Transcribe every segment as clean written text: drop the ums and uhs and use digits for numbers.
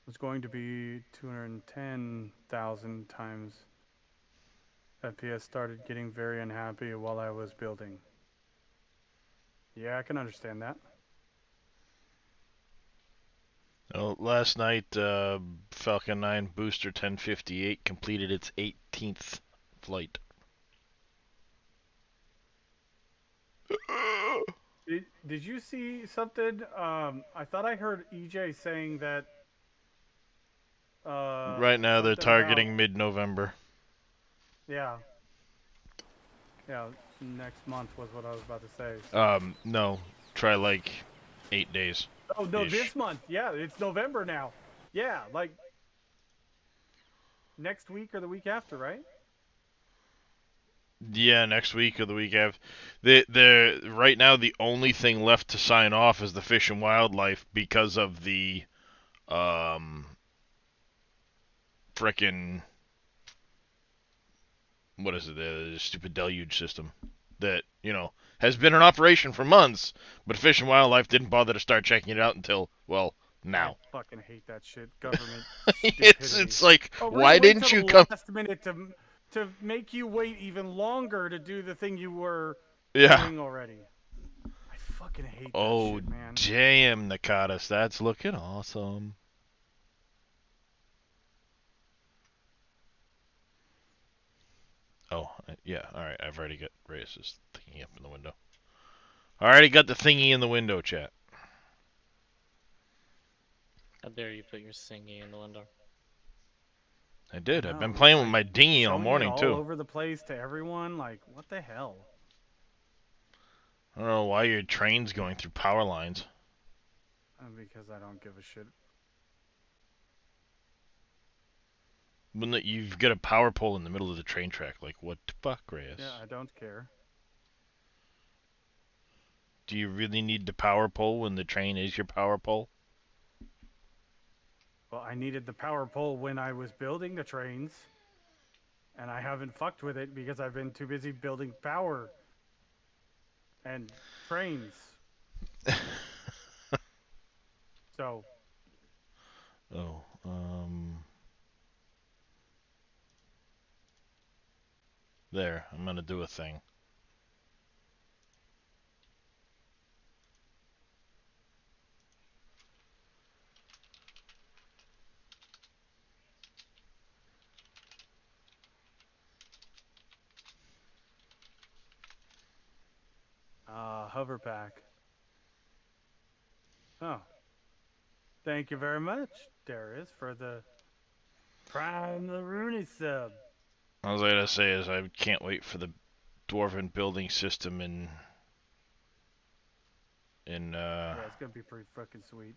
was going to be 210,000 times. FPS started getting very unhappy while I was building. Yeah, I can understand that. Well, last night, Falcon 9 Booster 1058 completed its 18th flight. Did you see something? I thought I heard EJ saying that Right now, they're something about targeting mid-November. yeah, yeah, next month was what I was about to say. No, try like 8 days Oh no, ish. this month. Yeah, it's November now. Yeah, like next week or the week after, right? Yeah, next week or the week after. The right now the only thing left to sign off is the Fish and Wildlife because of the um frickin' what is it? The stupid deluge system that has been in operation for months, but Fish and Wildlife didn't bother to start checking it out until I now. fucking hate that shit. Government it's stupidity. it's like, Oh, we're gonna why wait didn't till the you come? last minute to make you wait even longer to do the thing you were Yeah. doing already. I fucking hate that Oh, shit, man. damn, Nakatas, that's looking awesome. Oh, yeah, alright, I've already got Reyes' thingy up in the window. Already got the thingy in the window, chat. How dare you put your thingy in the window? I I did. I've been know. He's playing with like my dinghy all showing it morning, all too. over the place to everyone. Like, what the hell? I don't know why your train's going through power lines. Because I don't give a shit. When you've got a power pole in the middle of the train track, like, what the fuck, Yeah, Reyes? I don't care. Do you really need the power pole when the train is your power pole? Well, I needed the power pole when I was building the trains, and I haven't fucked with it because I've been too busy building power and trains. So, Oh, there. I'm gonna do a thing. hover pack. Oh, thank you very much, Darius, for the Prime the Rooney sub. All I was gonna say is I can't wait for the dwarven building system in. Yeah, it's gonna be pretty fucking sweet.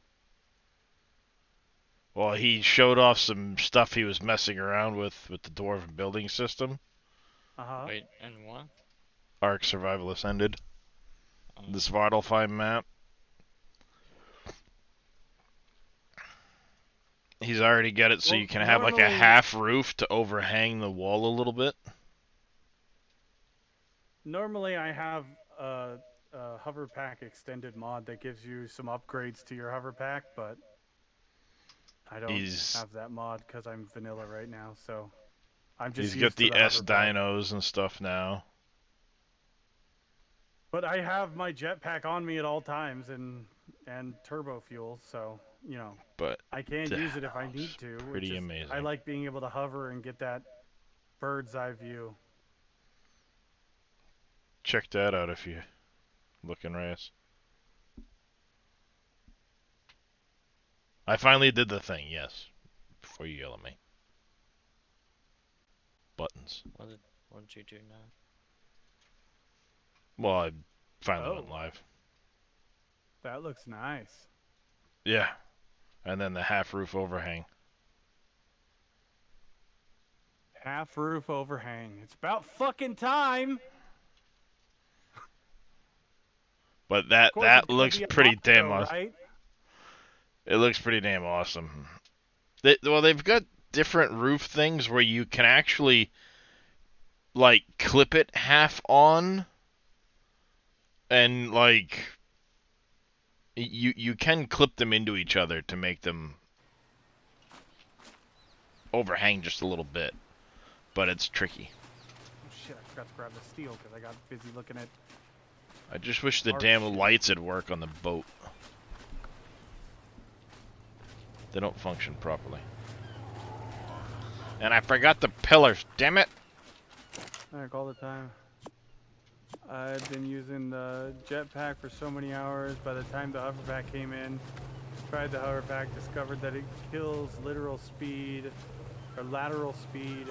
Well, he showed off some stuff he was messing around with the dwarven building system. Uh huh. Wait, and what? Ark Survival Ascended. Um, The Svartalfheim map. He's already got it so Well, you can have like a normally, half roof to overhang the wall a little bit. normally I have a hover pack extended mod that gives you some upgrades to your hover pack, but I don't He's have that mod because I'm vanilla right now. So I'm just he's got used to the the S hover pack. dinos and stuff now. But I have my jetpack on me at all times and turbo fuel, so But I can use it if I that's need to. It's pretty just I amazing. like being able to hover and get that bird's eye view. Check that out if you're looking, Reyes. I finally did the thing, yes. Before you yell at me. Buttons. what did you do now? Well, I finally went Oh, live. that looks nice. Yeah. And then the half roof overhang. Half roof overhang. It's about fucking time. But Of that course, that it's gonna looks be a pretty mod damn though, awesome. right? It looks pretty damn awesome. They've got different roof things where you can actually like clip it half on and like you can clip them into each other to make them overhang just a little bit, but it's tricky. Oh shit! I forgot to grab the steel because I got busy looking at. I just wish the Art damn shit. lights would work on the boat. They don't function properly. And I forgot the pillars, damn it! Like all the time. I've been using the jetpack for so many hours. By the time the hoverpack came in, tried the hoverpack, discovered that it kills literal speed or lateral speed.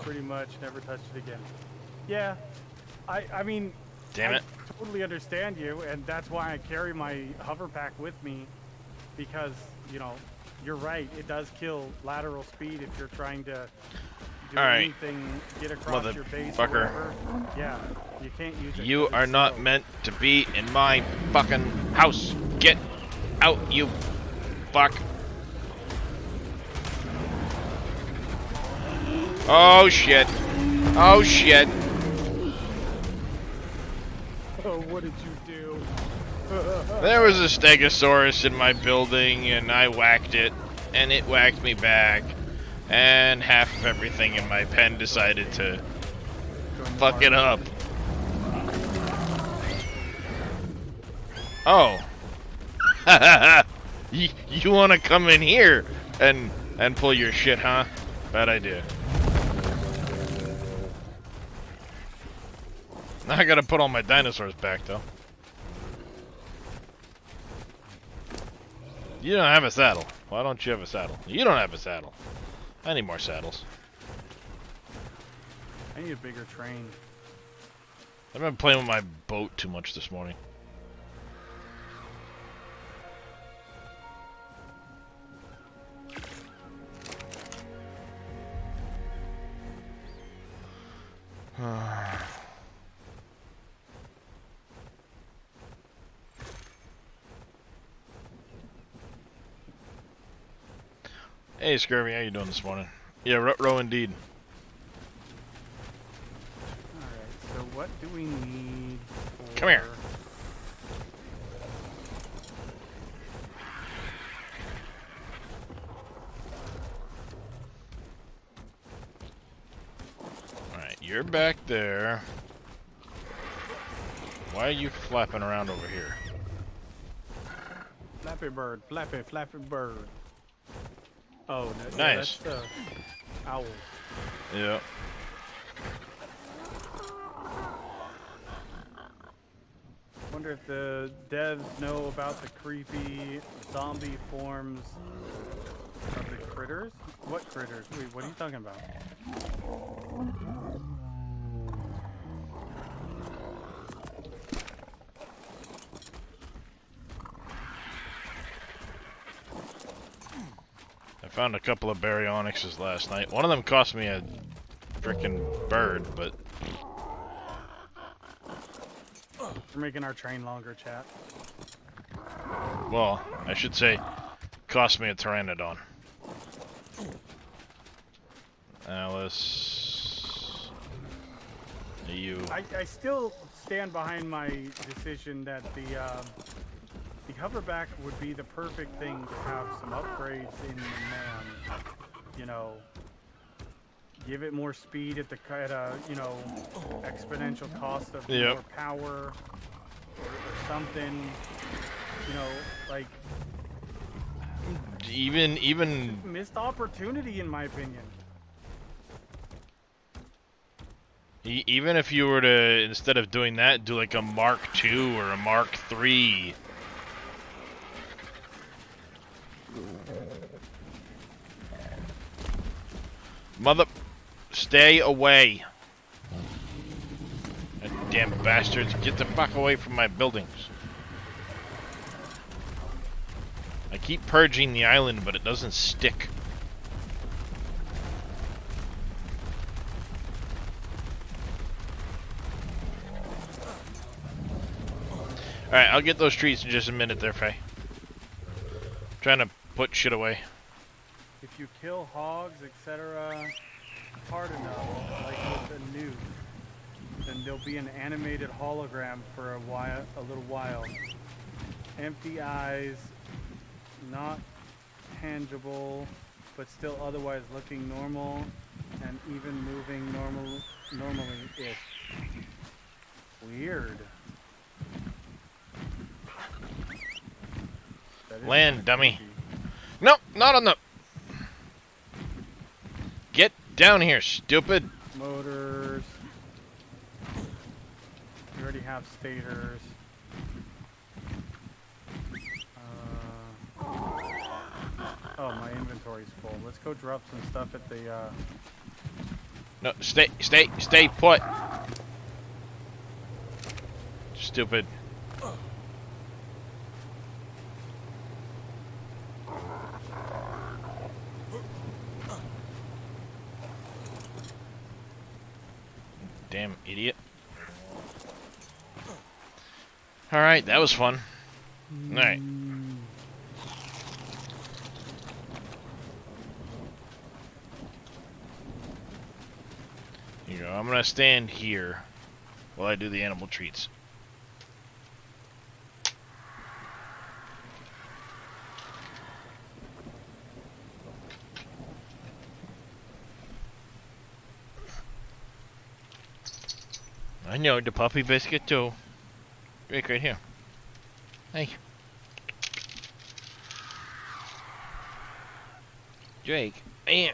Pretty much never touched it again. Yeah, I mean, Damn it. I totally understand you, and that's why I carry my hoverpack with me, because you know, you're right. It does kill lateral speed if you're trying to do Alright. anything, get across your base or Motherfucker. whatever. Yeah, you can't use it. You 'cause are it's not slow. meant to be in my fucking house. Get out, you fuck. Oh shit. Oh shit. Oh, what did you do? There was a stegosaurus in my building and I whacked it and it whacked me back. And half of everything in my pen decided to fuck it up. Oh. you want to come in here and pull your shit, huh? Bad idea. Now I gotta put all my dinosaurs back, though. You don't have a saddle. Why don't you have a saddle? You don't have a saddle. I need more saddles. I need a bigger train. I've been playing with my boat too much this morning. Hey, Scurvy, how you doing this morning? Yeah, row indeed. Alright, so what do we need for... Come here. Alright, you're back there. Why are you flapping around over here? Flappy bird, flappy bird. Oh, no, Nice. that's the owl. Yeah. Wonder if the devs know about the creepy zombie forms of the critters? What critters? Wait, what are you talking about? I found a couple of baryonyxes last night. One of them cost me a freaking bird, but... We're making our train longer, chat. Well, I should say, cost me a pteranodon. Alice... You... I still stand behind my decision that the hoverback would be the perfect thing to have some upgrades in the man. You know, give it more speed at the you know, exponential cost of more power or something. You know, like Even missed opportunity in my opinion. even if you were to, instead of doing that, do like a Mark II or a Mark III. Mother... Stay away. You damn bastards. Get the fuck away from my buildings. I keep purging the island, but it doesn't stick. Alright, I'll get those trees in just a minute there, Faye. Trying to put shit away. If you kill hogs, etc., hard enough, like with a nuke, then there'll be an animated hologram for a little while. Empty eyes, not tangible, but still otherwise looking normal and even moving normally-ish. Weird. That is Land, kinda dummy. creepy. No, not on the... Get down here, stupid. Motors. We already have stators. Oh, my inventory's full. Let's go drop some stuff at the, No, stay put. Stupid. Damn idiot. Alright, that was fun. Alright. Here you go. I'm gonna stand here while I do the animal treats. I know, the puppy biscuit too. Drake right here. Hey. Drake. Man.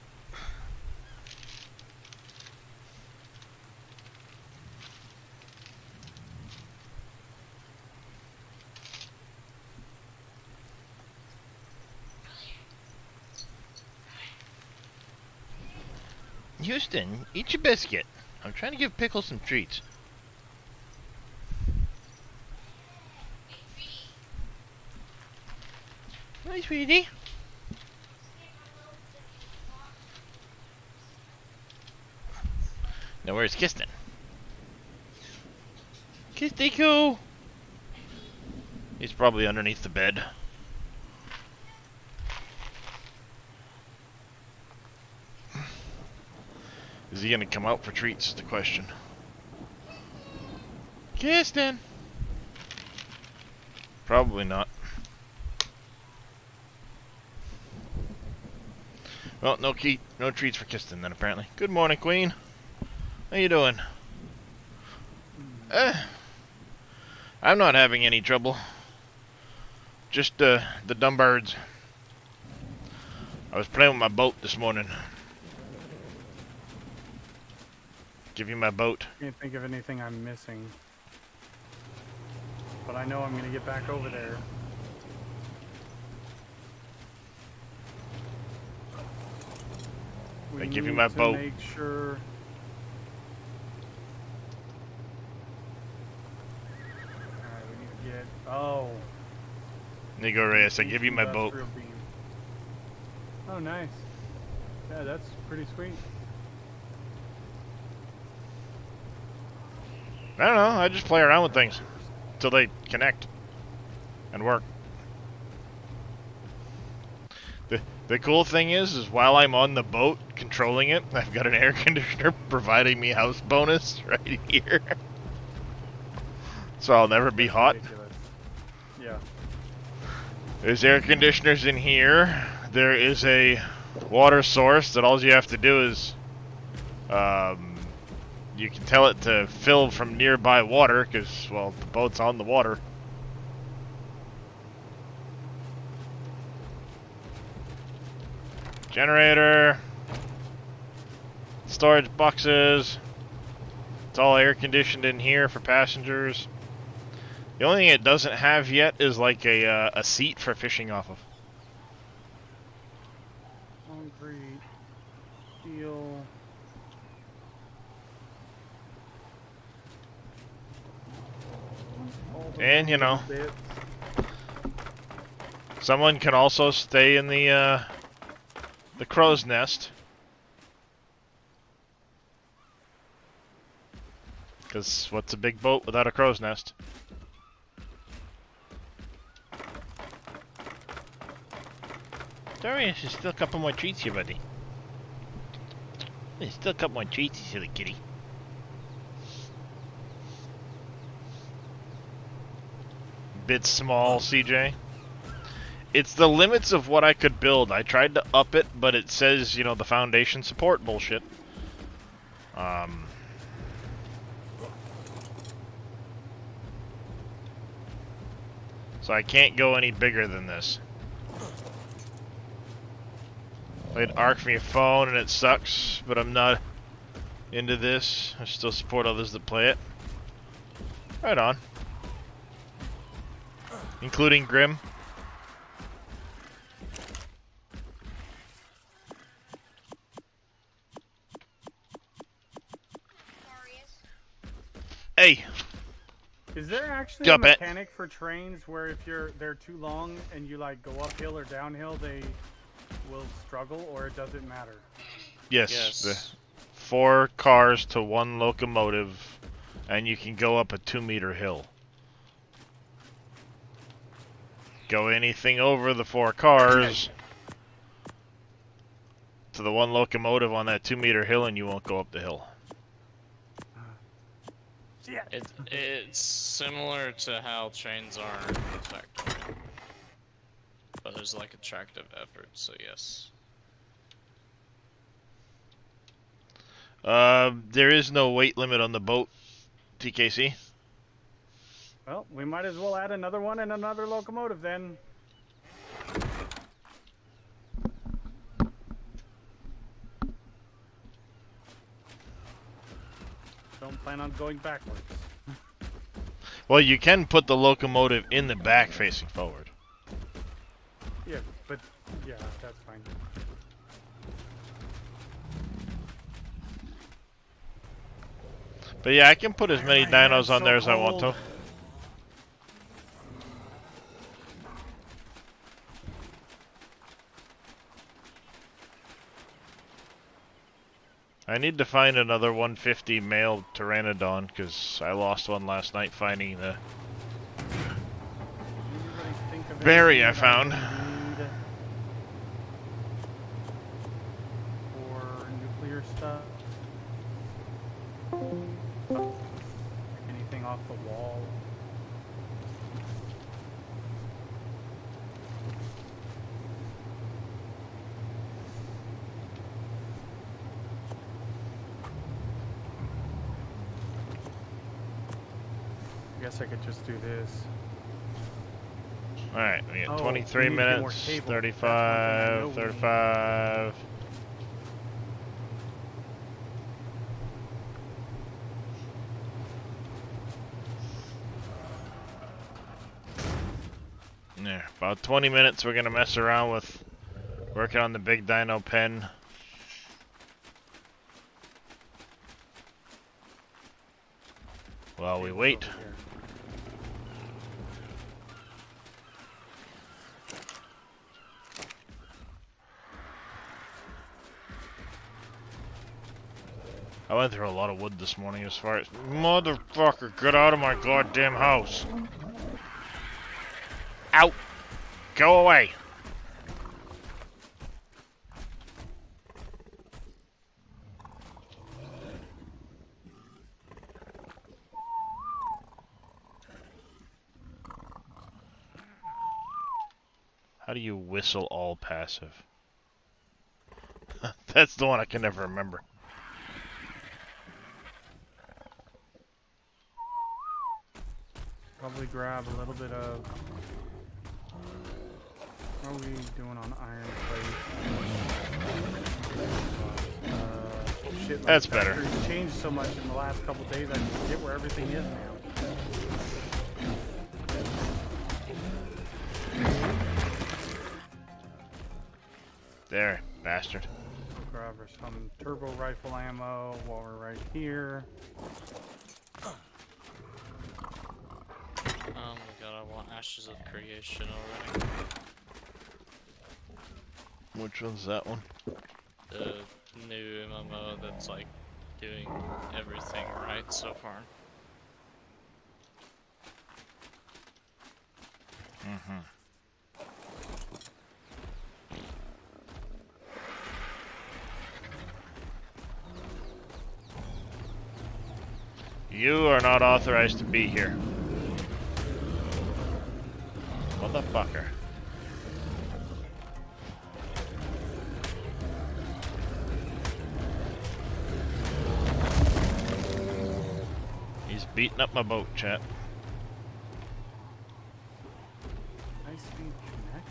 Houston, eat your biscuit. I'm trying to give Pickle some treats. Hi, sweetie. Now where's Kiston? Kistico! He's probably underneath the bed. Is he gonna come out for treats is the question. Kiston! Probably not. Well, no treats for Kiston then, apparently. Good morning, Queen. How you doing? I'm not having any trouble. Just, the dumb birds. I was playing with my boat this morning. Give you my boat. Can't think of anything I'm missing. But I know I'm gonna get back over there. I give you my boat. Make sure. Alright, we need to get. Oh. Nigo Reyes, I give you my boat. Industrial beam. Oh, nice. Yeah, that's pretty sweet. I don't know, I just play around with things until they connect and work. The cool thing is while I'm on the boat controlling it, I've got an air conditioner providing me house bonus right here. So I'll never be hot. Ridiculous. Yeah. There's air conditioners in here. There is a water source that all you have to do is you can tell it to fill from nearby water because, well, the boat's on the water. Generator. Storage boxes. It's all air conditioned in here for passengers. The only thing it doesn't have yet is like a seat for fishing off of. Concrete. Steel. And, you know, someone can also stay in the crow's nest. Because what's a big boat without a crow's nest? Darius, there's still a couple more treats here, buddy. There's still a couple more treats, you silly kitty. Bit small, CJ. It's the limits of what I could build. I tried to up it, but it says, you know, the foundation support bullshit. So I can't go any bigger than this. Played Ark for your phone and it sucks, but I'm not into this. I still support others that play it. Right on. Including Grim. Hey! Is there actually Jump a it. mechanic for trains where if they're too long and you like go uphill or downhill, they will struggle, or it doesn't matter? Yes. The 4 cars to 1 locomotive, and you can go up a 2-meter hill. Go anything over the 4 cars to the 1 locomotive on that 2-meter hill, and you won't go up the hill. It's similar to how trains are in Factory. But there's like attractive effort, so yes. There is no weight limit on the boat, TKC. Well, we might as well add another one and another locomotive then. Don't plan on going backwards. Well, you can put the locomotive in the back facing forward. Yeah, but yeah, that's fine. But yeah, I can put as many My hands dinos on so there as I want to. cold. I need to find another 150 male pteranodon because I lost one last night finding the berry I found. For nuclear stuff. Anything off the wall. I guess I could just do this. Alright, we got Oh, 23 we need to get more minutes, cable. 35, That's one thing I know we need. 35. Yeah, about 20 minutes we're gonna mess around with working on the big dino pen. While we Cable's wait. over here. I went through a lot of wood this morning as far as... Motherfucker, get out of my goddamn house. Out! Go away! How do you whistle all passive? That's the one I can never remember. Probably grab a little bit of... How are we doing on iron plate? Shit, That's better. Factory's changed so much in the last couple days, I forget where everything is now. There, bastard. Grab her some turbo rifle ammo while we're right here. Oh my god, I want Ashes of Creation already. Which one's that one? The new MMO that's like doing everything right so far. Mm-hmm. You are not authorized to be here. Motherfucker. Beating up my boat, chat. High speed connectors.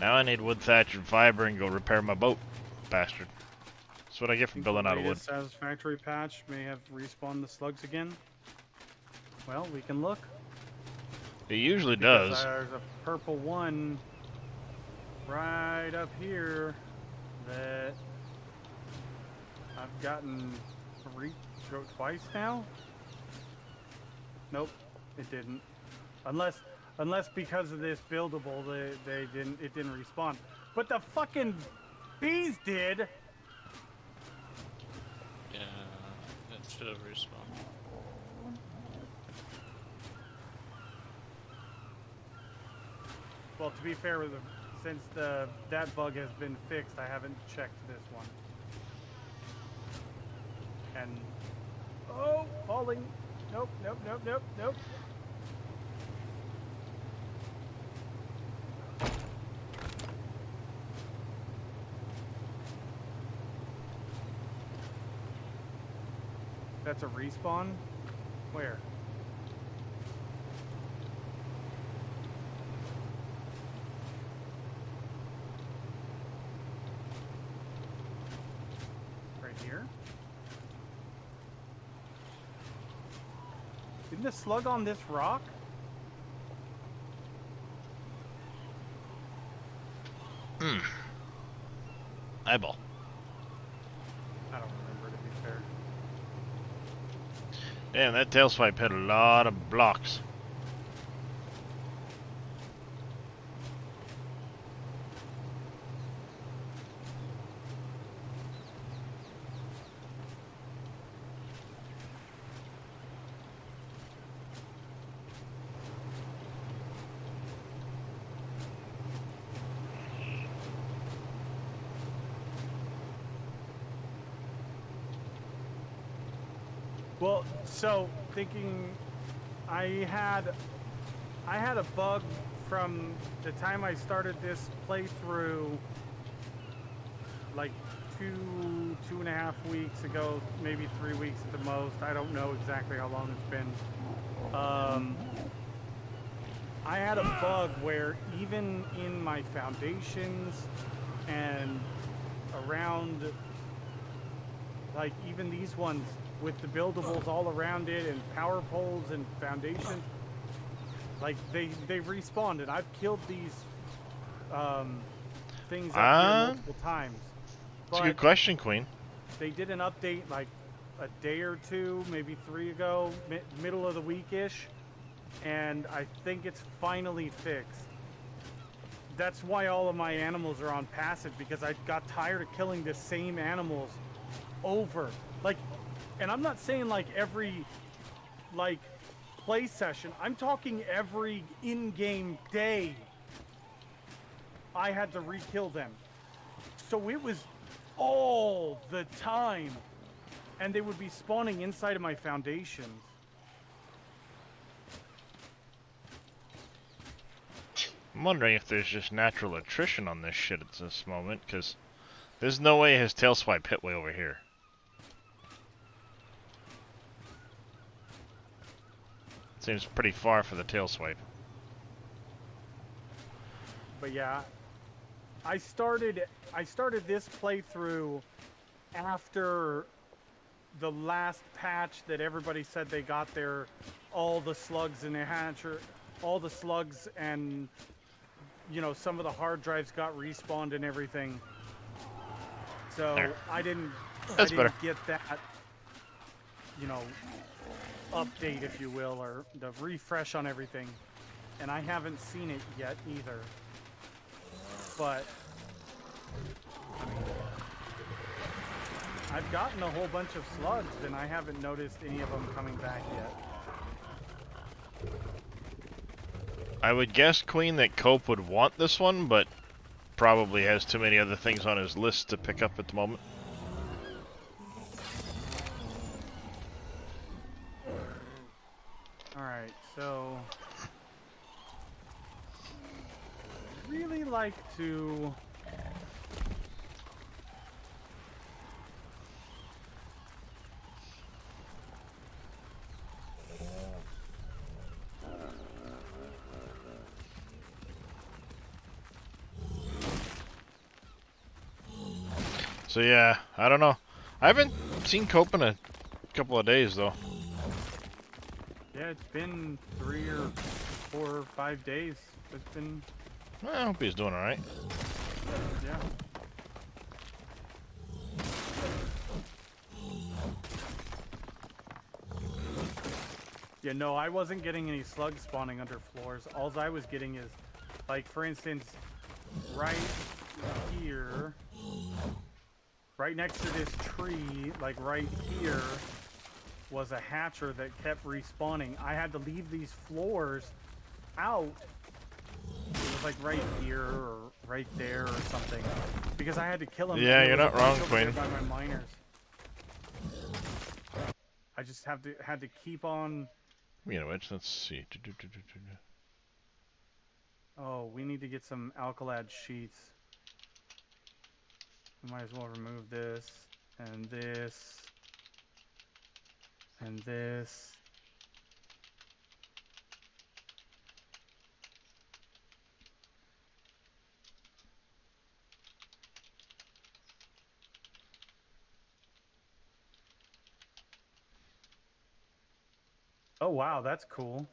Now I need wood, thatch, and fiber and go repair my boat, bastard. That's what I get for building out of wood. Satisfactory patch may have respawned the slugs again. Well, we can look. It usually Because does. there's a purple one right up here that I've gotten twice now. Nope, it didn't. Unless because of this buildable, it didn't respawn. But the fucking bees did. Yeah, it should have respawned. Well, to be fair, since that bug has been fixed, I haven't checked this one. And oh, falling. Nope, nope, nope, nope, nope. That's a respawn? Where? Right here? Isn't the slug on this rock? Eyeball. I don't remember, to be fair. Damn, that tail swipe hit a lot of blocks. Well, so thinking I had a bug from the time I started this playthrough, like two and a half weeks ago, maybe 3 weeks at the most. I don't know exactly how long it's been. I had a bug where even in my foundations and around, like even these ones with the buildables all around it and power poles and foundations, like they respawned, and I've killed these things up here multiple times. That's a good question, Queen. They did an update like a day or two, maybe 3 ago, middle of the week-ish, and I think it's finally fixed. That's why all of my animals are on passive, because I got tired of killing the same animals over. Like, and I'm not saying like every like play session. I'm talking every in-game day I had to re-kill them. So it was all the time. And they would be spawning inside of my foundations. I'm wondering if there's just natural attrition on this shit at this moment, because there's no way his tail swipe hit way over here. Seems pretty far for the tail swipe. But yeah, I started this playthrough after the last patch that everybody said they got all the slugs in their hatcher, all the slugs, and you know, some of the hard drives got respawned and everything. So there. I didn't better. get that, you know, update, if you will, or the refresh on everything, and I haven't seen it yet either. But I mean, I've gotten a whole bunch of slugs, and I haven't noticed any of them coming back yet. I would guess, Queen, that Cope would want this one, but probably has too many other things on his list to pick up at the moment. Alright, so really like to... So yeah, I don't know. I haven't seen Cope in a couple of days though. Yeah, it's been 3 or 4 or 5 days. It's been... Well, I hope he's doing alright. Yeah. Yeah, no, I wasn't getting any slugs spawning under floors. All I was getting is, like, for instance, right here, right next to this tree, like right here, was a hatcher that kept respawning. I had to leave these floors out. It was like right here or right there or something, because I had to kill him. Yeah, and you're there was not a bunch wrong, over there Quinn. by my miners. I just had to keep on. You know which? Let's see. Oh, we need to get some alkalad sheets. We might as well remove this and this and this. Oh wow, that's cool.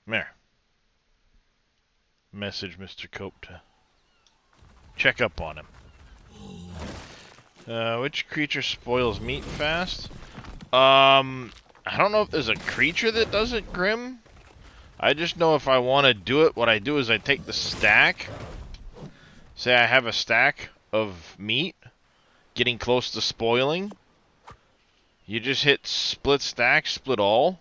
There. Message Mr. Cope to check up on him. Which creature spoils meat fast? I don't know if there's a creature that does it, Grim. I just know if I want to do it, what I do is I take the stack. Say I have a stack of meat getting close to spoiling. You just hit split stack, split all.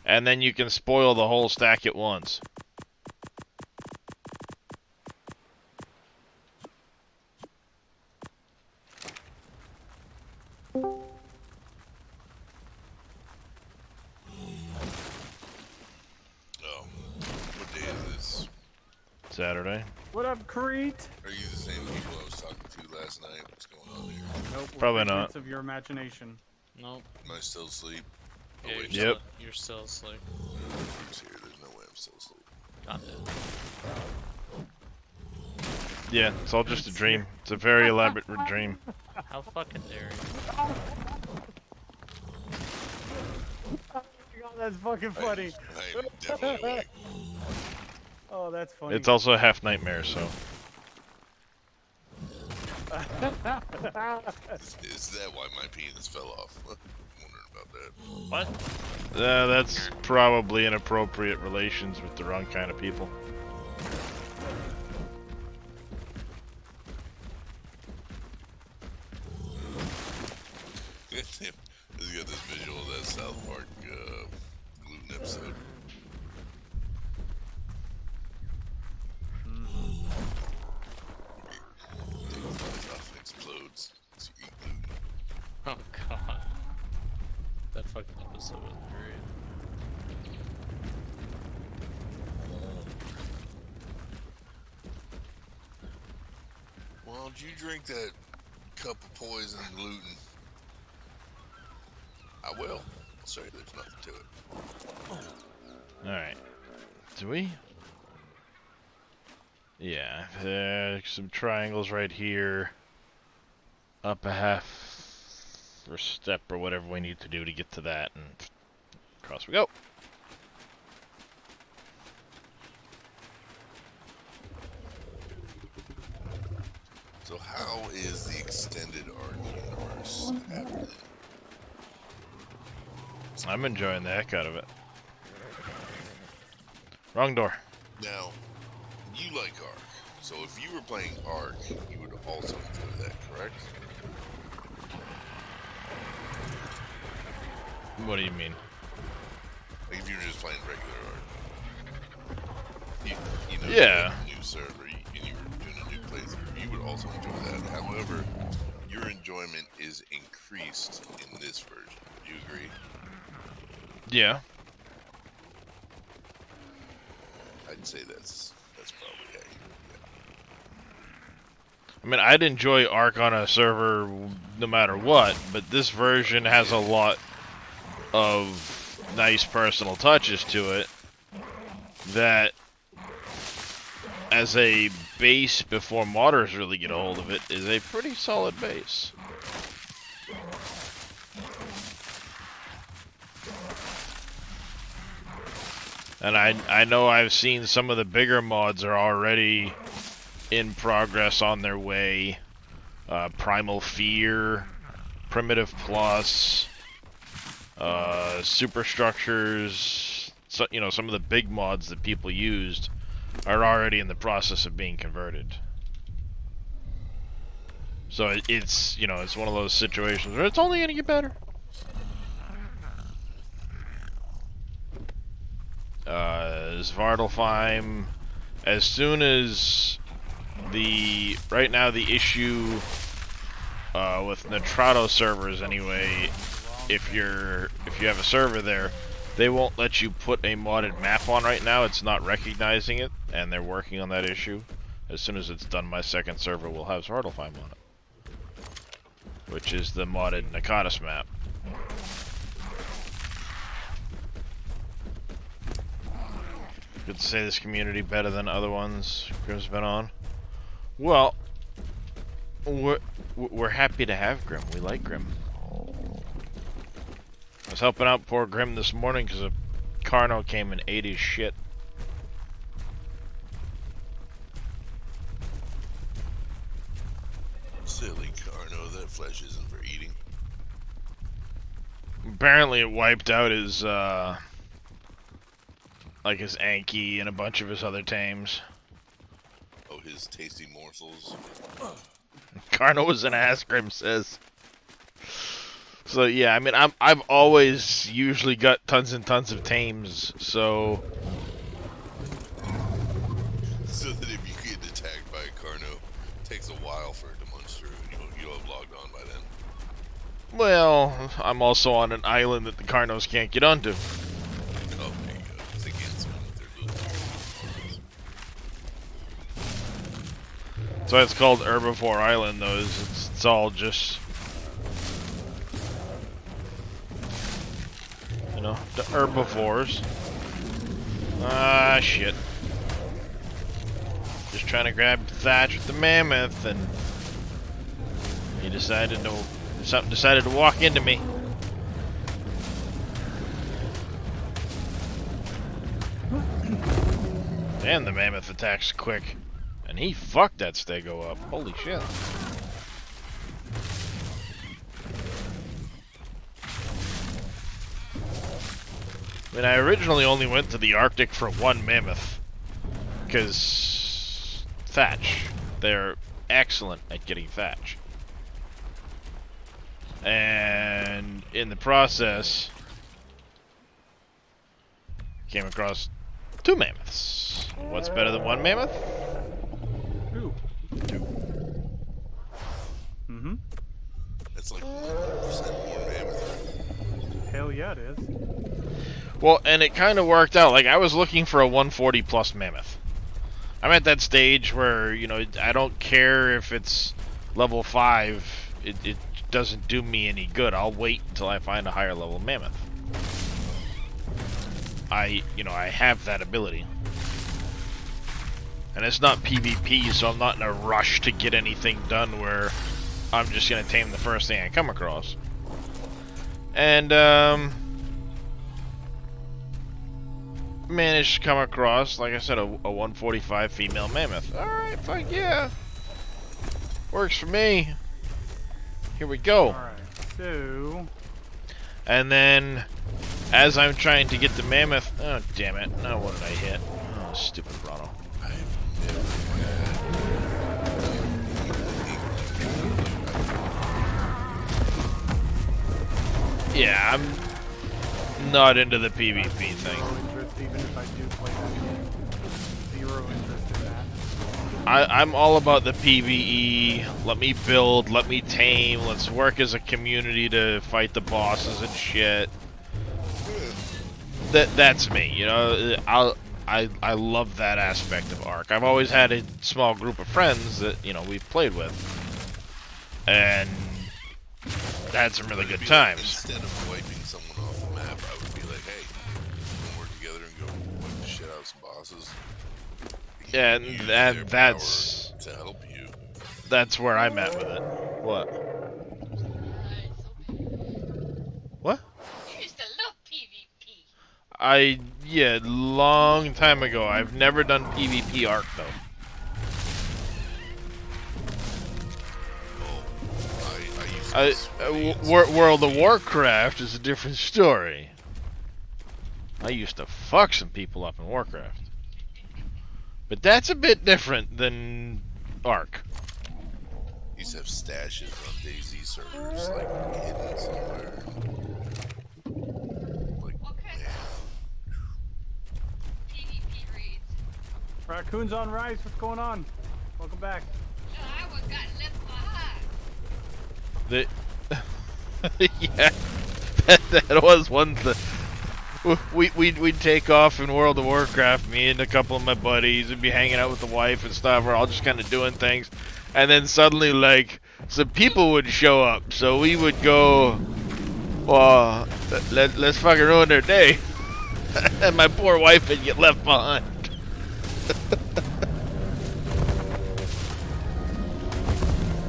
And then you can spoil the whole stack at once. Oh, what day is this? Saturday. What up, Crete? Are you the same people I was talking to last night? What's going on here? Nope. we're Probably figments not. Of your imagination. Nope. Am I still asleep? Oh, Yeah, wait, Yep. You're still asleep. Fruit's here. There's no way I'm still asleep. Goddamn. Yeah, it's all just a dream. It's a very elaborate dream. How fucking dare you? Oh, that's fucking funny. I am definitely awake. Oh, that's funny. It's also a half nightmare, so. Is that why my penis fell off? I'm wondering about that. What? That's probably inappropriate relations with the wrong kind of people. He's got this visual of that South Park gluten episode. Take flies off and explodes. So you eat gluten. Oh god. That fucking episode was great. Why don't you drink that cup of poison gluten? I will. I'll show you there's nothing to it. Alright. Do we? Yeah, there's some triangles right here. Up a half or step or whatever we need to do to get to that, and across we go. So how is the extended arc universe happening? I'm enjoying the heck out of it. Wrong door. Now, you like Ark, so if you were playing Ark, you would also enjoy that, correct? What do you mean? Like if you were just playing regular Ark. You know, Yeah. like a new server, and you were doing a new playthrough, you would also enjoy that. However, you're enjoyment is increased in this version. Do you agree? Yeah. I'd say that's probably accurate. I mean, I'd enjoy Ark on a server no matter what, but this version has a lot of nice personal touches to it that, as a base before modders really get a hold of it, is a pretty solid base. And I know I've seen some of the bigger mods are already in progress on their way. Primal Fear, Primitive Plus, Superstructures, so, you know, some of the big mods that people used are already in the process of being converted. So it's, you know, it's one of those situations where it's only going to get better. Svartalfheim, as soon as right now the issue with Nitrado servers anyway, if you have a server there, they won't let you put a modded map on right now. It's not recognizing it, and they're working on that issue. As soon as it's done, my second server will have Svartalfheim on it, which is the modded Nakatis map. Good to say this community better than other ones Grim's been on. Well, we're happy to have Grim. We like Grim. I was helping out poor Grim this morning because a Carno came and ate his shit. Silly Carno, that flesh isn't for eating. Apparently it wiped out his, like his Anki and a bunch of his other tames. Oh, his tasty morsels. Carno was an ass, Grim says. So yeah, I mean, I've always usually got tons and tons of tames, so that if you get attacked by a Carno, it takes a while for it to munch through, and you'll have logged on by then. well, I'm also on an island that the Carnos can't get onto. Oh, there you go. It's against one with their little... That's why it's called Herbivore Island, though. It's all just, you know, the herbivores. Ah, shit. Just trying to grab Thatch with the mammoth, and he decided to walk into me. And the mammoth attacks quick. And he fucked that stego up. Holy shit. I mean, I originally only went to the Arctic for one mammoth. Because thatch. They're excellent at getting thatch. And in the process, came across two mammoths. What's better than one mammoth? Two. Mm-hmm. That's like 100% more mammoth. Hell yeah, it is. Well, and it kind of worked out. Like, I was looking for a 140 plus mammoth. I'm at that stage where, you know, I don't care if it's level 5. It doesn't do me any good. I'll wait until I find a higher level mammoth. I have that ability. And it's not PvP, so I'm not in a rush to get anything done where I'm just going to tame the first thing I come across. And, managed to come across, like I said, a 145 female mammoth. Alright, fuck yeah. Works for me. Here we go. Alright, so... And then, as I'm trying to get the mammoth... Oh, damn it. Now what did I hit? Oh, stupid Ronald. Yeah, I'm not into the PvP thing. Zero interest, even if I do play that game. Zero interest in that. I'm all about the PvE. Let me build, let me tame, let's work as a community to fight the bosses and shit. That's me, you know. I love that aspect of Ark. I've always had a small group of friends that, you know, we've played with. And had some really good times. Instead of wiping someone off the map, I would be like, hey, we'll work together and go wipe the shit out of some bosses. Yeah, Use and their that's power to help you. that's where I'm at with it. What? What? I used to love PvP. Yeah, long time ago. I've never done PvP Ark though. I used to World of Warcraft is a different story. I used to fuck some people up in Warcraft. But that's a bit different than Ark. used to have stashes on DayZ servers, like hidden somewhere. Like, Okay. man. PvP raids. Raccoons on Rise, what's going on? Welcome back. No, I was got left behind. The yeah, that was one thing. We'd take off in World of Warcraft, me and a couple of my buddies, would be hanging out with the wife and stuff. We're all just kind of doing things, and then suddenly, like, some people would show up. So we would go, well, let's fucking ruin their day, and my poor wife would get left behind.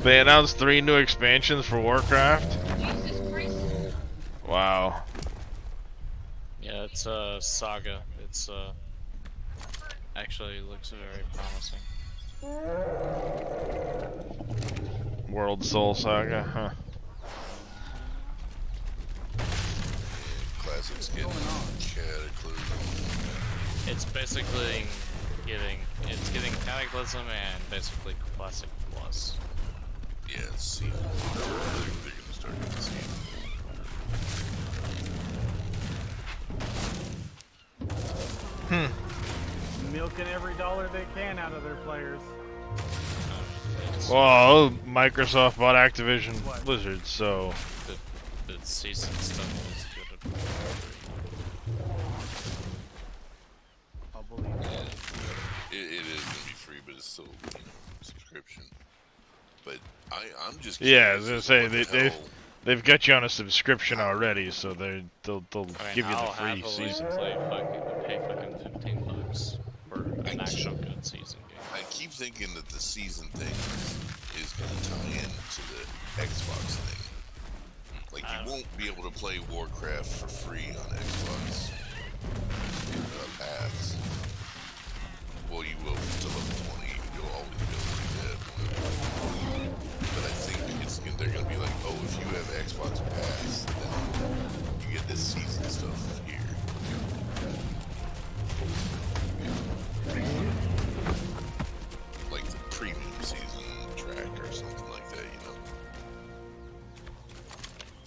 They announced 3 new expansions for Warcraft. Jesus Christ. Wow. Yeah, it's a saga. It's actually looks very promising. World Soul Saga, huh? Classics getting cataclysm. It's basically getting Cataclysm and basically Classic Plus. Yeah, see. They're gonna start getting season. Milking every dollar they can out of their players. Well, Microsoft bought Activision What? Blizzard, so The season stuff is good at I'll believe it. It is gonna be free, but it's still, you know, subscription. But I'm just yeah, I curious was gonna as to say what the hell- they've got you on a subscription already, so they'll I mean, give you the I'll free happily season. pay fucking $15 for an actual good season game. I keep thinking that the season thing is going to tie into the Xbox thing. Like, you won't be able to play Warcraft for free on Xbox paths. Well, you will to level 20. You'll always be able to do that. But I think they're going to be like, oh, if you have Xbox Pass, then you get this season stuff here. Like the premium season track or something like that, you know?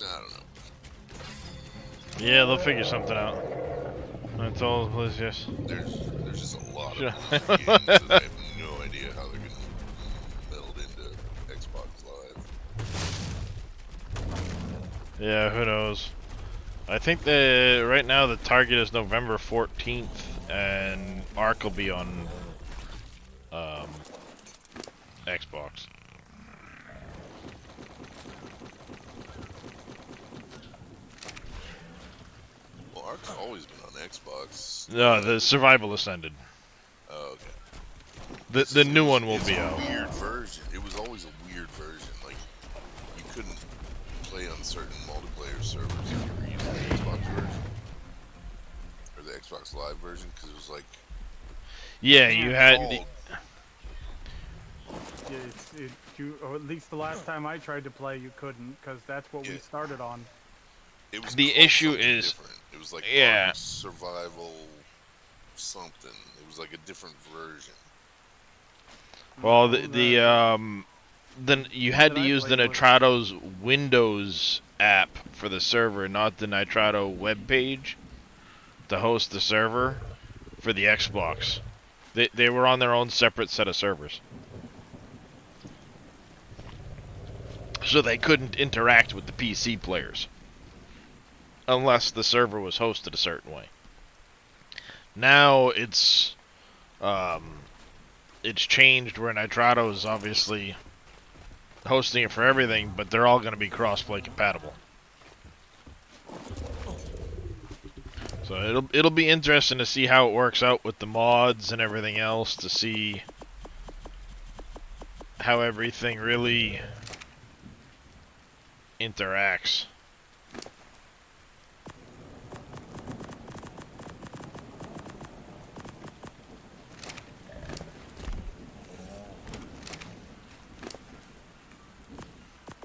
I don't know. Yeah, they'll figure something out. That's all it was, yes. There's just a lot Sure. of games that I have no idea how they're gonna meld into Xbox Live. Yeah, who knows? I think right now the target is November 14th, and Ark will be on Xbox. Well, Ark's always been on Xbox. No, the Survivalist ended. Oh, okay. The new one will It's be a out. weird version. It was always a weird version. Like, you couldn't play on certain multiplayer servers if you were using the Xbox version. Or the Xbox Live version, because it was like... Yeah, you had called- Or at least the last time I tried to play, you couldn't, because that's what we Yeah. started on. It was The called issue something is- different. It was like yeah. Ark Survival something. It was like a different version. well No, then you had that to I use the played was- Nitrado's Windows app for the server, not the Nitrado web page to host the server for the Xbox. They were on their own separate set of servers. So they couldn't interact with the PC players. Unless the server was hosted a certain way. Now it's changed where Nitrado is obviously hosting it for everything, but they're all going to be cross-play compatible. So it'll be interesting to see how it works out with the mods and everything else, to see how everything really interacts.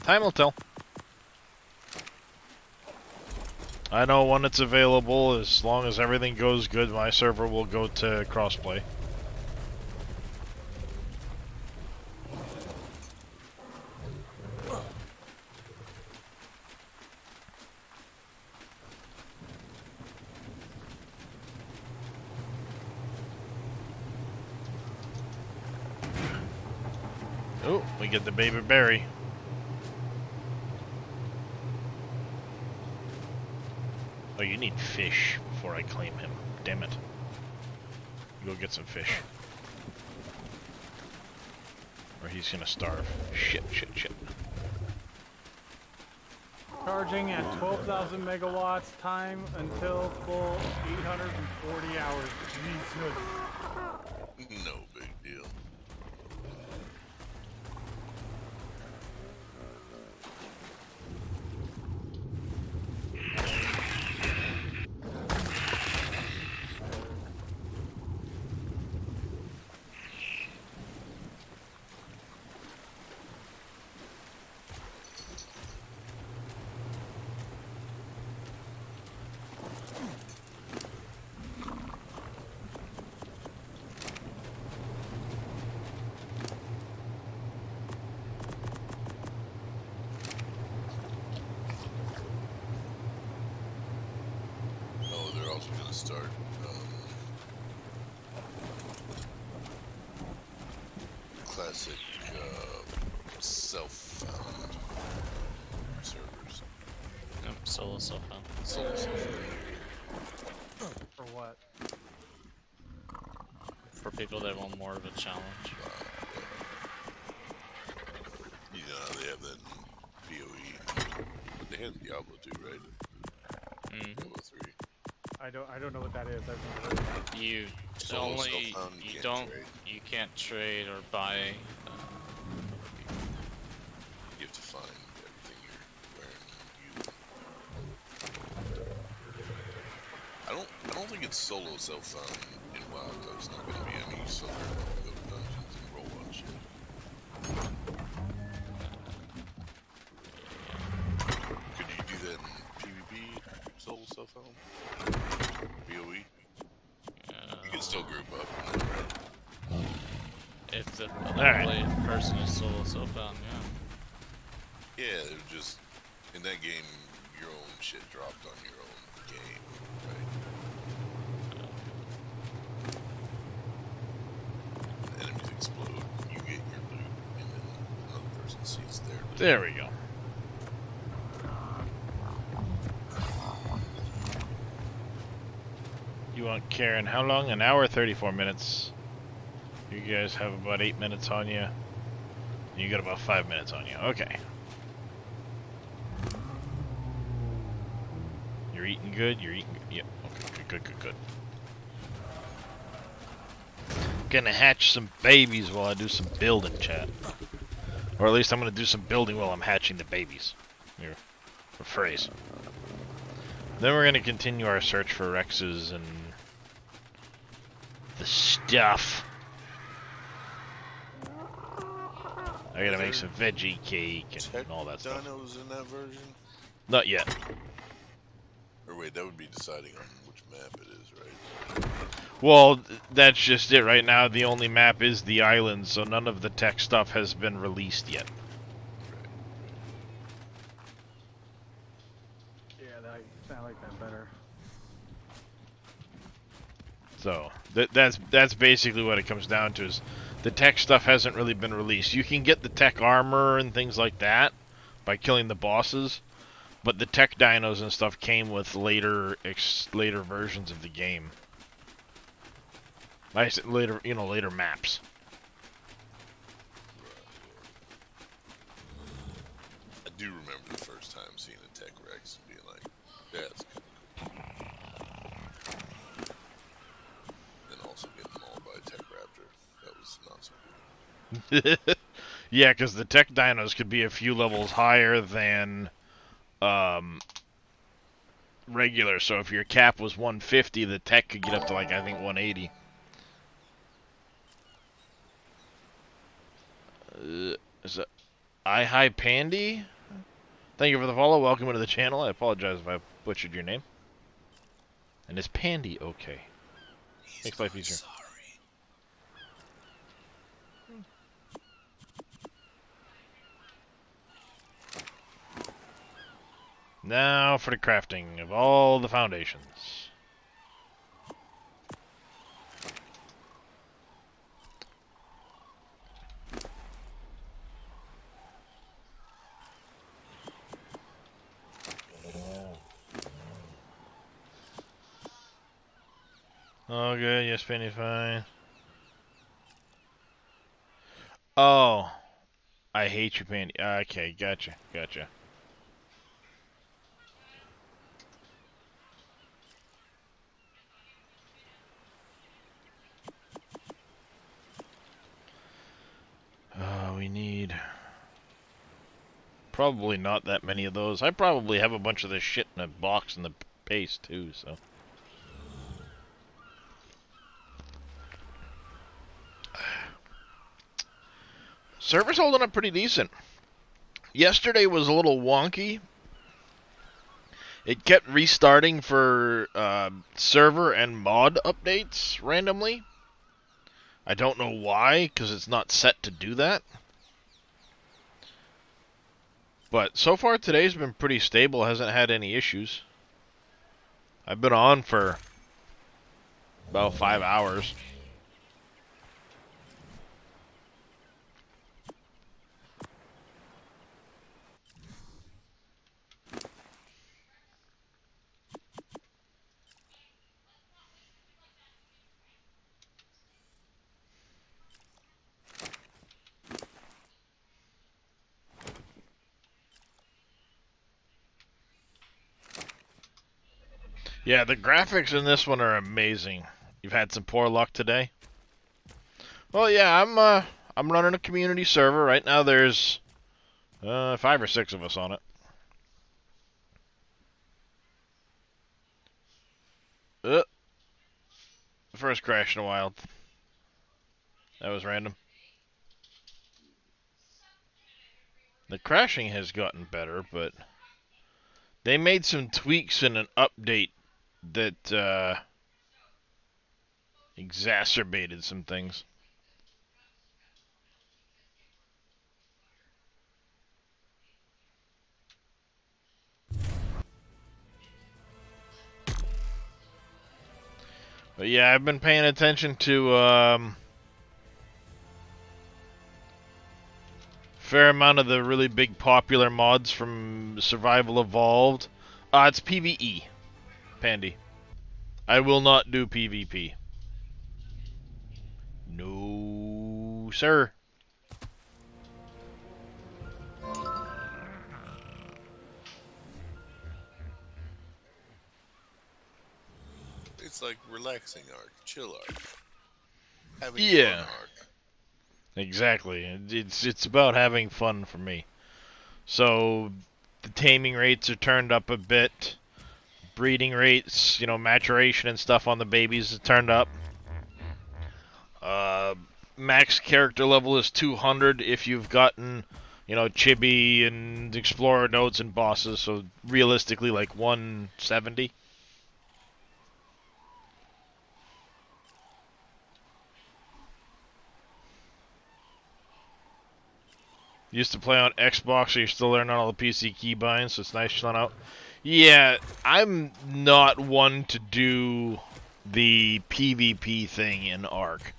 Time will tell. I know when it's available, as long as everything goes good, my server will go to crossplay. Oh, we get the baby berry. Oh, you need fish before I claim him. Damn it. Go get some fish. Or he's gonna starve. Shit. Charging at 12,000 megawatts, time until full 840 hours. Jesus. No big deal. Oh, they're also gonna start classic self-found servers. Yep, solo self-found. Solo self-found. For what? For people that want more of a challenge. You know how they have that in PoE. But they had Diablo 2, right? Diablo 3. I don't know what that is. I've never heard of that. You Solo only self-found, you can't don't trade. you can't trade or buy. You have to find everything you're wearing. I don't think it's solo self-found in WoW, though. It's not gonna be. I mean, you still have to go to dungeons and roll on shit. Could you do that in PvP? Solo self-found? PoE? You can still group up, right? If the Alright. played person is solo self-found, yeah. Yeah, they're just in that game. Your own shit dropped on your own game, right? Enemies explode, you get your loot, and then another person sees their loot. There we go. You want Karen how long? An hour, 34 minutes. You guys have about 8 minutes on you. You got about 5 minutes on you. Okay. You're eating good? You're eating good? Yep. Okay, good. Gonna hatch some babies while I do some building, chat. Or at least I'm gonna do some building while I'm hatching the babies. Here, for phrase. Then we're gonna continue our search for Rexes and the stuff. I gotta make some veggie cake and all that stuff. Dinos in that version? Not yet. Or wait, that would be deciding on which map it is, right? Well, that's just it. Right now, the only map is the island, so none of the tech stuff has been released yet. Yeah, I like that better. So, That's basically what it comes down to. Is the tech stuff hasn't really been released. You can get the tech armor and things like that by killing the bosses, but the tech dinos and stuff came with later versions of the game. I said later, later maps. I do remember the first time seeing a Tech Rex and being like, that's cool. And also getting mauled by a Tech Raptor. That was not so cool. Yeah, because the tech dinos could be a few levels higher than regular. So if your cap was 150, the tech could get up to like I think 180. Is that Hi Pandy? Thank you for the follow. Welcome to the channel. I apologize if I butchered your name. And is Pandy okay? Makes life easier. Sorry. Now for the crafting of all the foundations. Oh, good. Yes, Penny, fine. Oh, I hate you, Pandy. Okay, gotcha. We need probably not that many of those. I probably have a bunch of this shit in a box in the base too, so. Server's holding up pretty decent. Yesterday was a little wonky. It kept restarting for server and mod updates randomly. I don't know why, because it's not set to do that. But so far today's been pretty stable, hasn't had any issues. I've been on for about 5 hours. Yeah, the graphics in this one are amazing. You've had some poor luck today? Well, yeah, I'm running a community server. Right now there's 5 or 6 of us on it. First crash in a while. That was random. The crashing has gotten better, but they made some tweaks in an update that exacerbated some things. But yeah, I've been paying attention to fair amount of the really big popular mods from Survival Evolved. It's PvE, Pandy. I will not do PvP. No, sir. It's like relaxing arc, chill arc, having Yeah, fun arc. exactly. It's about having fun for me. So the taming rates are turned up a bit. Breeding rates, maturation and stuff on the babies is turned up. Max character level is 200 if you've gotten, chibi and explorer nodes and bosses, so realistically like 170. Used to play on Xbox, so you're still learning all the PC keybinds, so it's nice chilling out. Yeah, I'm not one to do the PvP thing in Ark.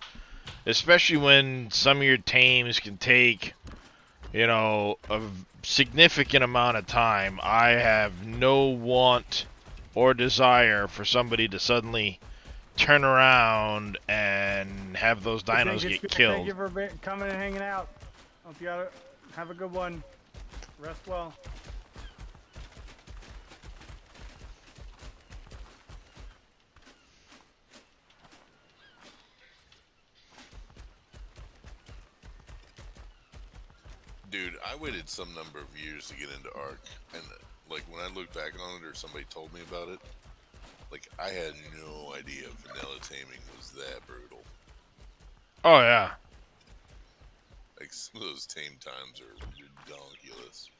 Especially when some of your tames can take, you know, a significant amount of time. I have no want or desire for somebody to suddenly turn around and have those dinos get Thank killed. you for coming and hanging out. Hope you have a good one. Rest well. Dude, I waited some number of years to get into Ark, and like when I look back on it or somebody told me about it, like I had no idea vanilla taming was that brutal. Oh yeah. Like some of those tame times are ridiculous.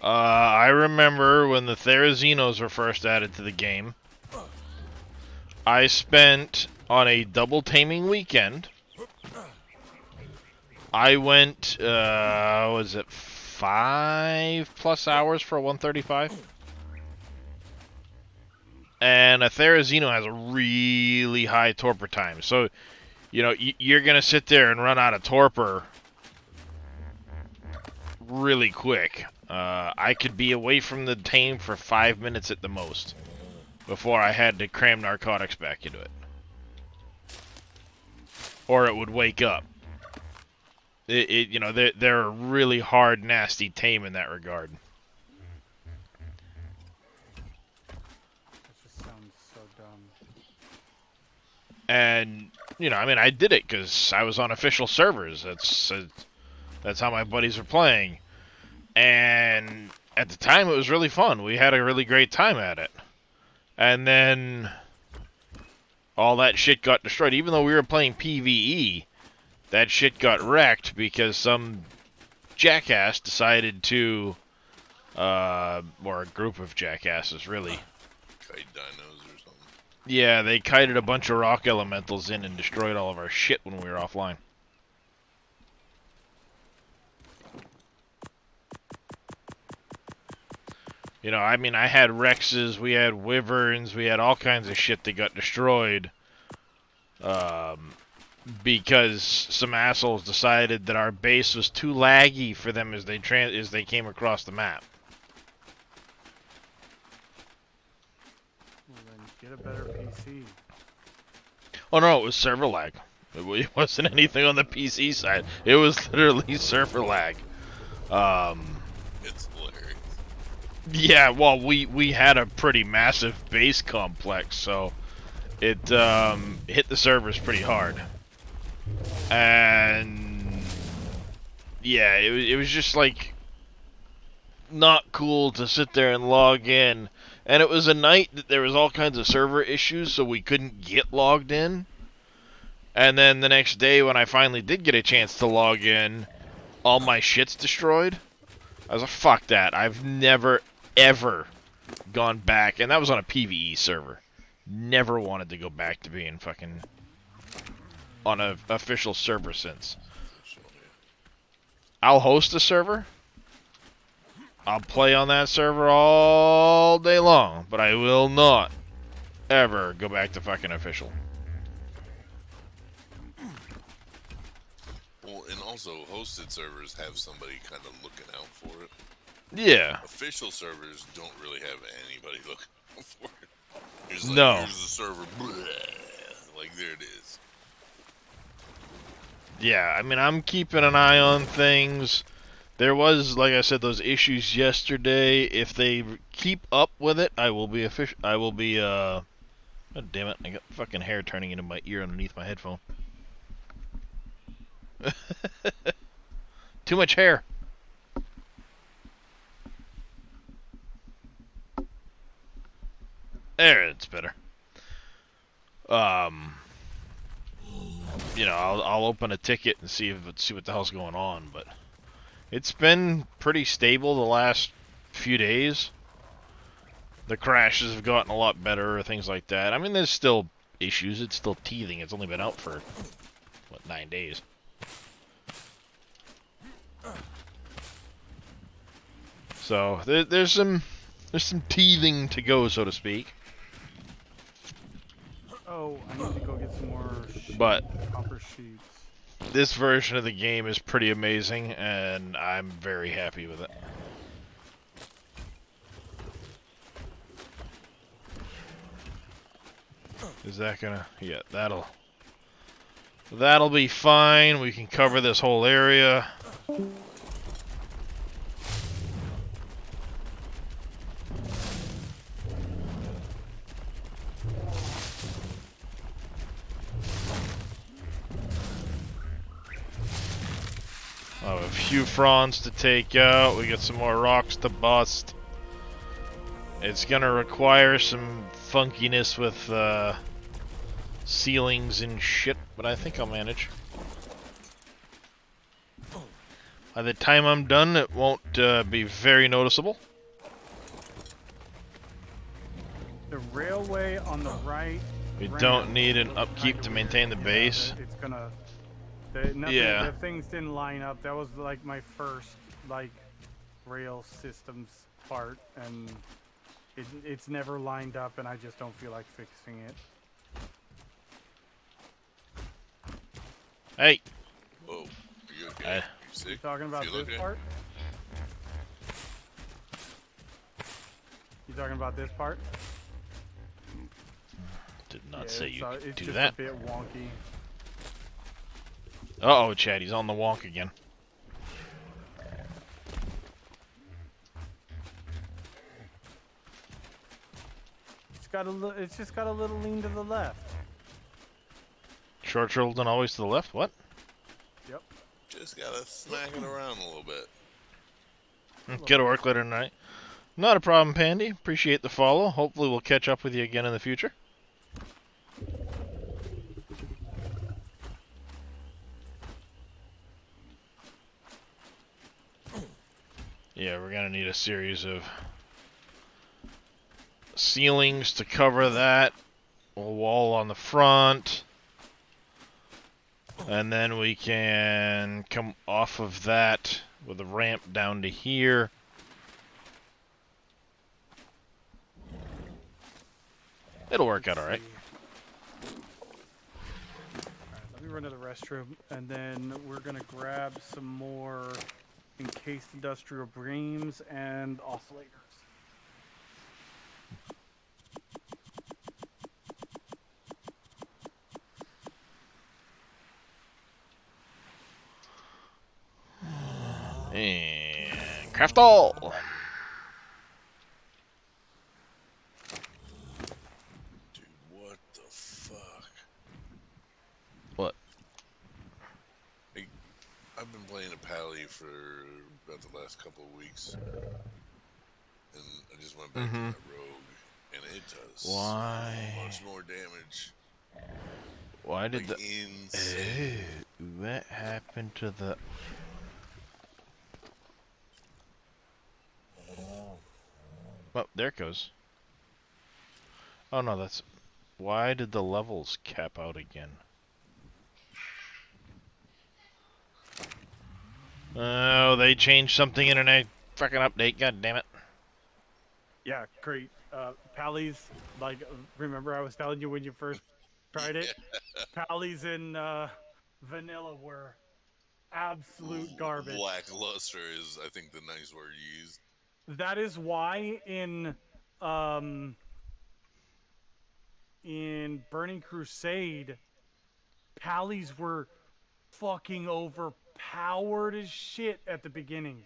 I remember when the Therazinos were first added to the game. I spent on a double taming weekend. I went, was it 5+ hours for a 135? And a Therazino has a really high torpor time. So, you know, you're going to sit there and run out of torpor really quick. I could be away from the tame for 5 minutes at the most before I had to cram narcotics back into it. Or it would wake up. You know, they're a really hard, nasty tame in that regard. That just sounds so dumb. And, you know, I mean, I did it because I was on official servers. That's how my buddies were playing. And at the time, it was really fun. We had a really great time at it. And then all that shit got destroyed. Even though we were playing PvE, that shit got wrecked because some jackass decided to, or a group of jackasses, really. Kite dinos or something. Yeah, they kited a bunch of rock elementals in and destroyed all of our shit when we were offline. You know, I mean, I had Rexes, we had Wyverns, we had all kinds of shit that got destroyed. Because some assholes decided that our base was too laggy for them as they came across the map. Well, then get a better PC. Oh no, it was server lag. It wasn't anything on the PC side. It was literally server lag. It's hilarious. Yeah, well, we had a pretty massive base complex, so it hit the servers pretty hard. And yeah, it was just like not cool to sit there and log in. And it was a night that there was all kinds of server issues, so we couldn't get logged in. And then the next day when I finally did get a chance to log in, all my shit's destroyed. I was like, fuck that. I've never, ever gone back. And that was on a PvE server. Never wanted to go back to being fucking on an official server since. I'll host a server. I'll play on that server all day long. But I will not ever go back to fucking official. Well, and also hosted servers have somebody kind of looking out for it. Yeah. Official servers don't really have anybody looking out for it. Here's like, No. here's the server. Like, there it is. Yeah, I mean, I'm keeping an eye on things. There was, like I said, those issues yesterday. If they keep up with it, I will be God damn it, I got fucking hair turning into my ear underneath my headphone. Too much hair. There, it's better. You know, I'll open a ticket and see what the hell's going on, but it's been pretty stable the last few days. The crashes have gotten a lot better, or things like that. I mean, there's still issues. It's still teething. It's only been out for what, 9 days. So there's some teething to go, so to speak. Oh, I need to go get some more But copper sheets. this version of the game is pretty amazing, and I'm very happy with it. Is that gonna... Yeah, that'll be fine. We can cover this whole area. I have a few fronds to take out. We got some more rocks to bust. It's gonna require some funkiness with ceilings and shit, but I think I'll manage. By the time I'm done, it won't be very noticeable. The railway on the right. We ramp don't need an looks upkeep kinda to weird. maintain the Yeah, base. It's gonna. Nothing, Yeah. The things didn't line up. That was like my first like rail systems part, and it's never lined up, and I just don't feel like fixing it. Hey! Whoa, are you okay? You sick? You talking about Feel this okay? part? You talking about this part? Did not Yeah, say it's, you it's could do just that. a bit wonky. Uh-oh, Chad, he's on the wonk again. It's just got a little lean to the left. Short shouldered always to the left? What? Yep. Just gotta smack it around a little bit. Get to work later tonight. Not a problem, Pandy. Appreciate the follow. Hopefully we'll catch up with you again in the future. Yeah, we're gonna need a series of ceilings to cover that. A wall on the front. And then we can come off of that with a ramp down to here. It'll work out alright. Let me run to the restroom, and then we're gonna grab some more encased industrial beams and oscillators. And craft all. Dude, what the fuck? What? I've been playing a Pally for about the last couple of weeks. And I just went back to my rogue. And it does Why? so much more damage. Why did Like, the... insane. What happened to the... Oh, there it goes. Oh no, that's... Why did the levels cap out again? Oh, they changed something in a fucking update, god damn it. Yeah, great. Pally's, like, remember I was telling you when you first tried it? Pally's in vanilla were absolute garbage. Lackluster is, I think, the nice word you used. That is why in Burning Crusade, Pallies were fucking overpowered as shit at the beginning.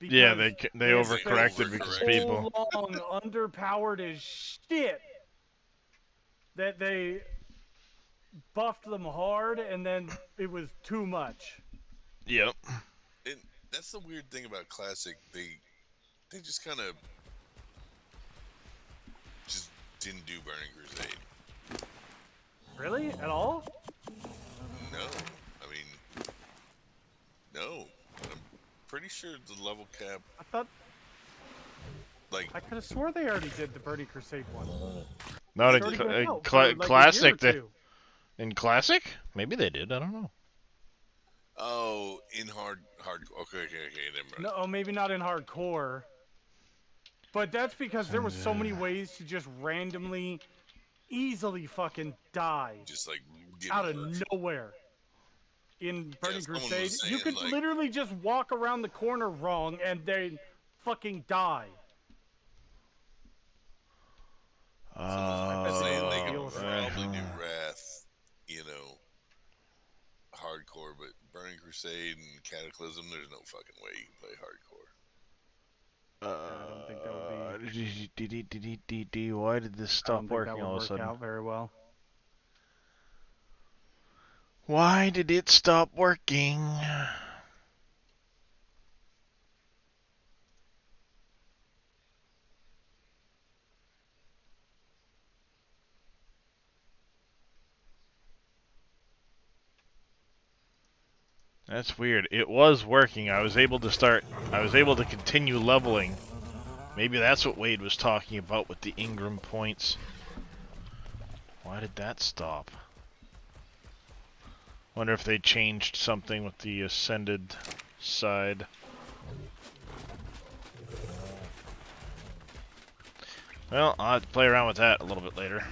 Yeah, Because they had overcorrected spent because so people... long underpowered as shit that they buffed them hard, and then it was too much. Yep. And that's the weird thing about Classic. They just kind of just didn't do Burning Crusade. Really? At all? No. I mean, no. I'm pretty sure the level cap, I thought like, I could have swore they already did the Burning Crusade one. Not It's already been out for, like, a Classic. year or two. In Classic? Maybe they did, I don't know. oh, in hard. Okay, never mind. No, maybe not in hardcore. But that's because there was so many ways to just randomly easily fucking die Just like get out of murked. nowhere. In Burning someone was Crusade, you saying, could like- literally just walk around the corner wrong and they fucking die. Someone's saying they could deal with it. probably do Wrath, you know, hardcore, but Burning Crusade and Cataclysm, there's no fucking way you can play hardcore. I don't think that would be. Why did this I don't stop think that working would all of a work sudden? out very well. Why did it stop working? That's weird. It was working. I was able to continue leveling. Maybe that's what Wade was talking about with the Ingram points. Why did that stop? Wonder if they changed something with the ascended side. Well, I'll have to play around with that a little bit later.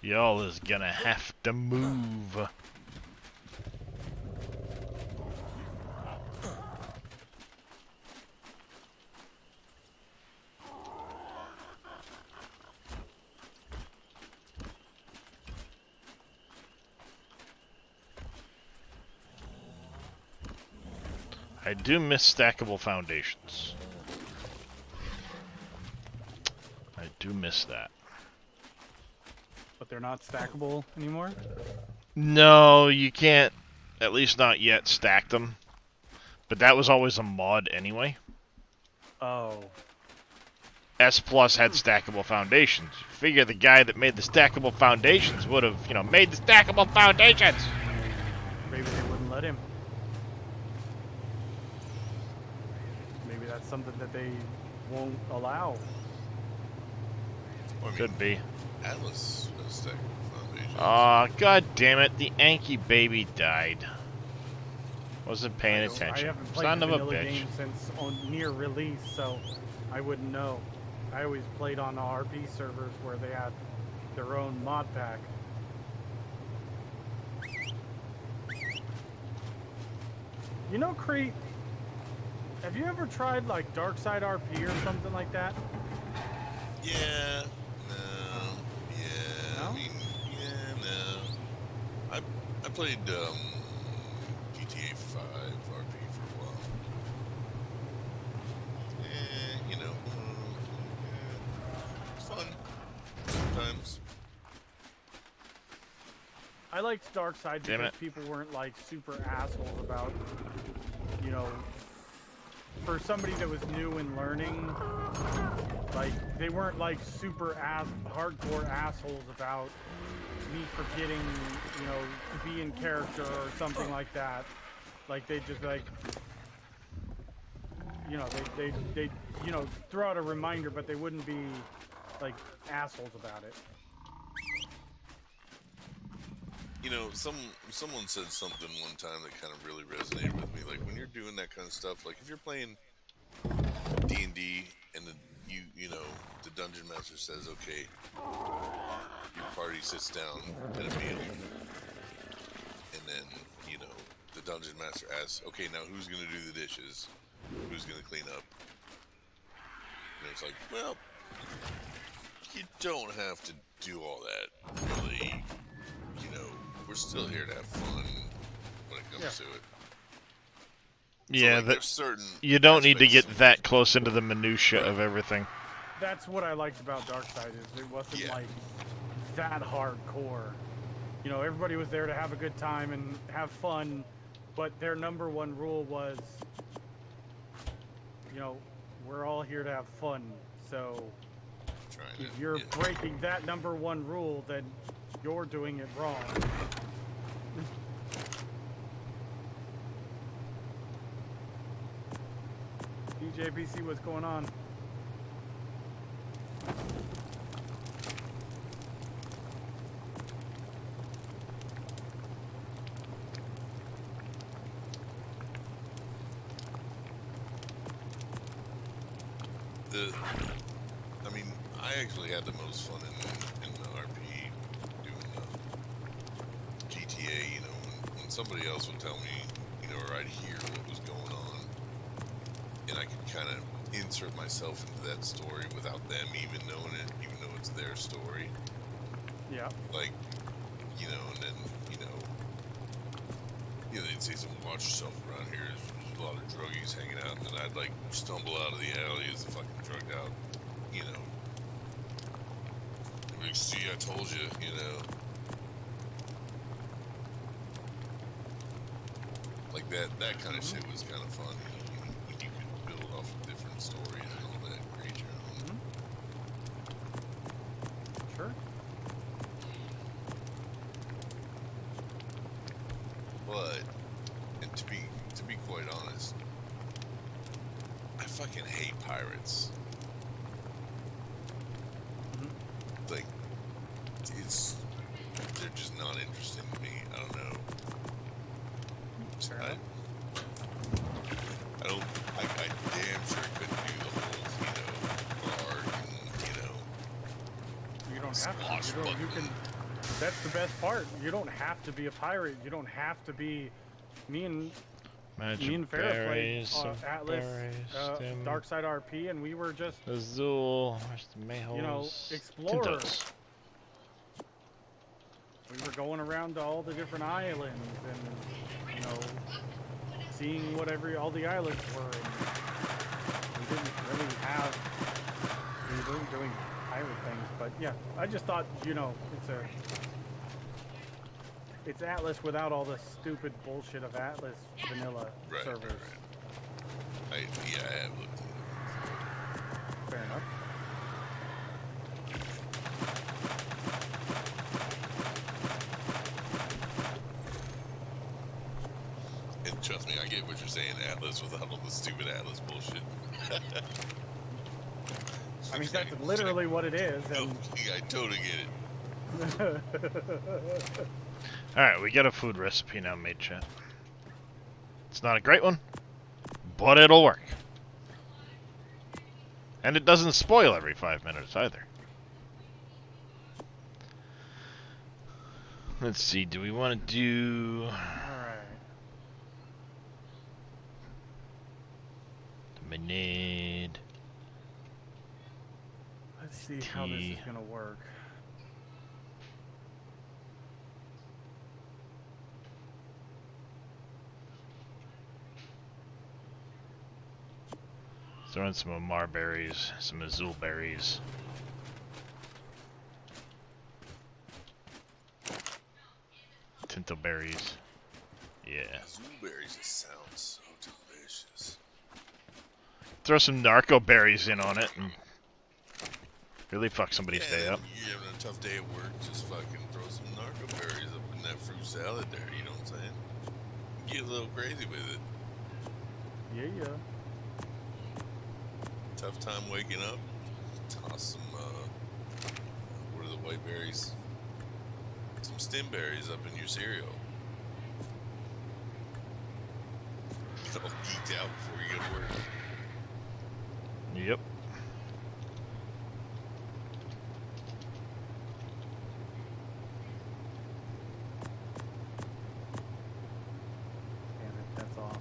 Y'all is gonna have to move. I do miss stackable foundations. I do miss that. But they're not stackable anymore? No, you can't, at least not yet, stack them. But that was always a mod anyway. Oh. S Plus had stackable foundations. Figure the guy that made the stackable foundations would have, made the stackable foundations! Maybe they wouldn't let him. Maybe that's something that they won't allow. Well, I mean, Could be. Atlas has stackable foundations. Aw, god damn it, the Anki baby died. Wasn't paying I attention. haven't played Son the of a vanilla bitch. game since near release, so I wouldn't know. I always played on RP servers where they had their own mod pack. You know, Crete, have you ever tried like Dark Side RP or something like that? Yeah. No. Yeah. No? I mean, yeah, no. I played GTA 5 RP for a while. It's fun. Sometimes. I liked Dark Side Damn because it. people weren't like super assholes about, for somebody that was new and learning, like they weren't like super hardcore assholes about me forgetting, to be in character or something like that. Like they just like, they throw out a reminder, but they wouldn't be like assholes about it. Someone said something one time that kind of really resonated with me. Like when you're doing that kind of stuff, like if you're playing D&D and the dungeon master says, okay, your party sits down at a meal, and then the dungeon master asks, okay, now who's gonna do the dishes? Who's gonna clean up? And it's like, well, you don't have to do all that, really. RP, you know, we're still here to have fun when it comes to it. So, Yeah, like, there's certain you don't need to aspects get that close into the minutia of everything. That's what I liked about Darkside is it wasn't like that hardcore. You know, everybody was there to have a good time and have fun, but their #1 rule was, you know, we're all here to have fun. So if you're breaking that #1 rule, then you're doing it wrong. DJ PC, what's going on? I mean, I actually had the most fun in the RP doing GTA. You know, when somebody else would tell me, you know, or I'd hear what was going on, and I could kind of insert myself into that story without them even knowing it, even though it's their story. Yeah. Like, you know, and then, you know, they'd say something, watch yourself around here. There's a lot of druggies hanging out, and then I'd like stumble out of the alley as a fucking drugged out, you know. Like, see, I told you, you know. Like that kind of shit was kind of fun. When you could build off of different stories and all that, create your own. Sure. But, and to be quite honest, I fucking hate pirates. Like, they're just not interesting to me. I don't know. I damn sure couldn't do the whole, you know, guard and, you know. You don't have to. You can. That's the best part. You don't have to be a pirate. You don't have to be. Me and Farrah played Atlas, Darkside RP, and we were just Azul, there's the Mayholes, you know, explorers. We were going around to all the different islands and, you know, seeing what all the islands were. And we didn't really we weren't doing pirate things, but yeah, I just thought, you know, it's Atlas without all the stupid bullshit of Atlas vanilla servers. Right. I have looked at it. Fair enough. And trust me, I get what you're saying, Atlas, without all the stupid Atlas bullshit. I mean, that's literally what it is. And I totally get it. Alright, we got a food recipe now made, chat. It's not a great one, but it'll work. And it doesn't spoil every 5 minutes either. Let's see, do we want to do... Alright. Lemonade. Let's see how this is going to work. Throw in some Amar berries, some Azul berries. Tinto berries. Yeah. Azul berries just sound so delicious. Throw some narco berries in on it and really fuck somebody's day up. You're having a tough day at work, just fucking throw some narco berries up in that fruit salad there, you know what I'm saying? Get a little crazy with it. Yeah. Tough time waking up. Toss some, what are the white berries? Some stem berries up in your cereal. Get all geeked out before you go to work. Yep. Damn it, that's off.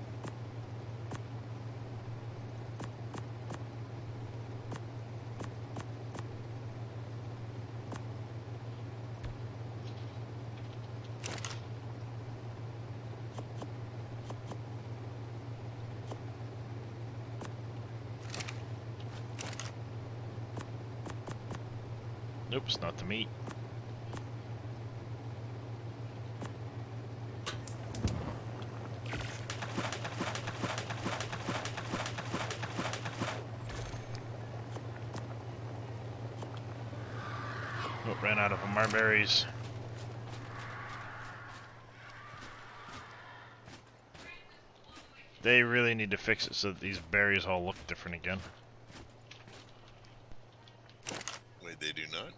Nope, it's not the meat. Oh, ran out of them. Our berries. They really need to fix it so that these berries all look different again. Wait, they do not?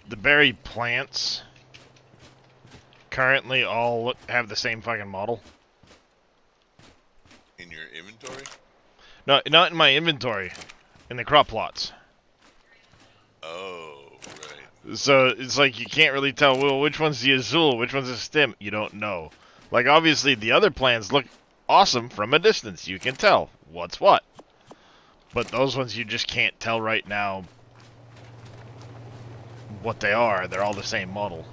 The berry plants currently all have the same fucking model. In your inventory? No, not in my inventory. In the crop plots. Oh, right. So it's like you can't really tell, well, which one's the azul, which one's the stem. You don't know. Like, obviously, the other plants look awesome from a distance. You can tell what's what. But those ones you just can't tell right now what they are. They're all the same model.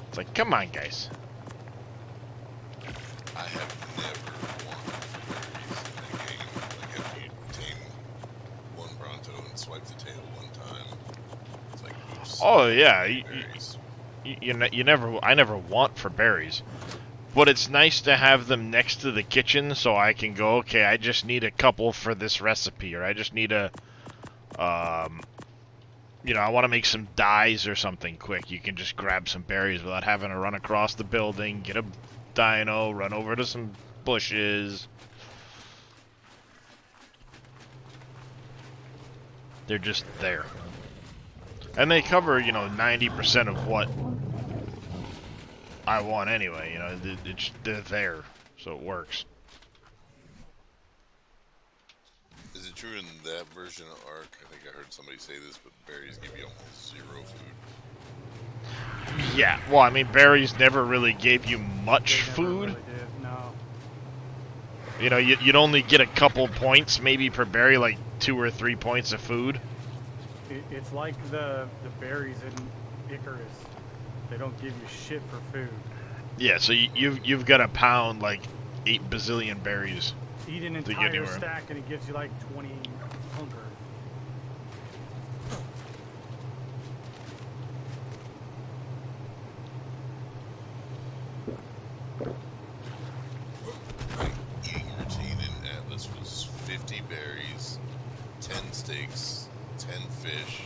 It's like, come on, guys. I have never wanted for berries in the game. Like, after you tame one Bronto and swipe the tail one time, it's like, oops. Oh, yeah. Berries. I never want for berries. But it's nice to have them next to the kitchen so I can go, okay, I just need a couple for this recipe, or I just need a, you know, I want to make some dyes or something quick. You can just grab some berries without having to run across the building, get a dino, run over to some bushes. They're just there. And they cover, you know, 90% of what I want anyway, you know, they're there, so it works. Is it true in that version of Ark? I think I heard somebody say this, but berries give you almost zero food. Yeah, well, I mean, berries never really gave you much food. Really did, no. You know, you'd only get a couple points, maybe per berry, like 2 or 3 points of food. It's like the berries in Icarus. They don't give you shit for food. Yeah, so you've got to pound like 8 bazillion berries. Eat an to get entire anywhere. stack and it gives you like 20 hunger. My eating routine in Atlas was 50 berries, 10 steaks, 10 fish,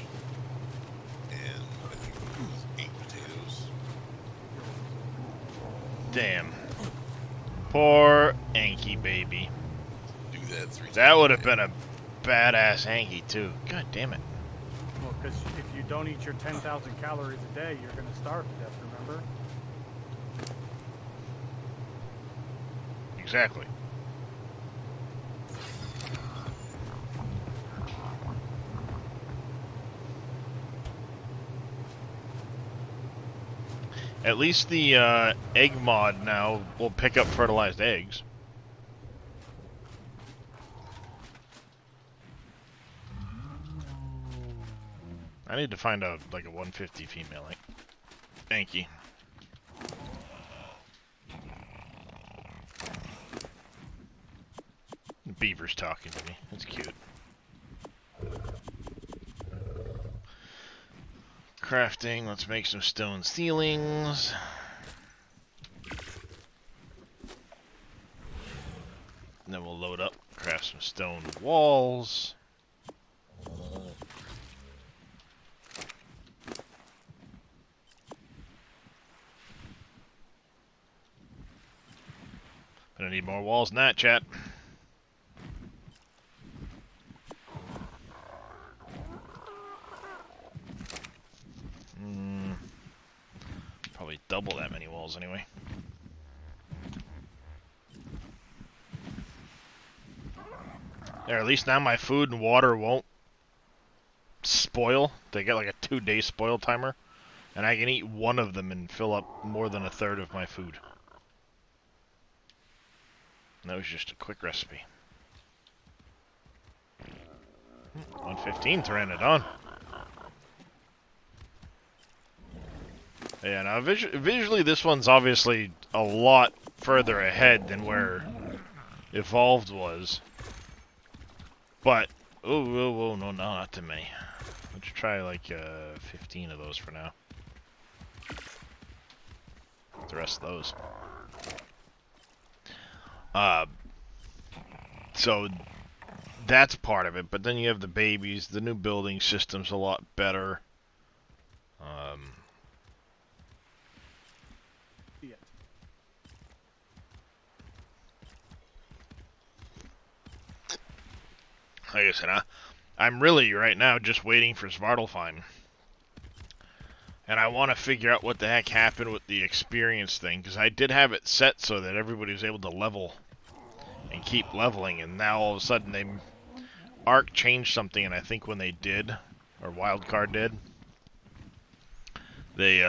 and I think it was 8 potatoes. Damn. Poor Anky baby. Do that 3 times. That would a have day. been a badass Anky too. God damn it. Well, because if you don't eat your 10,000 calories a day, you're going to starve to death, remember? Exactly. At least the egg mod now will pick up fertilized eggs. I need to find a like a 150 female. Thank you. Beaver's talking to me. That's cute. Crafting. Let's make some stone ceilings. And then we'll load up, craft some stone walls. Gonna need more walls than that, chat. Probably double that many walls anyway. There, at least now my food and water won't spoil. They get like a 2-day spoil timer. And I can eat one of them and fill up more than a third of my food. And that was just a quick recipe. 115 Pteranodon. Yeah, now visually this one's obviously a lot further ahead than where Evolved was. But, oh, no, not too many. Let's try like 15 of those for now. The rest of those. So that's part of it, but then you have the babies. The new building system's a lot better. Yeah. Like I said, I'm really right now just waiting for Svartalfheim. And I want to figure out what the heck happened with the experience thing, because I did have it set so that everybody was able to level and keep leveling, and now all of a sudden Arc changed something, and I think when they did, or Wildcard did, they,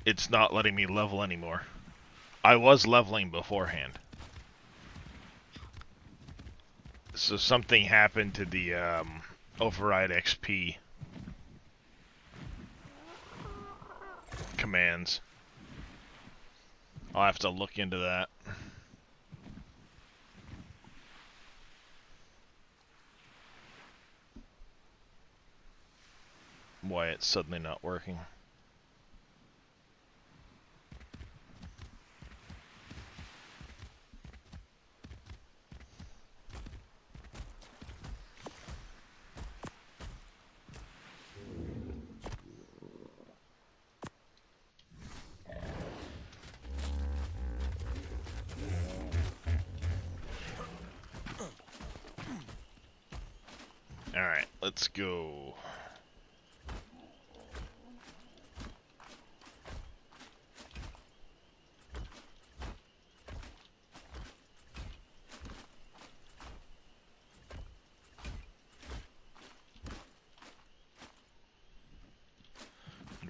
it's not letting me level anymore. I was leveling beforehand. So something happened to the, override XP commands. I'll have to look into that. Why it's suddenly not working. Alright, let's go.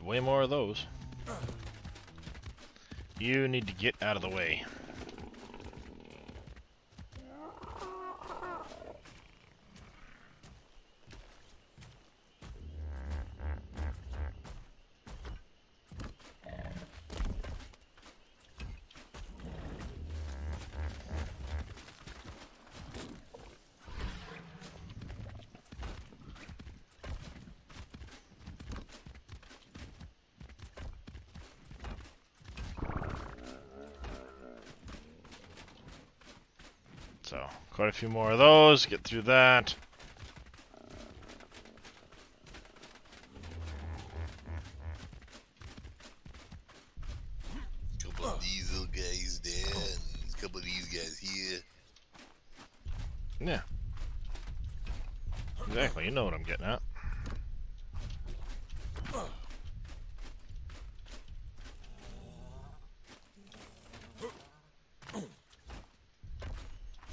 Way more of those. You need to get out of the way. So, quite a few more of those, get through that. Couple of these little guys there, and a couple of these guys here. Yeah. Exactly, you know what I'm getting at.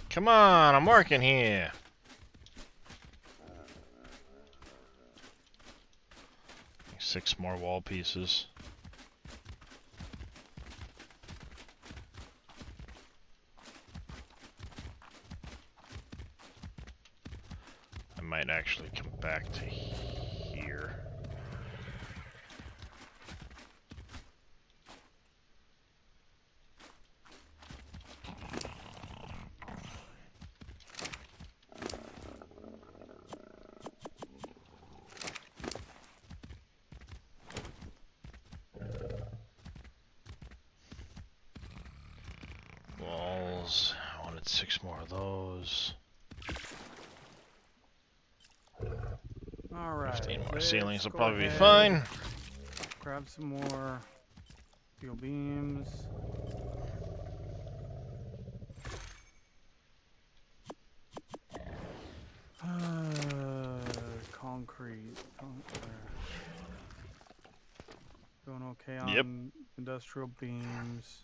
Come on, I'm working here. Six more wall pieces. I might actually come back to here. Walls. I wanted 6 more of those. Alright. 15 more let's ceilings will go probably be ahead, fine. Grab some more steel beams. Concrete. Doing okay on Yep. industrial beams.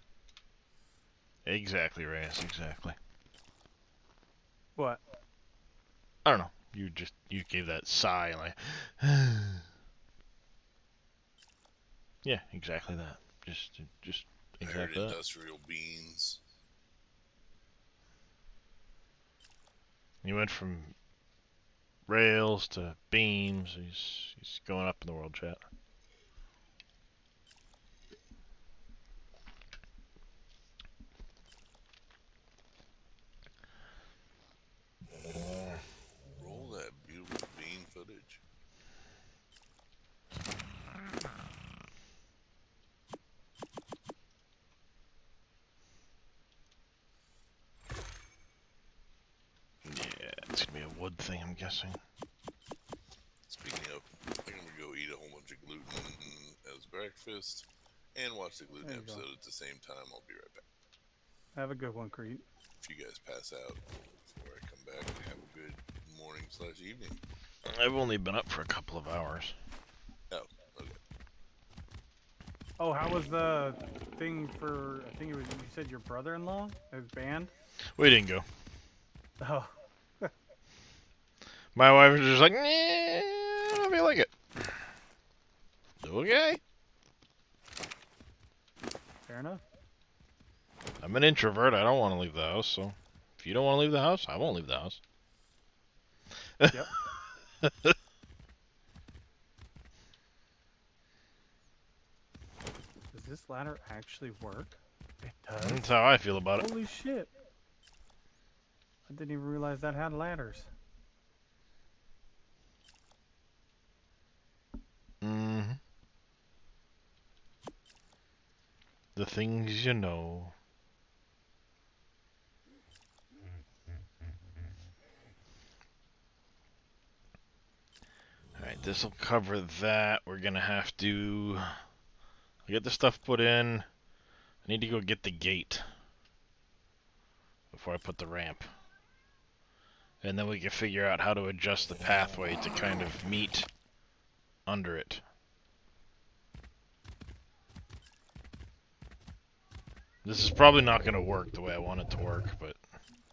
Exactly, Reyes, exactly. What? I don't know. You gave that sigh like yeah, exactly that. Just I heard exactly that. industrial beans. He went from rails to beams. He's going up in the world chat. Roll that beautiful bean footage. wood thing, I'm guessing. Speaking of, I'm gonna go eat a whole bunch of gluten as breakfast and watch the gluten There you go. episode at the same time. I'll be right back. Have a good one, Creed. If you guys pass out before I come back, have a good morning/evening. I've only been up for a couple of hours. Oh, okay. Oh, how was the thing for? I think it was. You said your brother-in-law, his band. We didn't go. Oh, My wife was just like, nah, I don't feel like it. Okay. fair enough. I'm an introvert. I don't want to leave the house, so if you don't want to leave the house, I won't leave the house. Yep. Does this ladder actually work? It does. That's how I feel about it. Holy shit! I didn't even realize that had ladders. Mm-hmm. The things you know. Alright, this will cover that. We're gonna have to get the stuff put in. I need to go get the gate before I put the ramp. And then we can figure out how to adjust the pathway to kind of meet under it. This is probably not gonna work the way I want it to work, but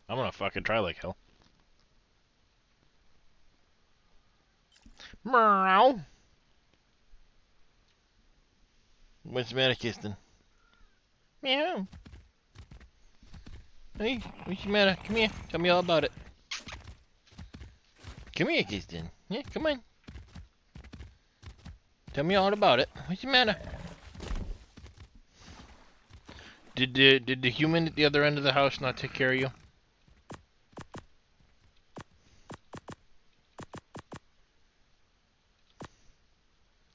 I'm gonna fucking try like hell. Meow. What's the matter, Kirsten? Meow. Hey, what's the matter? Come here. Tell me all about it. Come here, Kirsten. Yeah, come on. Tell me all about it. What's the matter? Did the human at the other end of the house not take care of you?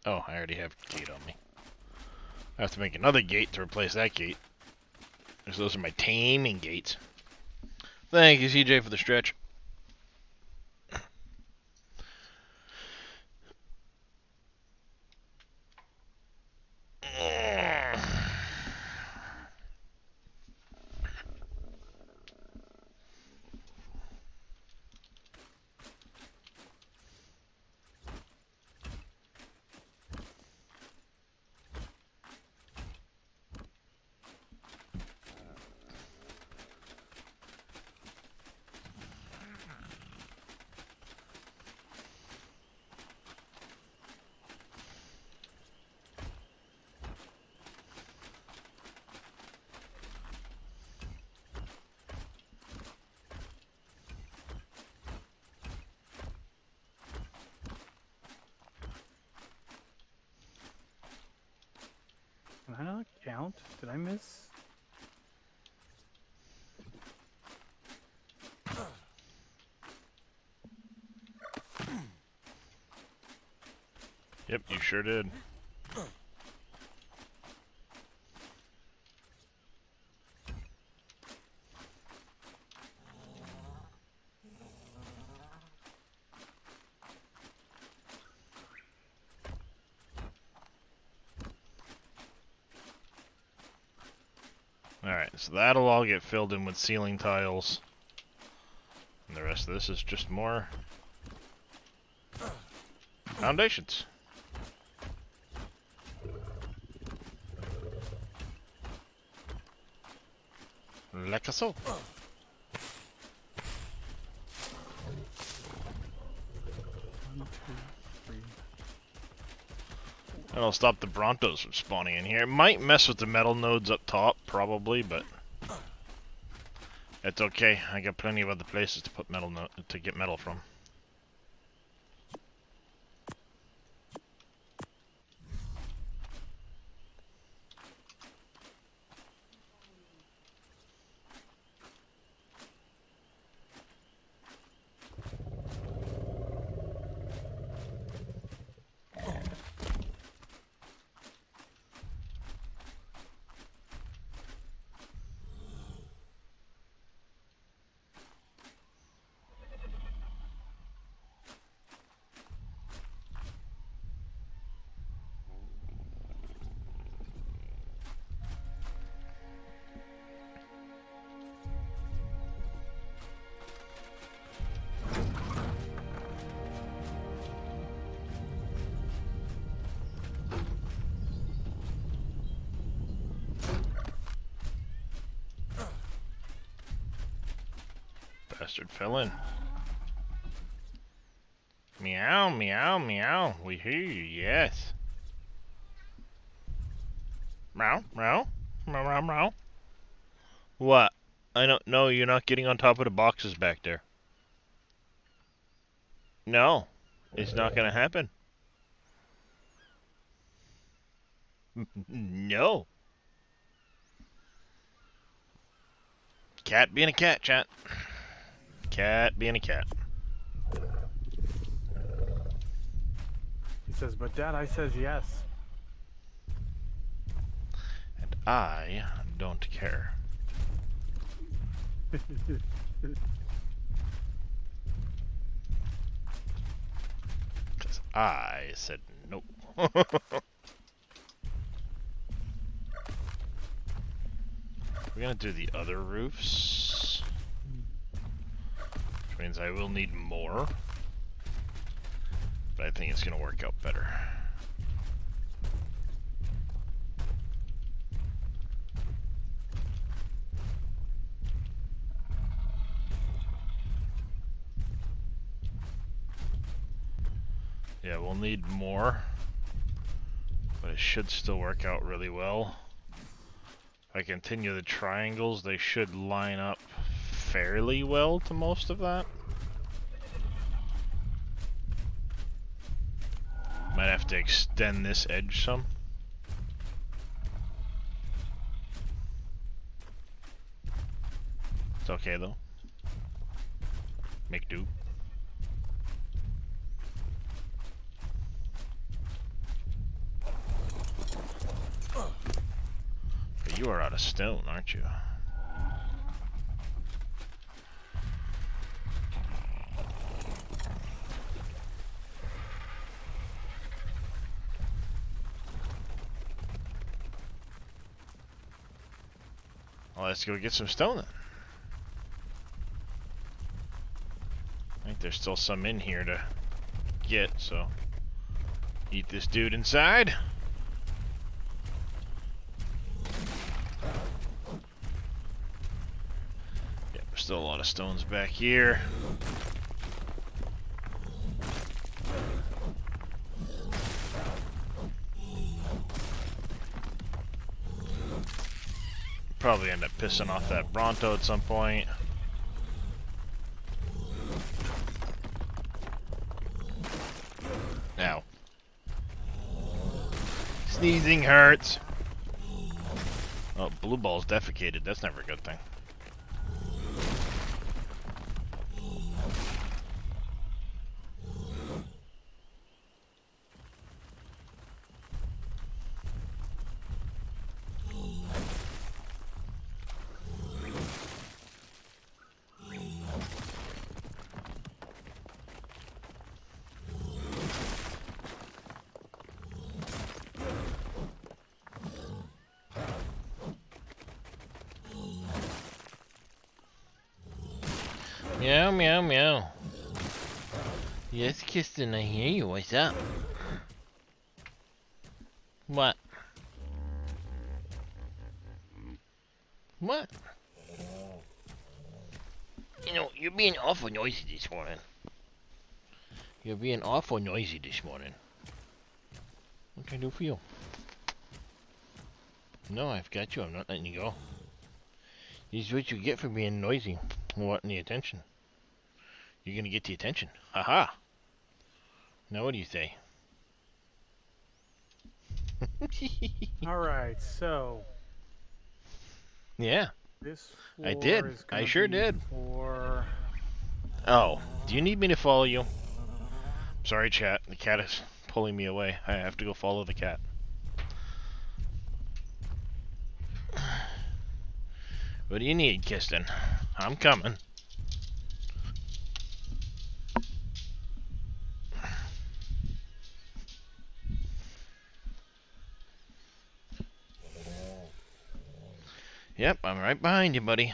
Oh, I already have a gate on me. I have to make another gate to replace that gate. Because those are my taming gates. Thank you, CJ, for the stretch. Can I not count? Did I miss? Yep, you sure did. Alright, so that'll all get filled in with ceiling tiles. And the rest of this is just more foundations. Like so. One, two, three. That'll stop the Brontos from spawning in here. It might mess with the metal nodes up top, probably, but it's okay. I got plenty of other places to put metal to get metal from. Bastard fell in. Meow, meow, meow. We hear you, yes. Meow, meow, meow, meow, meow. What? I don't know, you're not getting on top of the boxes back there. No, it's not gonna happen. No. Cat being a cat, chat. Cat being a cat. He says, but Dad, I says yes. And I don't care. Because I said nope. We're gonna do the other roofs. Which means I will need more. But I think it's gonna work out better. Yeah, we'll need more. But it should still work out really well. If I continue the triangles, they should line up fairly well to most of that. Might have to extend this edge some. It's okay though. Make do. But you are out of stone, aren't you? Well, let's go get some stone then. I think there's still some in here to get, so eat this dude inside. Yep, there's still a lot of stones back here. Probably end up pissing off that Bronto at some point. Ow. Sneezing hurts. Oh, blue ball's defecated. That's never a good thing. Meow, meow, meow. Yes, Kirsten, I hear you. What's up? What? What? You know, you're being awful noisy this morning. You're being awful noisy this morning. What can I do for you? No, I've got you. I'm not letting you go. This is what you get for being noisy and wanting the attention. You're gonna get the attention. Haha. Now what do you say? Alright, so Yeah, this I floor did. is I gonna sure be did. For Oh, do you need me to follow you? Sorry, chat. The cat is pulling me away. I have to go follow the cat. What do you need, Kirsten? I'm coming. Yep, I'm right behind you, buddy.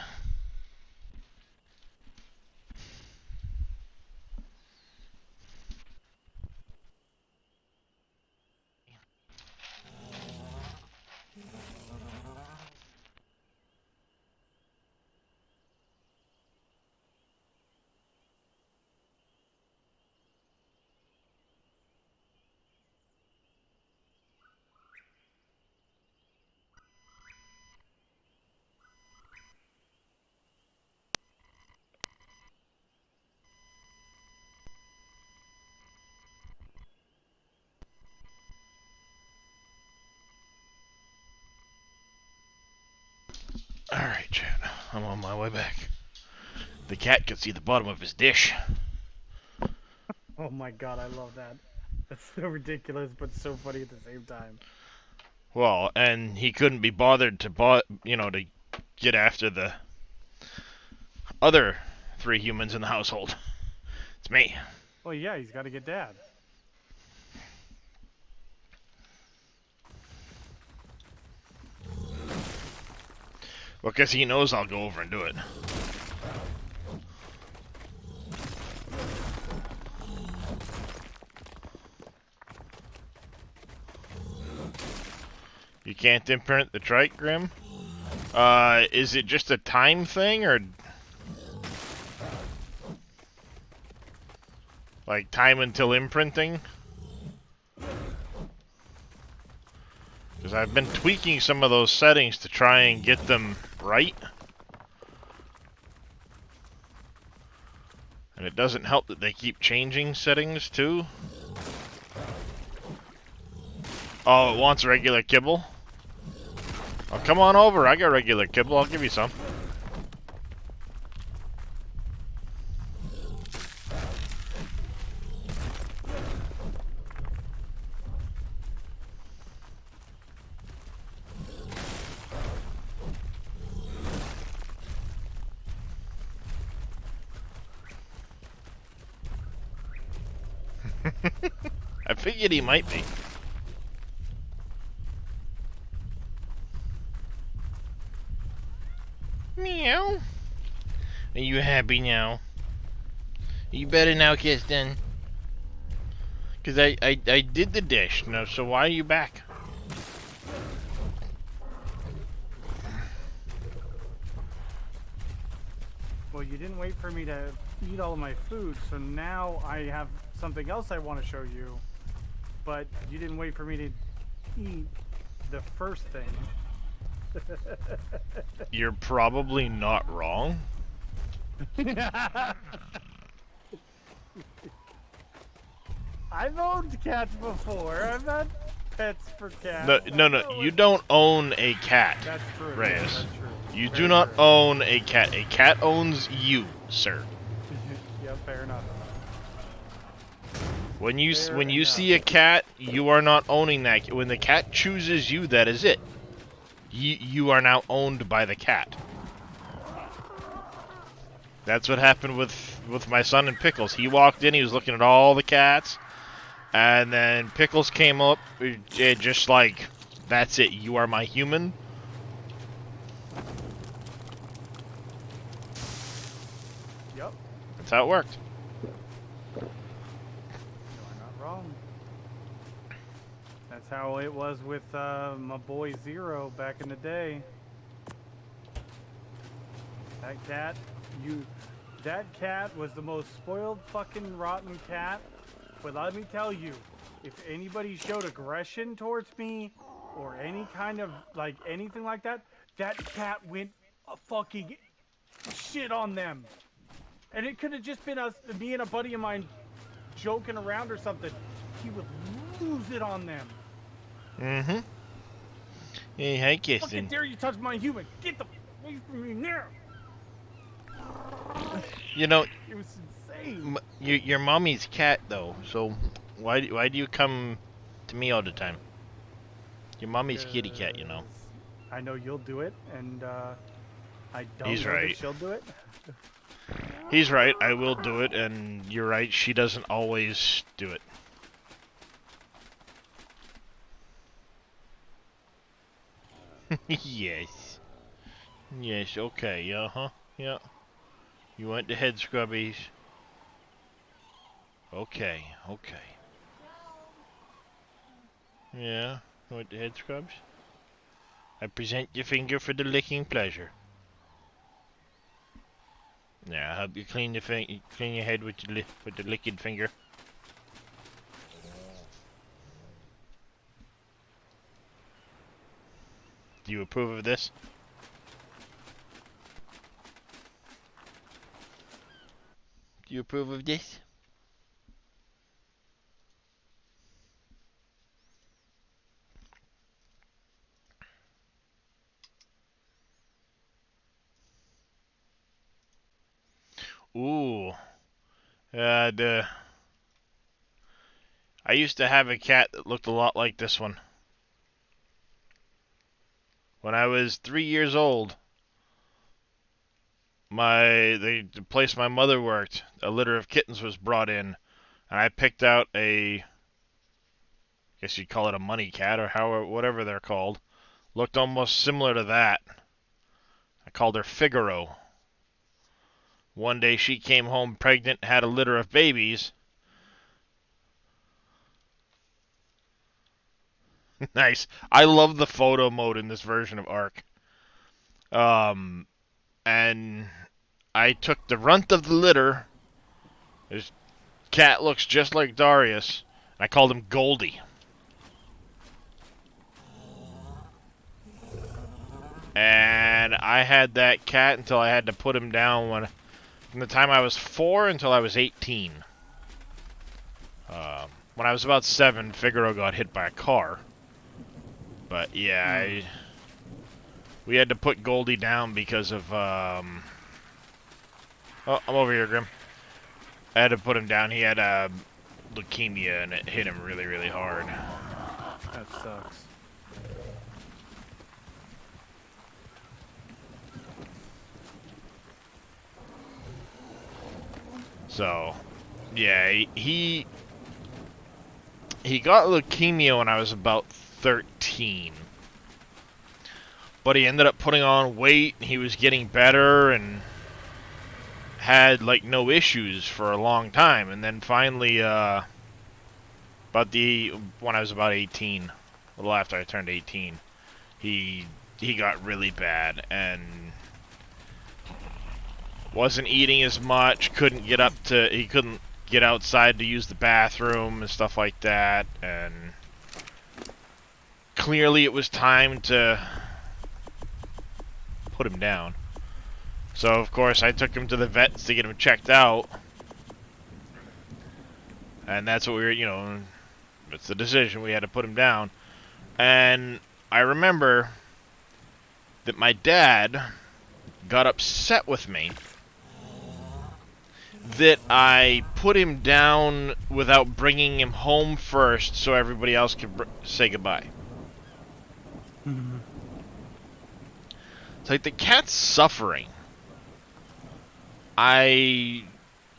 I'm on my way back. The cat could see the bottom of his dish. Oh my god, I love that. That's so ridiculous, but so funny at the same time. Well, and he couldn't be bothered to, to get after the other 3 humans in the household. It's me. Well, yeah, he's got to get Dad. Well, because he knows I'll go over and do it. You can't imprint the trike, Grim? Is it just a time thing, or... like, time until imprinting? Because I've been tweaking some of those settings to try and get them right. And it doesn't help that they keep changing settings, too. Oh, it wants regular kibble? Oh, come on over. I got regular kibble. I'll give you some. I figured he might be. Meow. Are you happy now? You better now, Kirsten. Because I did the dish. No, so why are you back? Well, you didn't wait for me to eat all of my food, so now I have something else I want to show you. But you didn't wait for me to eat the first thing. You're probably not wrong. I've owned cats before. I've had pets for cats. No. You don't own a cat. That's true. Reyes. Yeah, that's true. You Very do not true. own a cat. A cat owns you, sir. Yeah, fair enough. When you Fair when you enough. see a cat, you are not owning that. When the cat chooses you, that is it. You are now owned by the cat. That's what happened with my son and Pickles. He walked in, he was looking at all the cats, and then Pickles came up, just like, that's it, you are my human. Yep. That's how it worked. You are not wrong. That's how it was with my boy Zero back in the day. That cat was the most spoiled fucking rotten cat. But let me tell you, if anybody showed aggression towards me or any kind of like anything like that, that cat went fucking shit on them. And it could have just been me and a buddy of mine joking around or something. He would lose it on them. Mm-hmm. Hey, hi, Fucking Kirsten. dare you touch my human? Get the away from me now! You know, It was insane. your mommy's cat, though, so why do you come to me all the time? Your mommy's kitty cat, you know. I know you'll do it, and I don't He's know right. that she'll do it. He's right, I will do it, and you're right, she doesn't always do it. Yes. Yes, okay, uh-huh, yeah. You want the head scrubbies? Okay. Yeah, you want the head scrubs? I present your finger for the licking pleasure. Yeah, I'll help you clean your head with the liquid finger. Do you approve of this? Do you approve of this? Ooh. I used to have a cat that looked a lot like this one. When I was 3 years old, the place my mother worked, a litter of kittens was brought in, and I picked out I guess you'd call it a money cat or whatever they're called. Looked almost similar to that. I called her Figaro. One day she came home pregnant, had a litter of babies. Nice. I love the photo mode in this version of Ark. And I took the runt of the litter. This cat looks just like Darius. And I called him Goldie. And I had that cat until I had to put him down from the time I was 4 until I was 18. When I was about 7, Figaro got hit by a car. But yeah, we had to put Goldie down because of oh, I'm over here, Grim. I had to put him down. He had leukemia and it hit him really, really hard. That sucks. So, yeah, he got leukemia when I was about 13. But he ended up putting on weight, and he was getting better, and had, like, no issues for a long time. And then finally, when I was about 18, a little after I turned 18, he got really bad, and wasn't eating as much, he couldn't get outside to use the bathroom and stuff like that, and clearly it was time to put him down. So of course I took him to the vets to get him checked out, and that's what we were, it's the decision, we had to put him down. And I remember that my dad got upset with me that I put him down without bringing him home first so everybody else could say goodbye. It's like the cat's suffering. I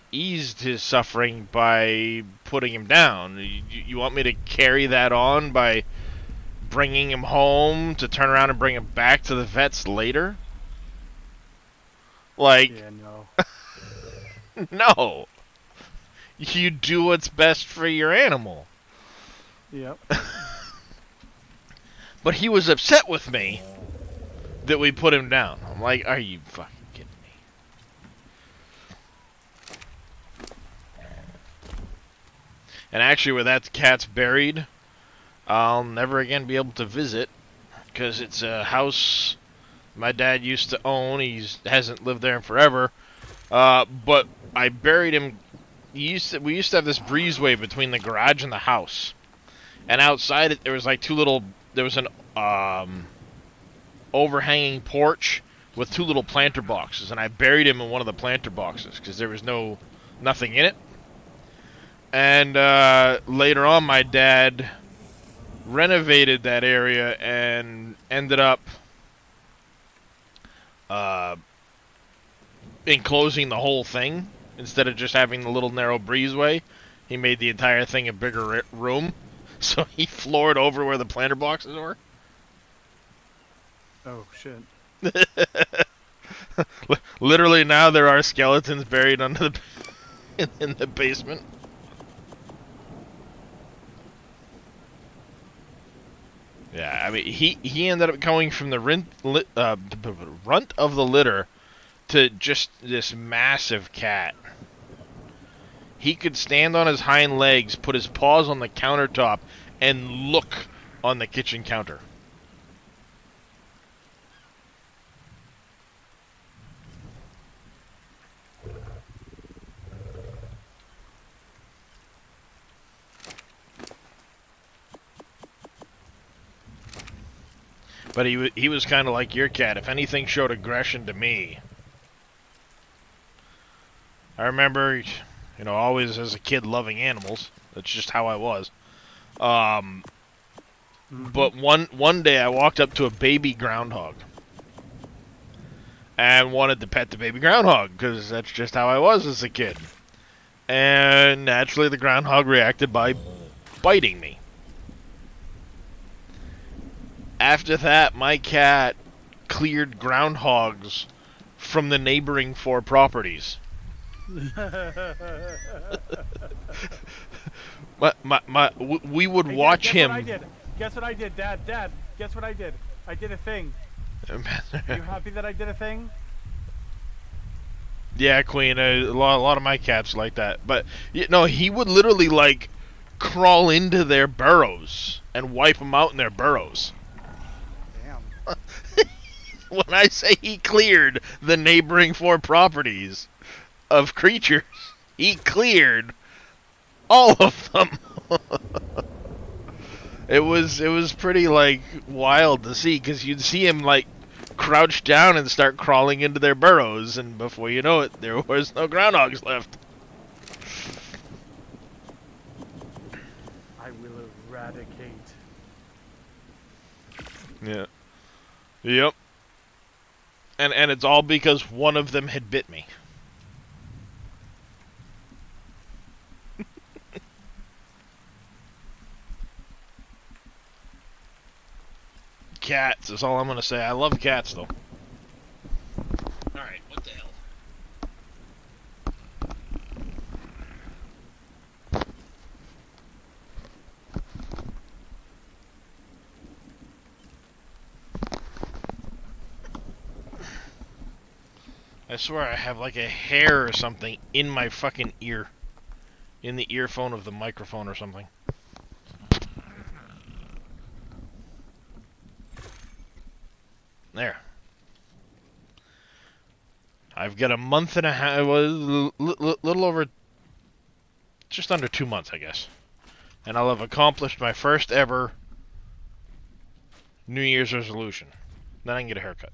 eased his suffering by putting him down. You want me to carry that on by bringing him home to turn around and bring him back to the vets later? Like, Yeah, no. no. You do what's best for your animal. Yep. But he was upset with me that we put him down. I'm like, are you fucking kidding me? And actually, where that cat's buried, I'll never again be able to visit, because it's a house my dad used to own. He hasn't lived there in forever. But I buried him. We used to have this breezeway between the garage and the house, and outside it there was like there was an overhanging porch with 2 little planter boxes, and I buried him in one of the planter boxes because there was nothing in it. And later on, my dad renovated that area and ended up enclosing the whole thing instead of just having the little narrow breezeway. He made the entire thing a bigger room, so he floored over where the planter boxes were. Oh, shit. Literally, now there are skeletons buried under in the basement. Yeah, I mean, he ended up going from the runt of the litter to just this massive cat. He could stand on his hind legs, put his paws on the countertop, and look on the kitchen counter. But he was kind of like your cat. If anything showed aggression to me, I remember, always as a kid loving animals. That's just how I was. But one day I walked up to a baby groundhog and wanted to pet the baby groundhog because that's just how I was as a kid. And naturally, the groundhog reacted by biting me. After that, my cat cleared groundhogs from the neighboring 4 properties. We would watch guess him. What I did? Guess what I did, Dad? Dad, guess what I did? I did a thing. Are you happy that I did a thing? Yeah, Queen. A lot of my cats like that. But he would literally like crawl into their burrows and wipe them out in their burrows. Damn. When I say he cleared the neighboring 4 properties of creatures, he cleared all of them. It was pretty like wild to see because you'd see him like crouch down and start crawling into their burrows, and before you know it, there was no groundhogs left. I will eradicate. Yeah. Yep. And it's all because one of them had bit me. Cats is all I'm gonna say. I love cats though. Alright, what the hell? I swear I have like a hair or something in my fucking ear. In the earphone of the microphone or something. There. I've got a month and a half, little over, just under 2 months, I guess. And I'll have accomplished my first ever New Year's resolution. Then I can get a haircut.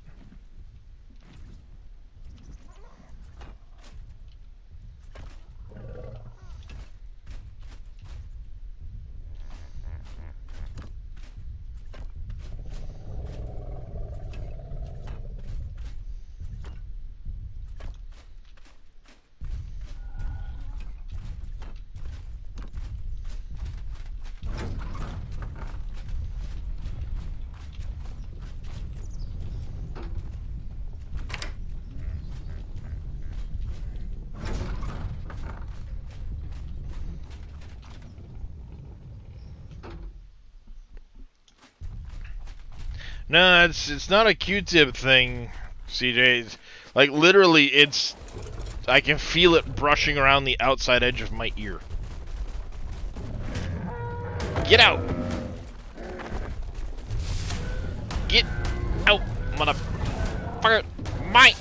No, it's not a Q-tip thing, CJ. It's, like literally, I can feel it brushing around the outside edge of my ear. Get out! Get out, motherfucker! My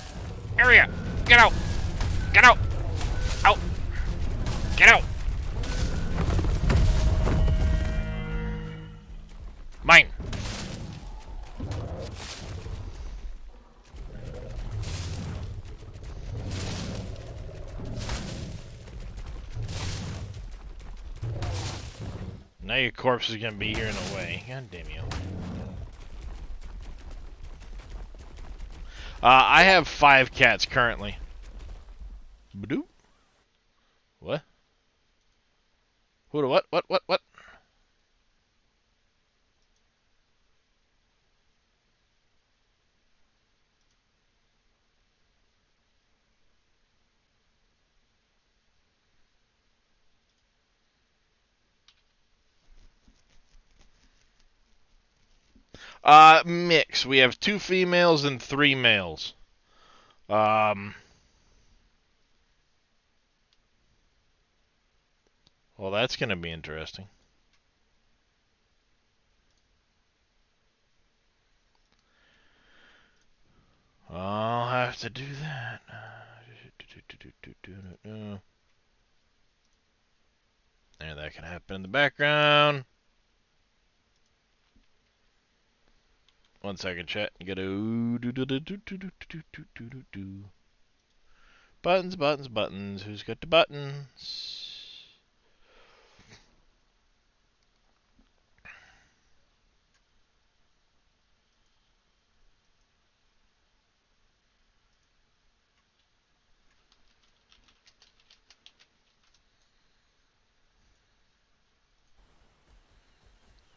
area! Get out! Get out! Out! Get out! Mine! Now your corpse is gonna be here in a way. God damn you. I have 5 cats currently. Badoo? What? Who to what? What? Mix. We have 2 females and 3 males. Well, that's gonna be interesting. I'll have to do that. There, that can happen in the background. 1 second, chat. You gotta. Buttons, buttons, buttons. Who's got the buttons?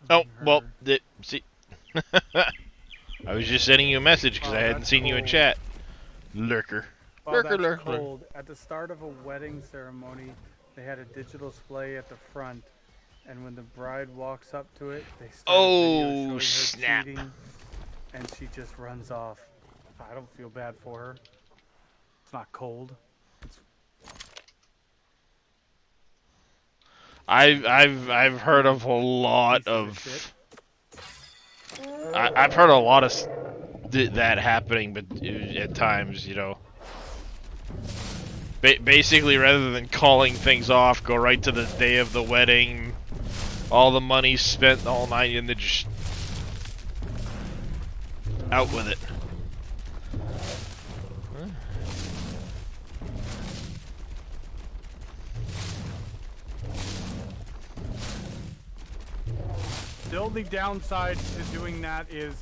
Oh, Something well, her. see. I was just sending you a message because Wow, I hadn't that's seen you in cold. chat. Lurker. Wow, Lurker, that's lurker. cold. At the start of a wedding ceremony, they had a digital display at the front, and when the bride walks up to it, they start a video Oh, showing her snap. cheating, and she just runs off. I don't feel bad for her. It's not cold. It's I've heard of a lot pieces of shit. of I've heard a lot of that happening, but at times, you know, basically rather than calling things off, go right to the day of the wedding, all the money spent the whole night, and then just out with it. The only downside to doing that is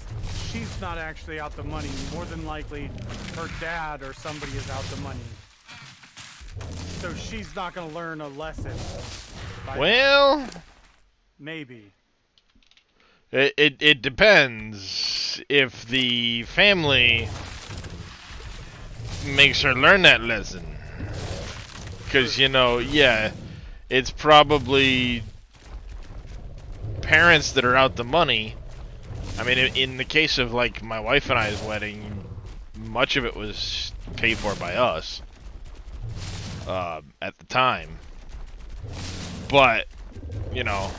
she's not actually out the money. More than likely, her dad or somebody is out the money. So she's not going to learn a lesson. Well, Maybe. it depends. If the family makes her learn that lesson. Because, you know, yeah, it's probably parents that are out the money. I mean, in the case of, like, my wife and I's wedding, much of it was paid for by us at the time. But, you know,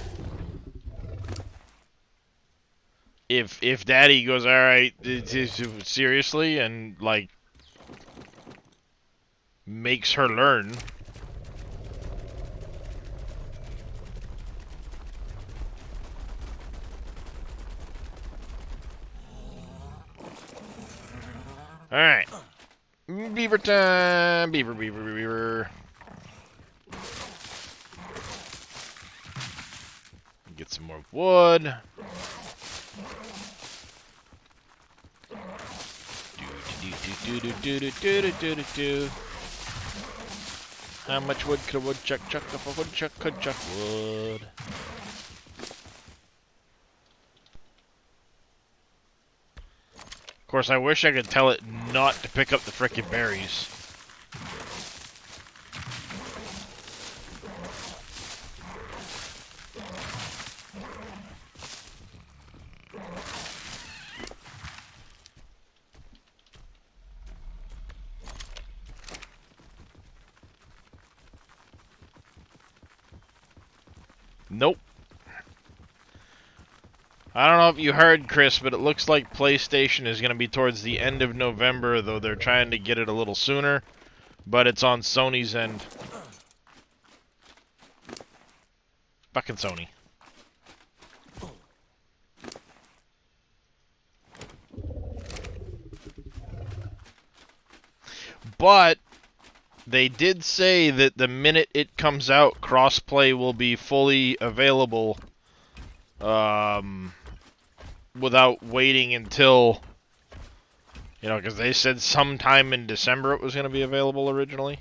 if daddy goes, alright, seriously, and, like, makes her learn. Alright. Beaver time! Beaver, beaver, beaver. Get some more wood. Do. How much wood could a woodchuck chuck if a woodchuck could chuck wood? Of course, I wish I could tell it not to pick up the frickin' berries. Nope. I don't know if you heard, Chris, but it looks like PlayStation is going to be towards the end of November, though they're trying to get it a little sooner. But it's on Sony's end. Fucking Sony. But they did say that the minute it comes out, crossplay will be fully available. Without waiting until, you know, because they said sometime in December it was going to be available originally.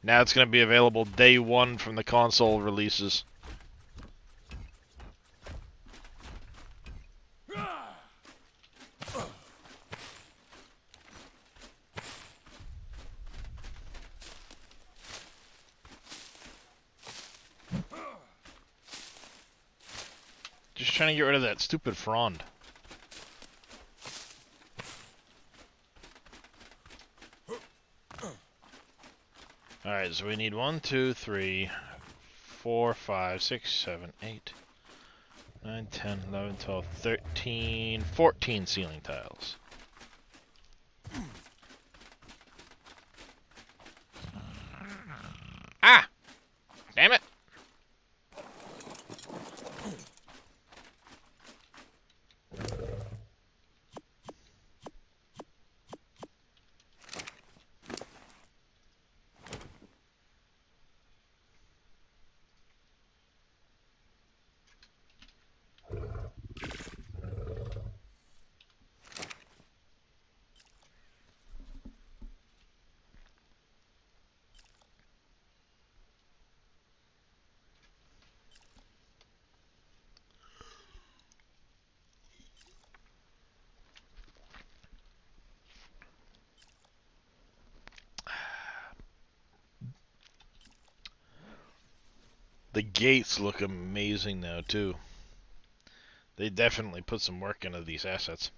Now it's going to be available day one from the console releases. Just trying to get rid of that stupid frond. Alright, so we need 1, 2, 3, 4, 5, 6, 7, 8, 9, 10, 11, 12, 13, 14 ceiling tiles. Ah! Damn it! The gates look amazing now, too. They definitely put some work into these assets.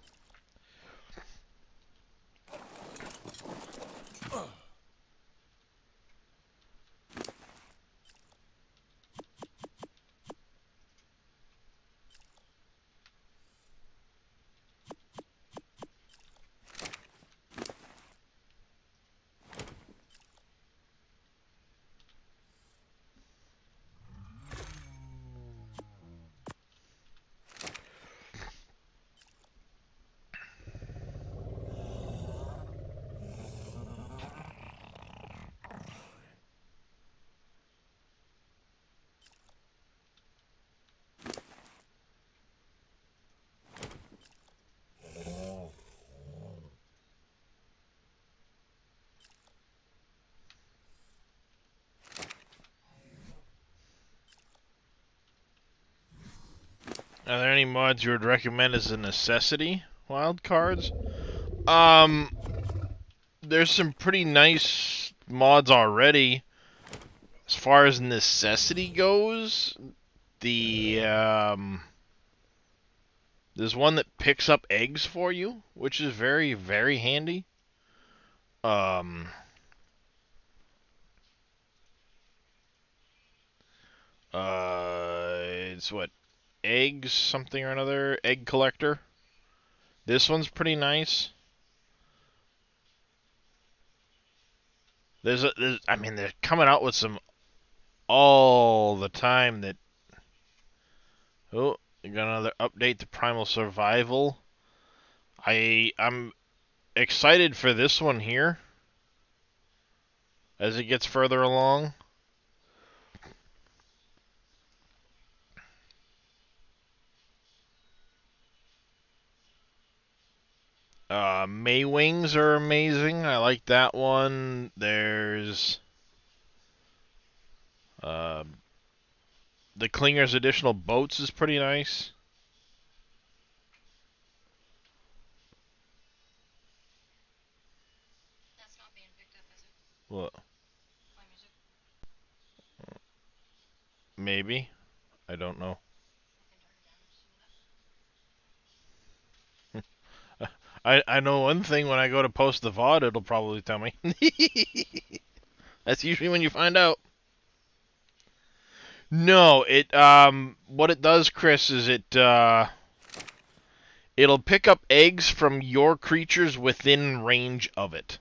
Are there any mods you would recommend as a necessity? Wild cards? There's some pretty nice mods already. As far as necessity goes, there's one that picks up eggs for you, which is very, very handy. Um, it's what? Eggs, something or another? Egg collector. This one's pretty nice. I mean, they're coming out with some all the time that. Oh, you got another update to Primal Survival. I'm excited for this one here as it gets further along. May Wings are amazing. I like that one. There's the Clinger's additional boats is pretty nice. That's not being picked up, is it? What? My music. Maybe. I don't know. I can turn it down. Just do that. I know one thing. When I go to post the VOD, it'll probably tell me. That's usually when you find out. No, what it does, Chris, is it'll pick up eggs from your creatures within range of it.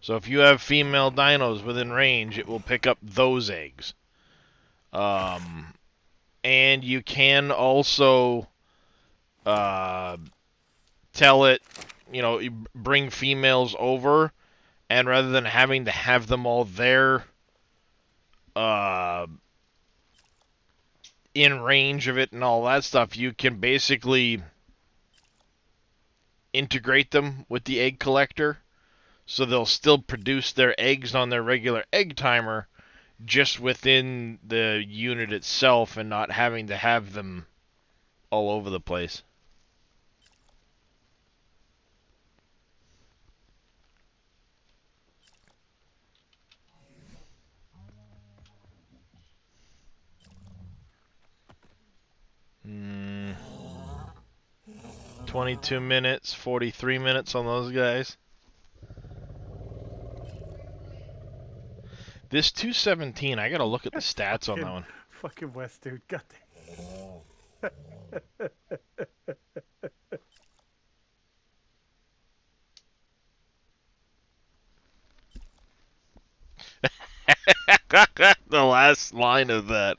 So if you have female dinos within range, it will pick up those eggs. And you can also tell it, you bring females over, and rather than having to have them all there in range of it and all that stuff, you can basically integrate them with the egg collector, so they'll still produce their eggs on their regular egg timer, just within the unit itself and not having to have them all over the place. Mm, 22 minutes, 43 minutes on those guys. This 217, I gotta look at the stats on that one. Fucking West, dude. God The last line of that.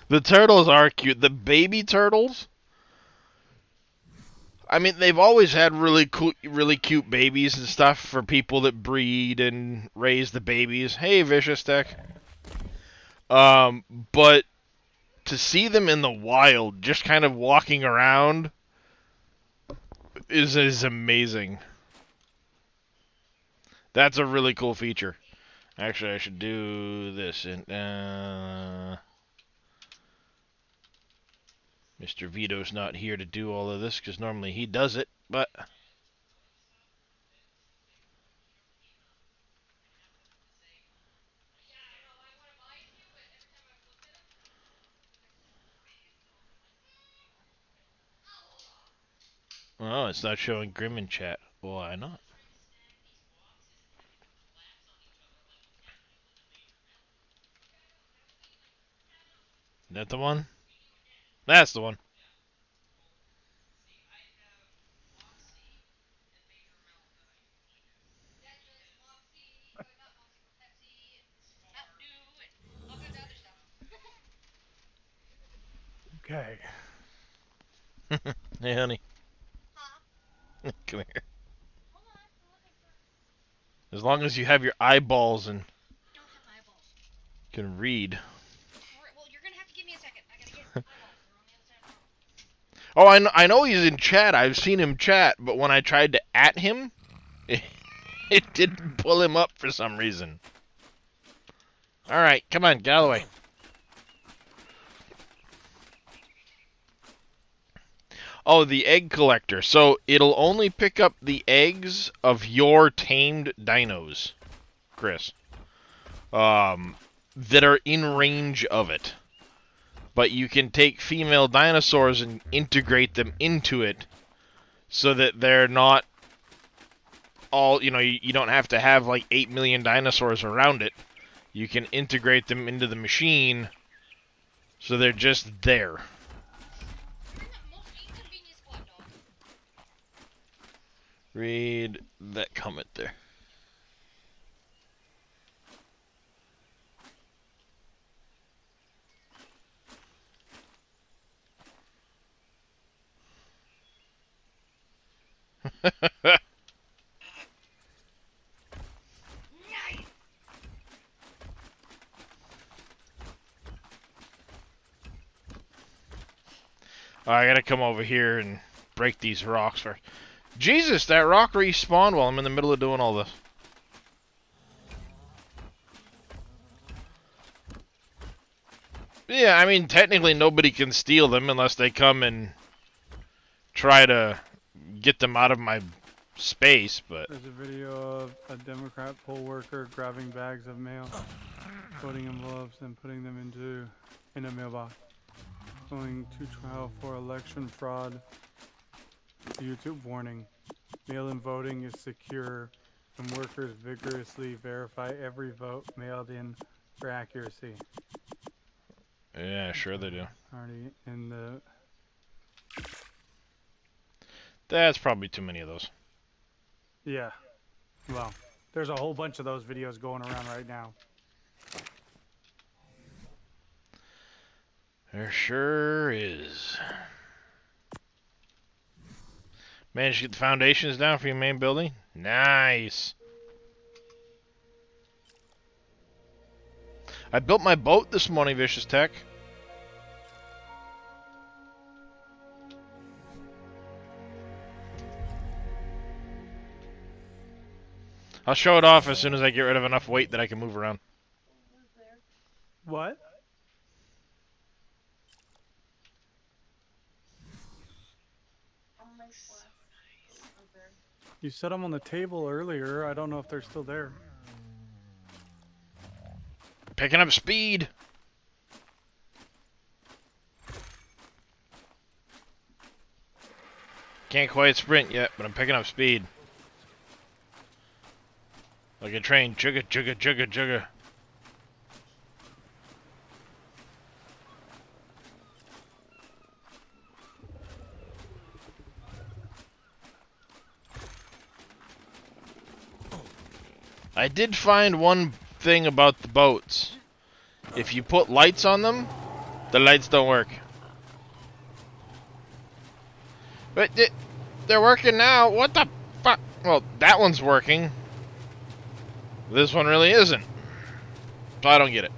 The turtles are cute. The baby turtles, I mean, they've always had really cool, really cute babies and stuff for people that breed and raise the babies. Hey, Vicious Tech. But to see them in the wild, just kind of walking around, is amazing. That's a really cool feature. Actually, I should do this. And Mr. Vito's not here to do all of this because normally he does it, but oh, it's not showing Grim in chat. Why not? Is that the one? That's the one. Okay. Hey, honey. Come here. As long as you have your eyeballs and Don't have eyeballs. can read. Well, you're gonna have to give me a second. I gotta get eyeballs. They're on the other side of the room. Oh, I know he's in chat. I've seen him chat, but when I tried to at him, it didn't pull him up for some reason. Alright, come on, Galloway. Oh, the egg collector. So it'll only pick up the eggs of your tamed dinos, Chris. That are in range of it. But you can take female dinosaurs and integrate them into it so that they're not all, you don't have to have like 8 million dinosaurs around it. You can integrate them into the machine so they're just there. You're the most inconvenient squad dog. Read that comment there. I gotta come over here and break these rocks first. Jesus, that rock respawned while I'm in the middle of doing all this. Yeah, I mean, technically nobody can steal them unless they come and try to get them out of my space, but... There's a video of a Democrat poll worker grabbing bags of mail, voting envelopes, and putting them in a mailbox. Going to trial for election fraud. YouTube warning. Mail-in voting is secure, and workers vigorously verify every vote mailed in for accuracy. Yeah, sure they do. Already in the... That's probably too many of those. Yeah. Well, there's a whole bunch of those videos going around right now. There sure is. Managed to get the foundations down for your main building? Nice. I built my boat this morning, Vicious Tech. I'll show it off as soon as I get rid of enough weight that I can move around. What? You set them on the table earlier. I don't know if they're still there. Picking up speed. Can't quite sprint yet, but I'm picking up speed. Like a train. Chugga, chugga, chugga, chugga. I did find one thing about the boats. If you put lights on them, the lights don't work. But they're working now. What the fuck? Well, that one's working. This one really isn't. So I don't get it.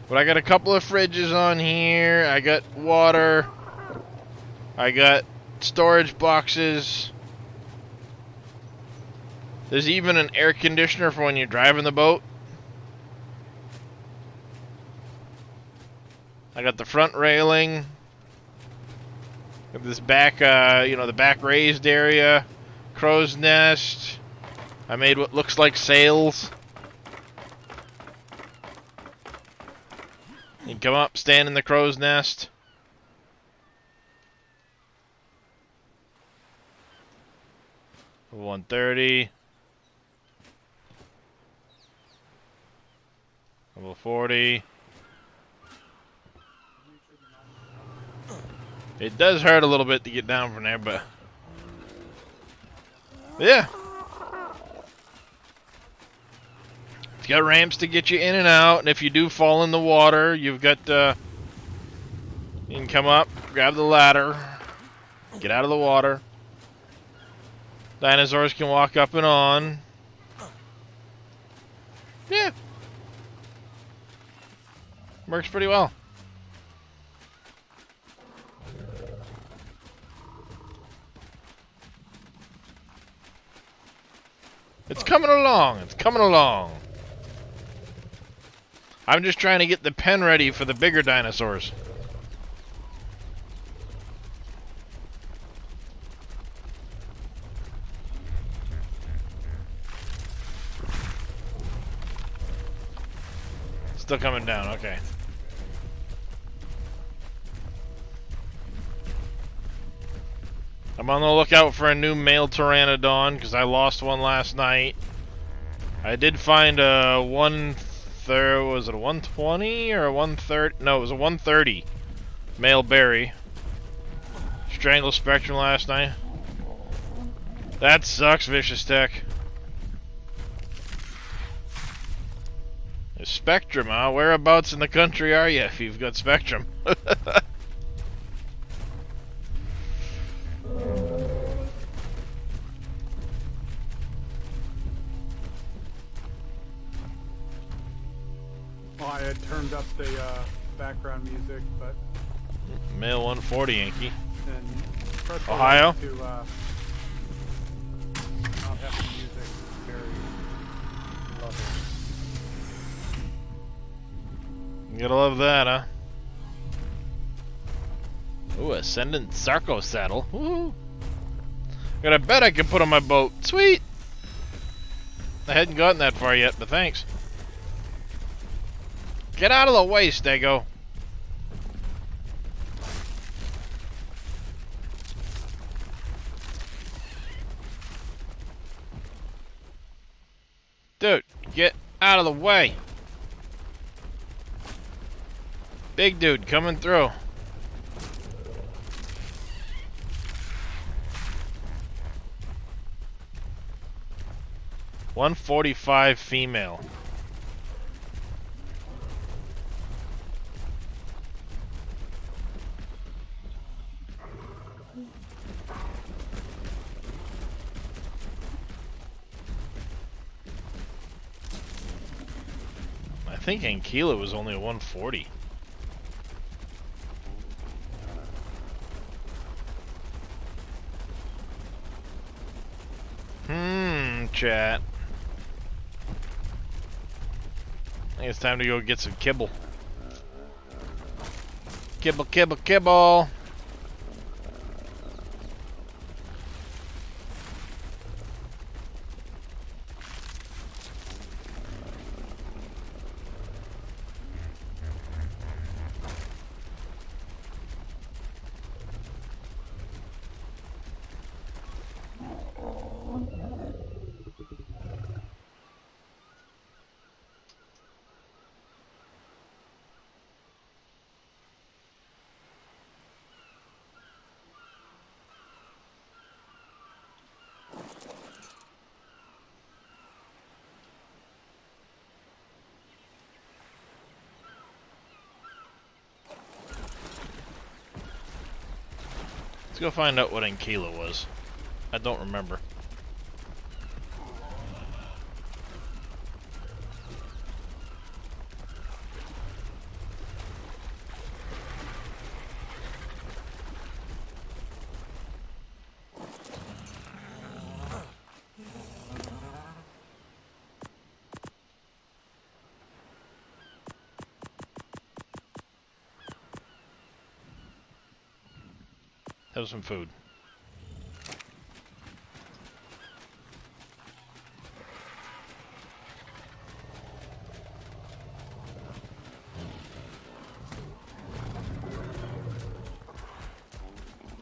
But I got a couple of fridges on here. I got water. I got storage boxes. There's even an air conditioner for when you're driving the boat. I got the front railing. Got this back, the back raised area. Crow's nest. I made what looks like sails. You can come up, stand in the crow's nest. Level 130. Level 40. It does hurt a little bit to get down from there, but yeah. It's got ramps to get you in and out, and if you do fall in the water, you've got you can come up, grab the ladder, get out of the water. Dinosaurs can walk up and on. Yeah. Works pretty well. It's coming along. It's coming along. I'm just trying to get the pen ready for the bigger dinosaurs. Still coming down. Okay. I'm on the lookout for a new male pteranodon because I lost one last night. I did find a was it a 120 or a 130? No, it was a 130 male berry. Strangled Spectrum last night. That sucks, Vicious Tech. Spectrum, huh? Whereabouts in the country are you if you've got Spectrum? Well, I had turned up the background music, but Male 140 Yankee. then press Ohio? to not have the music very lovely. You gotta love that, huh? Ooh, Ascendant Sarco saddle. Woo! Got a bed I can put on my boat. Sweet! I hadn't gotten that far yet, but thanks. Get out of the way, Stego. Dude, get out of the way. Big dude coming through. $145 female. I think Ankyla was only a 140. Chat. I think it's time to go get some kibble. Kibble, kibble, kibble. Let's go find out what Ankyla was. I don't remember. Have some food.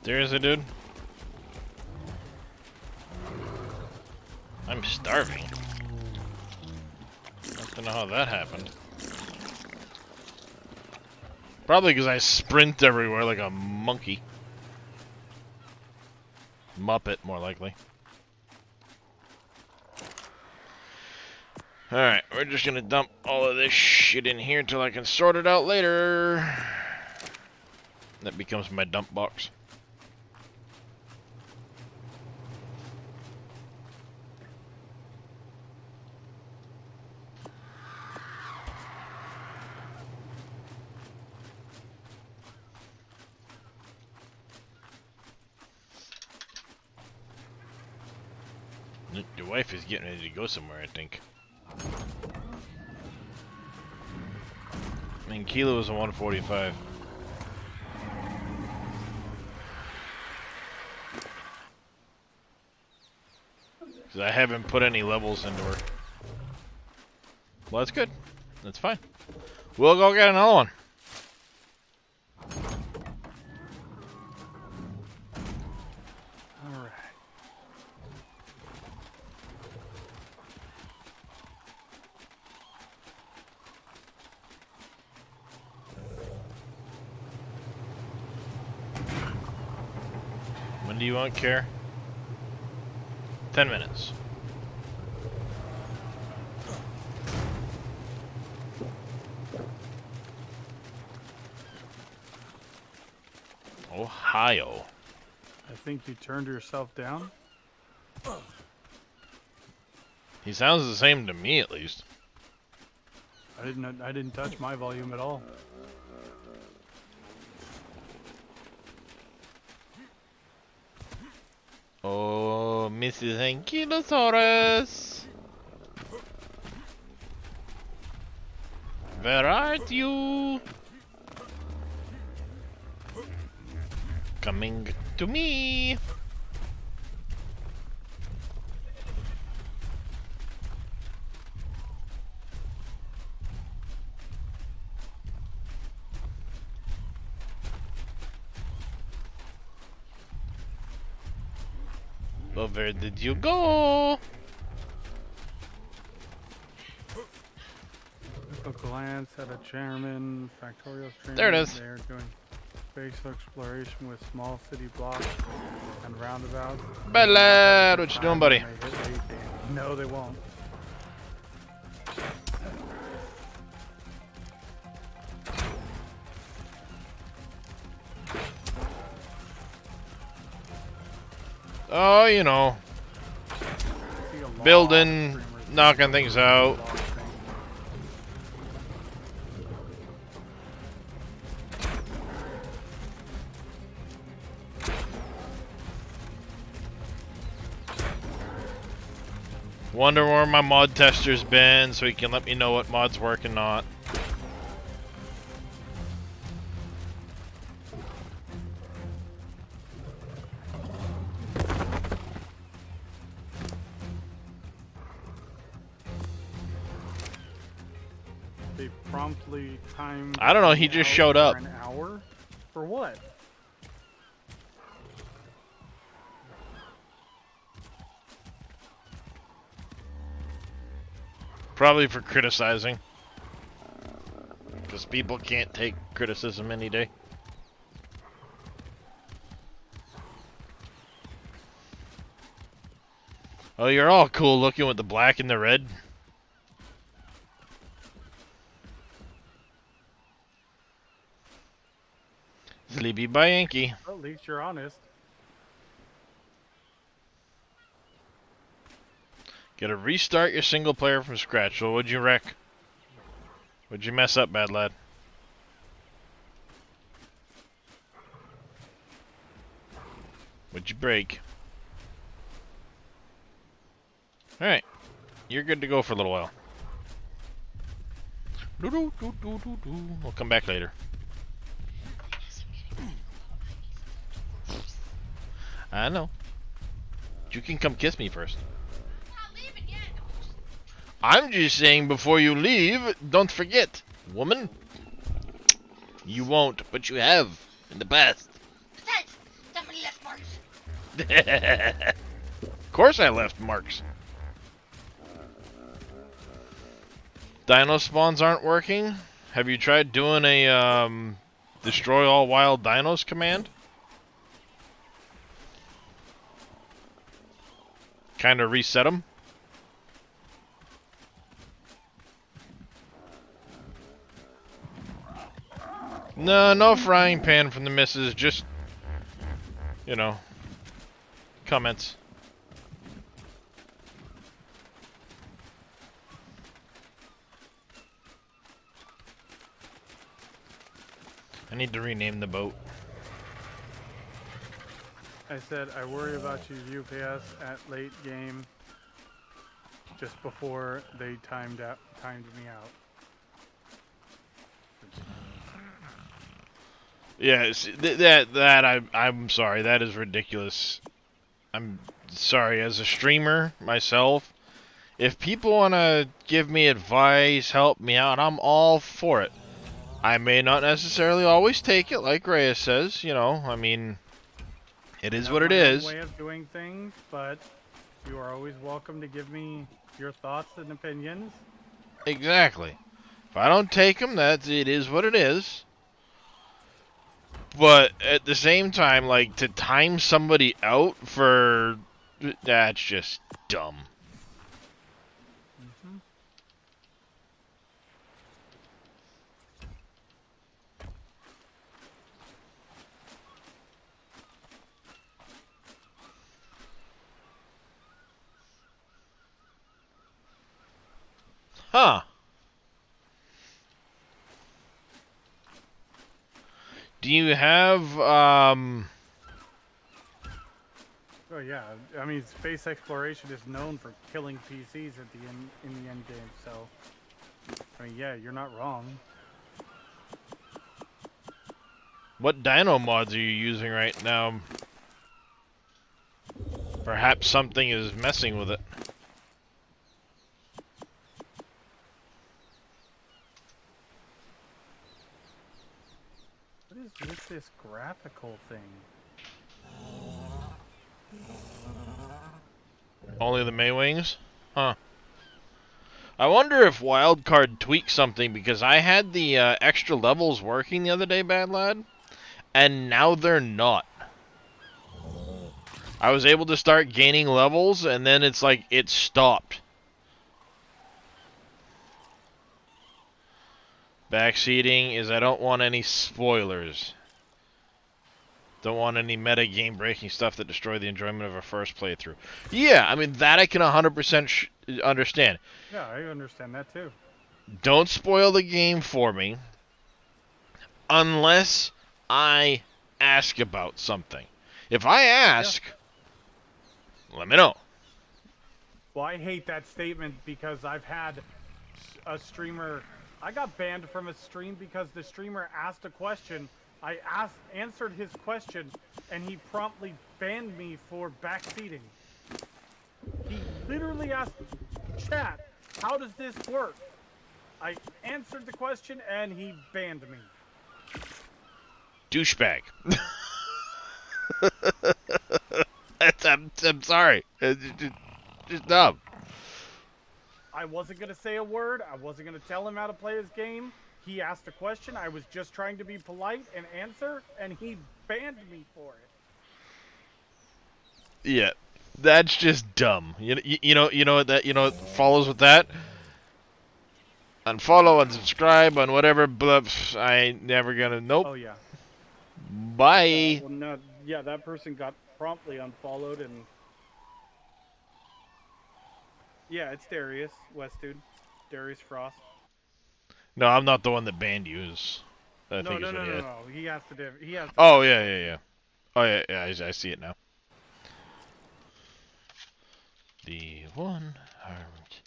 Seriously, dude? I'm starving. I don't know how that happened. Probably because I sprint everywhere like a monkey. Muppet, more likely. Alright, we're just gonna dump all of this shit in here until I can sort it out later. That becomes my dump box. Your wife is getting ready to go somewhere, I think. I mean, Kilo is a 145. Because I haven't put any levels into her. Well, that's good. That's fine. We'll go get another one. Alright. When do you want care? 10 minutes. Ohio. I think you turned yourself down. He sounds the same to me, at least. I didn't touch my volume at all. Oh, Mrs. Ankylosaurus. Where are you? Coming to me. Well, where did you go? A glance at a chairman, Factorial stream. There it is. They're doing spatial exploration with small city blocks and roundabouts. Bad lad, what you doing, buddy? No, they won't. Oh, you know, See a lot building, of streamers knocking things out. doing things. Wonder where my mod tester's been so he can let me know what mods work and not. They promptly timed. I don't know, he just out showed for up. An hour? For what? Probably for criticizing. Because people can't take criticism any day. Oh, you're all cool looking with the black and the red. Sleepy by Yankee. Well, at least you're honest. Gotta restart your single player from scratch. Well, what'd you wreck? What'd you mess up, bad lad? What'd you break? Alright. You're good to go for a little while. We'll come back later. I know. You can come kiss me first. Not leaving yet. I'm just saying before you leave, don't forget, woman. You won't, but you have in the past. Besides, somebody left marks. Of course I left marks. Dino spawns aren't working? Have you tried doing a destroy all wild dinos command? Kind of reset them? No, no frying pan from the missus, just, you know, comments. I need to rename the boat. I said I worry about you UPS at late game, just before they timed me out. Yes, I'm sorry. That is ridiculous. I'm sorry. As a streamer myself, if people want to give me advice, help me out, I'm all for it. I may not necessarily always take it, like Reyes says. You know, I mean, it is what it My own is. way of doing things, but you are always welcome to give me your thoughts and opinions. Exactly. If I don't take them, it is what it is. But at the same time, like, to time somebody out for... That's just dumb. Mm-hmm. Huh. Do you have, Oh yeah, I mean space exploration is known for killing PCs at the end in the end game. So, I mean, yeah, you're not wrong. what dino mods are you using right now? Perhaps something is messing with it. What is with this graphical thing? Only the Maywings? Huh. I wonder if Wildcard tweaked something, because I had the extra levels working the other day, Bad Lad, and now they're not. I was able to start gaining levels, and then it's like it stopped. Backseating is I don't want any spoilers. Don't want any meta game breaking stuff that destroy the enjoyment of a first playthrough. Yeah, I mean, that I can 100% understand. Yeah, I understand that too. Don't spoil the game for me unless I ask about something. If I ask, let me know. Well, I hate that statement because I've had a streamer. I got banned from a stream because the streamer asked a question. I answered his question, and he promptly banned me for backseating. He literally asked chat, "How does this work?" I answered the question, and he banned me. Douchebag. I'm sorry. It's just dumb. I wasn't gonna say a word. I wasn't gonna tell him how to play his game. He asked a question. I was just trying to be polite and answer, and he banned me for it. Yeah, that's just dumb. You know what follows with that? Unfollow, unsubscribe, on whatever. Bluff. I ain't never gonna. Nope. Oh yeah. Bye. Well, no. Yeah, that person got promptly unfollowed, and yeah, it's Darius West, dude. Darius Frost. No, I'm not the one that banned you. I No, think no, is what no, he no, had. no. He has to. He has to. Oh yeah. Oh yeah. I see it now. The one armed.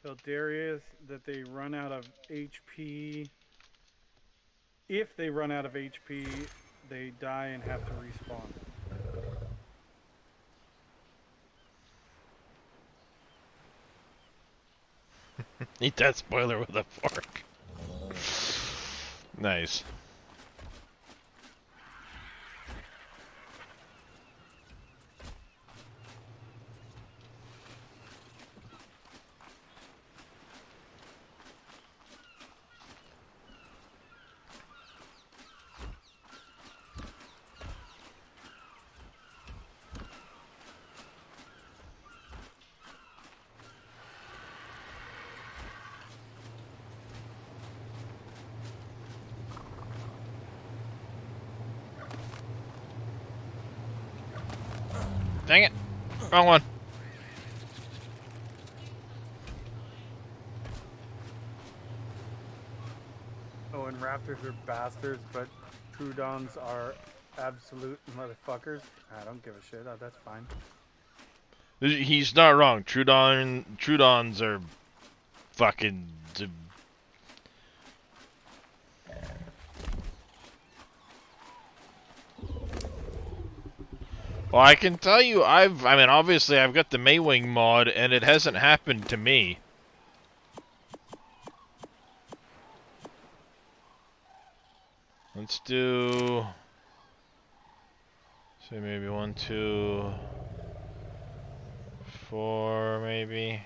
Tell Darius that they run out of HP. If they run out of HP, they die and have to respawn. Eat that spoiler with a fork. Nice. Dang it. Wrong one. Oh, and raptors are bastards, but Trudons are absolute motherfuckers. I don't give a shit. Oh, that's fine. He's not wrong. Trudons are fucking... Well, I can tell you, I mean, obviously I've got the Maywing mod, and it hasn't happened to me. Let's do... say maybe 1, 2, 4, maybe.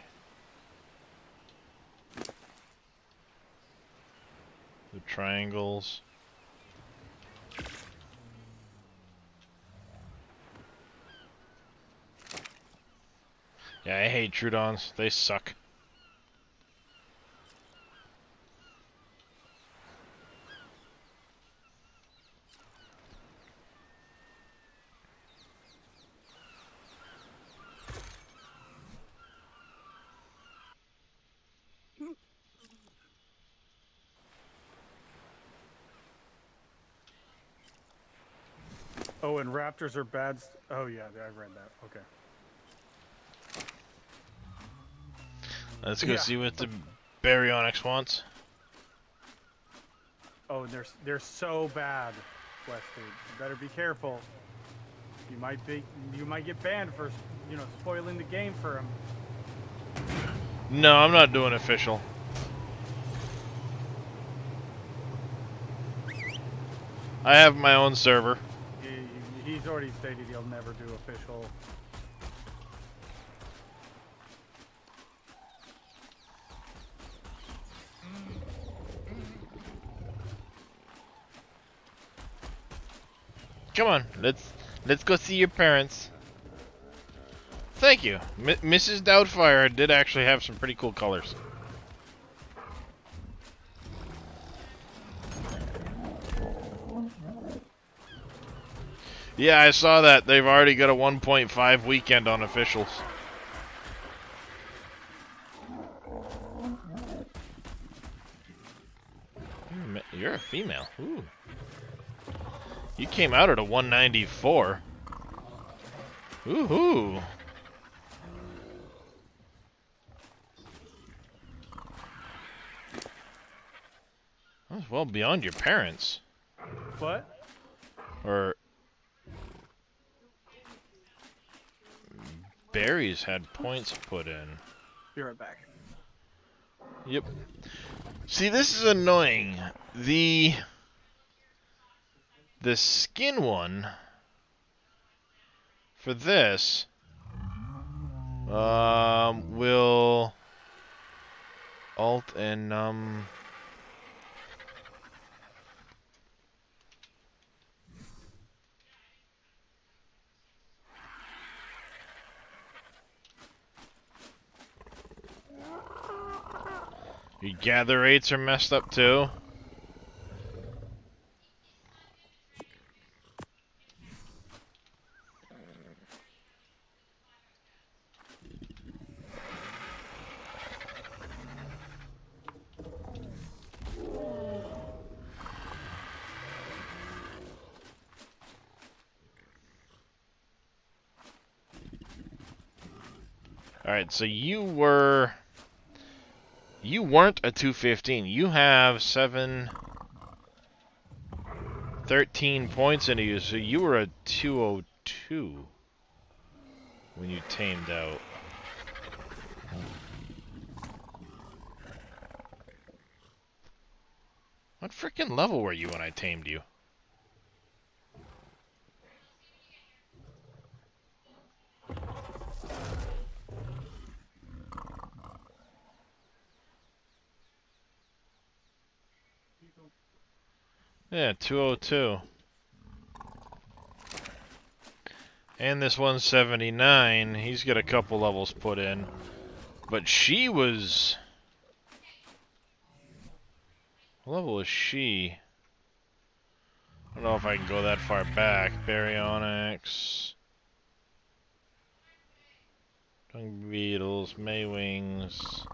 The triangles. Yeah, I hate Trudons. They suck. Oh, and raptors are bad. Oh, yeah, I read that. Okay. Let's go Yeah. see what the Baryonyx wants. Oh, and they're so bad, Westy. You better be careful. You might get banned for, spoiling the game for them. No, I'm not doing official. I have my own server. He's already stated he'll never do official. Come on, let's go see your parents. Thank you. Mrs. Doubtfire did actually have some pretty cool colors. Yeah, I saw that. They've already got a 1.5 weekend on officials. You're a female. Ooh. You came out at a 194. Ooh. That's well beyond your parents. What? Or Barry's had points put in. Be right back. Yep. See, this is annoying. The skin one for this will alt and your gather rates are messed up too. Alright, so you were You weren't a 215. You have 13 points into you, so you were a 202 when you tamed out. What freaking level were you when I tamed you? Yeah, 202. And this 179, he's got a couple levels put in. But she was... What level is she? I don't know if I can go that far back. Baryonyx. Dung beetles, Maywings.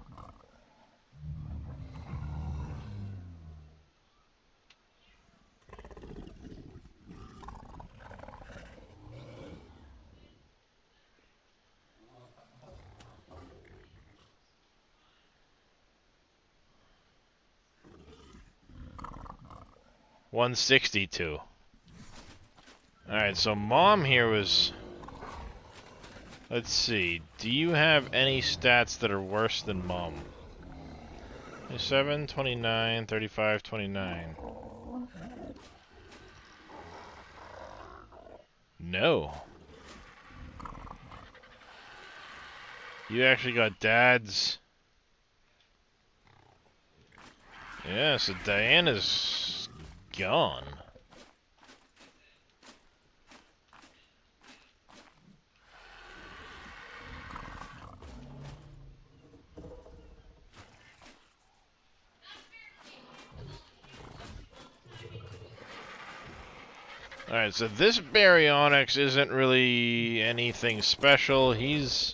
$162. Alright, so Mom here was... Let's see. Do you have any stats that are worse than Mom? 27, 29, 35, 29. No. You actually got Dad's... Yeah, so Diana's gone. Alright, so this Baryonyx isn't really anything special. He's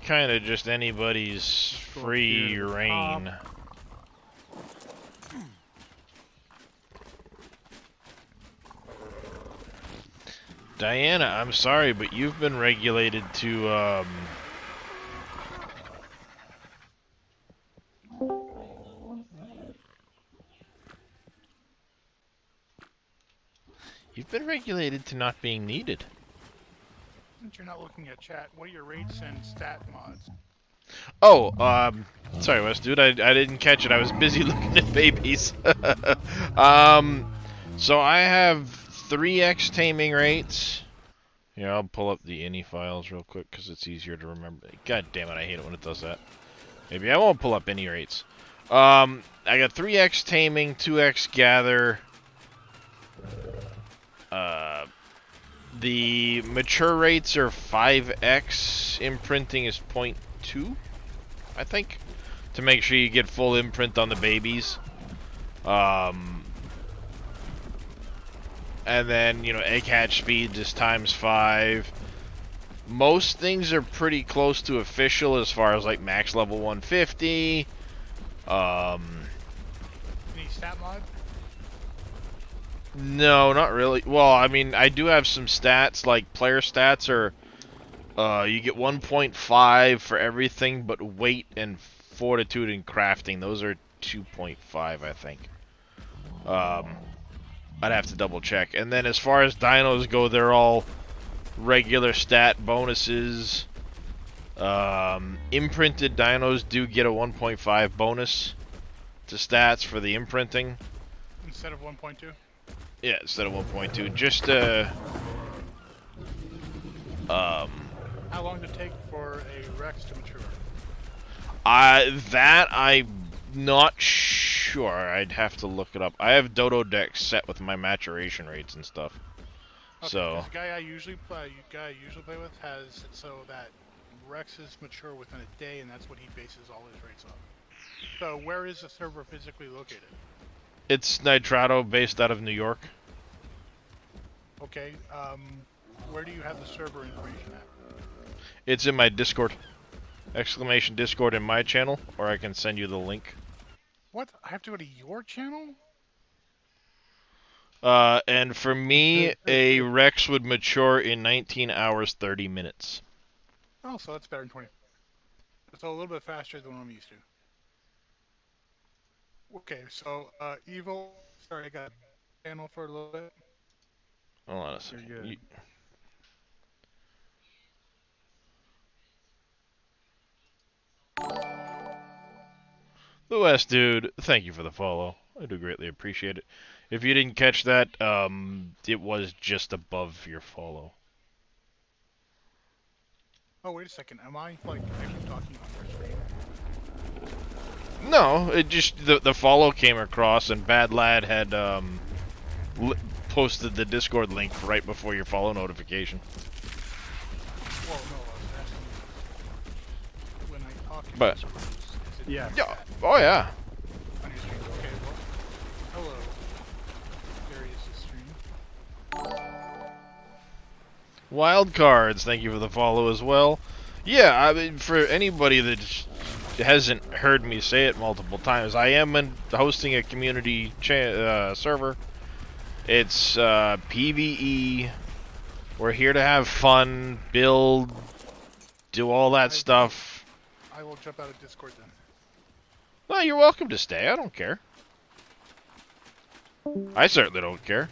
kind of just anybody's free reign. Diana, I'm sorry, but you've been regulated to, You've been regulated to not being needed. Since you're not looking at chat, what are your rates and stat mods? Oh, sorry, Wes, dude, I didn't catch it. I was busy looking at babies. So I have 3x taming rates. Yeah, I'll pull up the ini files real quick because it's easier to remember. God damn it, I hate it when it does that. Maybe I won't pull up ini rates. I got 3x taming, 2x gather. The mature rates are 5x. Imprinting is 0.2, I think, to make sure you get full imprint on the babies. And then, you know, egg hatch speed is ×5. Most things are pretty close to official as far as like max level 150. Any stat mod? No, not really. Well, I mean, I do have some stats, like player stats are, you get 1.5 for everything but weight and fortitude and crafting. Those are 2.5, I think. I'd have to double check. And then as far as dinos go, they're all regular stat bonuses. Imprinted dinos do get a 1.5 bonus to stats for the imprinting. Instead of 1.2? Yeah, instead of 1.2. Just, How long did it take for a Rex to mature? that I'm not sure. I'd have to look it up. I have Dodo decks set with my maturation rates and stuff. Okay, So the guy I usually play with has it so that Rexes mature within a day, and that's what he bases all his rates on. So where is the server physically located? it's Nitrato based out of New York. Okay, where do you have the server information at? It's in my Discord. Exclamation Discord in my channel, or I can send you the link. What? I have to go to your channel? And for me, a Rex would mature in 19 hours, 30 minutes. Oh, so that's better than 20. So a little bit faster than what I'm used to. Okay, so evil. Sorry, I got channel for a little bit. Hold on a You're second. good. The West Dude, thank you for the follow. I do greatly appreciate it. If you didn't catch that, it was just above your follow. Oh, wait a second. Am I like actually talking on your screen? No, it just the follow came across and Bad Lad had posted the Discord link right before your follow notification. Well, no, I was asking when I talk in But- Discord, is it Yes. Yeah. Oh yeah. on your screen? Okay, well, hello. There is the stream. Wild Cards, thank you for the follow as well. Yeah, I mean, for anybody that hasn't heard me say it multiple times, I am hosting a community server. It's PvE. We're here to have fun, build, do all that stuff. I will jump out of Discord then. Well, you're welcome to stay. I don't care. I certainly don't care.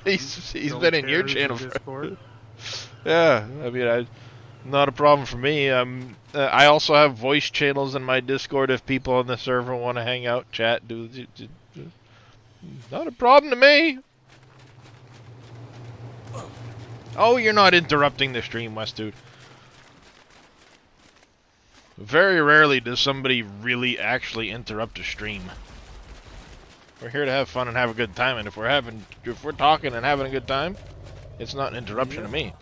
he's been in your channel for. Discord. Yeah, I mean, not a problem for me. I also have voice channels in my Discord if people on the server want to hang out, chat, do. Not a problem to me. Oh, you're not interrupting the stream, West Dude. Very rarely does somebody really actually interrupt a stream. We're here to have fun and have a good time, and if we're talking and having a good time, it's not an interruption to me.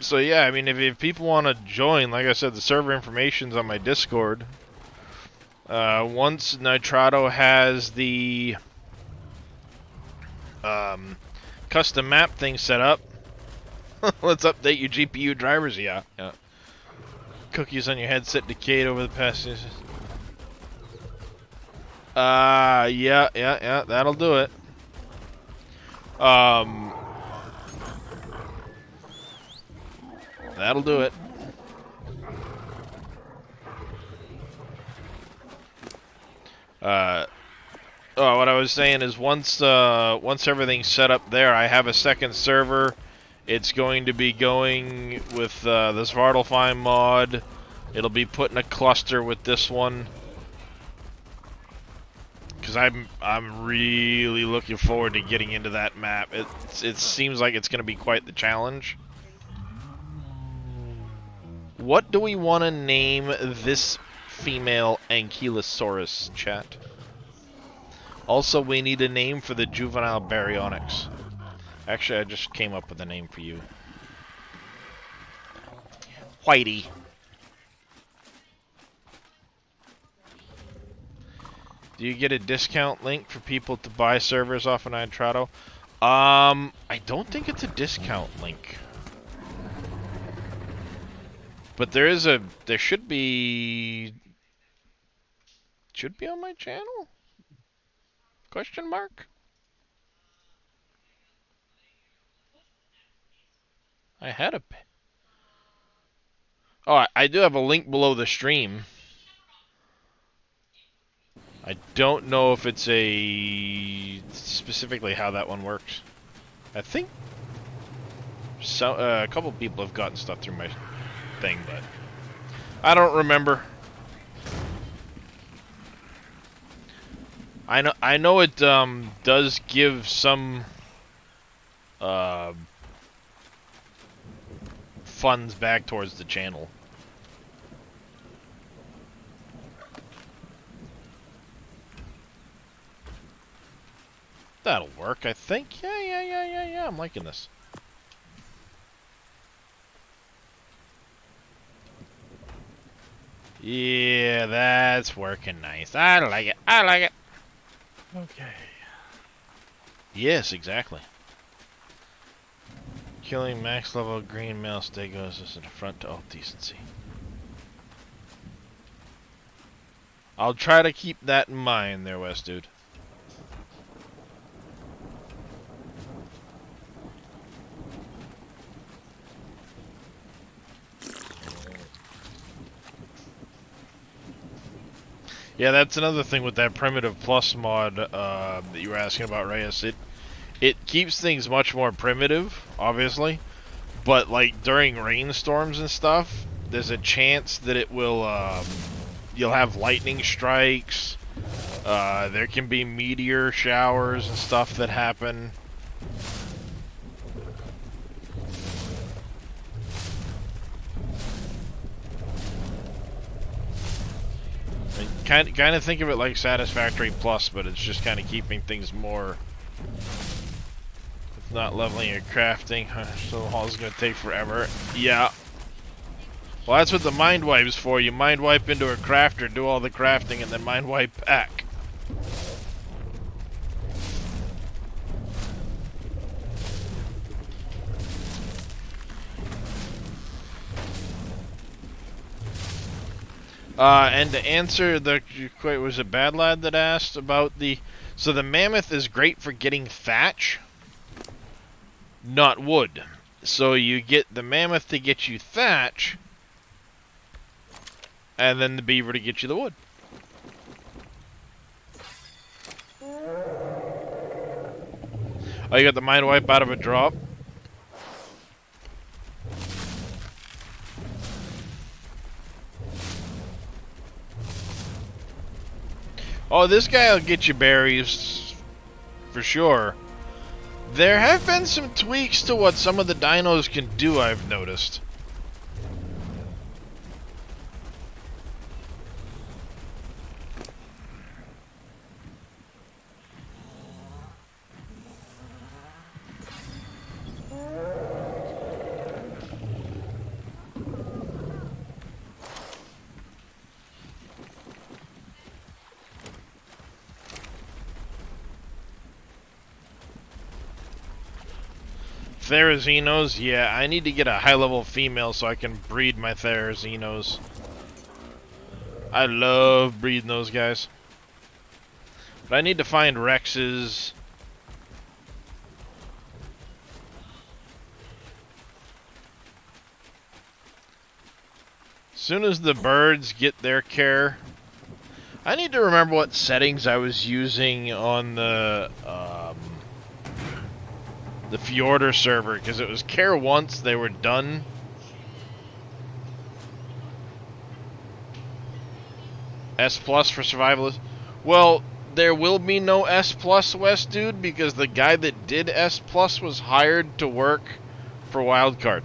So yeah, I mean, if people want to join, like I said, the server information's on my Discord. Once Nitrado has the custom map thing set up, let's update your GPU drivers. Yeah. Cookies on your headset decayed over the past. Yeah, that'll do it. That'll do it. What I was saying is once everything's set up there, I have a second server. It's going to be going with the Svartalfheim mod. It'll be put in a cluster with this one. Because I'm really looking forward to getting into that map. It seems like it's going to be quite the challenge. What do we want to name this female Ankylosaurus, chat? Also, we need a name for the juvenile baryonyx. Actually, I just came up with a name for you. Whitey. Do you get a discount link for people to buy servers off of Nitrado? I don't think it's a discount link. But there should be on my channel? Question mark? I had a... Oh, I do have a link below the stream. I don't know if it's specifically how that one works. I think a couple people have gotten stuff through my thing, but I don't remember. I know it does give some funds back towards the channel. That'll work, I think. Yeah, I'm liking this. Yeah, that's working nice. I like it. I like it. Okay. Yes, exactly. Killing max level green male stegos is an affront to all decency. I'll try to keep that in mind there, West Dude. Yeah, that's another thing with that Primitive Plus mod that you were asking about, Reyes. It keeps things much more primitive, obviously, but like during rainstorms and stuff, there's a chance that it will, you'll have lightning strikes, there can be meteor showers and stuff that happen. Kind of think of it like Satisfactory Plus, but it's just kind of keeping things more. It's not leveling and crafting, so the haul's gonna take forever. Yeah. Well, that's what the mind wipe's for. You mind wipe into a crafter, do all the crafting, and then mind wipe back. And to answer the, was it Bad Lad that asked about the, so the mammoth is great for getting thatch, not wood. So you get the mammoth to get you thatch, and then the beaver to get you the wood. Oh, you got the mind wipe out of a drop? Oh, this guy will get you berries, for sure. There have been some tweaks to what some of the dinos can do, I've noticed. Therazinos, yeah, I need to get a high-level female so I can breed my Therazinos. I love breeding those guys. But I need to find Rexes. As soon as the birds get their care, I need to remember what settings I was using on the Fjorder server, because it was care once, they were done. S plus for survivalists. Well, there will be no S plus, West dude, because the guy that did S plus was hired to work for Wildcard.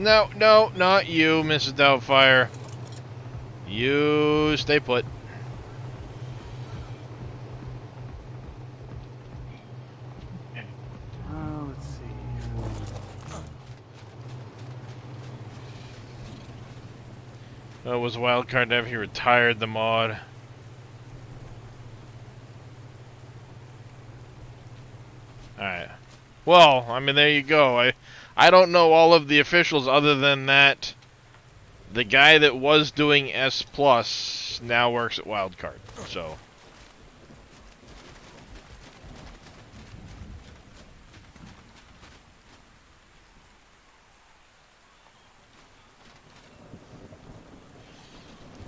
No, no, not you, Mrs. Doubtfire. You stay put. Let's see. Was Wildcard Dev, he retired the mod. Alright. Well, I mean, there you go. I don't know all of the officials other than that the guy that was doing S Plus now works at Wildcard, so.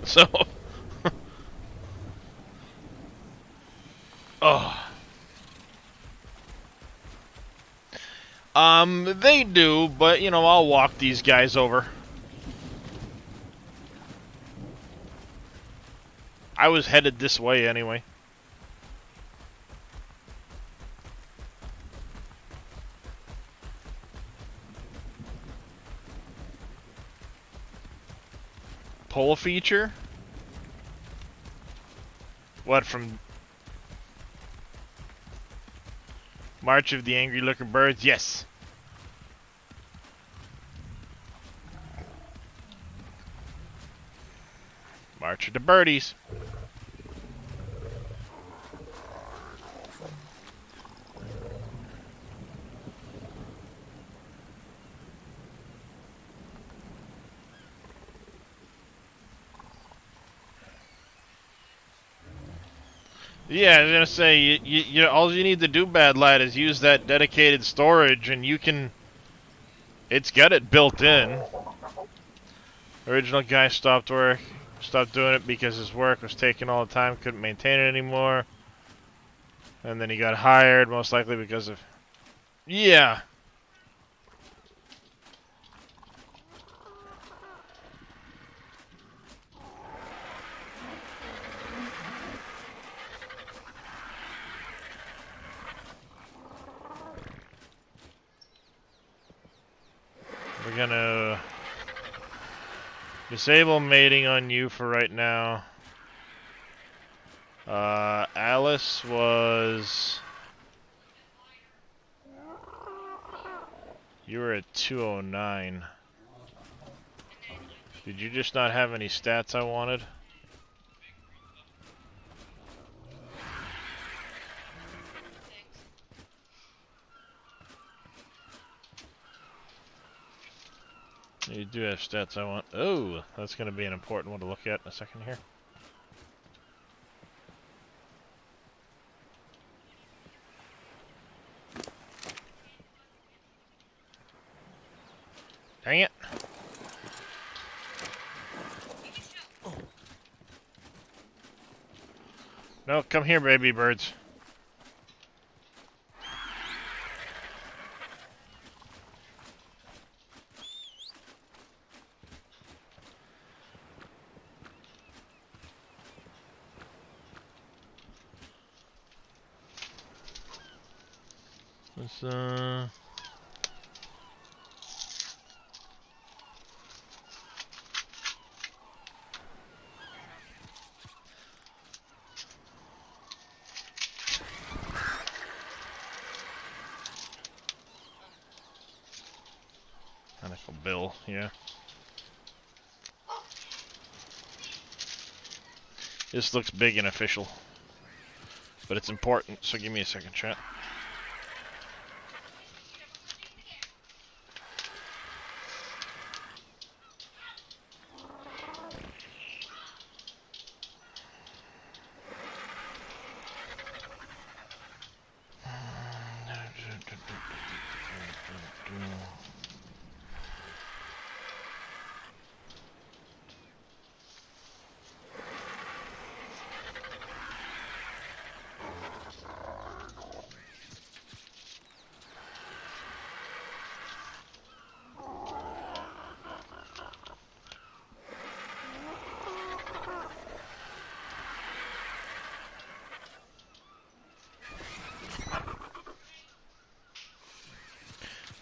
So. Oh. They do, but, you know, I'll walk these guys over. I was headed this way anyway. Pull feature? What, from March of the Angry Looking Birds? Yes. March of the Birdies. Yeah, I was gonna say, all you need to do, Bad Lad, is use that dedicated storage, and you can. It's got it built in. Original guy stopped doing it because his work was taking all the time, couldn't maintain it anymore, and then he got hired, most likely because of. Yeah. We're gonna disable mating on you for right now. Alice was. You were at 209. Did you just not have any stats I wanted? You do have stats I want. Oh, that's going to be an important one to look at in a second here. Dang it. No, come here, baby birds. Let's, Mechanical bill, yeah. This looks big and official. But it's important, so give me a second, chat.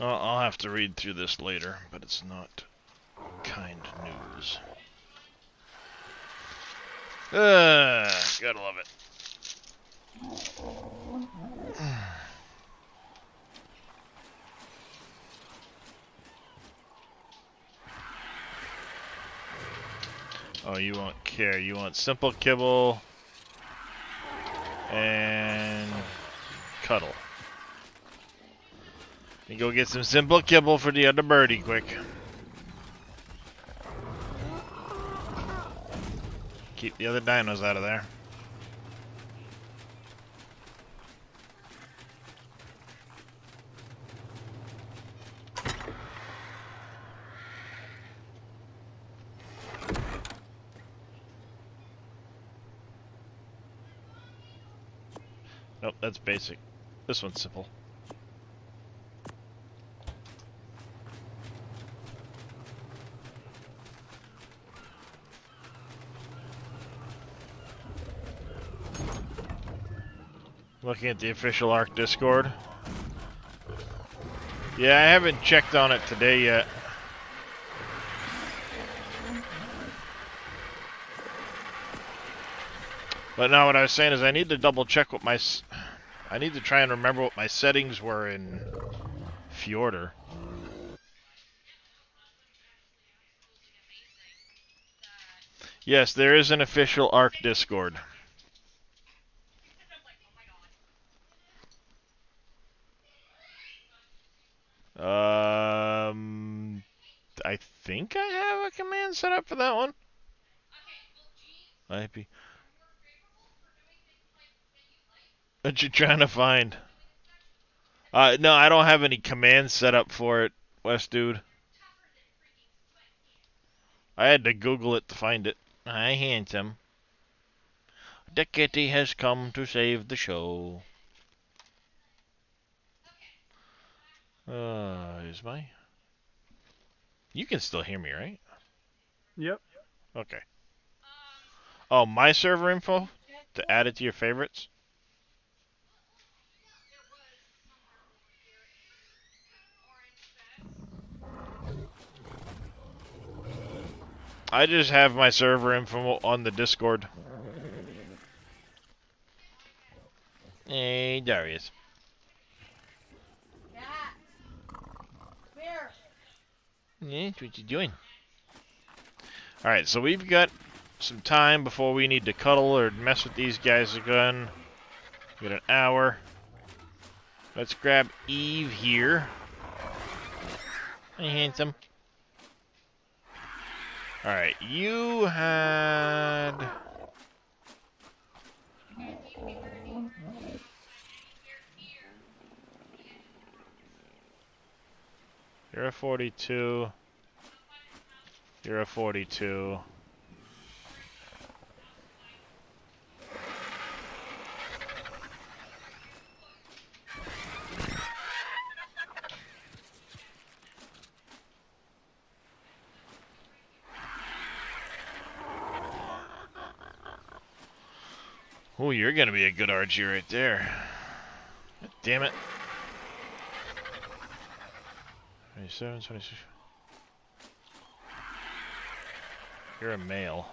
I'll have to read through this later, but it's not kind news. Gotta love it. Oh, you want care. You want simple kibble and cuddle. You go get some simple kibble for the other birdie quick. Keep the other dinos out of there. Nope, that's basic. This one's simple. Looking at the official ARC Discord. Yeah, I haven't checked on it today yet. But no, what I was saying is I need to double check what I need to try and remember what my settings were in Fjorder. Yes, there is an official ARC Discord. I think I have a command set up for that one. IP. What you trying to find? No, I don't have any commands set up for it, West Dude. I had to Google it to find it. Hi, handsome. The kitty has come to save the show. Is my... You can still hear me, right? Yep. Okay. Oh, my server info? To add it to your favorites? I just have my server info on the Discord. Hey, Darius. Yeah, what you doing? Alright, so we've got some time before we need to cuddle or mess with these guys again. We got an hour. Let's grab Eve here. Hey, handsome. Alright, you had... You're a 42. You're a 42. Oh, you're gonna be a good RG right there. God damn it. 27, 26. You're a male.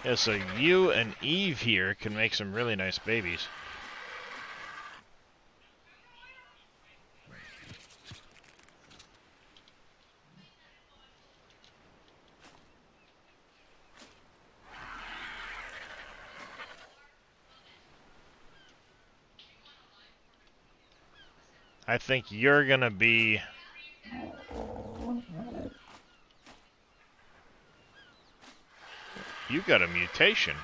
Yeah, so you and Eve here can make some really nice babies. I think you're gonna be... You got a mutation.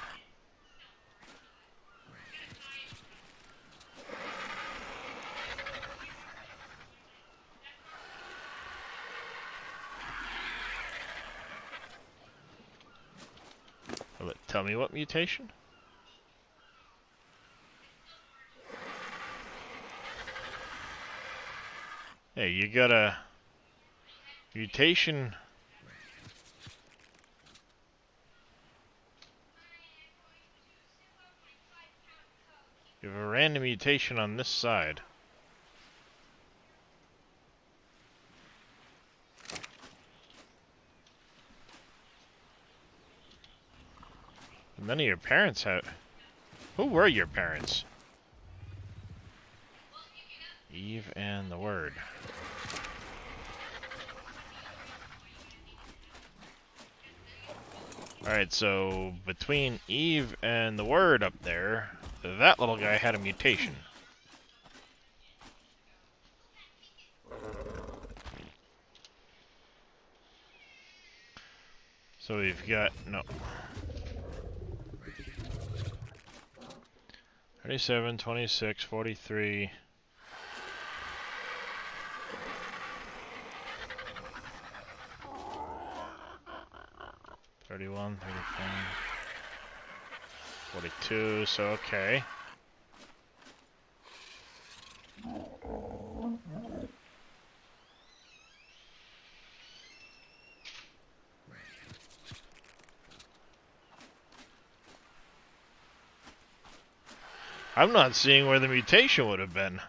Tell me what mutation? Hey, you got a mutation. You have a random mutation on this side. None of your parents had... Who were your parents? Eve and the Word. Alright, so between Eve and the Word up there, that little guy had a mutation. So we've got... no. 37, 26, 43... 31, 35, 42, so okay. I'm not seeing where the mutation would have been.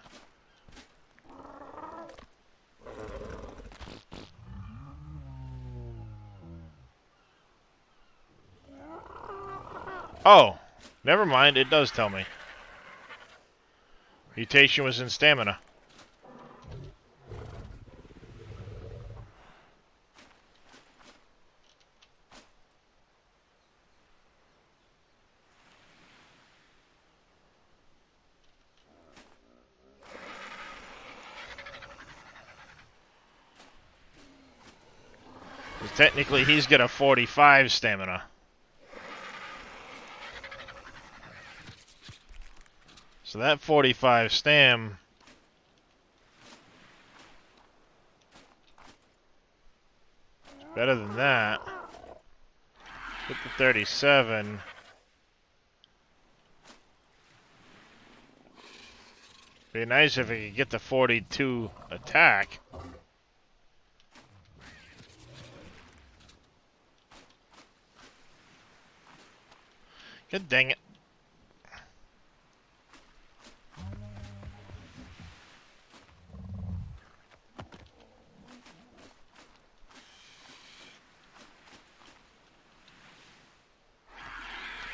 Oh, never mind, it does tell me. Mutation was in stamina. 'Cause technically, he's got a 45 stamina. So that 45 stam... better than that. Hit the 37. Be nice if he could get the 42 attack. God dang it.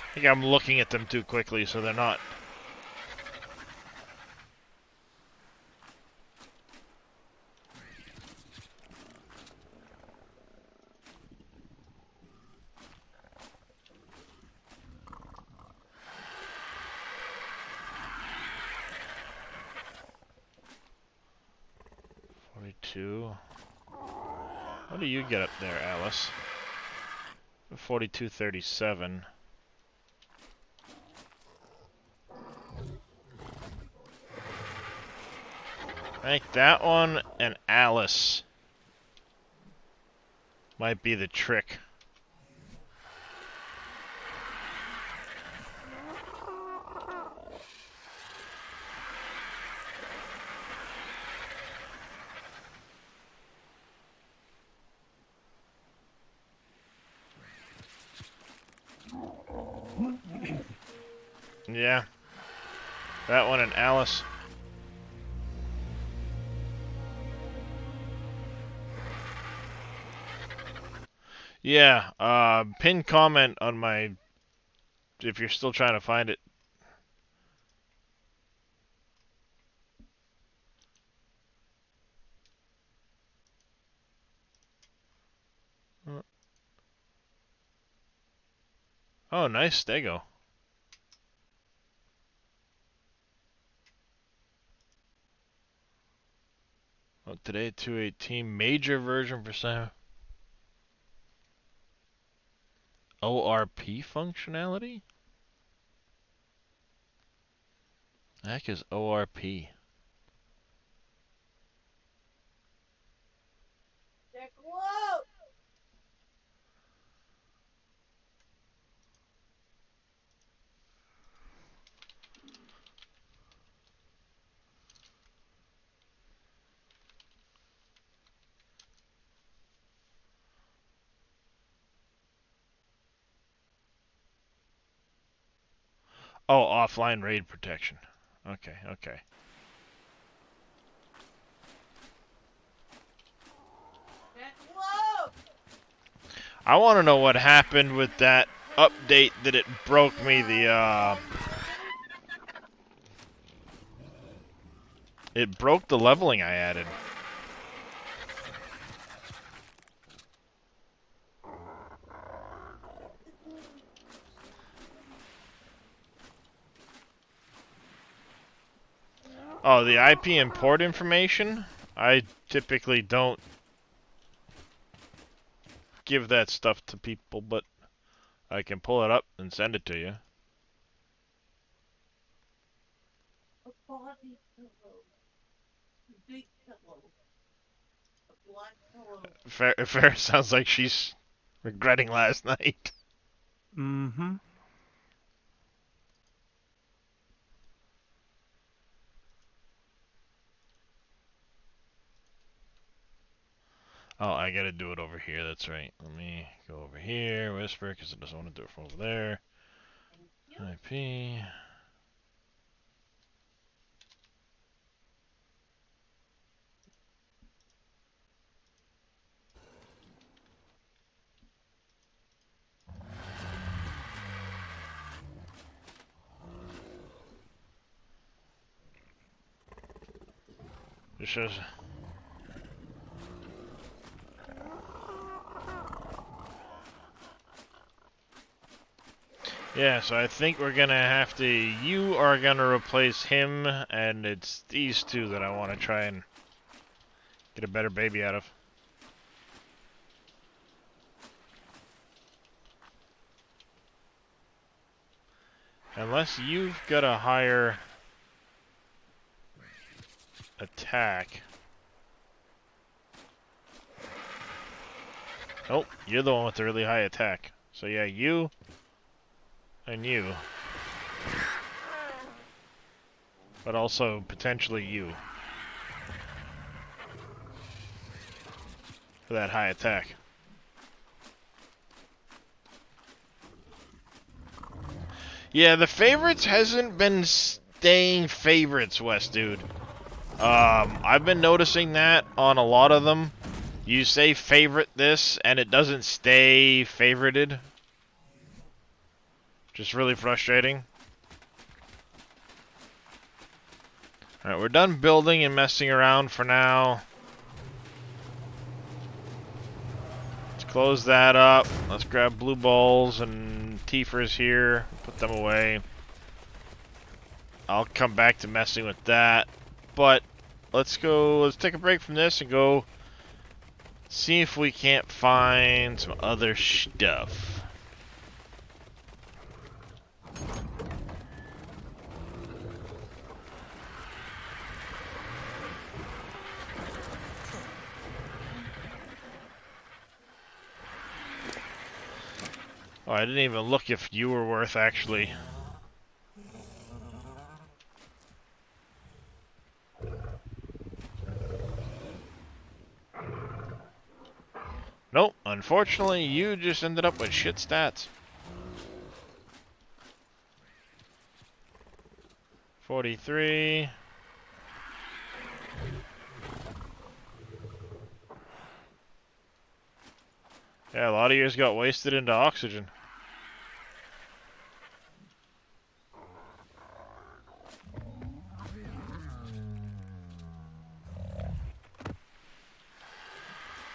I think I'm looking at them too quickly, so they're not. What do you get up there, Alice? 4237. I think that one and Alice might be the trick. Yeah. That one and Alice. Yeah, pin comment on my... if you're still trying to find it. Oh, nice stego. Oh, today 218 major version for some ORP functionality? The heck is ORP? Oh, offline raid protection. Okay, okay. I want to know what happened with that update that it broke me it broke the leveling I added. Oh, the IP import information? I typically don't give that stuff to people, but I can pull it up and send it to you. Fair sounds like she's regretting last night. Mm-hmm. Oh, I gotta do it over here, that's right. Let me go over here, whisper, because it doesn't want to do it from over there. IP. It shows. Yeah, so I think we're gonna have to. You are gonna replace him, and it's these two that I want to try and get a better baby out of. Unless you've got a higher attack. Nope, you're the one with the really high attack. So yeah, you and you. But also potentially you. For that high attack. Yeah, the favorites hasn't been staying favorites, West dude. I've been noticing that on a lot of them. You say favorite this, and it doesn't stay favorited. Just really frustrating. Alright, we're done building and messing around for now. Let's close that up. Let's grab blue balls and teefers here. Put them away. I'll come back to messing with that. But let's take a break from this and go see if we can't find some other stuff. Oh, I didn't even look if you were worth actually. Nope, unfortunately, you just ended up with shit stats. 43. Yeah, a lot of yours got wasted into oxygen.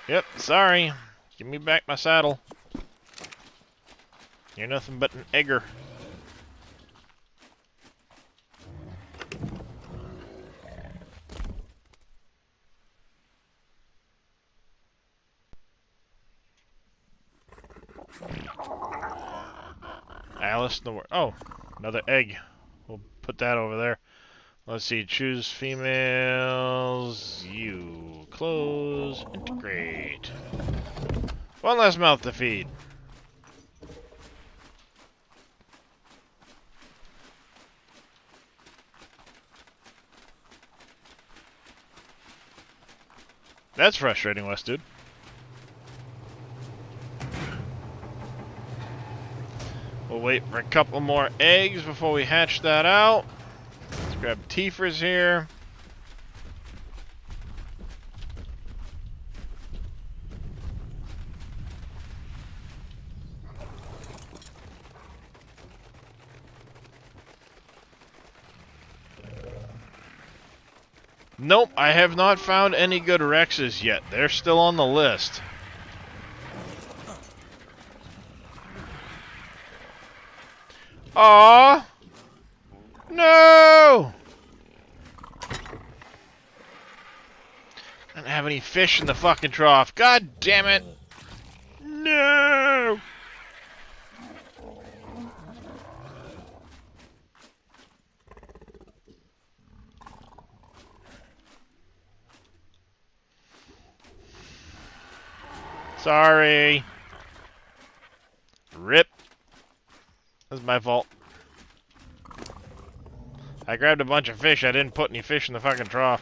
Yep, sorry. Give me back my saddle. You're nothing but an egger. Alice in the World. Oh, another egg. We'll put that over there. Let's see. Choose females. You. Close. Integrate. One less mouth to feed. That's frustrating, West dude. We'll wait for a couple more eggs before we hatch that out. Let's grab teefers here. Nope, I have not found any good Rexes yet. They're still on the list. Aww! No! I don't have any fish in the fucking trough. God damn it! No! Sorry. Rip. That's my fault. I grabbed a bunch of fish. I didn't put any fish in the fucking trough.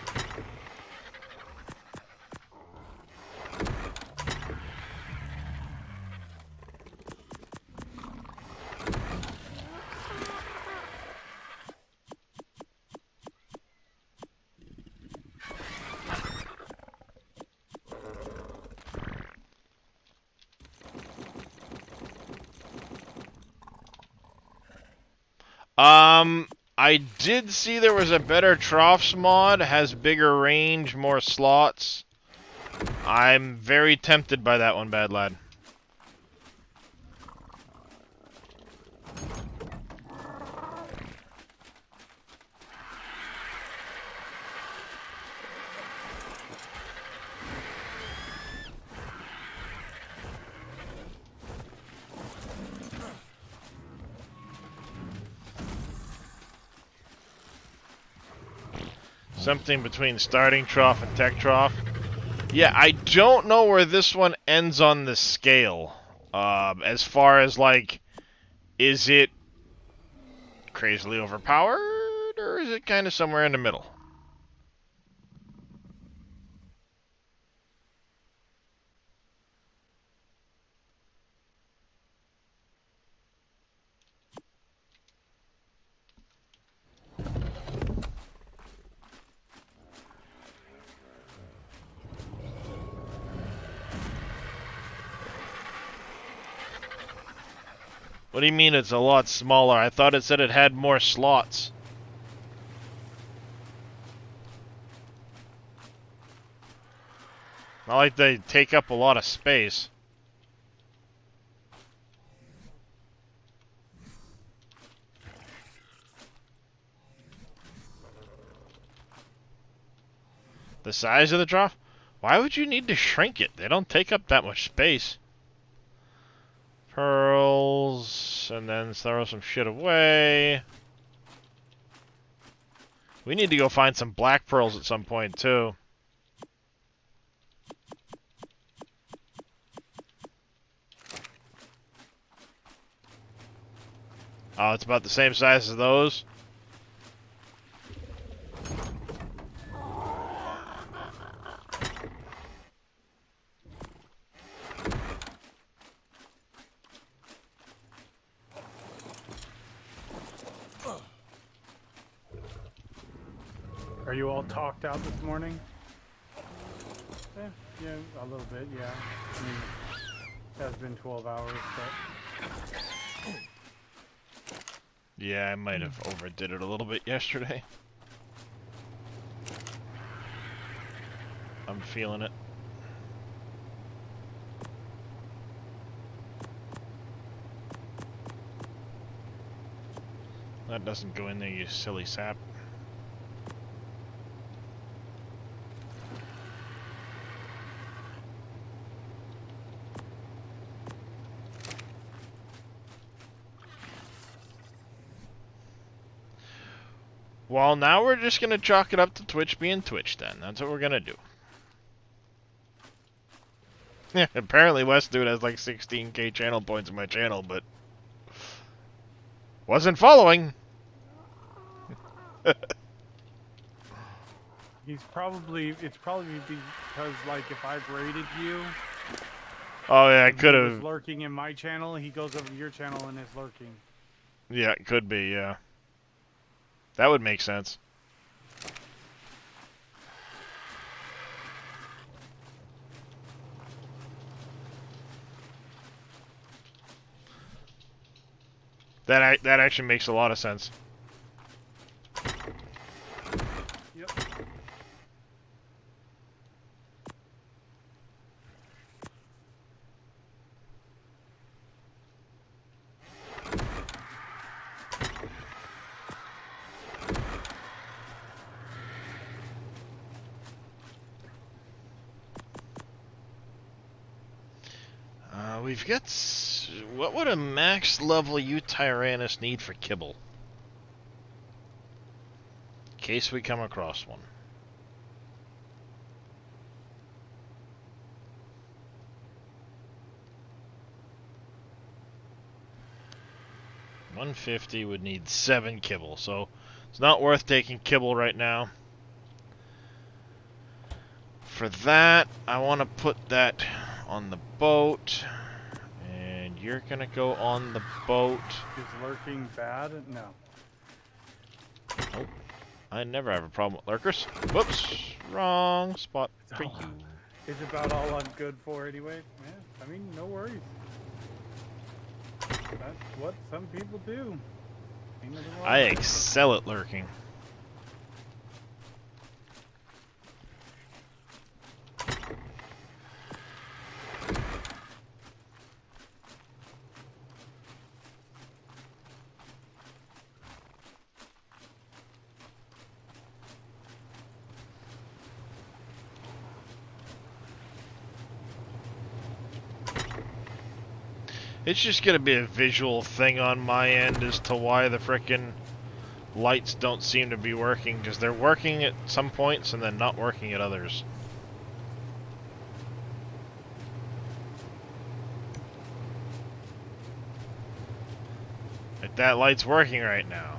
I did see there was a better troughs mod, has bigger range, more slots. I'm very tempted by that one, bad lad. Something between starting trough and tech trough. Yeah, I don't know where this one ends on the scale. As far as, like, is it crazily overpowered, or is it kind of somewhere in the middle? What do you mean it's a lot smaller? I thought it said it had more slots. Not like they take up a lot of space. The size of the trough? Why would you need to shrink it? They don't take up that much space. Pearls, and then throw some shit away. We need to go find some black pearls at some point, too. Oh, it's about the same size as those? Are you all talked out this morning? Yeah, a little bit, yeah. I mean, it has been 12 hours, but... Yeah, I might have overdid it a little bit yesterday. I'm feeling it. That doesn't go in there, you silly sap. Well, now we're just gonna chalk it up to Twitch being Twitch then. That's what we're gonna do. Yeah, apparently West Dude has like 16k channel points in my channel, but wasn't following. it's probably because, like, if I've raided you... Oh yeah, I if could he was have. lurking in my channel, he goes over to your channel and is lurking. Yeah, it could be, yeah. That would make sense. That actually makes a lot of sense. Yep. We've got... What would a max level Tyrannus need for kibble? In case we come across one. $150 would need 7 kibble, so it's not worth taking kibble right now. For that, I want to put that on the boat. And you're gonna go on the boat. Is lurking bad? No. Nope. I never have a problem with lurkers. Whoops. Wrong spot for you. It's about all I'm good for anyway. Yeah, I mean, no worries. That's what some people do. Ain't nothing wrong I with it. excel at lurking. It's just gonna be a visual thing on my end as to why the frickin' lights don't seem to be working, because they're working at some points and then not working at others. Like that light's working right now.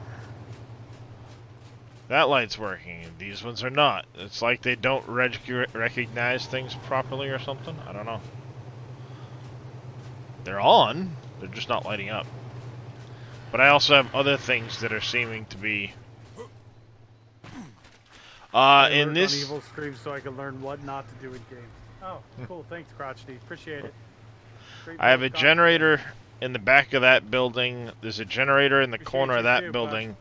That light's working. These ones are not. It's like they don't recognize things properly or something. I don't know. They're on. They're just not lighting up. But I also have other things that are seeming to be... I in learned this... on evil streams so I can learn what not to do in game. Oh, cool. Thanks, Crotchety. Appreciate it. Great I have a vote of generator in the back of that building. There's a generator in the Appreciate corner of you that too, building.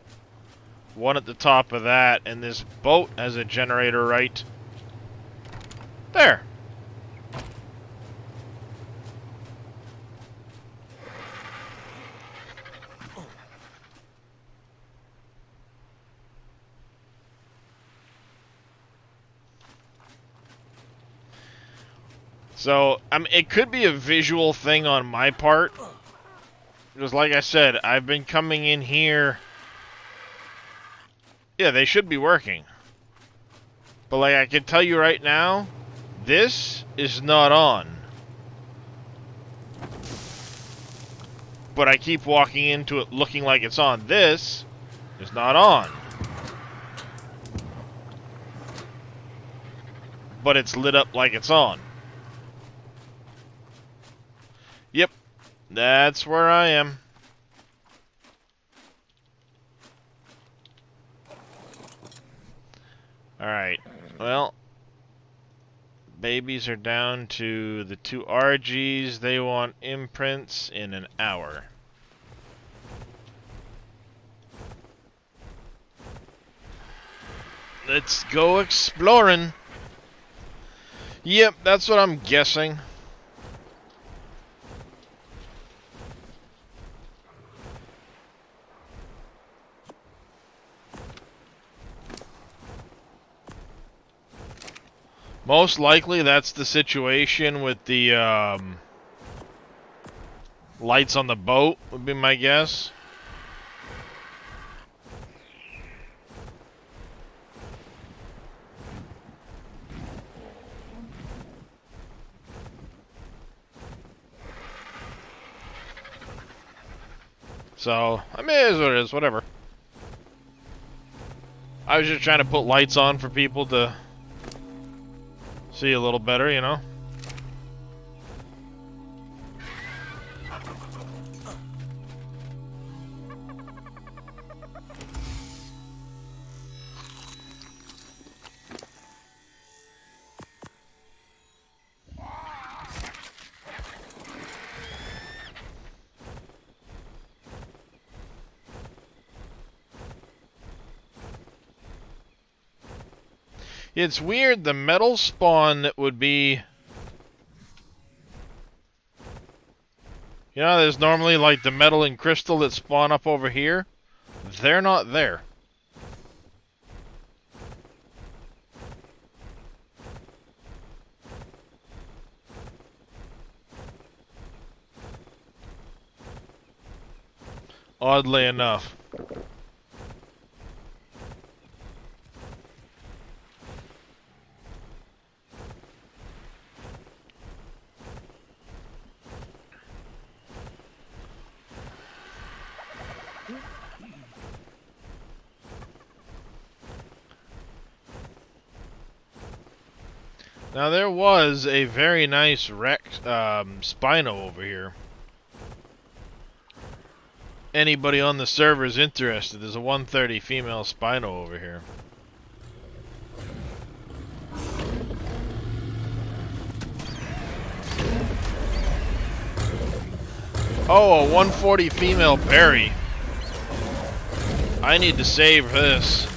One at the top of that, and this boat has a generator right there. So, it could be a visual thing on my part. Because like I said, I've been coming in here. Yeah, they should be working. But like I can tell you right now, this is not on. But I keep walking into it looking like it's on. This is not on. But it's lit up like it's on. Yep, that's where I am. Alright, well, babies are down to the 2 RGs. They want imprints in an hour. Let's go exploring. Yep, that's what I'm guessing. Most likely that's the situation with the lights on the boat, would be my guess. So, I mean, it is what it is, whatever. I was just trying to put lights on for people to see a little better, you know? It's weird, the metal spawn that would be... You know, there's normally like the metal and crystal that spawn up over here. They're not there. Oddly enough. Now there was a very nice Rex Spino over here. Anybody on the server is interested, there's a 130 female Spino over here. Oh, a 140 female berry. I need to save this.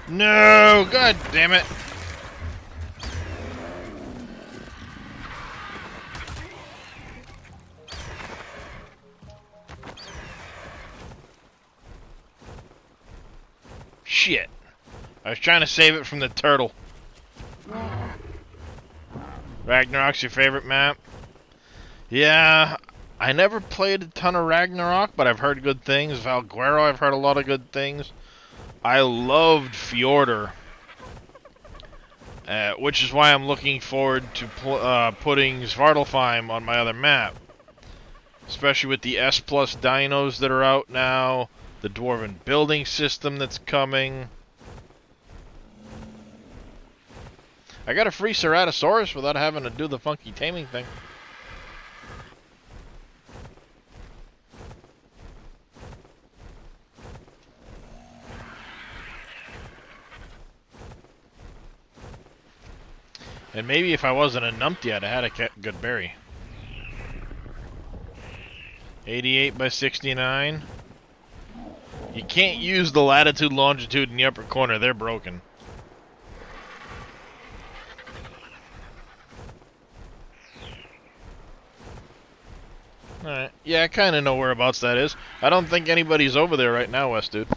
No! God damn it! Shit. I was trying to save it from the turtle. Ragnarok's your favorite map? Yeah, I never played a ton of Ragnarok, but I've heard good things. Valguero, I've heard a lot of good things. I loved Fjordur, which is why I'm looking forward to putting Svartalfheim on my other map. Especially with the S Plus dinos that are out now, the Dwarven building system that's coming. I got a free Ceratosaurus without having to do the funky taming thing. And maybe if I wasn't a numpty, I'd have had a good berry. 88 by 69. You can't use the latitude, longitude in the upper corner. They're broken. Alright. Yeah, I kind of know whereabouts that is. I don't think anybody's over there right now, West Dude.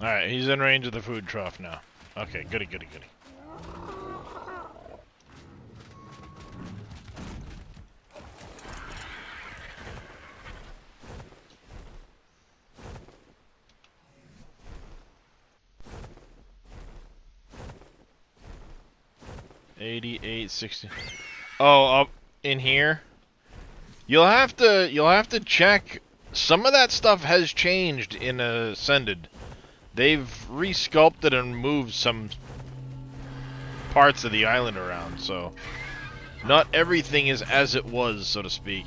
Alright, he's in range of the food trough now. Okay, goody, goody, goody. $88, 60. Oh, up in here. You'll have to check. Some of that stuff has changed in Ascended. They've resculpted and moved some parts of the island around, so not everything is as it was, so to speak.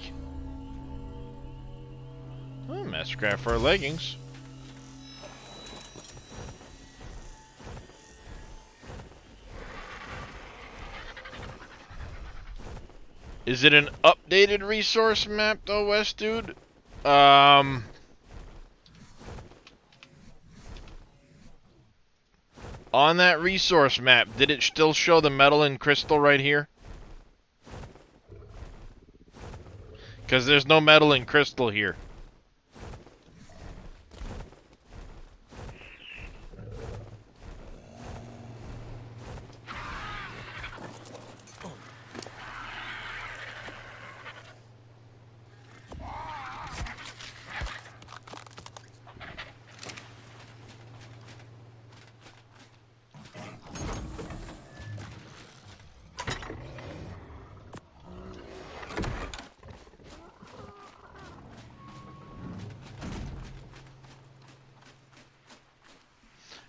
Oh, Mastercraft for our leggings. Is it an updated resource map though, West Dude? On that resource map, did it still show the metal and crystal right here? Because there's no metal and crystal here.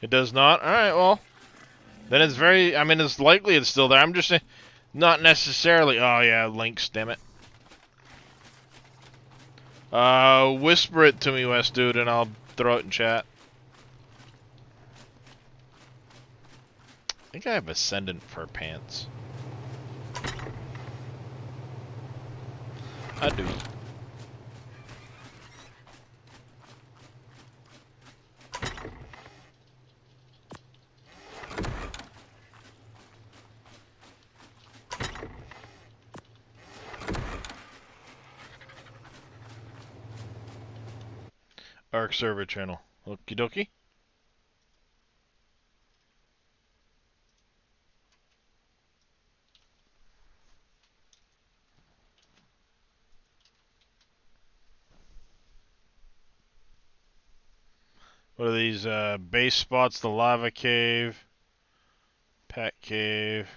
It does not? Alright, well. Then it's very... I mean, it's likely it's still there. I'm just saying... Not necessarily... Oh, yeah, links, damn it. Whisper it to me, West Dude, and I'll throw it in chat. I think I have Ascendant fur pants. I do. Arc server channel. Okie dokie. What are these base spots? The lava cave, pet cave,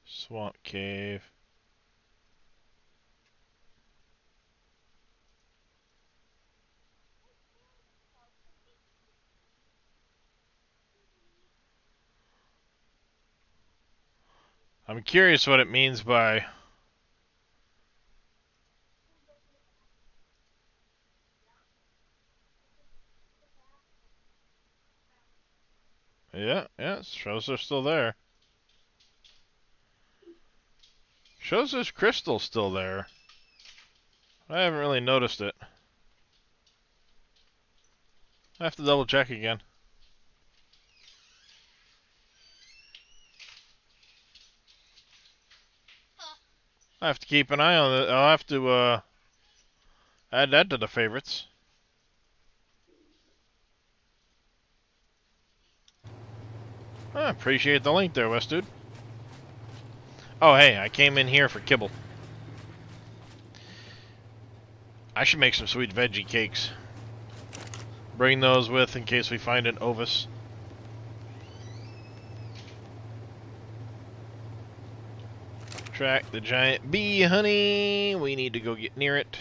swamp cave. I'm curious what it means by... Yeah, shows they're still there. Shows there's crystal still there. I haven't really noticed it. I have to double check again. I have to keep an eye on it. I'll have to add that to the favorites. I appreciate the link there, West Dude. Oh, hey, I came in here for kibble. I should make some sweet veggie cakes. Bring those with in case we find an Ovis. Track the giant bee, honey. We need to go get near it.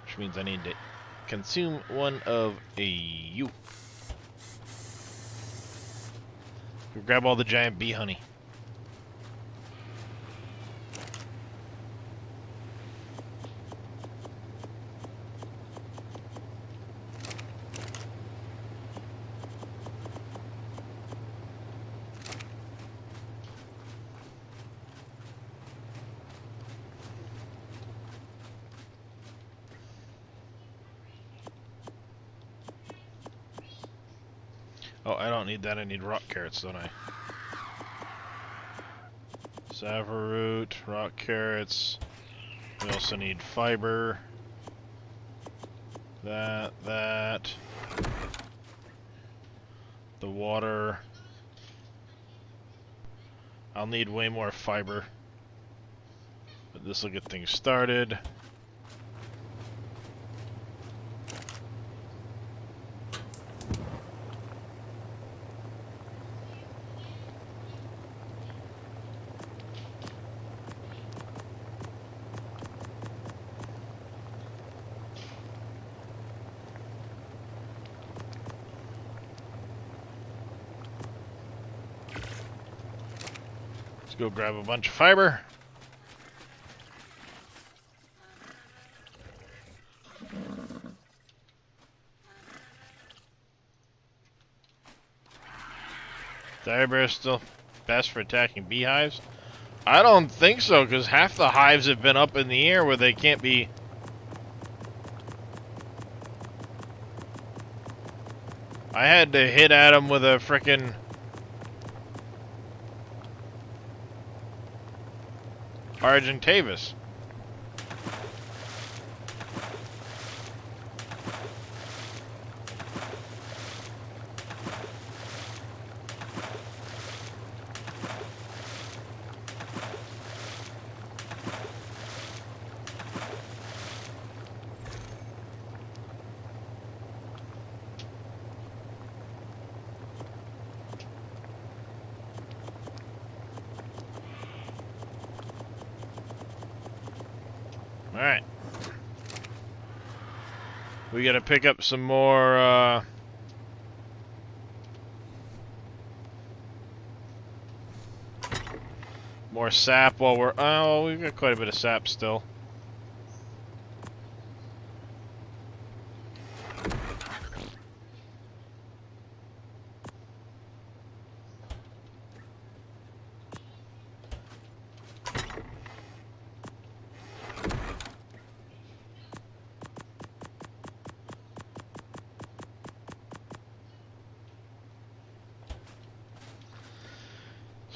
Which means I need to consume one of you. Grab all the giant bee honey. Oh, I don't need that. I need rock carrots, don't I? Saffroot, rock carrots. We also need fiber. That. The water. I'll need way more fiber. But this will get things started. Let's go grab a bunch of fiber. Direbear still best for attacking beehives? I don't think so, because half the hives have been up in the air where they can't be... I had to hit at them with a frickin' Argentavis. Alright. We gotta pick up some more, more sap while we're... Oh, we've got quite a bit of sap still.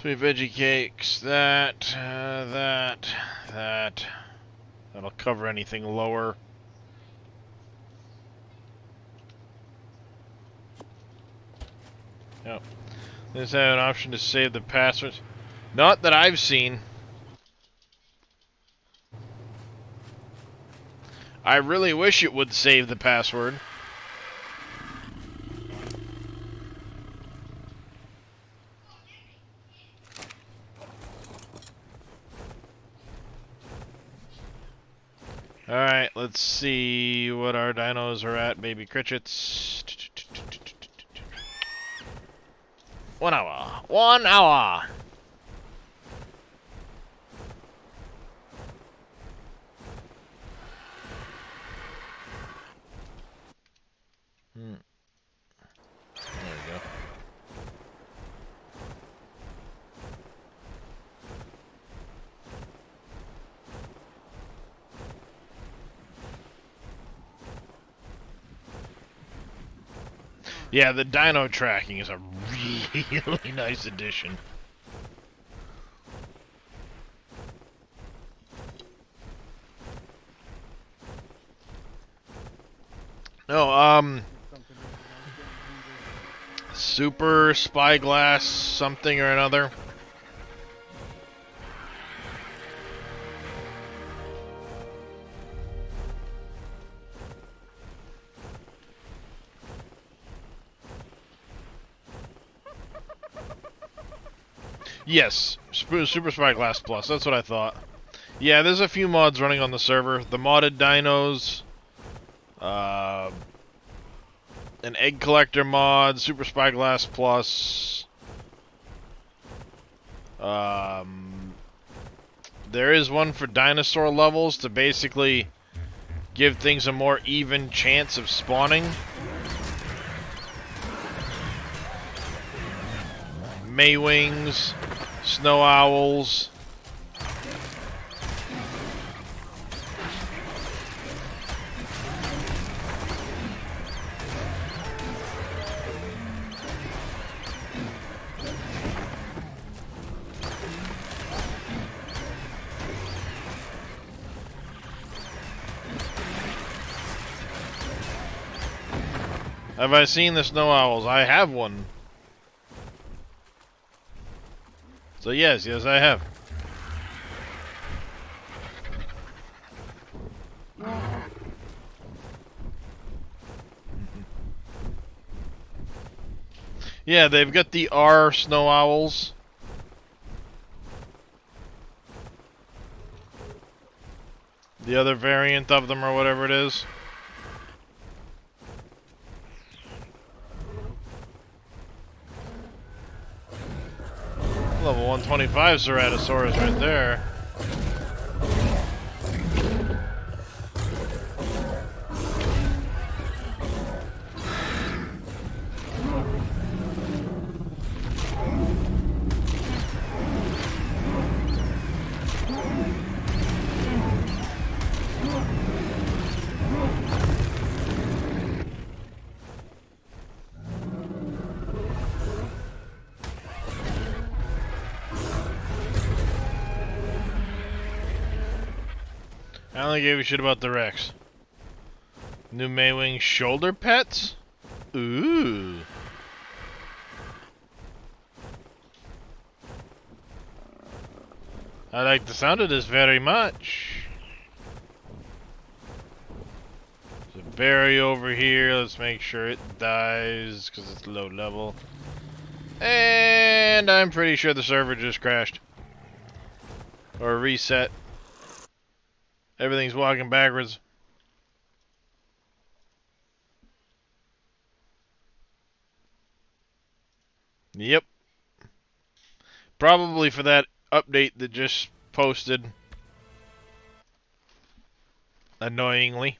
Sweet veggie cakes, that. That'll cover anything lower. Yep. Does have an option to save the passwords? Not that I've seen. I really wish it would save the password. Alright, let's see what our dinos are at, baby Critchets. 1 hour. 1 hour! There we go. Yeah, the dino tracking is a really nice addition. No, Something super spyglass something or another. Yes, Super Spyglass Plus, that's what I thought. Yeah, there's a few mods running on the server. The modded dinos, an egg collector mod, Super Spyglass Plus. There is one for dinosaur levels to basically give things a more even chance of spawning. Maywings, snow owls. Have I seen the snow owls? I have one. So yes, I have. Yeah, they've got the R snow owls. The other variant of them or whatever it is. Level 125 Ceratosaurus right there. I only gave a shit about the Rex. New Maywing shoulder pets? Ooh. I like the sound of this very much. There's a berry over here. Let's make sure it dies because it's low level. And I'm pretty sure the server just crashed. Or reset. Everything's walking backwards. Yep. Probably for that update that just posted. Annoyingly.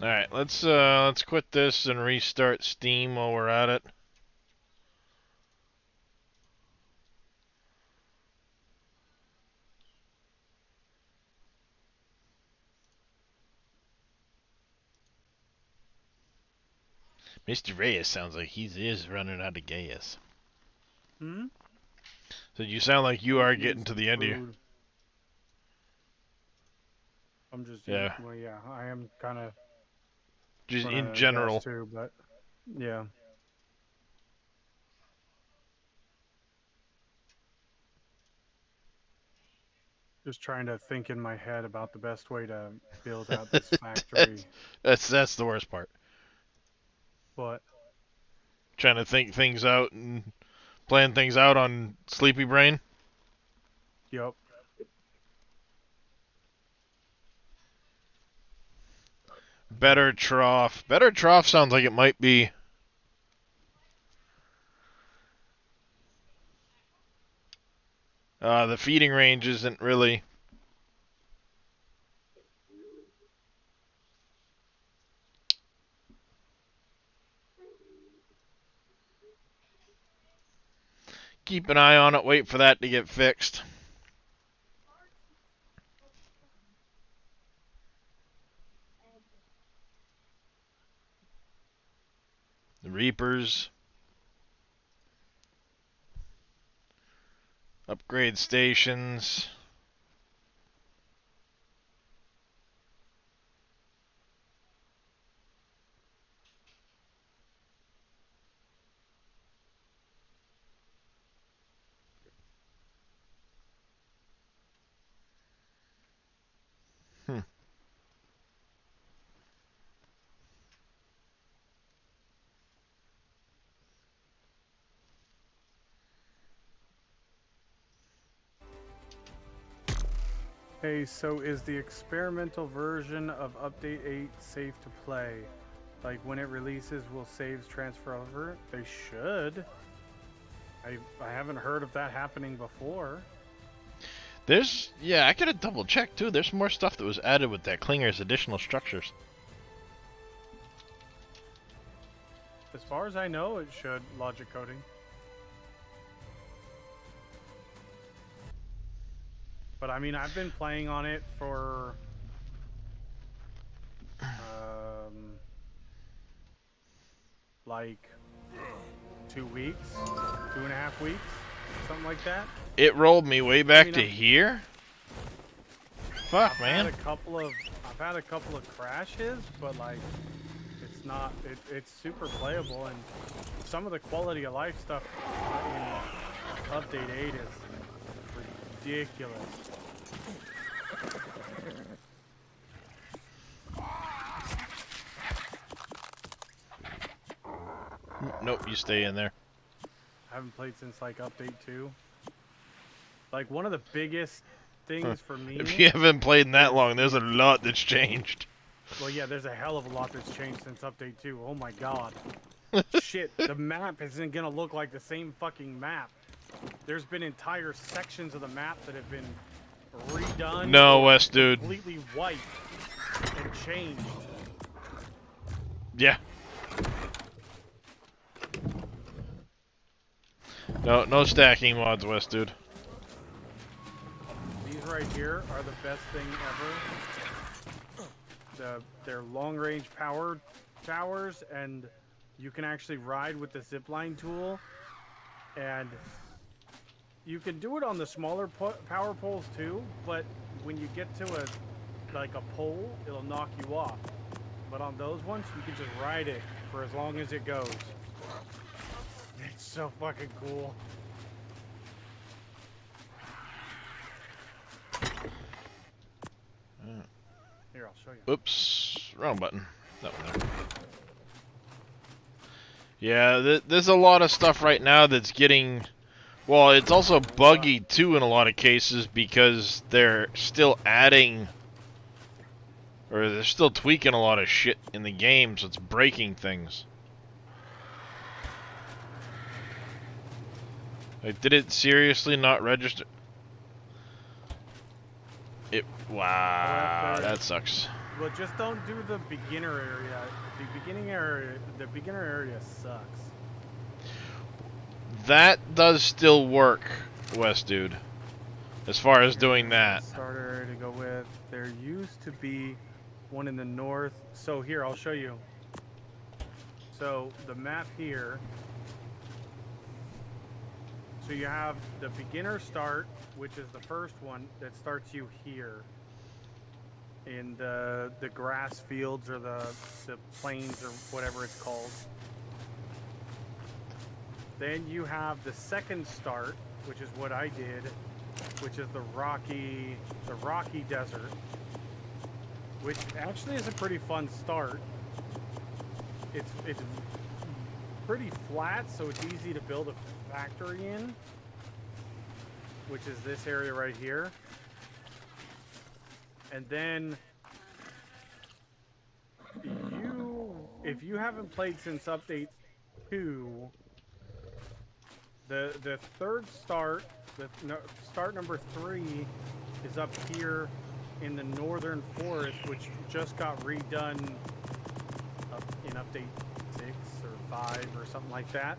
Alright, let's quit this and restart Steam while we're at it. Mr. Reyes sounds like he is running out of gas. Hmm? So you sound like you are Eating getting to some the end of your... food. I'm just Yeah. well, yeah, I am kind of Just running in out of gas general. too, but Yeah. Just trying to think in my head about the best way to build out this factory. that's the worst part. But Trying to think things out and plan things out on sleepy brain. yep. Better trough. Better trough sounds like it might be. The feeding range isn't really. Keep an eye on it. Wait for that to get fixed. The Reapers. Upgrade stations. Hmm. Hey, so is the experimental version of Update 8 safe to play? Like when it releases, will saves transfer over? They should. I haven't heard of that happening before. Yeah, I gotta double check too. There's more stuff that was added with that Clinger's additional structures. As far as I know, it should. Logic coding. But I mean, I've been playing on it for like 2 weeks, 2.5 weeks, something like that. It rolled me way back mean, to here. Fuck, man. I've had a couple of crashes, but like it's not. It's super playable, and some of the quality of life stuff in Update 8 is ridiculous. Nope, you stay in there. I haven't played since like Update 2. Like one of the biggest things for me. If you haven't played in that long, there's a lot that's changed. Well, yeah, there's a hell of a lot that's changed since Update 2. Oh my god. Shit, the map isn't gonna look like the same fucking map. There's been entire sections of the map that have been redone. No, or West, dude. Completely wiped and changed. Yeah. No stacking mods, West, dude. These right here are the best thing ever. They're long-range power towers, and you can actually ride with the zipline tool, and you can do it on the smaller power poles too, but when you get to a pole, it'll knock you off. But on those ones, you can just ride it for as long as it goes. It's so fucking cool. Here, I'll show you. Oops, wrong button. That one there. Yeah, there's a lot of stuff right now that's getting... Well, it's also buggy too in a lot of cases because they're still adding... Or they're still tweaking a lot of shit in the game, so it's breaking things. Like, did it seriously not register? Wow, that sucks. Well, just don't do the beginner area. The beginner area sucks. That does still work, West dude. As far as doing that. Starter area to go with. There used to be one in the north. So here, I'll show you. So the map here. So you have the beginner start, which is the first one that starts you here. In the grass fields or the plains or whatever it's called. Then you have the second start, which is what I did, which is the rocky desert, which actually is a pretty fun start. It's pretty flat, so it's easy to build a factory in, which is this area right here. And then if you haven't played since update 2, the third start, start number 3 is up here in the northern forest, which just got redone in update 6 or 5 or something like that.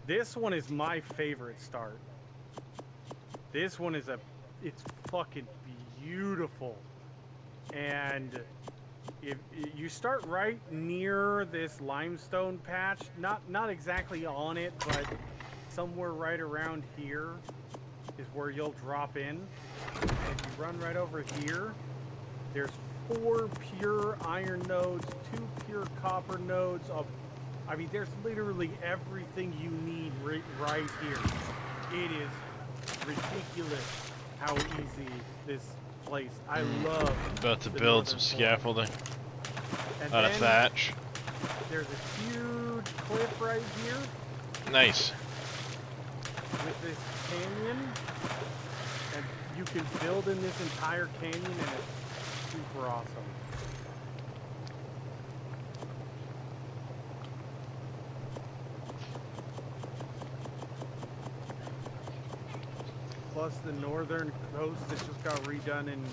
This one is my favorite start. This one is it's fucking beautiful. And if you start right near this limestone patch, not exactly on it, but somewhere right around here is where you'll drop in. And if you run right over here, there's 4 pure iron nodes, 2 pure copper nodes. I mean, there's literally everything you need right here. It is ridiculous how easy this place. I love. About to build some scaffolding and out of thatch. There's a huge cliff right here. Nice. With this canyon, and you can build in this entire canyon, and it's super awesome. Plus the northern coast that just got redone in,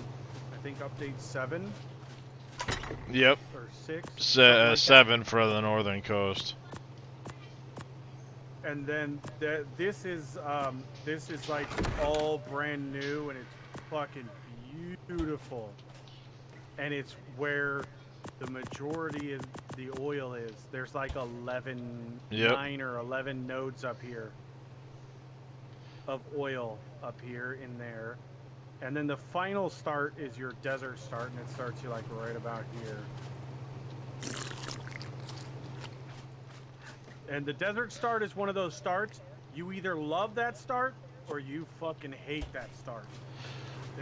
I think, update 7. Yep. Or 6. 7 for the northern coast. And then this is like all brand new, and it's fucking beautiful. And it's where the majority of the oil is. There's like 9 or 11 nodes up here of oil up here in there. And then the final start is your desert start, and it starts you like right about here. And the desert start is one of those starts, you either love that start or you fucking hate that start.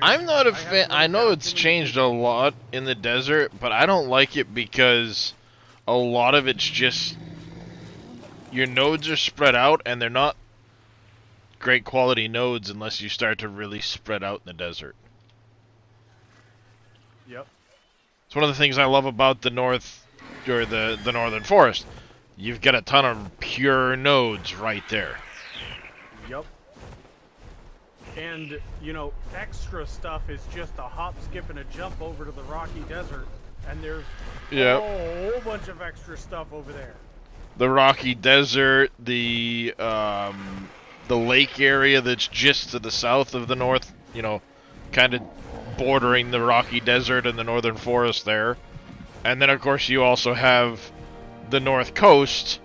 I'm not a fan. I know it's changed a lot in the desert, but I don't like it because a lot of it's just your nodes are spread out, and they're not great quality nodes unless you start to really spread out in the desert. Yep. It's one of the things I love about the north, or the northern forest. You've got a ton of pure nodes right there. Yep. And, you know, extra stuff is just a hop, skip, and a jump over to the Rocky Desert, and there's a whole bunch of extra stuff over there. The Rocky Desert, the lake area that's just to the south of the north, you know, kind of bordering the Rocky Desert and the northern forest there. And then, of course, you also have the north coast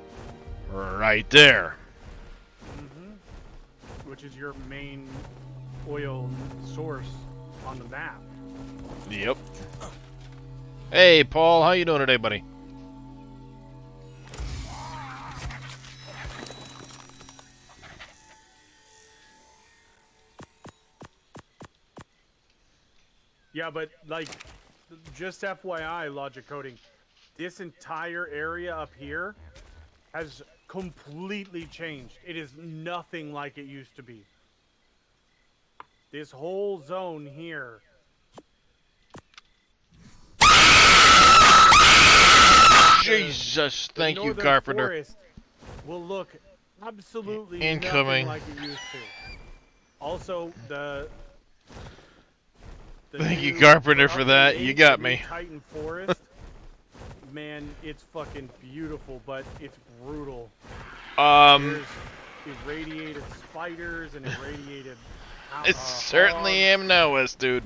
right there. Mm-hmm. Which is your main oil source on the map. Yep. Hey, Paul, how you doing today, buddy? Yeah, but, like, just FYI, logic coding, this entire area up here has completely changed. It is nothing like it used to be. This whole zone here. Jesus, thank you, Carpenter. Forest will look absolutely incoming nothing like it used to. Also, thank you, Carpenter, for that. You got me. Titan Forest, man, it's fucking beautiful, but it's brutal. There's irradiated spiders and irradiated. It certainly am now, West, dude.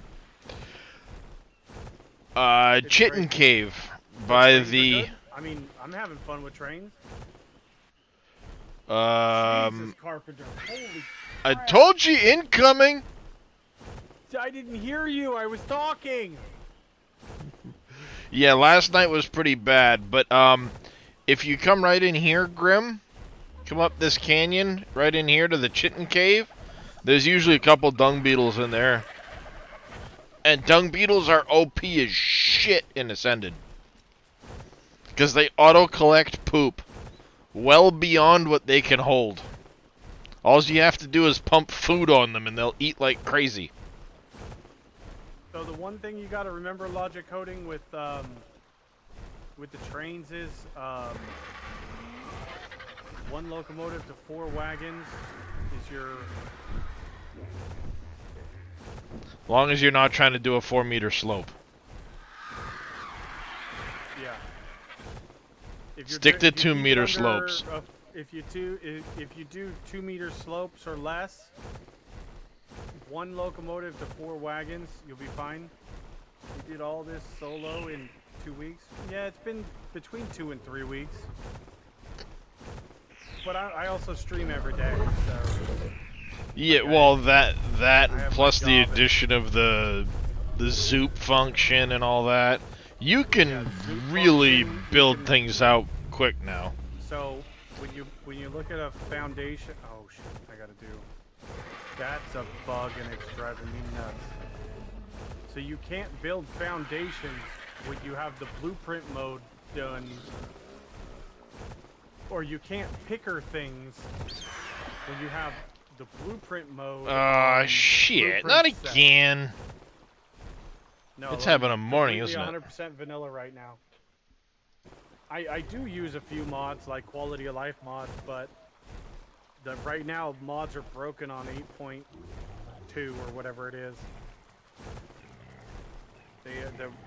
Chitin Cave by the. I mean, I'm having fun with trains. Jesus, Carpenter, holy I crap. told you incoming. I didn't hear you. I was talking. Yeah, last night was pretty bad, but if you come right in here, Grim, come up this canyon right in here to the Chitin Cave, there's usually a couple dung beetles in there. And dung beetles are OP as shit in Ascended. Because they auto-collect poop well beyond what they can hold. All you have to do is pump food on them and they'll eat like crazy. So the one thing you got to remember, logic coding with the trains is one locomotive to 4 wagons is your. As long as you're not trying to do a 4-meter slope. Yeah. Stick to if you keep it 2-meter under slopes. If you do 2-meter slopes or less, one locomotive to 4 wagons, you'll be fine. We did all this solo in 2 weeks. Yeah, it's been between 2 and 3 weeks. But I also stream every day, so. Yeah, Okay. well, that have plus my the job addition of the zoop function and all that, you can Yeah, zoop really function, you build can- things out quick now. So when you look at a foundation, oh shit, I gotta do. That's a bug and it's driving me nuts. So you can't build foundations when you have the blueprint mode done, or you can't picker things when you have the blueprint mode. Ah, on shit! blueprint Not set. again. No, It's I'm having a morning, completely isn't it? 100% vanilla right now. I do use a few mods like quality of life mods, but right now mods are broken on 8.2 or whatever it is.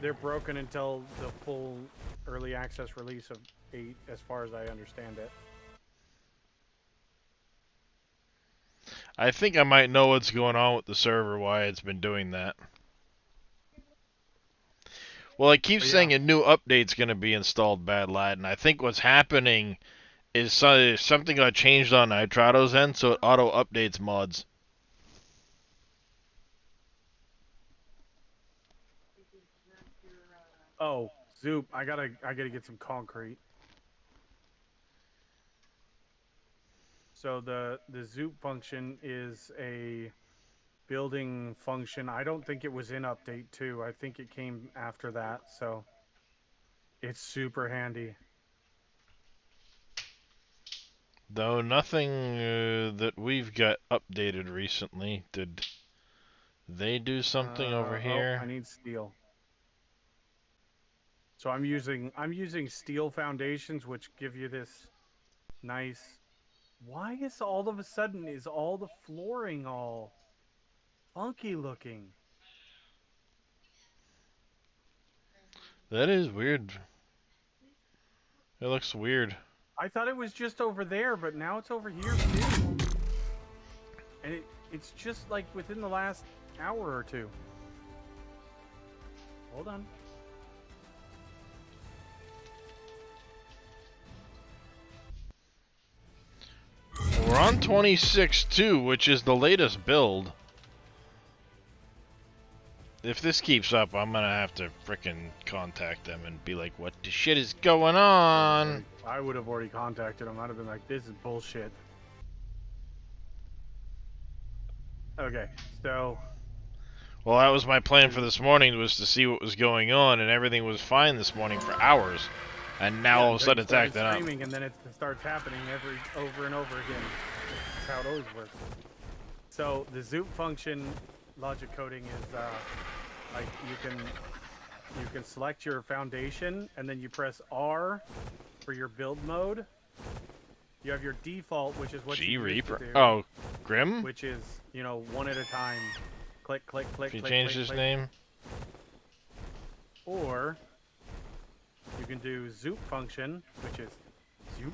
They're broken until the full early access release of 8, as far as I understand it. I think I might know what's going on with the server, why it's been doing that. Well, it keeps But saying yeah. a new update's going to be installed, Bad Lad, and I think what's happening is something got changed on Nitrado's end, so it auto-updates mods. Oh, Zoop, I gotta get some concrete. So the Zoop function is a building function. I don't think it was in update 2. I think it came after that, so it's super handy. Though nothing that we've got updated recently. Did they do something over Oh, I here? need steel. So I'm using steel foundations, which give you this nice. Why is all of a sudden is all the flooring all funky looking? That is weird. It looks weird. I thought it was just over there, but now it's over here too. And it's just like within the last hour or two. Hold on. We're on 26.2, which is the latest build. If this keeps up, I'm gonna have to frickin' contact them and be like, what the shit is going on? I would have already contacted him. I'd have been like, this is bullshit. Okay, so Well, that was my plan for this morning, was to see what was going on, and everything was fine this morning for hours. And now all of a sudden it's acting up. screaming, and then it starts happening over and over again. That's how it always works. So the zoop function logic coding is like you can select your foundation, and then you press R for your build mode. You have your default, which is what G you used to Reaper. do, Oh, Grim? which is, you know, one at a time. Click, click, click, If you click, change click, his click. name. Or you can do zoop function, which is zoop,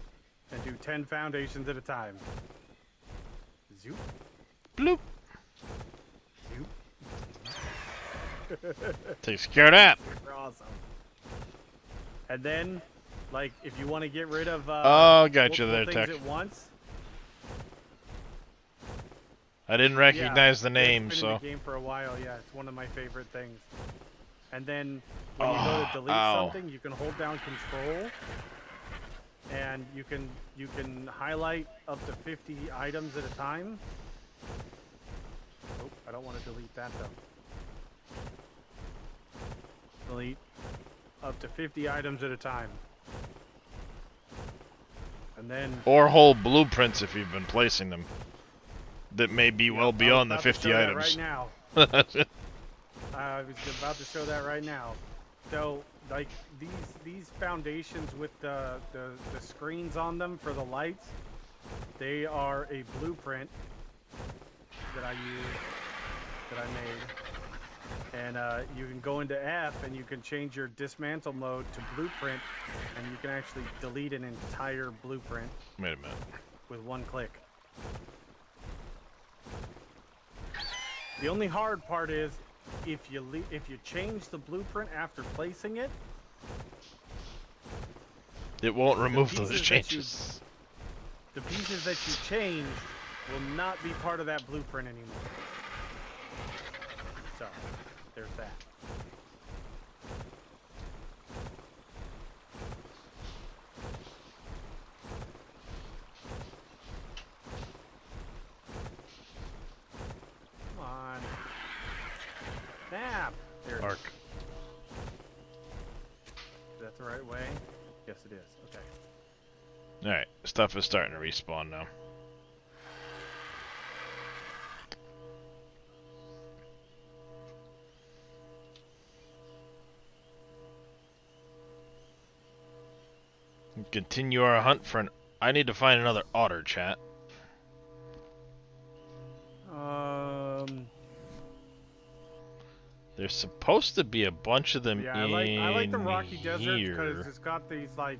and do 10 foundations at a time. Zoop, Bloop. zoop. Takes care of that. Super awesome. And then, like, if you want to get rid of Oh, gotcha multiple there, things Tech. at once, I didn't yeah, recognize the it's name, been so. in the game for a while. Yeah, it's one of my favorite things. And then when you go to delete ow. something, you can hold down Control, and you can highlight up to 50 items at a time. Oh, I don't want to delete that though. Delete up to 50 items at a time. And then Or whole blueprints if you've been placing them. That may be well beyond the 50 right items. now. I was about to show that right now. So, like these foundations with the screens on them for the lights, they are a blueprint that I made. And you can go into F and you can change your dismantle mode to blueprint, and you can actually delete an entire blueprint. Wait a minute. With one click. The only hard part is if you change the blueprint after placing it, it won't remove those changes. The pieces that you change will not be part of that blueprint anymore. So, there's that. Come on. Snap! There it Arc. Is that the right way? Yes, it is. Okay. Alright, stuff is starting to respawn now. Continue our hunt for an... I need to find another otter, chat. There's supposed to be a bunch of them yeah, I like the Rocky Desert because it's got these like...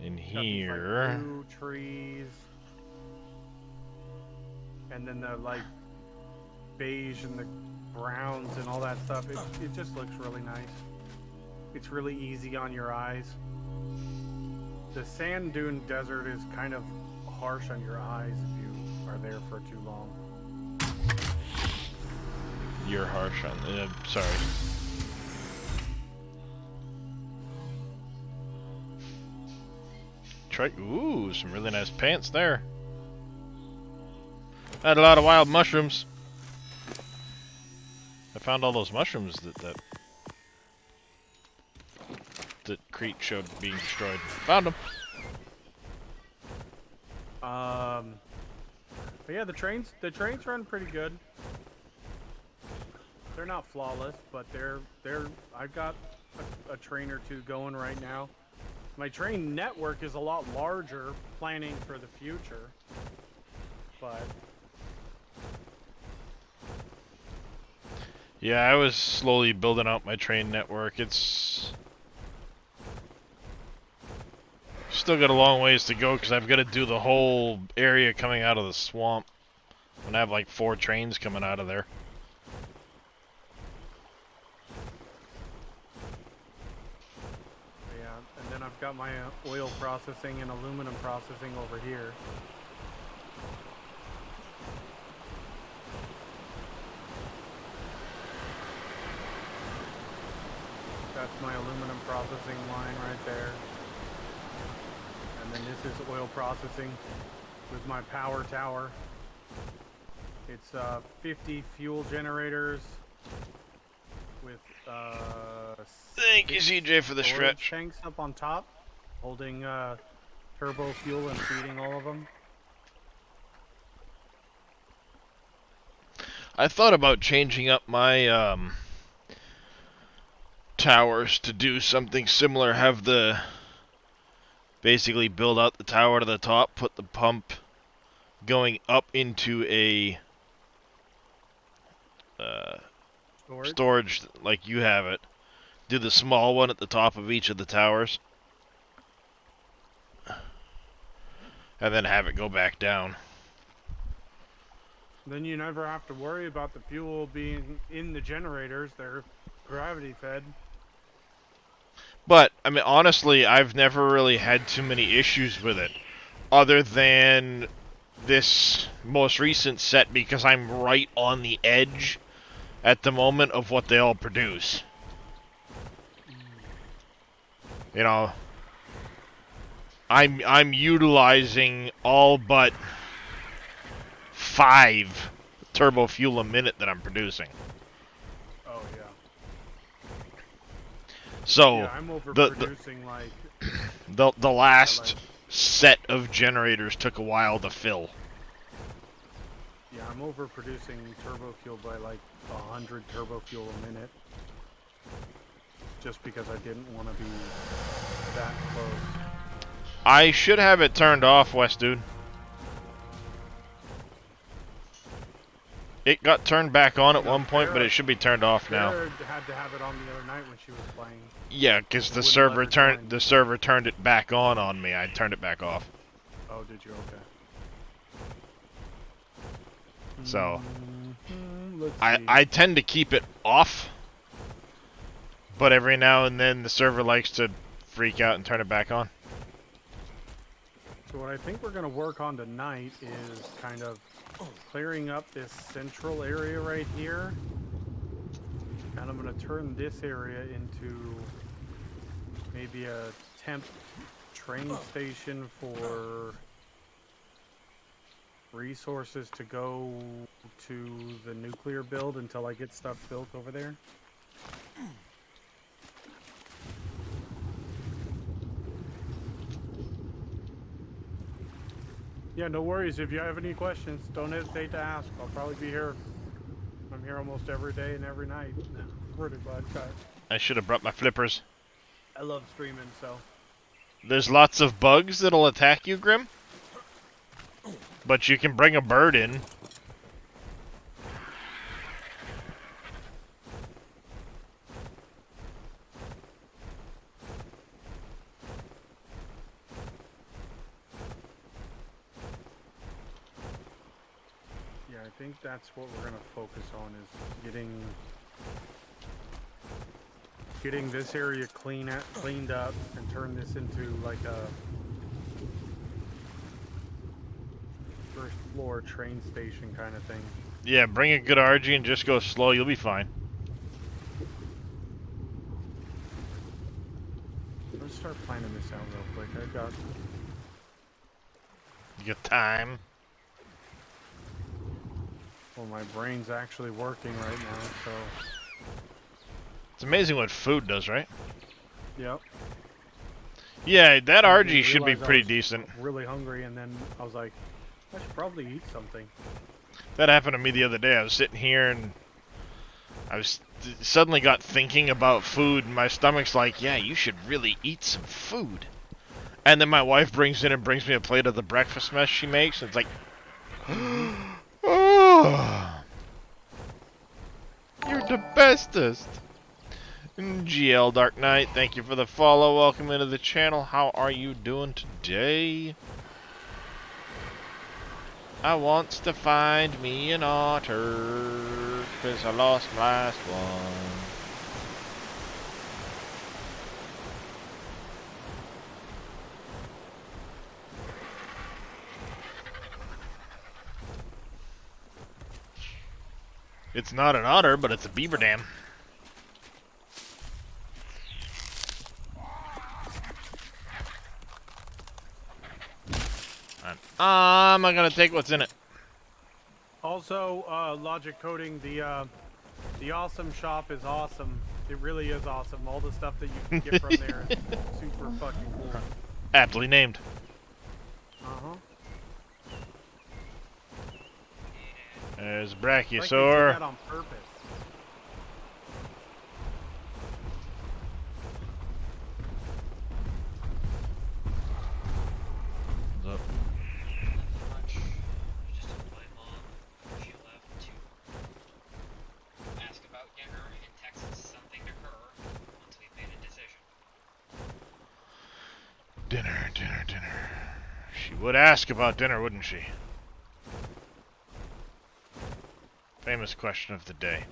In here. These, like, blue trees. And then the like beige and the browns and all that stuff. It just looks really nice. It's really easy on your eyes. The sand dune desert is kind of harsh on your eyes if you are there for too long. You're harsh on... sorry. Ooh, some really nice pants there. I had a lot of wild mushrooms. I found all those mushrooms that Crete showed being destroyed. Found them. But yeah, the trains run pretty good. They're not flawless, but I've got a train or two going right now. My train network is a lot larger, planning for the future, but... Yeah, I was slowly building out my train network. It's... still got a long ways to go, because I've got to do the whole area coming out of the swamp. And I have like 4 trains coming out of there. I've got my oil processing and aluminum processing over here. That's my aluminum processing line right there. And then this is oil processing with my power tower. It's 50 fuel generators with thank you, CJ, for the stretch. Tanks up on top, holding turbo fuel and feeding all of them. I thought about changing up my towers to do something similar. Have the basically build out the tower to the top, put the pump going up into a storage like you have it. Do the small one at the top of each of the towers. And then have it go back down. Then you never have to worry about the fuel being in the generators. They're gravity fed. But, I mean, honestly, I've never really had too many issues with it. Other than this most recent set, because I'm right on the edge at the moment of what they all produce. You know, I'm utilizing all but 5 turbo fuel a minute that I'm producing. Oh yeah. So Yeah, I'm the overproducing like the last set of generators took a while to fill. yeah, I'm overproducing turbo fuel by like 100 turbo fuel a minute. Just because I didn't want to be that close. I should have it turned off, West dude. It got turned back on at one point, but it should be turned off now. Sarah had to have it on the other night when she was playing. Yeah, because the wouldn't server let her join. the server turned it back on me. I turned it back off. Oh, did you? Okay. So Let's see. I tend to keep it off, but every now and then the server likes to freak out and turn it back on. So what I think we're going to work on tonight is kind of clearing up this central area right here. And I'm going to turn this area into maybe a temp train station for resources to go to the nuclear build until I get stuff built over there. Yeah, no worries. If you have any questions, don't hesitate to ask. I'll probably be here. I'm here almost every day and every night. Pretty much. I should have brought my flippers. I love streaming, so. There's lots of bugs that'll attack you, Grim. But you can bring a bird in. Yeah, I think that's what we're gonna focus on is getting this area cleaned up and turn this into like a first floor train station kind of thing. Yeah, bring a good RG and just go slow. You'll be fine. Let's start planning this out real quick. You got time. Well, my brain's actually working right now, so. It's amazing what food does, right? Yep. Yeah, that I RG didn't should be realize I pretty was decent. Really hungry, and then I was like, I should probably eat something. That happened to me the other day. I was sitting here and suddenly got thinking about food, and my stomach's like, yeah, you should really eat some food. And then my wife brings in and brings me a plate of the breakfast mess she makes, and it's like, oh, you're the bestest. GL Dark Knight, thank you for the follow. Welcome into the channel. How are you doing today? I wants to find me an otter, 'cause I lost my last one. It's not an otter, but it's a beaver dam. I'm not gonna take what's in it. Also, logic coding, the awesome shop is awesome. It really is awesome. All the stuff that you can get from there is super fucking cool. Aptly named. Uh-huh. There's Like they did Brachiosaur. that on purpose. Up. Just told my mom she left to ask about dinner and text something to her once we've made a decision. Dinner, dinner, dinner. She would ask about dinner, wouldn't she? Famous question of the day.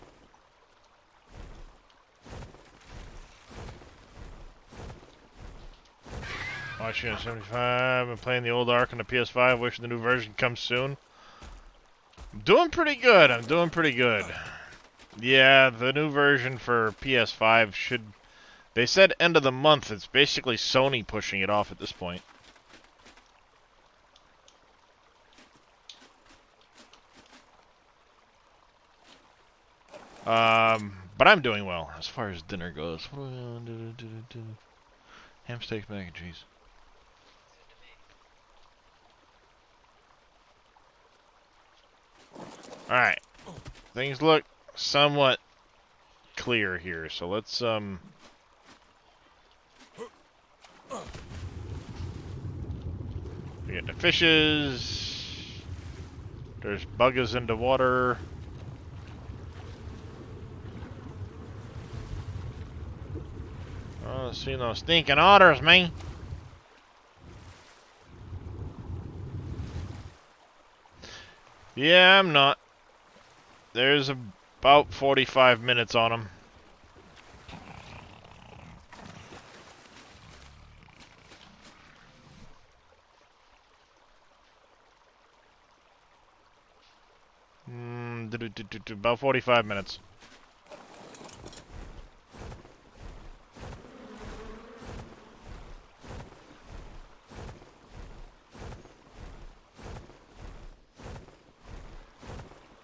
Watching at 75, been playing the old Ark on the PS5, wishing the new version comes soon. I'm doing pretty good, I'm doing pretty good. Yeah, the new version for PS5 should... They said end of the month, it's basically Sony pushing it off at this point. But I'm doing well as far as dinner goes. What do we want to do? Ham steak, mac and cheese. Alright. Things look somewhat clear here, so let's we get the fishes. There's buggers in the water. Oh, see no stinking otters, man. Yeah, I'm not. There's about 45 minutes on them. About 45 minutes.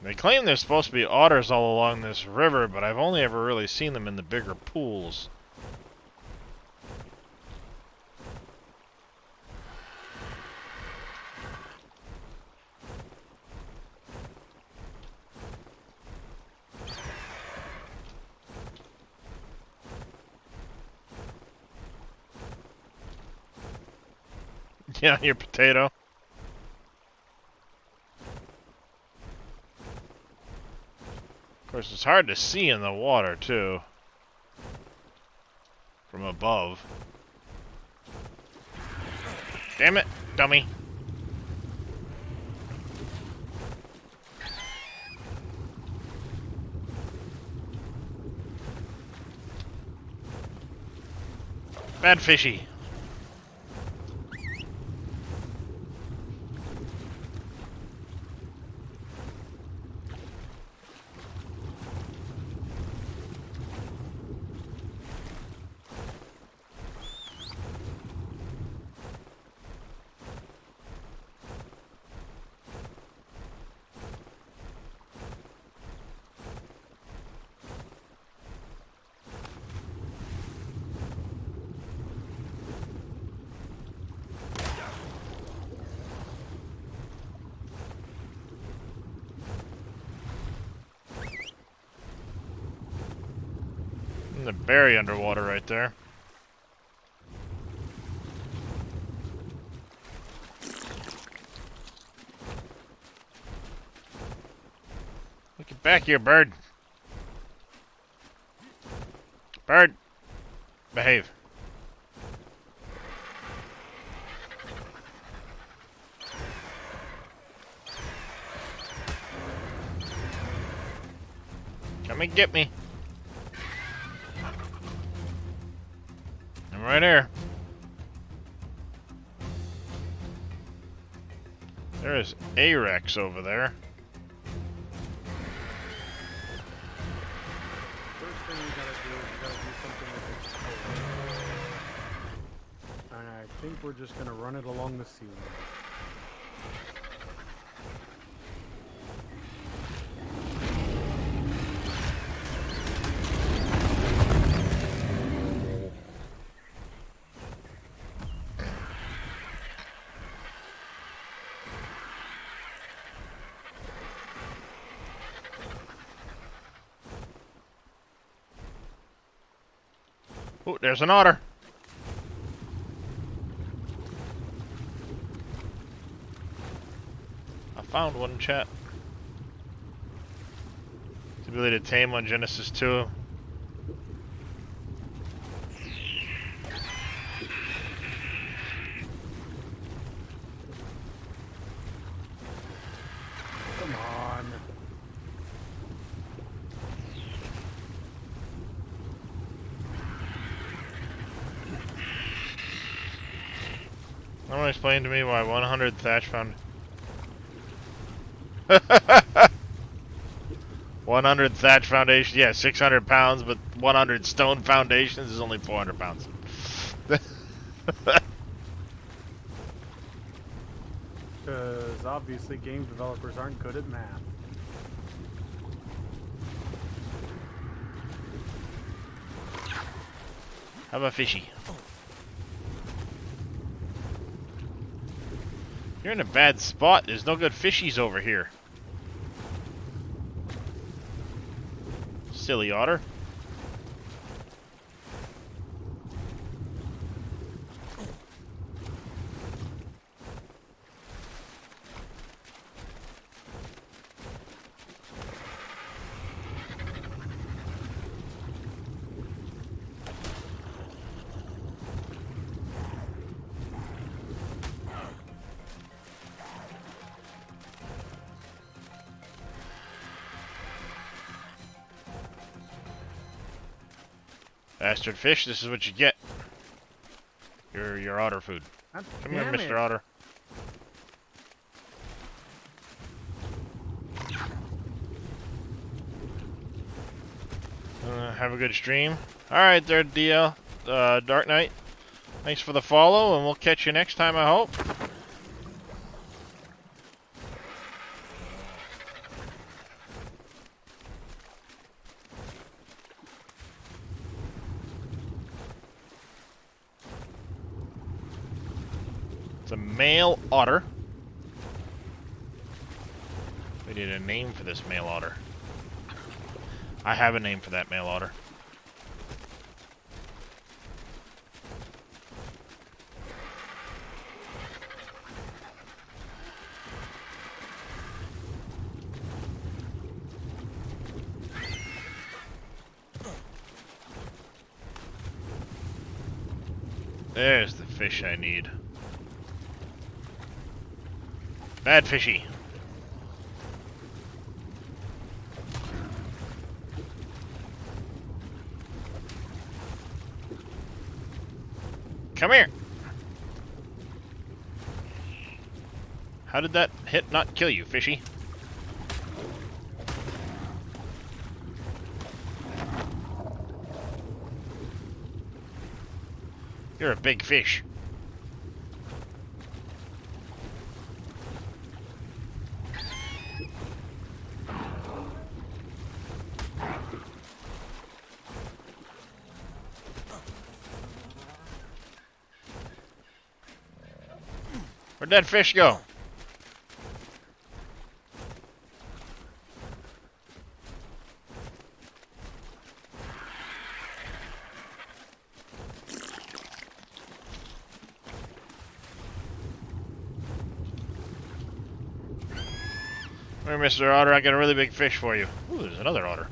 They claim there's supposed to be otters all along this river, but I've only ever really seen them in the bigger pools. Yeah, your potato. Of course, it's hard to see in the water, too. From above. Damn it, dummy. Bad fishy. The berry underwater right there. Get back here, bird. Bird. Behave. Come and get me. I'm right here. There is a Rex over there. First thing we gotta do is we gotta do something with this pole. And I think we're just gonna run it along the ceiling. Oh, there's an otter. I found one, chat. The ability to tame on Genesis 2. Come on. Someone explain to me why 100 thatch found 100 thatch foundation, yeah, 600 pounds, but 100 stone foundations is only 400 pounds. Because obviously game developers aren't good at math. Have a fishy. You're in a bad spot. There's no good fishies over here. Silly otter. Bastard fish, this is what you get. Your otter food. God Come here, damn Mr. it. Otter. Have a good stream. Alright there, DL. Dark Knight. Thanks for the follow, and we'll catch you next time, I hope. It's a male otter. We need a name for this male otter. I have a name for that male otter. There's the fish I need. Bad fishy. Come here. How did that hit not kill you, fishy? You're a big fish. Where'd that fish go? Come here, Mr. Otter, I got a really big fish for you. Ooh, there's another otter.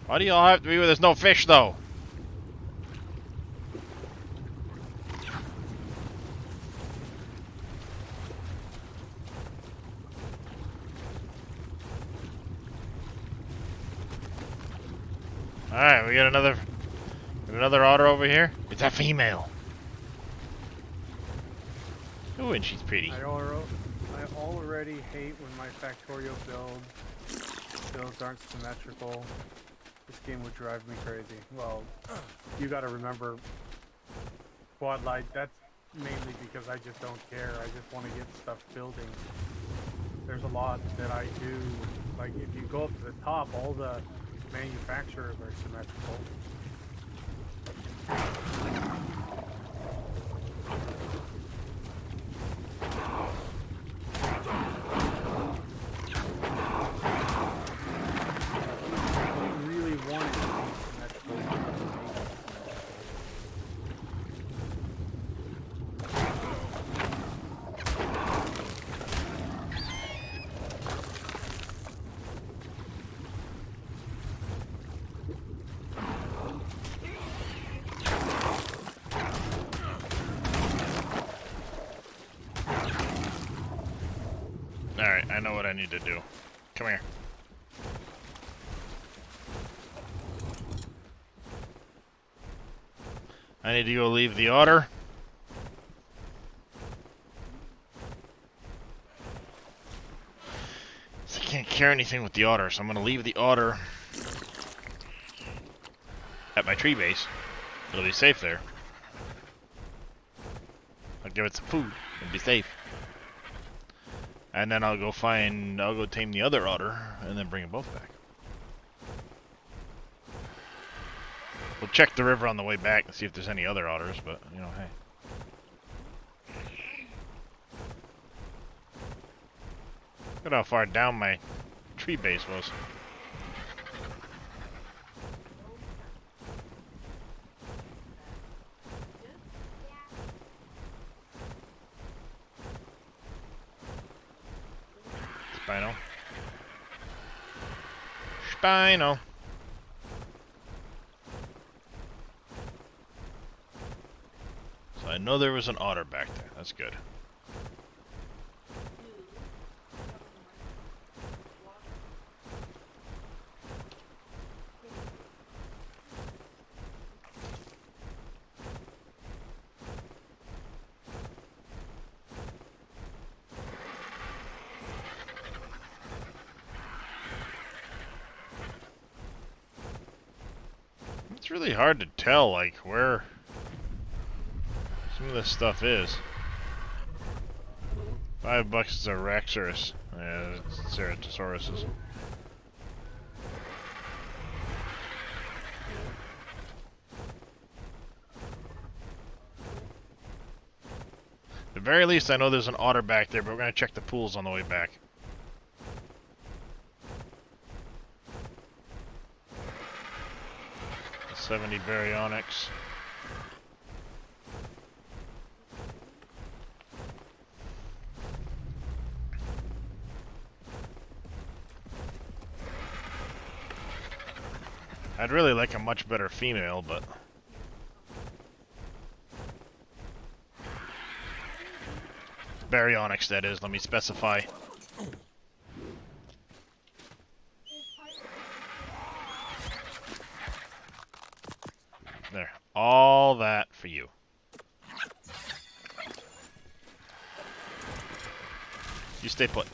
Why do y'all have to be where there's no fish, though? Alright, we got another otter over here. It's a female. Ooh, and she's pretty. I already hate when my Factorio builds aren't symmetrical. This game would drive me crazy. Well, you gotta remember, quad light, that's mainly because I just don't care. I just want to get stuff building. There's a lot that I do. Like, if you go up to the top, all the manufacturers are symmetrical. Alright, I know what I need to do. Come here. I need to go leave the otter. So I can't carry anything with the otter, so I'm gonna leave the otter at my tree base. It'll be safe there. I'll give it some food and be safe. And then I'll go tame the other otter and then bring them both back. We'll check the river on the way back and see if there's any other otters, but, you know, hey. Look at how far down my tree base was. Spino. Spino. So I know there was an otter back there. That's good. It's really hard to tell, like, where some of this stuff is. $5 is a Raxorus. Yeah, it's Ceratosauruses. At the very least, I know there's an otter back there, but we're gonna check the pools on the way back. The 70 baryonyx. I'd really like a much better female, but... Baryonyx, that is, let me specify. There. All that for you. You stay put.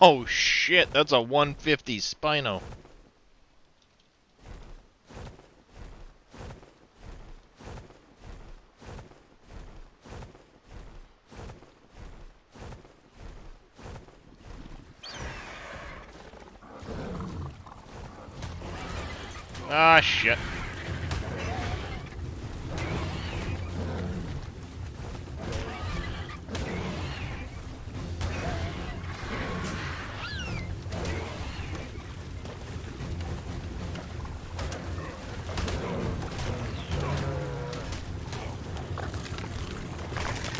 Oh shit, that's a 150 Spino. Ah shit.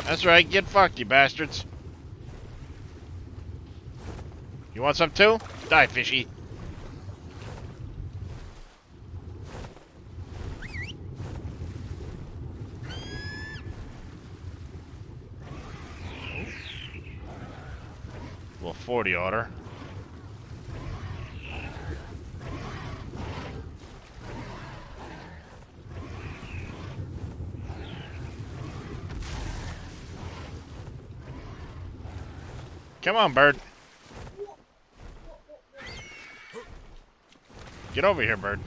That's right, get fucked, you bastards. You want some too? Die, fishy. Well, 40 otter. Come on, bird. Get over here, bird.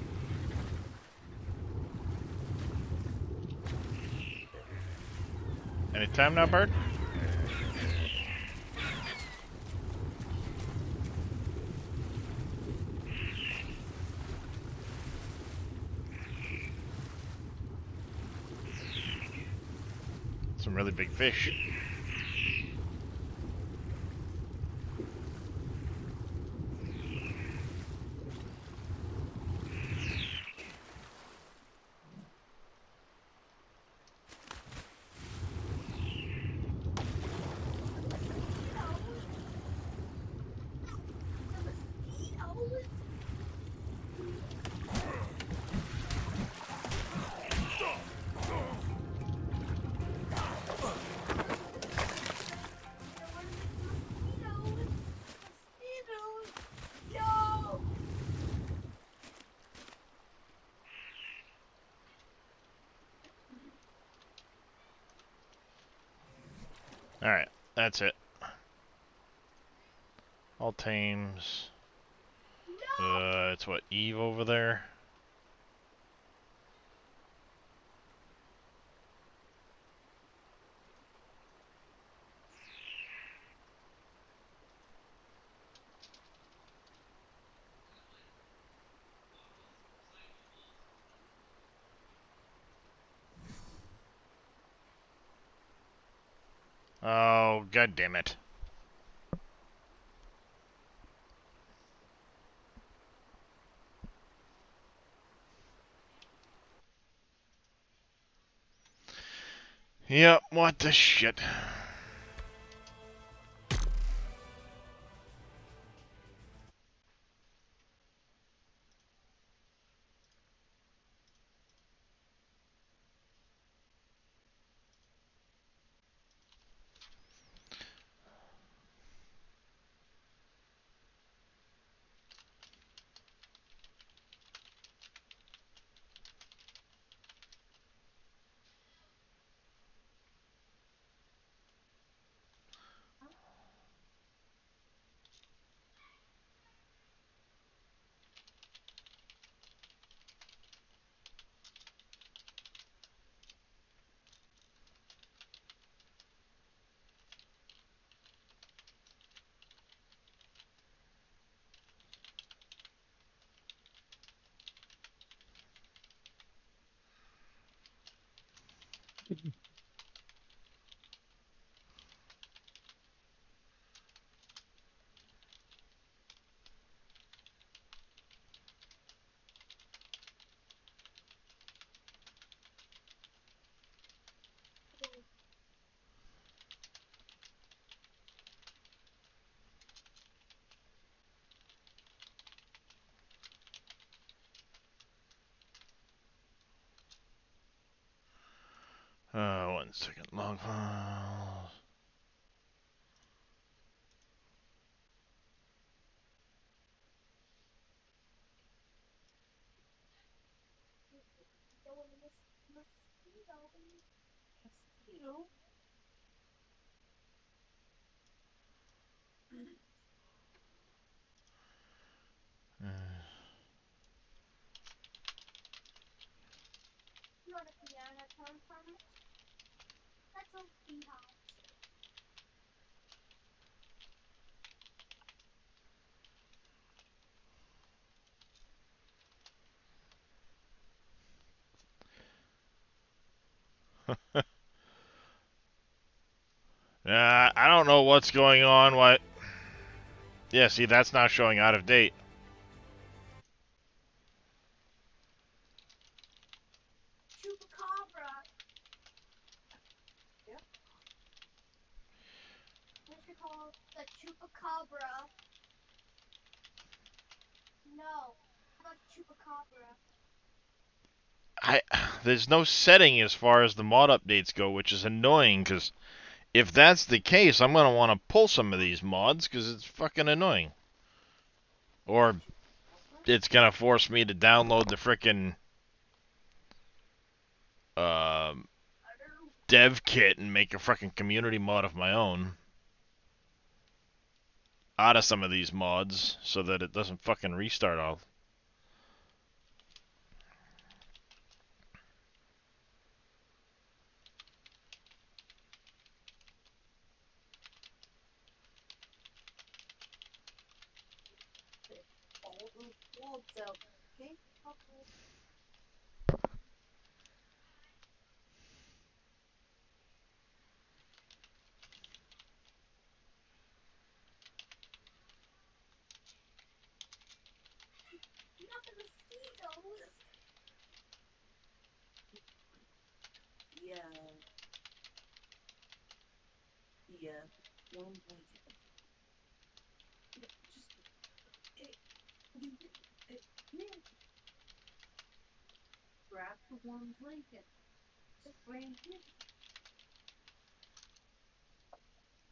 Any time now, bird? Some really big fish. Alright, that's it. All tames. It's what, Eve over there? Oh, god damn it. Yep, what the shit. One second. Log files. I don't know what's going on. What? Yeah, see, that's now showing out of date. There's no setting as far as the mod updates go, which is annoying, because if that's the case, I'm going to want to pull some of these mods, because it's fucking annoying. Or it's going to force me to download the frickin' dev kit and make a frickin' community mod of my own out of some of these mods, so that it doesn't fucking restart all.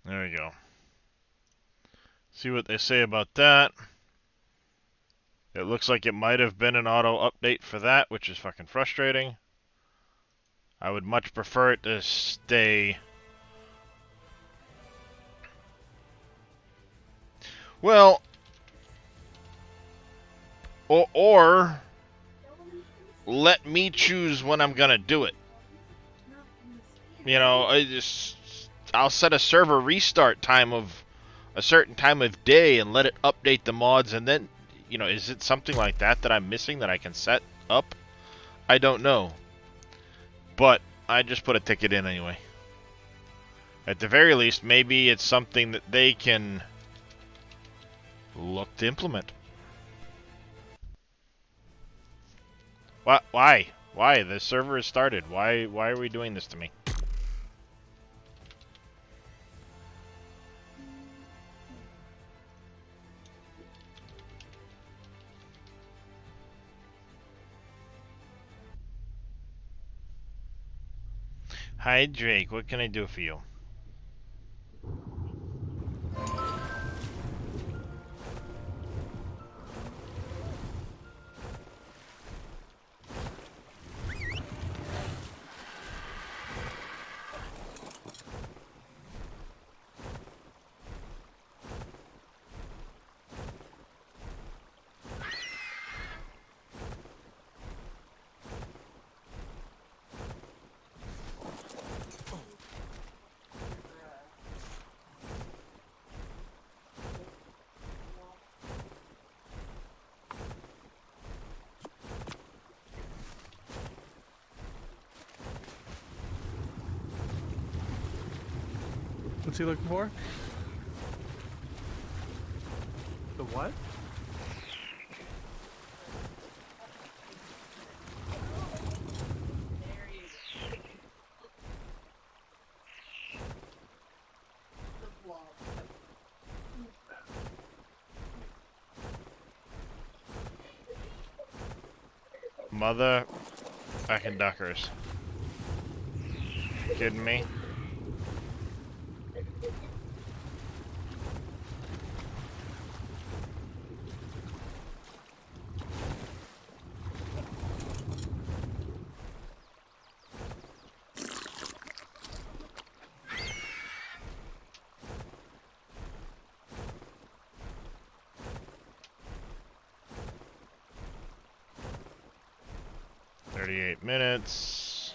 There we go. See what they say about that. It looks like it might have been an auto update for that, which is fucking frustrating. I would much prefer it to stay. Well, or let me choose when I'm gonna do it. You know, I'll set a server restart time of a certain time of day and let it update the mods, and then, you know, is it something like that that I'm missing that I can set up? I don't know. But I just put a ticket in anyway. At the very least, maybe it's something that they can look to implement. What? Why? Why? The server has started. Why are we doing this to me? Hi, Drake. What can I do for you? What's he looking for? The what? Mother fucking duckers. Kidding me? Minutes.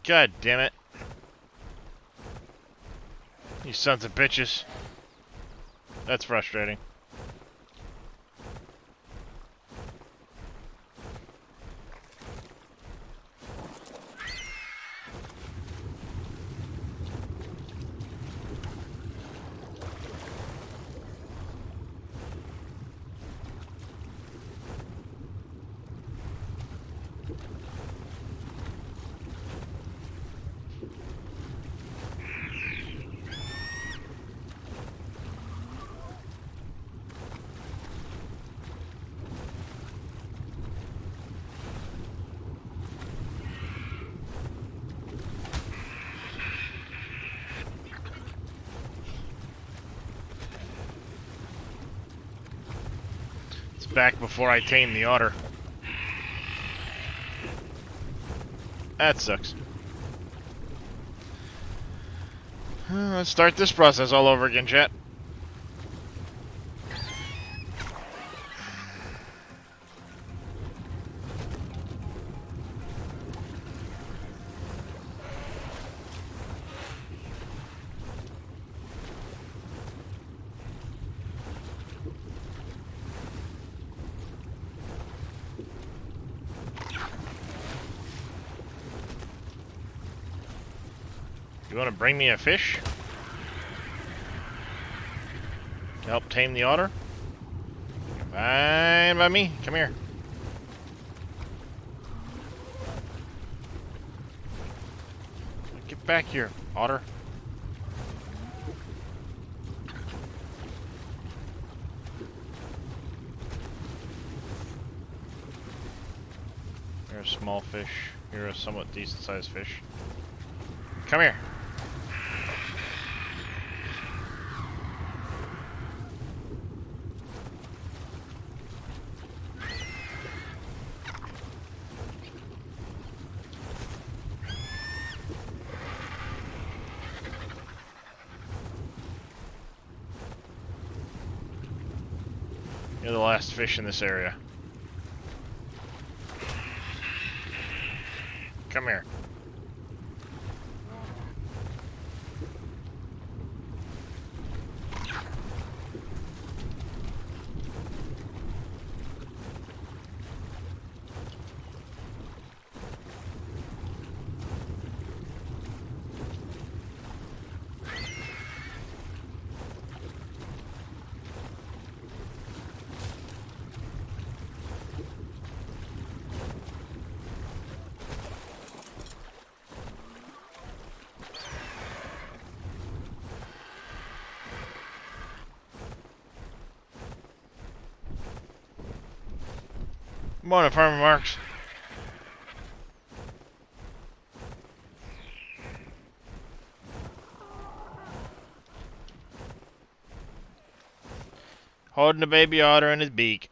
God damn it. You sons of bitches. That's frustrating. Back before I tame the otter. That sucks. Let's start this process all over again, chat. You want to bring me a fish? To help tame the otter? Fine by me. Come here. Get back here, otter. You're a small fish. You're a somewhat decent sized fish. Come here. You're the last fish in this area. Come here. Morning, Farmer Marks. Holding a baby otter in his beak.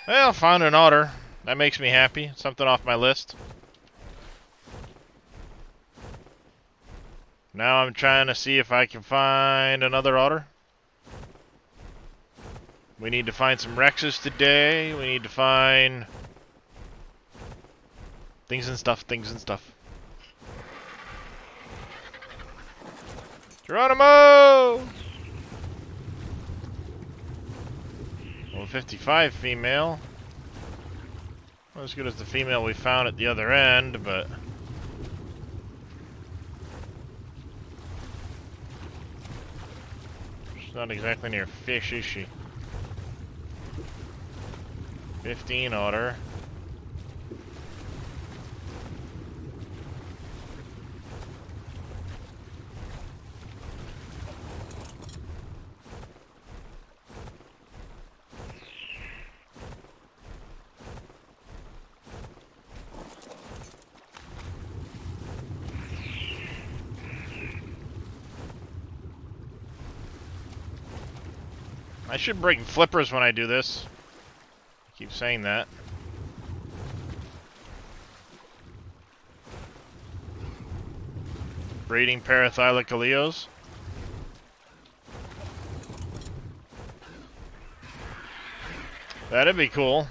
Well, found an otter. That makes me happy. Something off my list. Now I'm trying to see if I can find another otter. We need to find some Rexes today. We need to find things and stuff, Geronimo! Well, 55 female. Not as good as the female we found at the other end, but she's not exactly near fish, is she? 15 otter. I should bring flippers when I do this. I keep saying that. Breeding parathylacaleos. That'd be cool.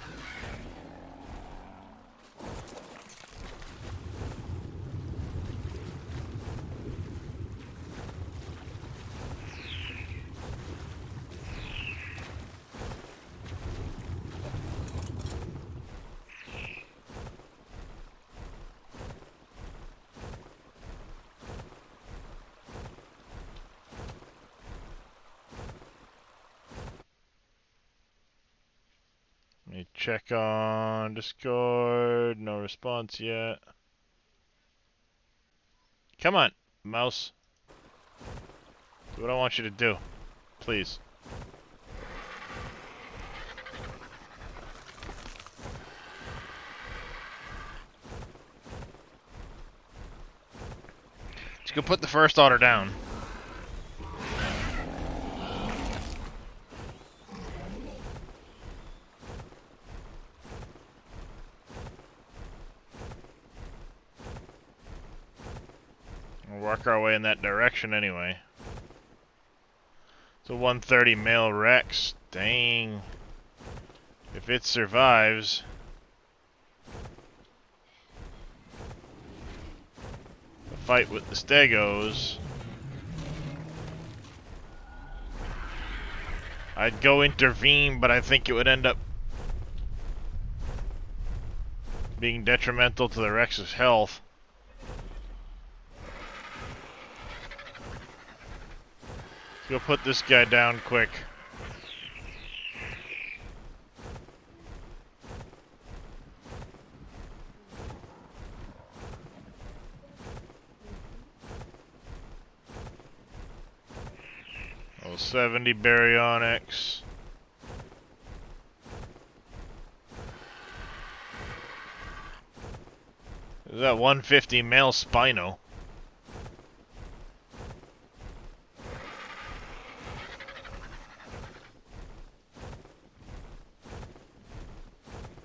Let me check on Discord. No response yet. Come on, mouse. Do what I want you to do. Please. Let's go put the first otter down. We'll work our way in that direction anyway. It's a 130 male Rex. Dang. If it survives. The fight with the Stegos. I'd go intervene, but I think it would end up being detrimental to the Rex's health. Go put this guy down quick. Oh, 70 baryonyx. Is that 150 male Spino?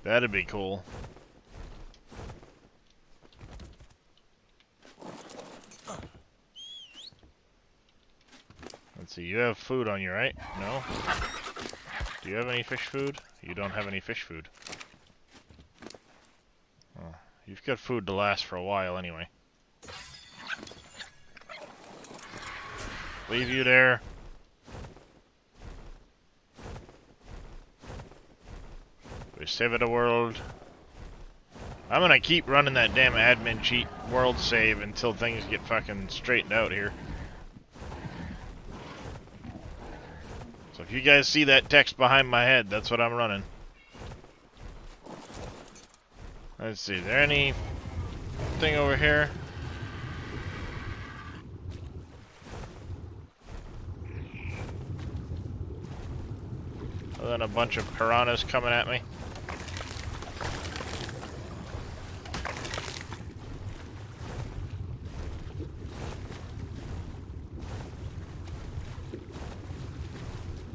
That'd be cool. Let's see, you have food on you, right? No? Do you have any fish food? You don't have any fish food. Oh, you've got food to last for a while anyway. Leave you there. We save the world. I'm gonna keep running that damn admin cheat world save until things get fucking straightened out here. So if you guys see that text behind my head, that's what I'm running. Let's see, is there anything over here? Other than a bunch of piranhas coming at me.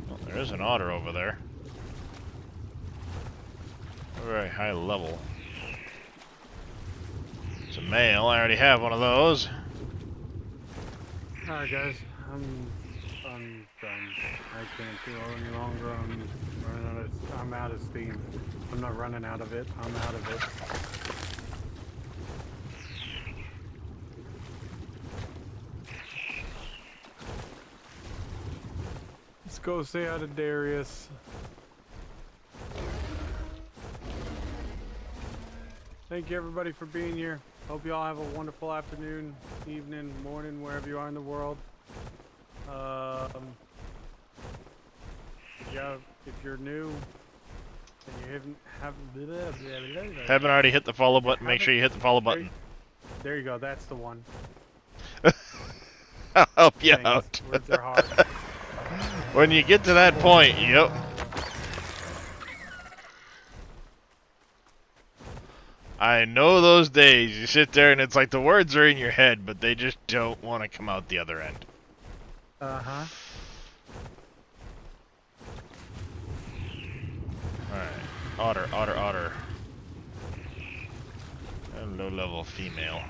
Well, there is an otter over there. A very high level. It's a male, I already have one of those. Alright guys, I'm done. I can't do it any longer. I'm out of steam. I'm not running out of it. I'm out of it. Let's go say hi to Darius. Thank you everybody for being here. Hope you all have a wonderful afternoon, evening, morning, wherever you are in the world. If you're new and you Haven't already hit the follow button, make sure you hit the follow button. there you go, that's the one. I'll help you Thanks. out. Words are hard. When you get to that point, yep. I know those days. You sit there and it's like the words are in your head, but they just don't want to come out the other end. Uh-huh. Alright. Otter, otter, otter. A low-level female.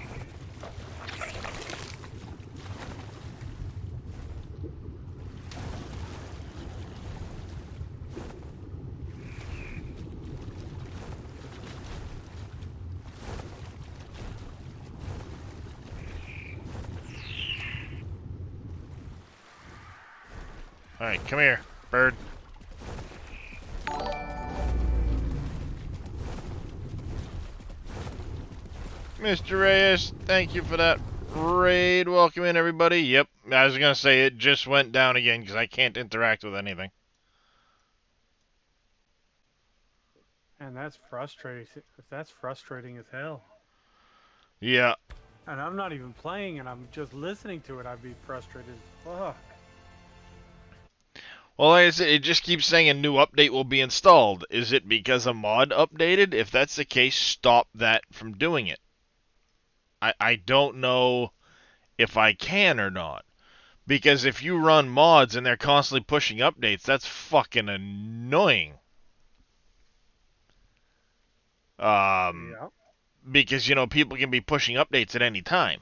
Alright, come here, bird. Mr. Reyes, thank you for that raid. Welcome in, everybody. Yep, I was gonna say it just went down again because I can't interact with anything. And that's frustrating. That's frustrating as hell. Yeah. And I'm not even playing and I'm just listening to it. I'd be frustrated. Fuck. Well, like I said, it just keeps saying a new update will be installed. Is it because a mod updated? If that's the case, stop that from doing it. I don't know if I can or not. Because if you run mods and they're constantly pushing updates, that's fucking annoying. Yeah. Because, you know, people can be pushing updates at any time.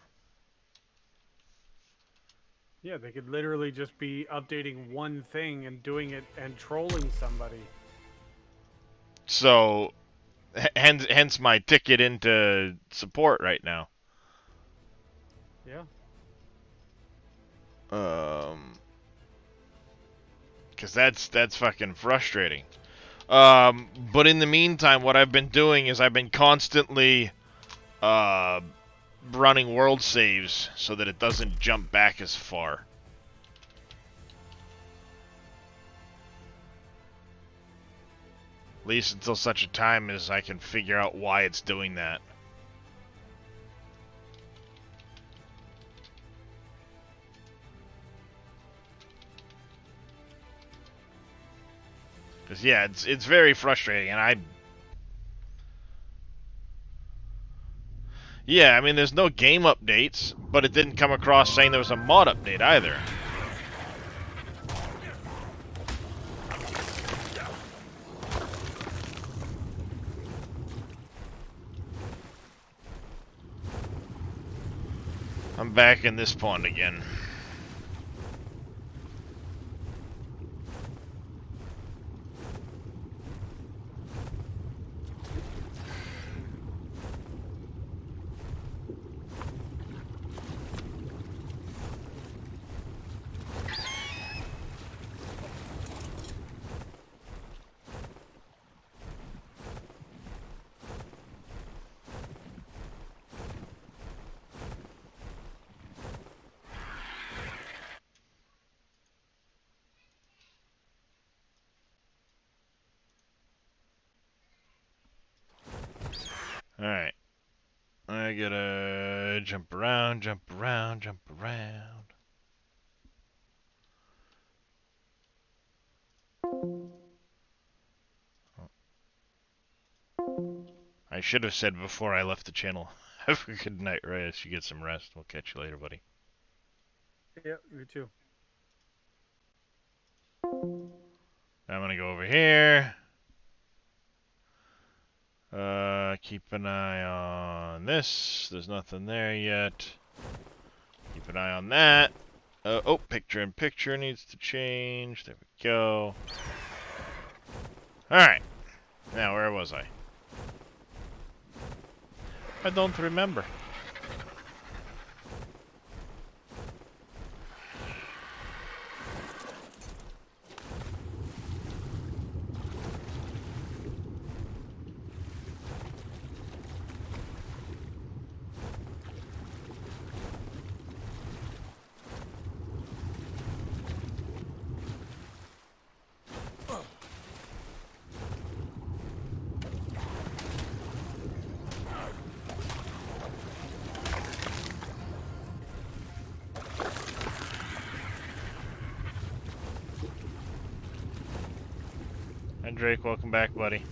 Yeah, they could literally just be updating one thing and doing it and trolling somebody. So, hence my ticket into support right now. Yeah. Because that's fucking frustrating. But in the meantime, what I've been doing is I've been constantly running world saves so that it doesn't jump back as far. At least until such a time as I can figure out why it's doing that. Because, yeah, it's very frustrating, and yeah, I mean, there's no game updates, but it didn't come across saying there was a mod update either. I'm back in this pond again. I gotta jump around, jump around, jump around. I should have said before I left the channel. Have a good night, Reyes. You get some rest. We'll catch you later, buddy. Yep, you too. I'm gonna go over here. Keep an eye on this. There's nothing there yet. Keep an eye on that. Oh, picture in picture needs to change. There we go. Alright. Now, where was I? I don't remember. Hi, Drake. Welcome back, buddy.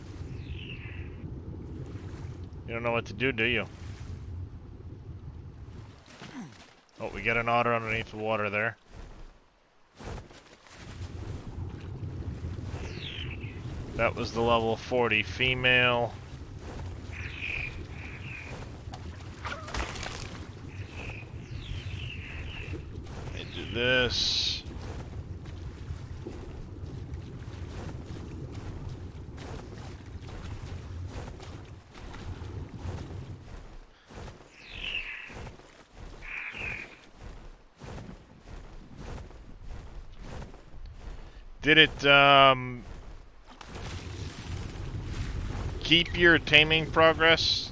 You don't know what to do you? Oh, we got an otter underneath the water there. That was the level 40 female. And do this. Did it, keep your taming progress?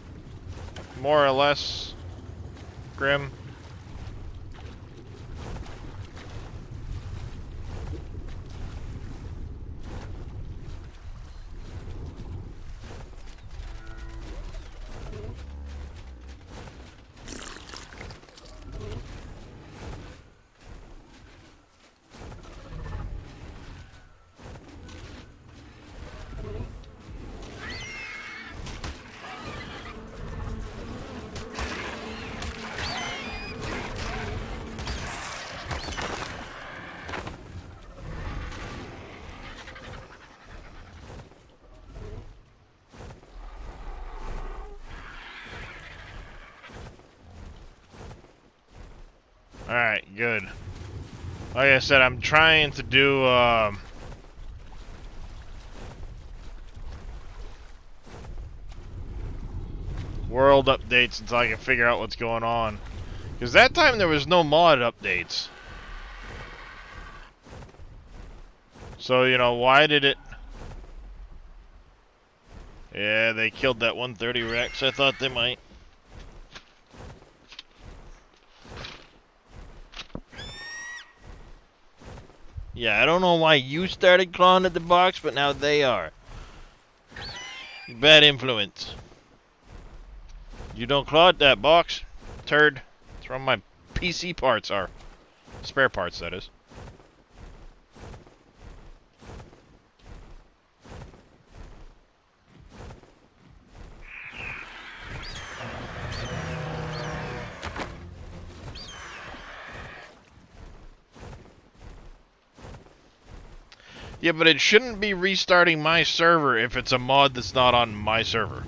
More or less, Grim? Alright, good. Like I said, I'm trying to do, world updates until I can figure out what's going on. Because that time there was no mod updates. So, you know, why did it... Yeah, they killed that 130 Rex. I thought they might. Yeah, I don't know why you started clawing at the box, but now they are. Bad influence. You don't claw at that box, turd. That's where my PC parts are. Spare parts, that is. Yeah, but it shouldn't be restarting my server if it's a mod that's not on my server.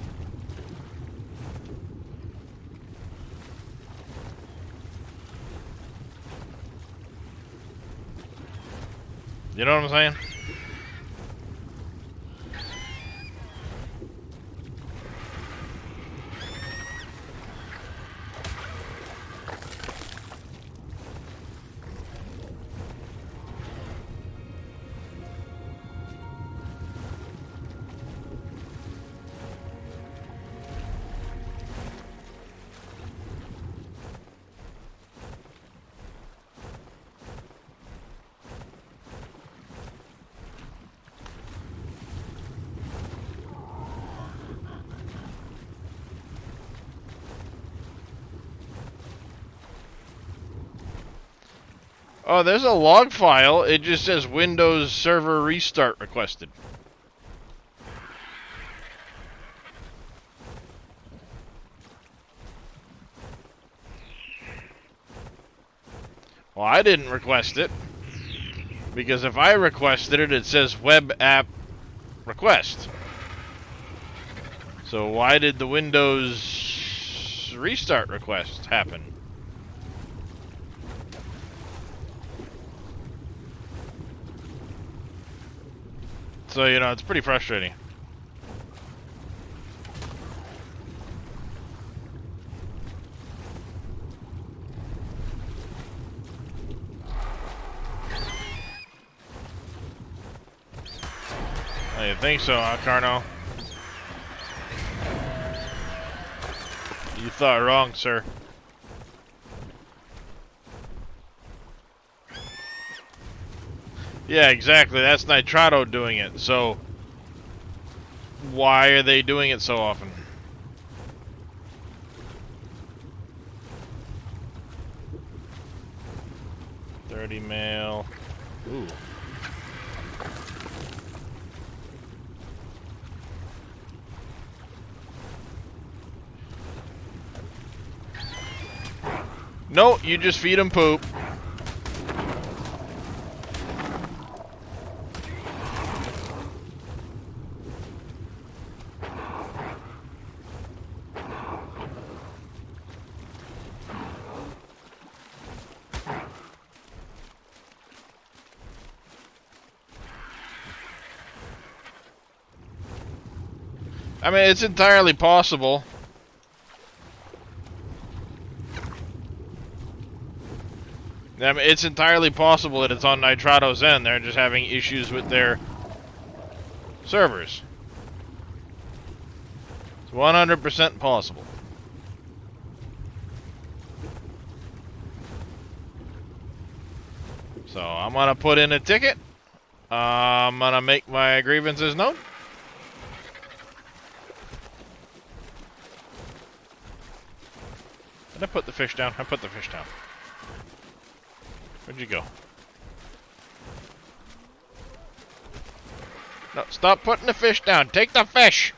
You know what I'm saying? Oh, there's a log file. It just says Windows server restart requested. Well, I didn't request it. Because if I requested it, it says web app request. So why did the Windows restart request happen? So, you know, it's pretty frustrating. I think so, huh, Carno? You thought wrong, sir. Yeah, exactly. That's Nitrado doing it. So, why are they doing it so often? $30 mail. Ooh. No, you just feed them poop. I mean, it's entirely possible. I mean, it's entirely possible that it's on Nitrado's end. They're just having issues with their servers. It's 100% possible. So, I'm gonna put in a ticket. I'm gonna make my grievances known. Did I put the fish down? I put the fish down. Where'd you go? No, stop putting the fish down. Take the fish!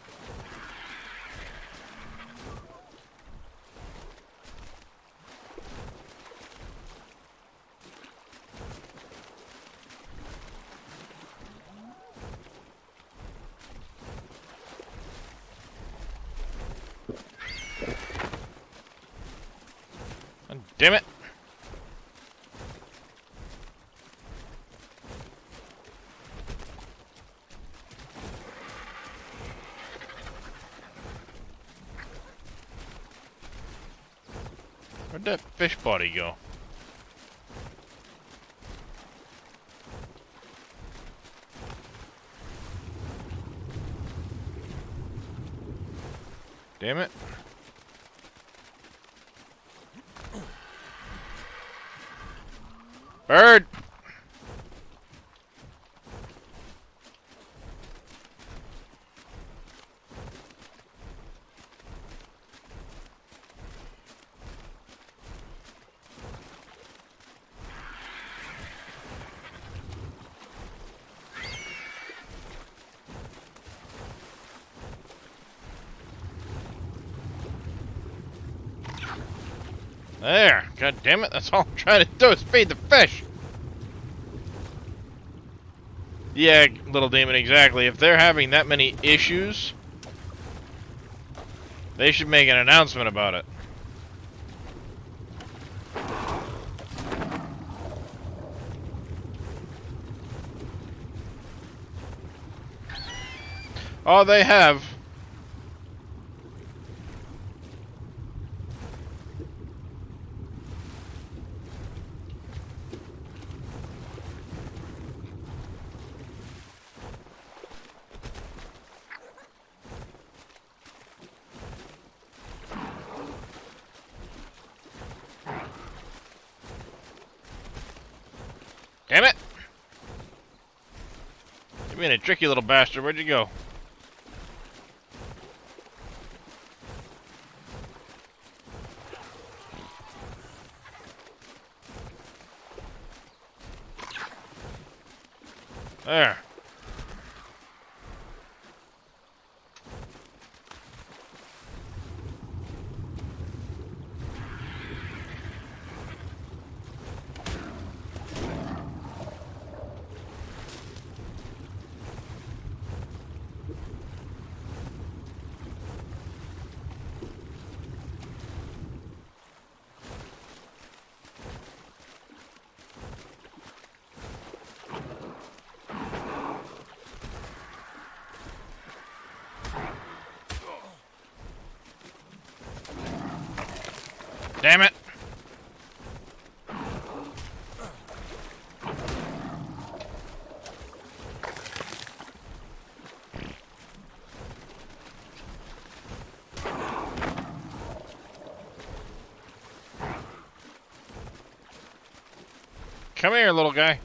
Damn it! Where'd that fish body go? Damn it. Bird! There! God damn it, that's all I'm trying to do is feed the fish! Yeah, little demon, exactly. If they're having that many issues, they should make an announcement about it. Oh, they have. Damn it! You being a tricky little bastard. Where'd you go? There. Damn it! Come here, little guy.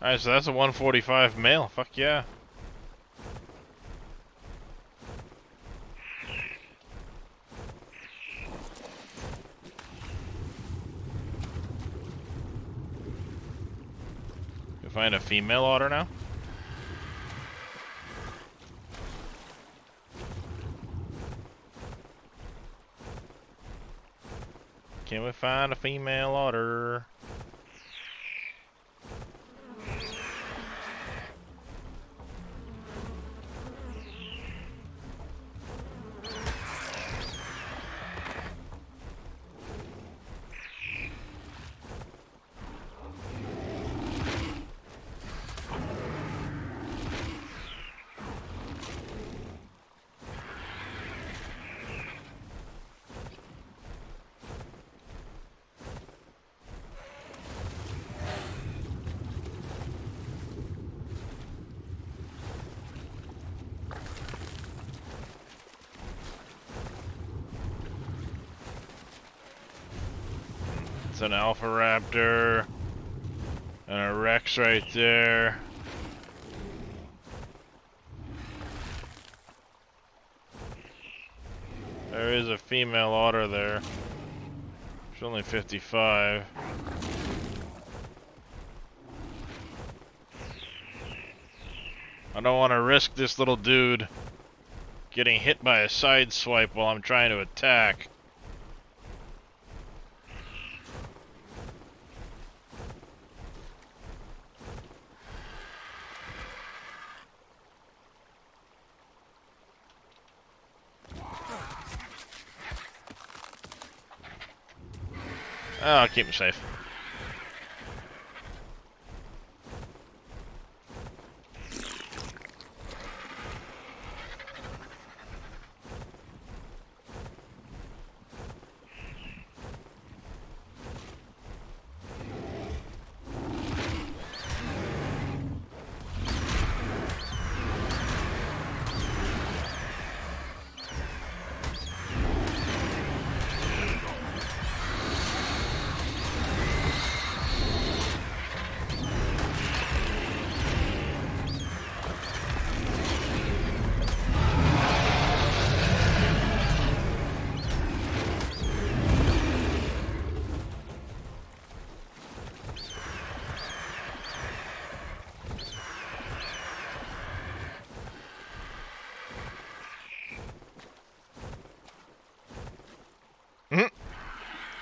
Alright, so that's a 145 male. Fuck yeah. You find a female otter now? Can we find a female otter? It's an alpha raptor and a rex right there. There is a female otter there. She's only 55. I don't want to risk this little dude getting hit by a side swipe while I'm trying to attack. Oh, I'll keep him safe.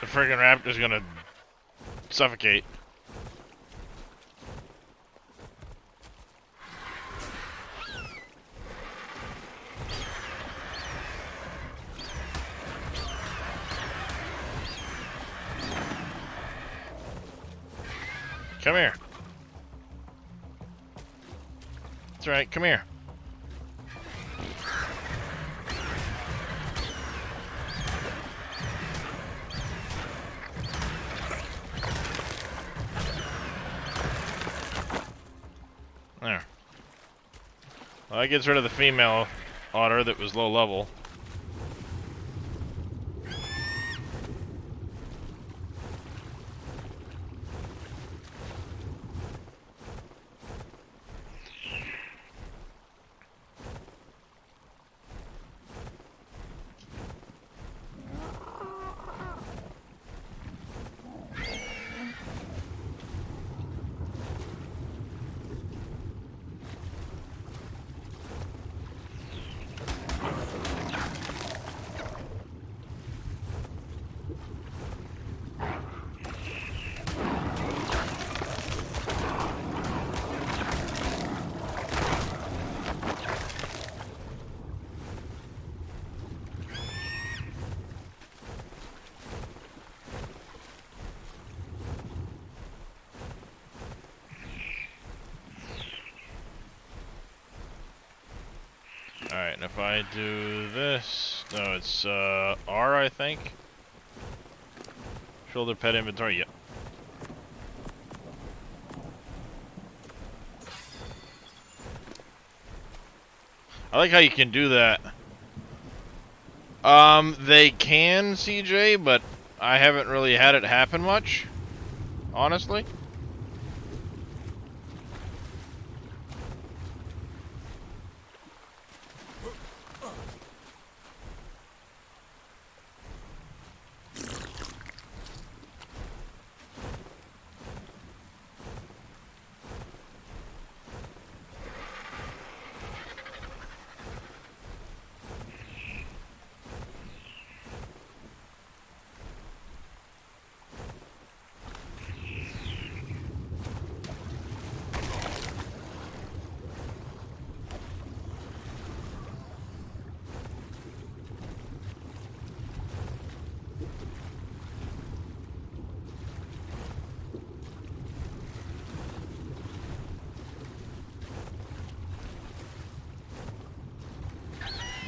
The friggin' raptor's gonna suffocate. Come here. That's right, come here. There. Well, that gets rid of the female otter that was low level. and if I do this, no, it's R, I think. Shoulder pet inventory, yep. I like how you can do that. They can, CJ, but I haven't really had it happen much, honestly.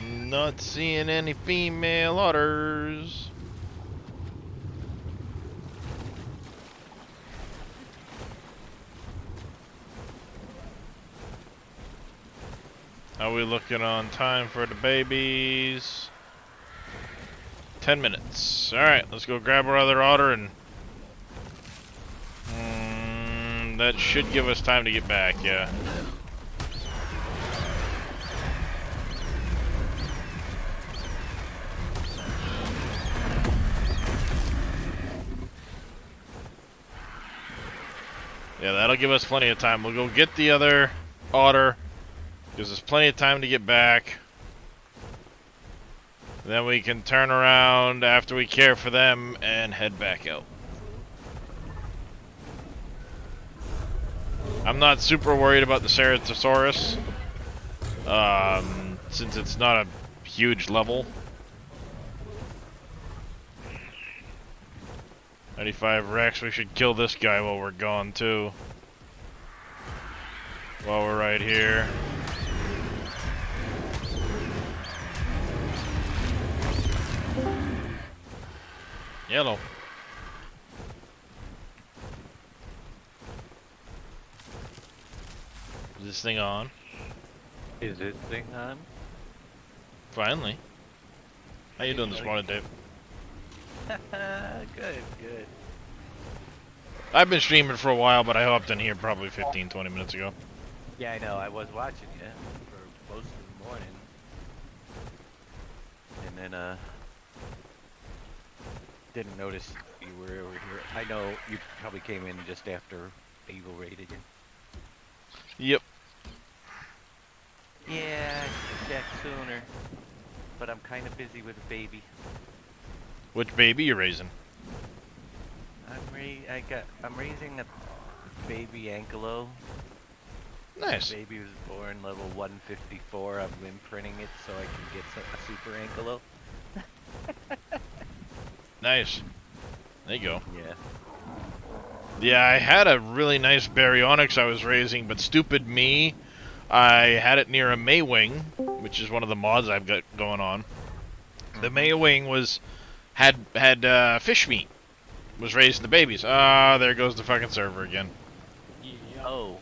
Not seeing any female otters. How we looking on time for the babies? 10 minutes. Alright, let's go grab our other otter and... that should give us time to get back, yeah. Yeah, that'll give us plenty of time. We'll go get the other otter. Gives us plenty of time to get back. Then we can turn around after we care for them and head back out. I'm not super worried about the Ceratosaurus, since it's not a huge level. 95 Rex, we should kill this guy while we're gone too. While we're right here. Yellow. Is this thing on? Is this thing on? Finally. How you doing this morning, Dave? Good. I've been streaming for a while, but I hopped in here probably 15-20 minutes ago. Yeah, I know. I was watching you for most of the morning. And then, didn't notice you were over here. I know you probably came in just after Evil raided you. Yep. Yeah, I should check sooner. But I'm kind of busy with a baby. Which baby you raising? I'm raising a baby ankelo. Nice. The baby was born level 154. I'm imprinting it so I can get a super ankelo. Nice. There you go. Yeah. Yeah, I had a really nice baryonyx I was raising, but stupid me, I had it near a Maywing, which is one of the mods I've got going on. The Maywing had fish meat. Was raising the babies. Ah, there goes the fucking server again. Yeah. Oh.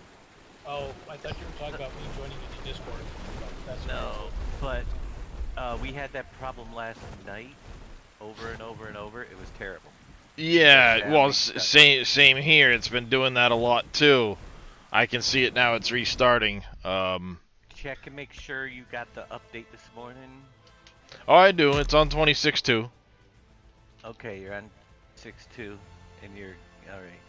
Oh, I thought you were talking about me joining in the Discord. That's No, but we had that problem last night, over and over and over. It was terrible. Yeah, well, same here. It's been doing that a lot too. I can see it now. It's restarting. Check and make sure you got the update this morning. Oh, I do. It's on 26.2. Okay, you're on 6.2, and you're all right.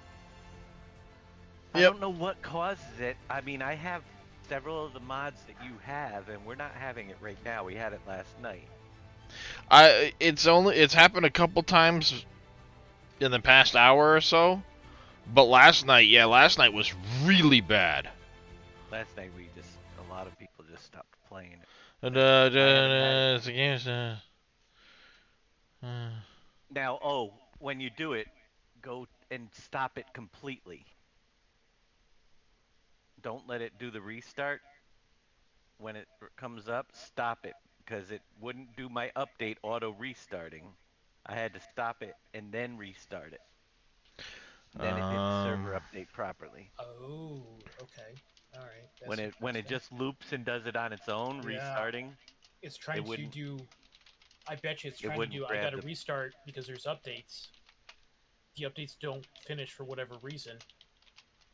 Yep. I don't know what causes it. I mean, I have several of the mods that you have, and we're not having it right now. We had it last night. It's happened a couple times in the past hour or so, but last night was really bad. Last night a lot of people just stopped playing it. Now, when you do it, go and stop it completely. Don't let it do the restart. when it comes up, stop it because it wouldn't do my update auto restarting. I had to stop it and then restart it. Then it did the server update properly. Oh, okay. All right. That's When it interesting. just loops and does it on its own, Yeah. restarting, It's it trying to wouldn't do. I bet you it's it trying to wouldn't do. I grab got to the restart because there's updates. The updates don't finish for whatever reason.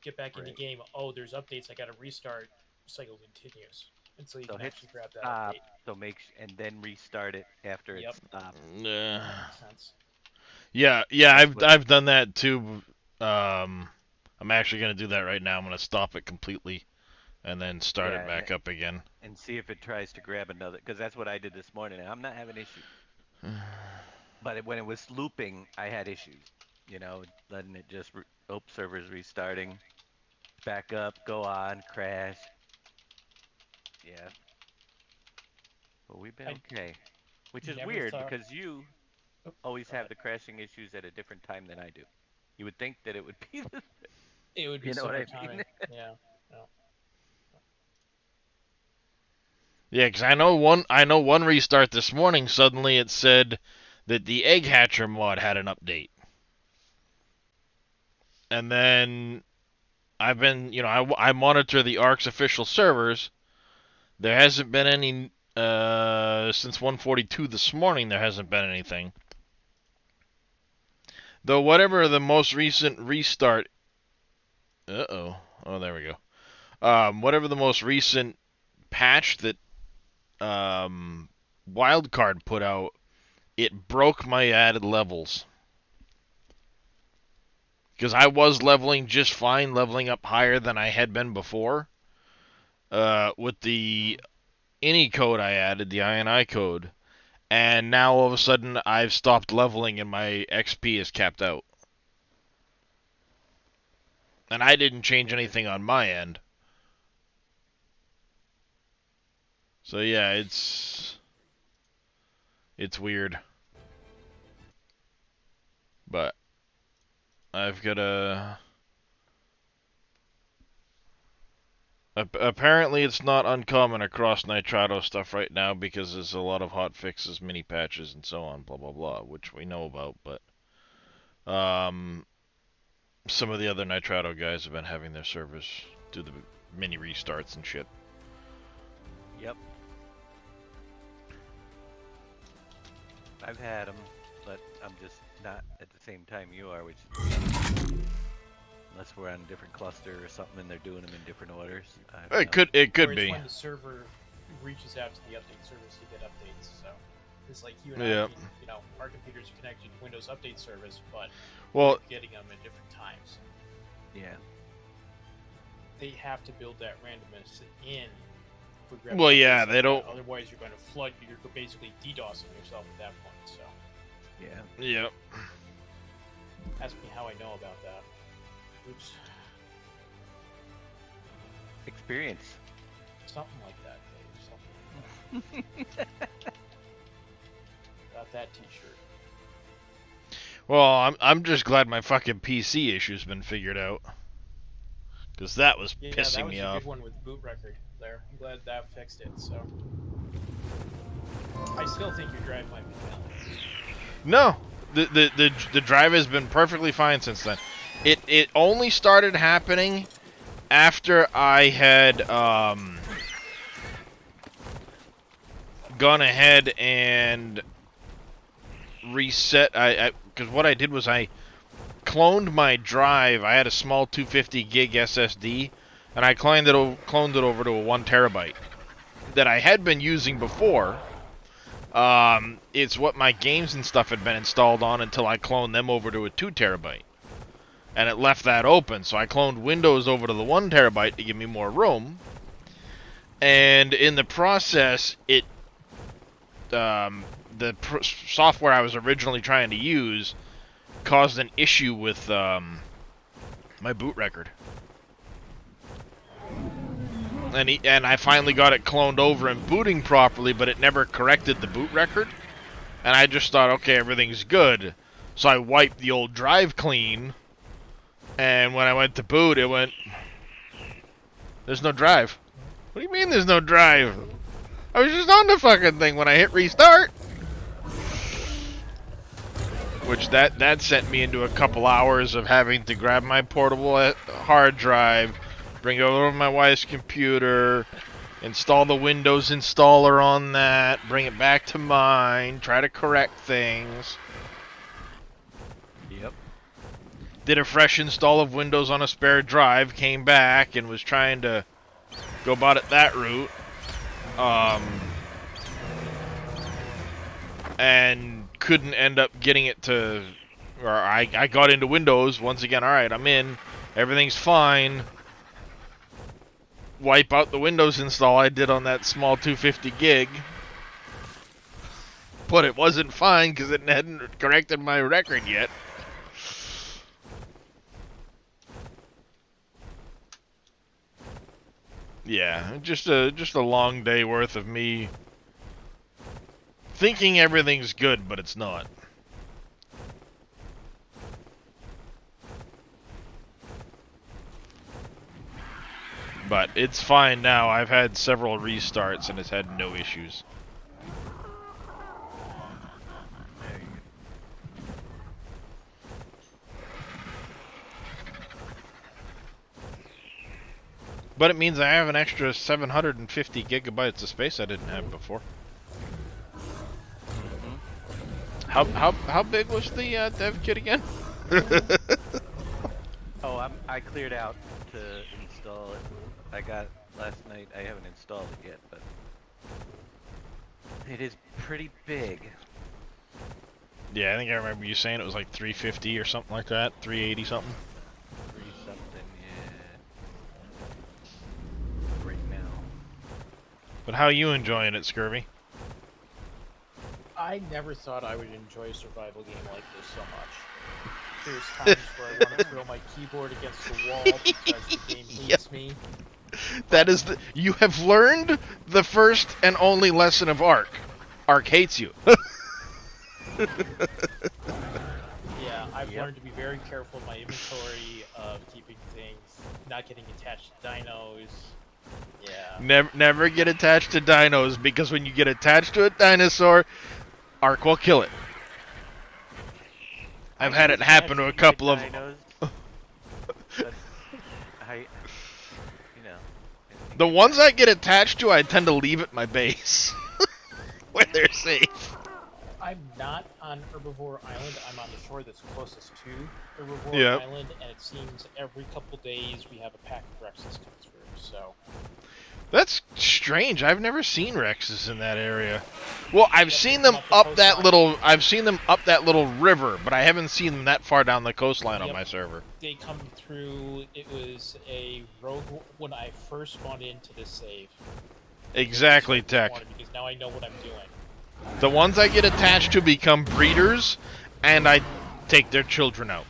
Get back in the right. game. Oh, there's updates. I got to restart. Cycle continues until you So can hit actually grab that stop. update. So and then restart it after it Yep, stops. that makes sense. Yeah, That's I've what. I've done that too. I'm actually gonna do that right now. I'm gonna stop it completely and then start it Yeah, back up again. and see if it tries to grab another. Because that's what I did this morning. And I'm not having issues. But when it was looping, I had issues. Letting it just. Server's restarting. Back up. Go on. Crash. Yeah. But we've been I okay. Which is never weird thought. because you Oh, always go have ahead. the crashing issues at a different time than I do. You would think that it would be the, It would be you know what similar I mean? timing. Yeah. Yeah. Yeah, 'cause I know one restart this morning. Suddenly it said that the egg hatcher mod had an update, and then I've been, I monitor the Ark's official servers. There hasn't been any since 142 this morning. There hasn't been anything. Though whatever the most recent restart, oh, there we go. Whatever the most recent patch that Wildcard put out, it broke my added levels. Because I was leveling just fine, leveling up higher than I had been before. With the any code I added, the INI code, and now all of a sudden I've stopped leveling and my XP is capped out. And I didn't change anything on my end. So yeah, it's weird. But I've got a apparently it's not uncommon across Nitrado stuff right now because there's a lot of hot fixes, mini patches, and so on, blah blah blah, which we know about. But some of the other Nitrado guys have been having their servers do the mini restarts and shit. Yep. I've had them, but I'm just not at the same time you are, which unless we're on a different cluster or something and they're doing them in different orders. I don't know. It could Or it's be. when the server reaches out to the update service to get updates. So it's like you and Yeah. I, our computers are connected to Windows Update Service, but Well, we're getting them at different times. Yeah. They have to build that randomness in. For grabbing Well, updates yeah, like they that. don't- Otherwise, you're going to flood. You're basically DDoSing yourself at that point. So Yeah. yep. ask me how I know about that. Oops, Experience. something like that, Dave. Something like that. Got that T-shirt. Well, I'm just glad my fucking PC issue's been figured out. Because that was Yeah, pissing that was me a off. good one with boot record there. I'm glad that fixed it. So I still think your drive might be down. No, the drive has been perfectly fine since then. It only started happening after I had gone ahead and reset. Because what I did was I cloned my drive. I had a small 250 gig SSD, and I cloned it over to a 1 terabyte that I had been using before. It's what my games and stuff had been installed on until I cloned them over to a 2 terabyte. And it left that open, so I cloned Windows over to the 1 terabyte to give me more room. And in the process, software I was originally trying to use caused an issue with my boot record. And I finally got it cloned over and booting properly, but it never corrected the boot record. And I just thought, okay, everything's good. So I wiped the old drive clean, and when I went to boot, it went, there's no drive. What do you mean there's no drive? I was just on the fucking thing when I hit restart. Which that sent me into a couple hours of having to grab my portable hard drive, bring it over to my wife's computer, install the Windows installer on that, bring it back to mine, try to correct things. Yep. Did a fresh install of Windows on a spare drive, came back and was trying to go about it that route. And couldn't end up getting it to, or I got into Windows once again. Alright, I'm in, everything's fine. Wipe out the Windows install I did on that small 250 gig. But it wasn't fine because it hadn't corrected my record yet. Yeah, just a long day worth of me thinking everything's good, but it's not. But it's fine now. I've had several restarts and it's had no issues. But it means I have an extra 750 gigabytes of space I didn't have before. How big was the dev kit again? Oh, I cleared out to install it. I got last night. I haven't installed it yet, but it is pretty big. Yeah, I think I remember you saying it was like 350 or something like that, 380 something. 3 something, yeah. Right now. But how are you enjoying it, Scurvy? I never thought I would enjoy a survival game like this so much. There's times where I want to throw my keyboard against the wall because the game hates me. That is you have learned the first and only lesson of Ark. Ark hates you. Yeah, I've learned to be very careful in my inventory of keeping things, not getting attached to dinos. Yeah. Never get attached to dinos, because when you get attached to a dinosaur, Ark will kill it. I've had it happen to a couple of... Dinos, but The ones I get attached to, I tend to leave at my base. Where they're safe. I'm not on Herbivore Island. I'm on the shore that's closest to Herbivore Island, and it seems every couple days we have a pack of Rexes come through, so... That's strange. I've never seen Rexes in that area. Well, I've seen them up that little... I've seen them up that little river, but I haven't seen them that far down the coastline on my server. They come through... It was a rogue when I first spawned into this save. Exactly, Tech. Because now I know what I'm doing. The ones I get attached to become breeders, and I take their children out.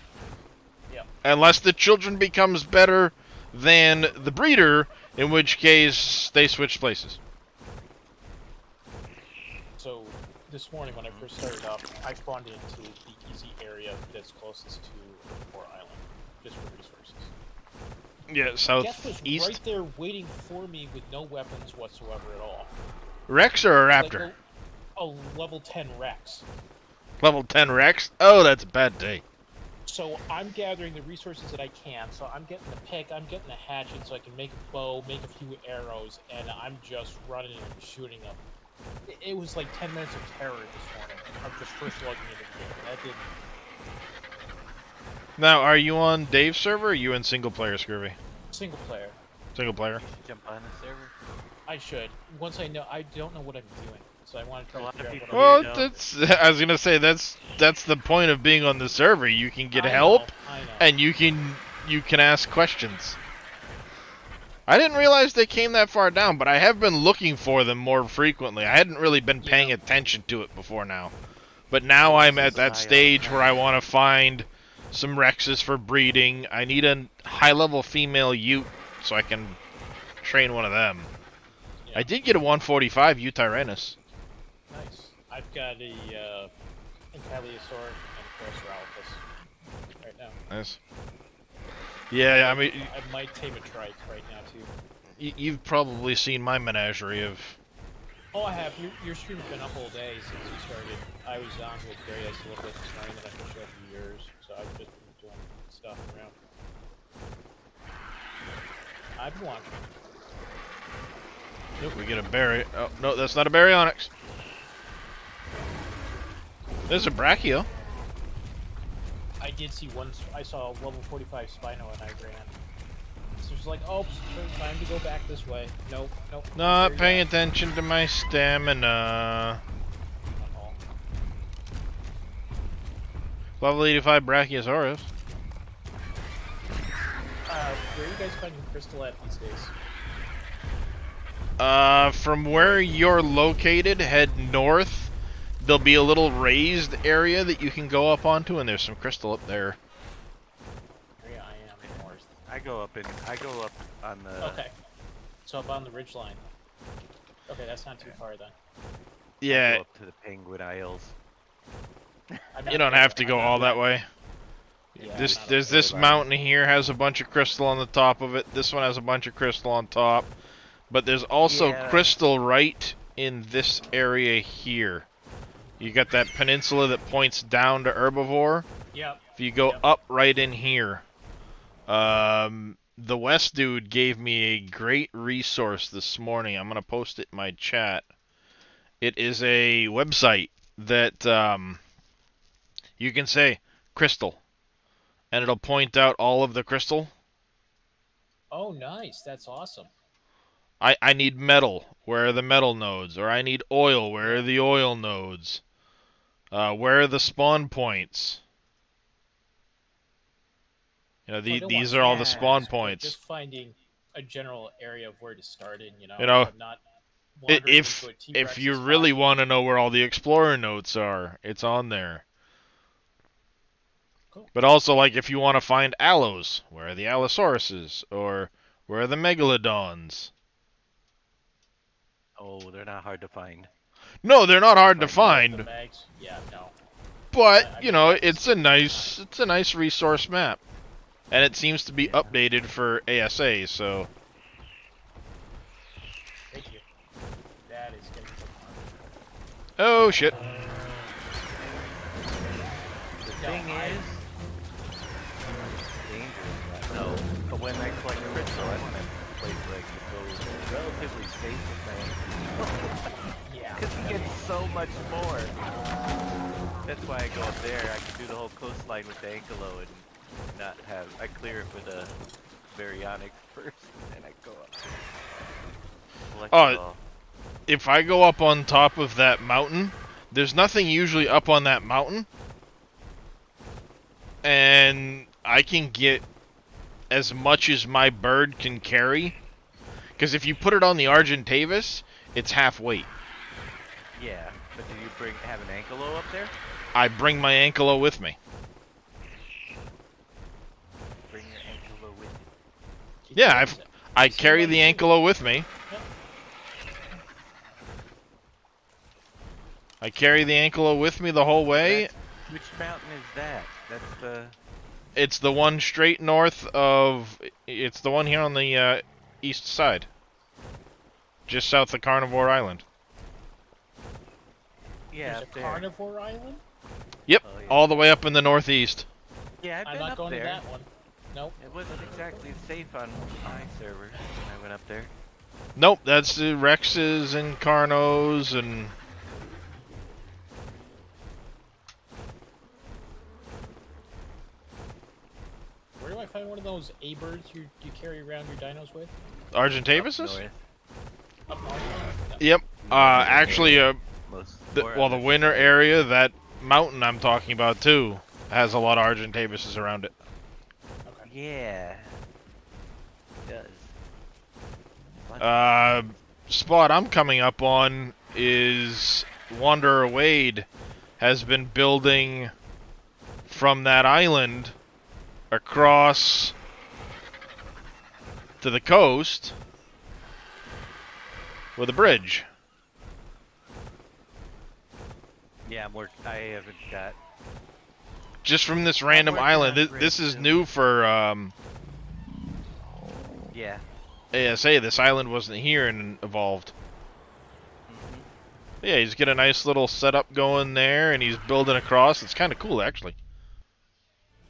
Yep. Unless the children becomes better than the breeder, in which case they switch places. So this morning when I first started up, I spawned into the easy area that's closest to Herbivore Island, just for resources. Yeah, Death was southeast. right there waiting for me with no weapons whatsoever at all. Rex or a raptor? Like a level 10 Rex. Level 10 Rex? Oh, that's a bad day. So I'm gathering the resources that I can. So I'm getting the pick, I'm getting the hatchet so I can make a bow, make a few arrows, and I'm just running and shooting them. It was like 10 minutes of terror this morning. I'm just first logging into the game. That didn't... Now, are you on Dave's server or are you in single player, Scurvy? Single player. Single player? Jump on the server. I should. Once I know, I don't know what I'm doing. So I want to try to figure out what Well, I'm doing. that's... I was gonna say, that's the point of being on the server. You can get help, I know. and you can ask questions. I didn't realize they came that far down, but I have been looking for them more frequently. I hadn't really been paying attention to it before now. But now I'm at that stage where I want to find some Rexes for breeding. I need a high-level female Ute so I can train one of them. Yeah. I did get a 145 Ute-Tyrannus. Nice. I've got a Encaliosaur and a Parasaurolophus right now. Nice. Yeah, I mean... I might tame a trike right now, too. You've probably seen my menagerie of. Oh, I have. Your stream's been up all day since you started. I was on with Gray Ice a little bit this morning, then I pushed over to yours, so I've just been doing stuff around. I've been watching. Nope, we get a berry. Oh, no, that's not a baryonyx. There's a brachio. I did see one. I saw a level 45 Spino and I ran. So it's like, oh, time to go back this way. Nope, nope. Not paying attention to my stamina. Uh-oh. Level 85 Brachiosaurus. Where are you guys finding crystal at these days? From where you're located, head north. There'll be a little raised area that you can go up onto, and there's some crystal up there. Area I am north. I go up on the. Okay. So up on the ridge line. Okay, that's not too far then. I Yeah, go up to the Penguin Isles. you don't have to go all that way. Yeah, There's this mountain here has a bunch of crystal on the top of it. This one has a bunch of crystal on top. But there's also crystal right in this area here. You got that peninsula that points down to Herbivore. Yep. If you go up right in here, the West dude gave me a great resource this morning. I'm gonna post it in my chat. It is a website that you can say crystal, and it'll point out all of the crystal. Oh, nice. That's awesome. I need metal. Where are the metal nodes? Or I need oil. Where are the oil nodes? Where are the spawn points? You know, these are all the spawn points. Just finding a general area of where to start in, you know. You know, so not wandering if into a T-Rex you spot. really want to know where all the explorer notes are, it's on there. Cool. But also, like, if you want to find allos, where are the allosauruses? Or where are the megalodons? Oh, they're not hard to find. No, they're not hard to The find. mags? Yeah, no. But, you know, it's a nice resource map. And it seems to be updated for ASA, so... Thank you. That is getting some fun. Oh, shit. The thing is, dangerous. No, but when I collect crystal, I want a place where I can go relatively safe with my Yeah. because you get so much more. That's why I go up there. I can do the whole coastline with the Ankelo and not have. I clear it with a baryonyx first, and I go up. Collect it all. If I go up on top of that mountain, there's nothing usually up on that mountain. And I can get as much as my bird can carry. Because if you put it on the Argentavis, it's half weight. Yeah, but do you have an Ankelo up there? I bring my Ankelo with me. Bring your Ankelo with you. Yeah, I carry the Ankelo with me. I carry the Ankelo with me the whole way. Which mountain is that? That's the... It's the one straight north of... It's the one here on the east side. Just south of Carnivore Island. Yeah, There's up a there. Carnivore Island? Yep, Oh, yeah. all the way up in the northeast. Yeah, I've I'm been not up going there. to that one. Nope. It wasn't exactly safe on my server when I went up there. Nope, that's the Rexes and Carnos and... Where do I find one of those A-birds you carry around your dinos with? Argentavises? North. Up north? Yep. Actually, Most well, the winter area, that mountain I'm talking about too, has a lot of Argentavises around it. Okay. Yeah. It does. Spot I'm coming up on is Wanderer Wade has been building from that island across to the coast with a bridge. Yeah, I haven't got... Just from this random working island. on This is bridge, new for Yeah. ASA, this island wasn't here and evolved. Yeah, he's got a nice little setup going there, and he's building across. It's kind of cool, actually.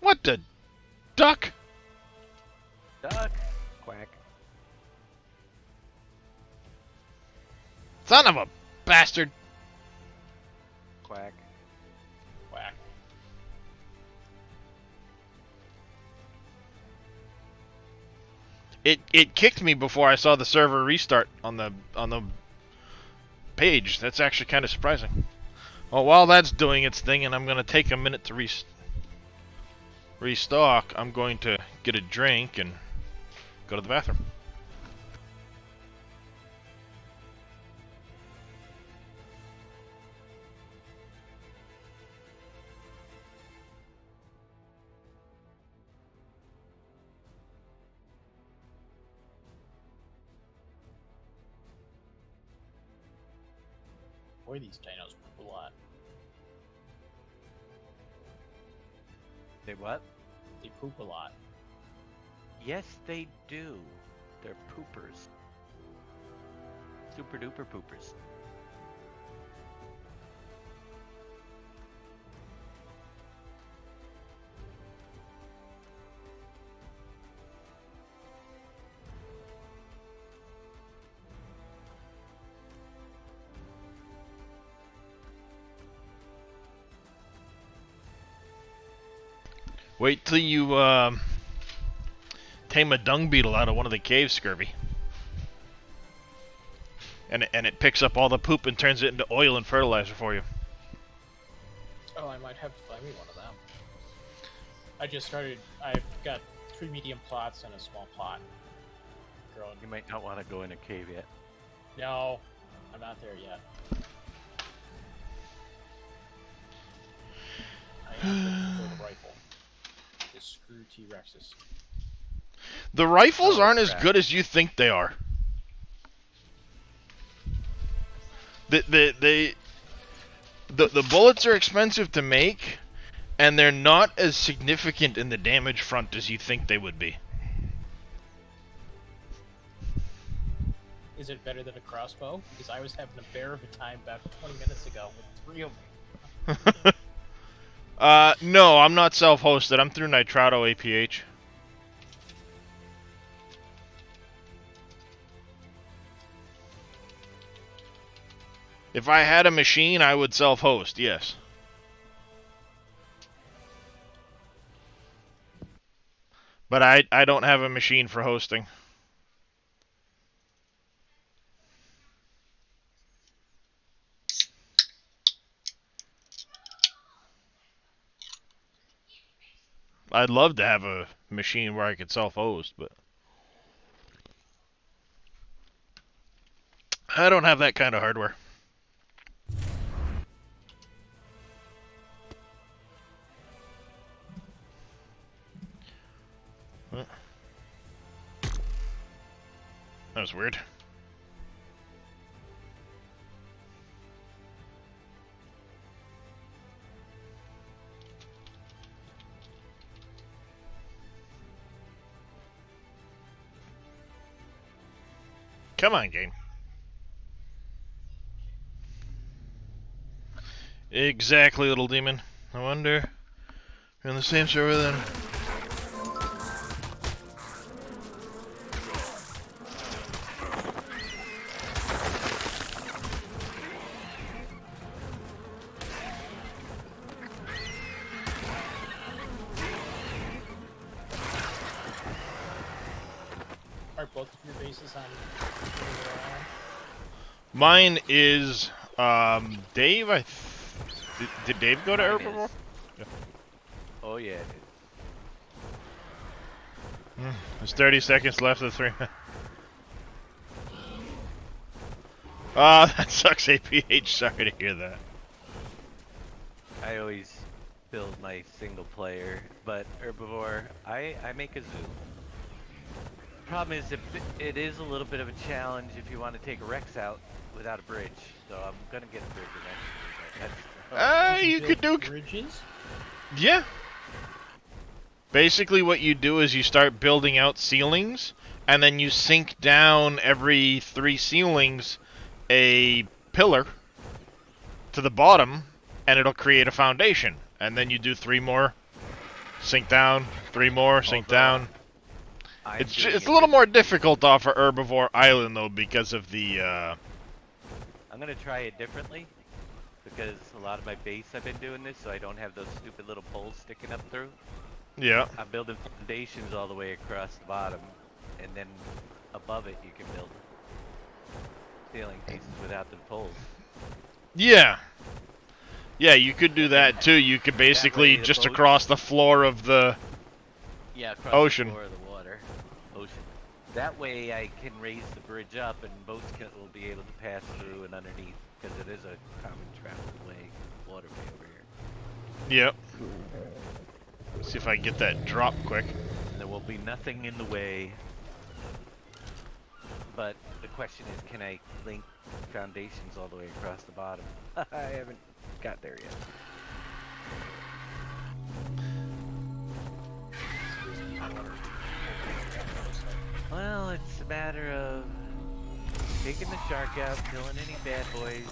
What the duck? Duck. Quack. Son of a bastard! Quack. Whack. It kicked me before I saw the server restart on the page. That's actually kind of surprising. Well, while that's doing its thing, and I'm going to take a minute to restock, I'm going to get a drink and go to the bathroom. Boy, these dinos poop a lot. They what? They poop a lot. Yes, they do. They're poopers. Super duper poopers. Wait till you tame a dung beetle out of one of the caves, Scurvy. And it picks up all the poop and turns it into oil and fertilizer for you. Oh, I might have to find me one of them. I just started. I've got 3 medium plots and a small plot. Growing. You might not want to go in a cave yet. No, I'm not there yet. I am looking for the rifle. The screw T-Rexes. The rifles Oh, aren't as crap. good as you think they are. The bullets are expensive to make, and they're not as significant in the damage front as you think they would be. Is it better than a crossbow? Because I was having a bear of a time about 20 minutes ago with 3 of them. No, I'm not self-hosted. I'm through Nitrato APH. If I had a machine, I would self-host, yes. But I don't have a machine for hosting. I'd love to have a machine where I could self-host, but I don't have that kind of hardware. That was weird. Come on, game. Exactly, little demon. I wonder. We're in the same server then. Are both of your bases on? Mine is Dave. Did Dave go to Mine Herbivore? is. Oh yeah. It is. There's 30 seconds left of 3 minutes. Ah, that sucks, APH. Sorry to hear that. I always build my single player, but Herbivore, I make a zoo. Problem is, it is a little bit of a challenge if you want to take a Rex out without a bridge. So I'm gonna get a bridge eventually. But that's, You could do. Bridges? Yeah. Basically, what you do is you start building out ceilings, and then you sink down every 3 ceilings a pillar to the bottom, and it'll create a foundation. And then you do 3 more, sink down, 3 more, sink down. It's a little more difficult off of Herbivore Island, though, because of the, I'm gonna try it differently, because a lot of my base I've been doing this, so I don't have those stupid little poles sticking up through. Yeah. I'm building foundations all the way across the bottom, and then above it you can build ceiling pieces without the poles. Yeah. Yeah, you could do that, too. You could basically, just across the floor of the ocean. The floor of the ocean. That way I can raise the bridge up and boats will be able to pass through and underneath, because it is a common traveled way, waterway over here. Yep. Let's see if I can get that drop quick. And there will be nothing in the way. But the question is, can I link foundations all the way across the bottom? I haven't got there yet. Well, it's a matter of taking the shark out, killing any bad boys.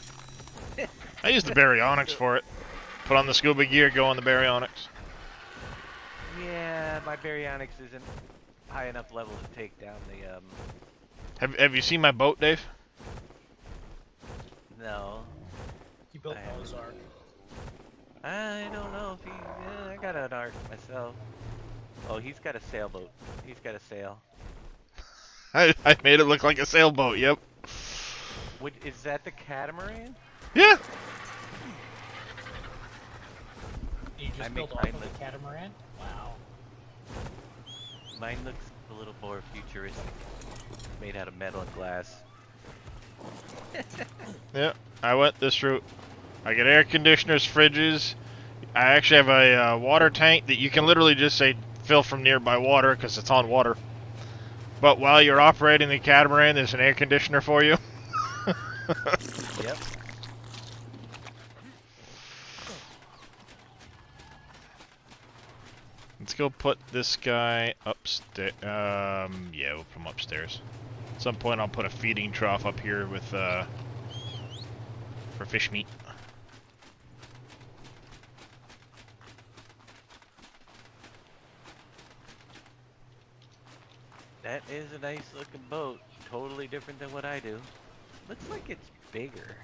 I use the baryonyx for it. Put on the scuba gear, go on the baryonyx. Yeah, my baryonyx isn't high enough level to take down the, Have you seen my boat, Dave? No. He built Noah's Ark. I don't know if he... Yeah, I got an ark myself. Oh, he's got a sailboat. He's got a sail. I made it look like a sailboat, yep. Is that the catamaran? Yeah. You just built off of the catamaran? Wow. Mine looks a little more futuristic. Made out of metal and glass. Yeah, I went this route. I get air conditioners, fridges. I actually have a water tank that you can literally just say fill from nearby water because it's on water. But while you're operating the catamaran, there's an air conditioner for you. Yep. Let's go put this guy upstairs. Yeah, we'll put him upstairs. At some point, I'll put a feeding trough up here with for fish meat. That is a nice looking boat. Totally different than what I do. Looks like it's bigger.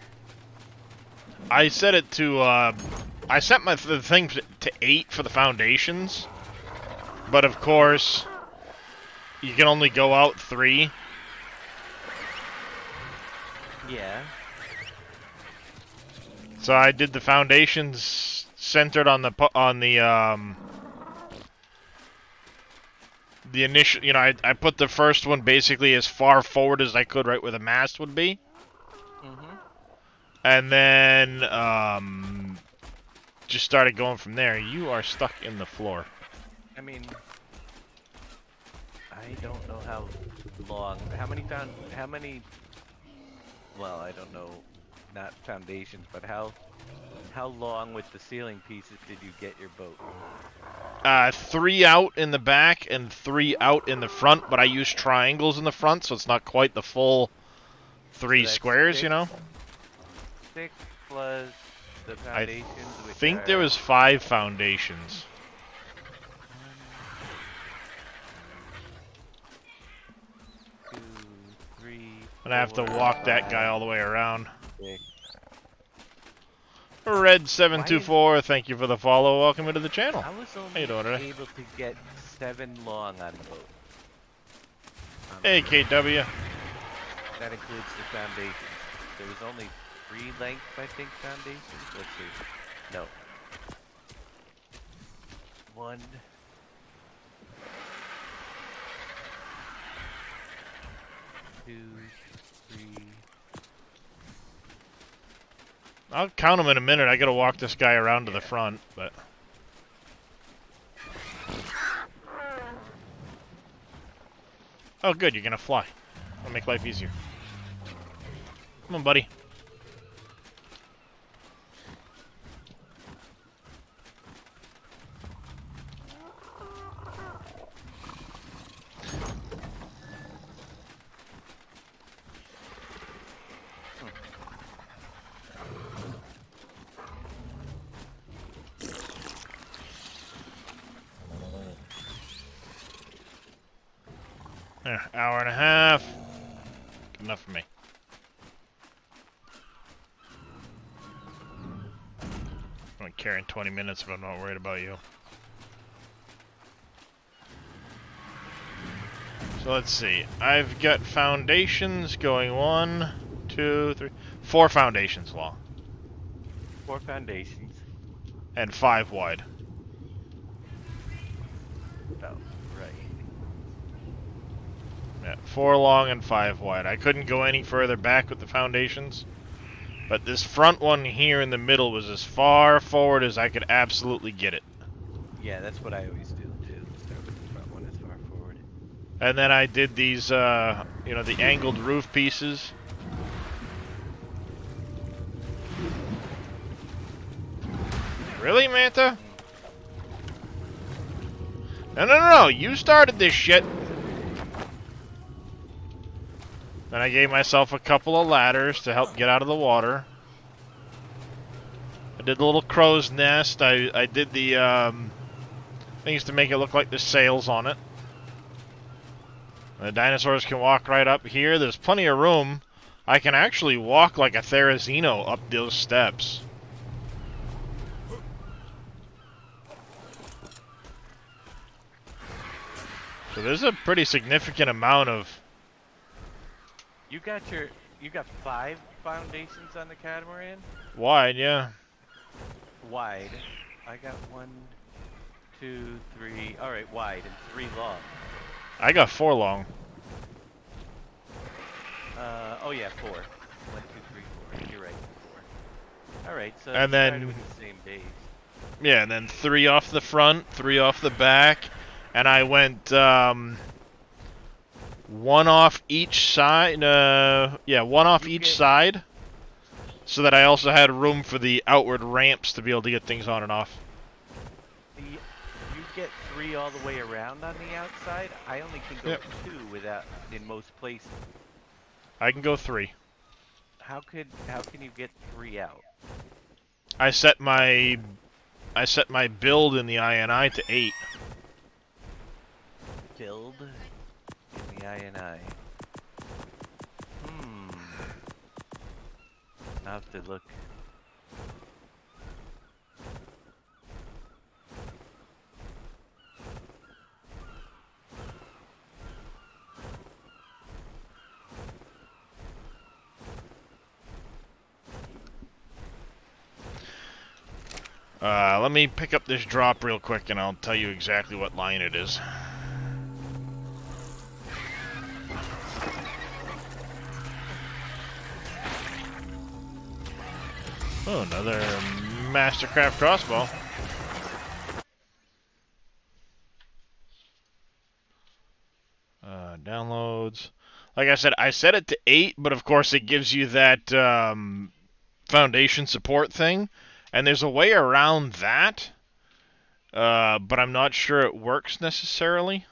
I set it to, I set the thing to 8 for the foundations. But of course, you can only go out 3. Yeah. So I did the foundations centered on the initial, you know, I put the first one basically as far forward as I could, right where the mast would be. Mm-hmm. And then, just started going from there. You are stuck in the floor. I mean, I don't know how long, well, I don't know, not foundations, but how long with the ceiling pieces did you get your boat? 3 out in the back and 3 out in the front, but I use triangles in the front, so it's not quite the full 3 squares, 6, you know? 6 plus the foundations. I think there was 5 foundations. 1, 2, 3. And I have to walk that guy all the way around. 6. Red724, thank you for the follow. Welcome into the channel. I was How you doing only today? able to get 7 long on boat. Hey, KW. That includes the foundations. There was only 3 length, I think, foundations. Let's see. No. 1. 2, 3. I'll count them in a minute. I gotta walk this guy around to the front, but... Oh, good, you're gonna fly. That'll make life easier. Come on, buddy. Hour and a half. Good enough for me. I'm carrying 20 minutes if I'm not worried about you. So let's see. I've got foundations going 1, 2, 3, 4 foundations long. 4 foundations. And 5 wide. Oh, right. Yeah, 4 long and 5 wide. I couldn't go any further back with the foundations. But this front one here in the middle was as far forward as I could absolutely get it. Yeah, that's what I always do too. Start with the front one as far forward. And then I did these, you know, the angled roof pieces. Really, Manta? No, you started this shit. Then I gave myself a couple of ladders to help get out of the water. I did the little crow's nest. I did the things to make it look like there's sails on it. The dinosaurs can walk right up here. There's plenty of room. I can actually walk like a Therizino up those steps. So there's a pretty significant amount of... You got 5 foundations on the catamaran? wide, yeah. Wide. I got 1, 2, 3. All right, wide and 3 long. I got 4 long. Oh yeah, 4. 1, 2, 3, 4. You're right, 4. All right, so And you then- started with the same base. Yeah, and then 3 off the front, 3 off the back, and I went 1 off each side. Yeah, 1 off each side, so that I also had room for the outward ramps to be able to get things on and off. You get 3 all the way around on the outside. I only can go Yep. 2 without in most places. I can go 3. How can you get 3 out? I set my build in the INI to 8. Build in the INI. I'll have to look. Let me pick up this drop real quick and I'll tell you exactly what line it is. Oh, another Mastercraft crossbow. Downloads. Like I said, I set it to 8, but of course it gives you that foundation support thing. And there's a way around that, but I'm not sure it works necessarily.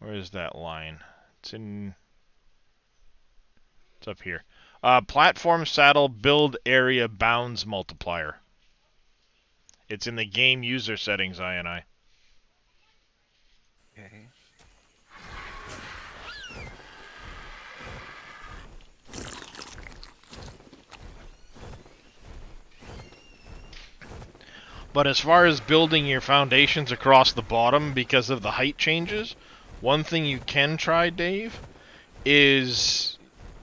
Where is that line? It's up here. Platform saddle build area bounds multiplier. It's in the game user settings, INI. Okay. But as far as building your foundations across the bottom because of the height changes, one thing you can try, Dave, is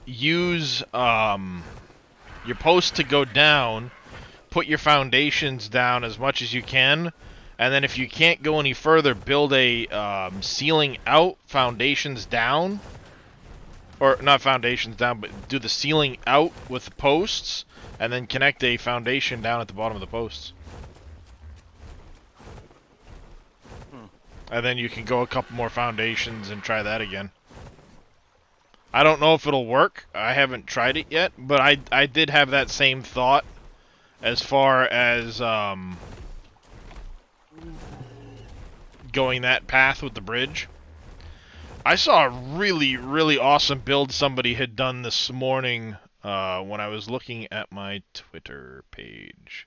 use your post to go down, put your foundations down as much as you can, and then if you can't go any further, build a ceiling out, foundations down, or not foundations down, but do the ceiling out with the posts, and then connect a foundation down at the bottom of the posts. And then you can go a couple more foundations and try that again. I don't know if it'll work. I haven't tried it yet, but I did have that same thought as far as going that path with the bridge. I saw a really, really awesome build somebody had done this morning when I was looking at my Twitter page.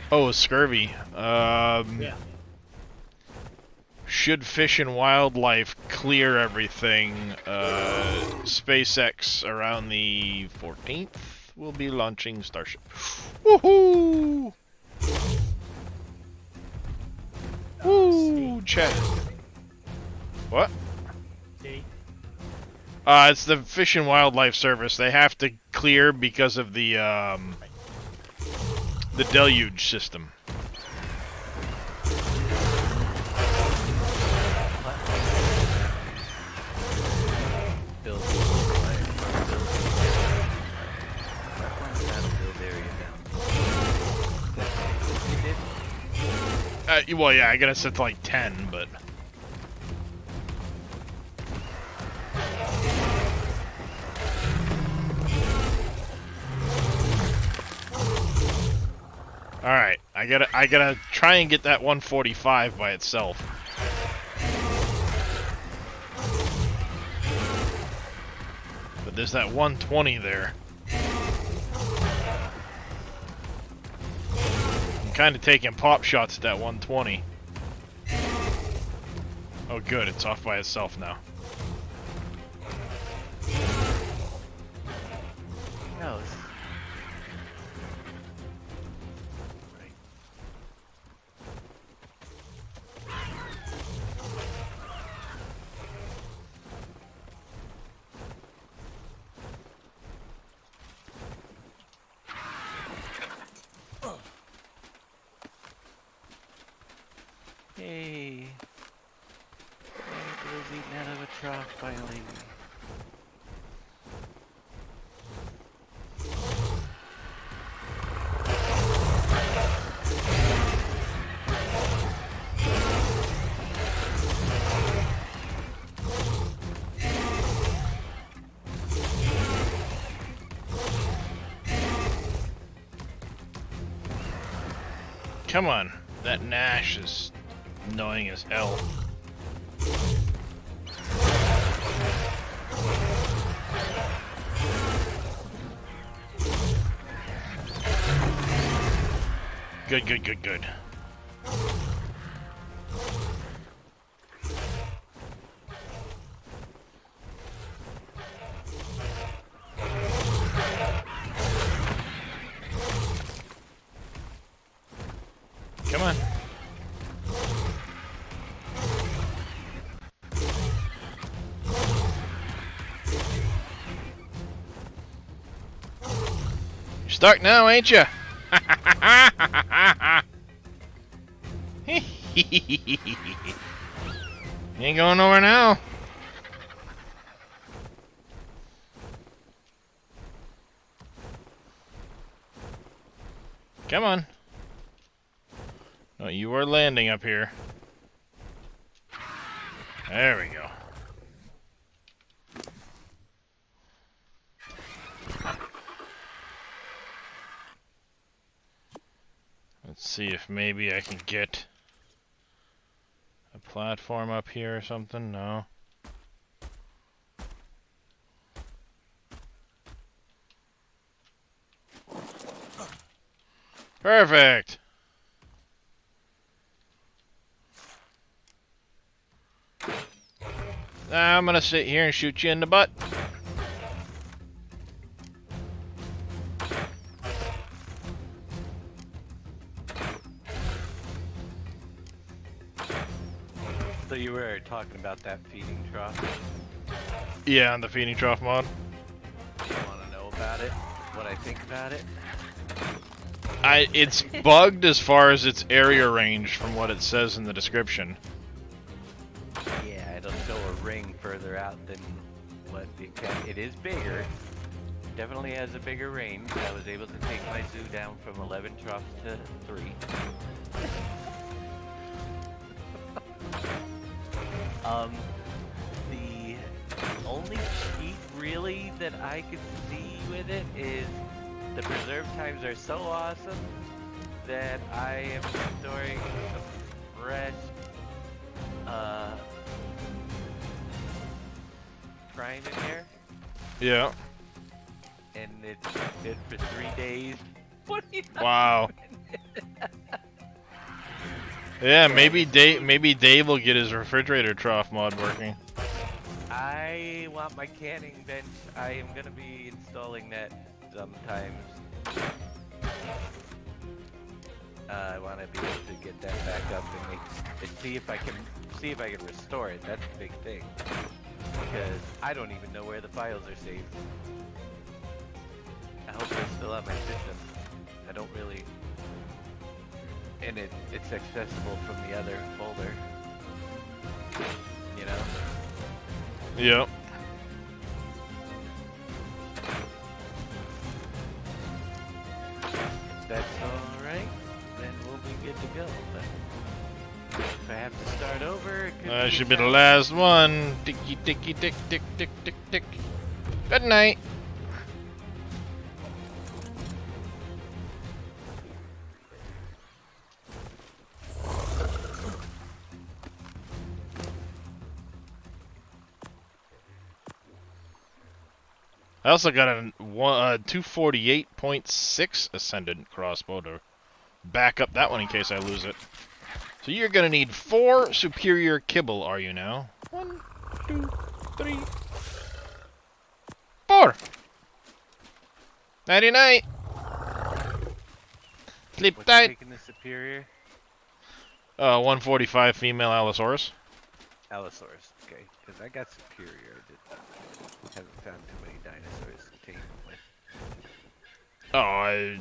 Oh, scurvy. Yeah. Should Fish and Wildlife clear everything, SpaceX around the 14th will be launching Starship. Woohoo! Woo! Chat. What? Date. It's the Fish and Wildlife Service. They have to clear because of the deluge system. Build area down. You did? Well, yeah, I gotta set to like 10, but... Alright, I gotta try and get that 145 by itself. But there's that 120 there. I'm kinda taking pop shots at that 120. Oh good, it's off by itself now. No. Hey. Anchor's eating out of a trough finally. Come on, that Nash is annoying as hell. Good, good, good, good. Come on. You're stuck now, ain't you? Ain't going nowhere now. Come on. No, you are landing up here. There we go. Let's see if maybe I can get a platform up here or something. No. Perfect. I'm gonna sit here and shoot you in the butt. So you were talking about that feeding trough? Yeah, on the feeding trough mod. You want to know about it? What I think about it? It's bugged as far as its area range from what it says in the description. Yeah, it'll show a ring further out than what it can. It is bigger. Definitely has a bigger range. I was able to take my zoo down from 11 troughs to 3. The only cheat really that I could see with it is the preserve times are so awesome that I am storing a fresh prime in there, Yeah. and it's good for 3 days. 29 Wow. minutes. Yeah, maybe Dave will get his refrigerator trough mod working. I want my canning bench. I am gonna be installing that sometimes. I want to be able to get that back up and see if I can restore it. That's the big thing, because I don't even know where the files are saved. I hope they're still on my system. I don't really, and it's accessible from the other folder. You know. Yep. If that's all right, then we'll be good to go. But if I have to start over, it could That be should be the challenging. last one. Ticky ticky tick tick tick tick tick. Good night. I also got a 248.6 Ascendant crossbow to back up that one in case I lose it. So you're gonna need 4 superior kibble, are you now? 1, 2, 3, 4. Nighty night. Sleep What's tight. taking the superior? 145 female Allosaurus. Allosaurus. Okay, because I got superior. I haven't found too many dinosaurs to tame them with. Oh,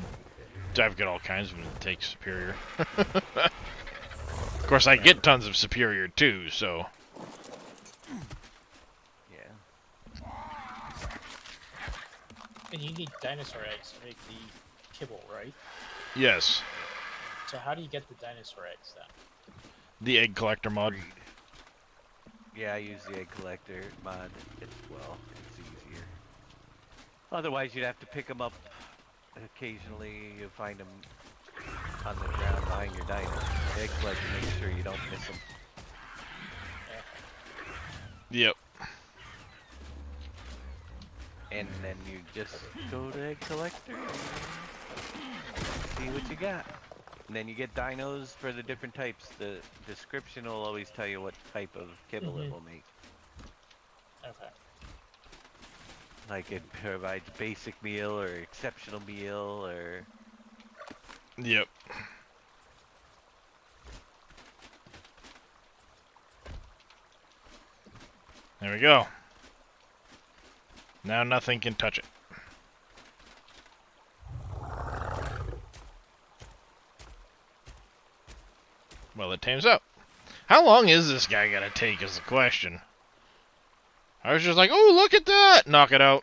I've got all kinds of them to take superior. Of course, I get tons of superior too, so. Yeah. And you need dinosaur eggs to make the kibble, right? Yes. So how do you get the dinosaur eggs then? The egg collector mod. Breed. Yeah, I use the egg collector mod as well. It's easier. Otherwise, you'd have to pick them up occasionally. You'll find them on the ground behind your dino. The egg collector makes sure you don't miss them. Yep. And then you just go to egg collector and see what you got. And then you get dinos for the different types. The description will always tell you what type of kibble it will make. Okay. Like it provides basic meal or exceptional meal or... Yep. There we go. Now nothing can touch it. Well, it tames up. How long is this guy gonna take is the question. I was just like, oh, look at that! Knock it out.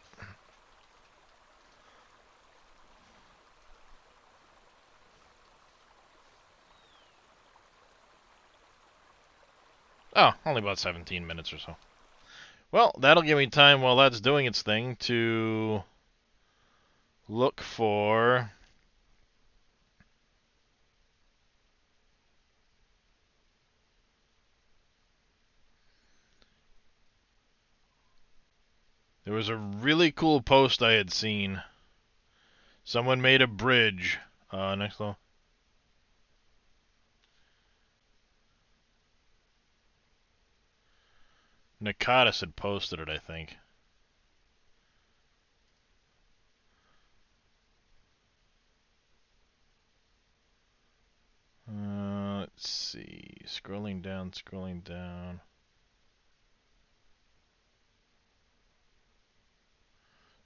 Oh, only about 17 minutes or so. Well, that'll give me time while that's doing its thing to look for... There was a really cool post I had seen. Someone made a bridge. Next level. Nakatis had posted it, I think. Let's see. Scrolling down, scrolling down.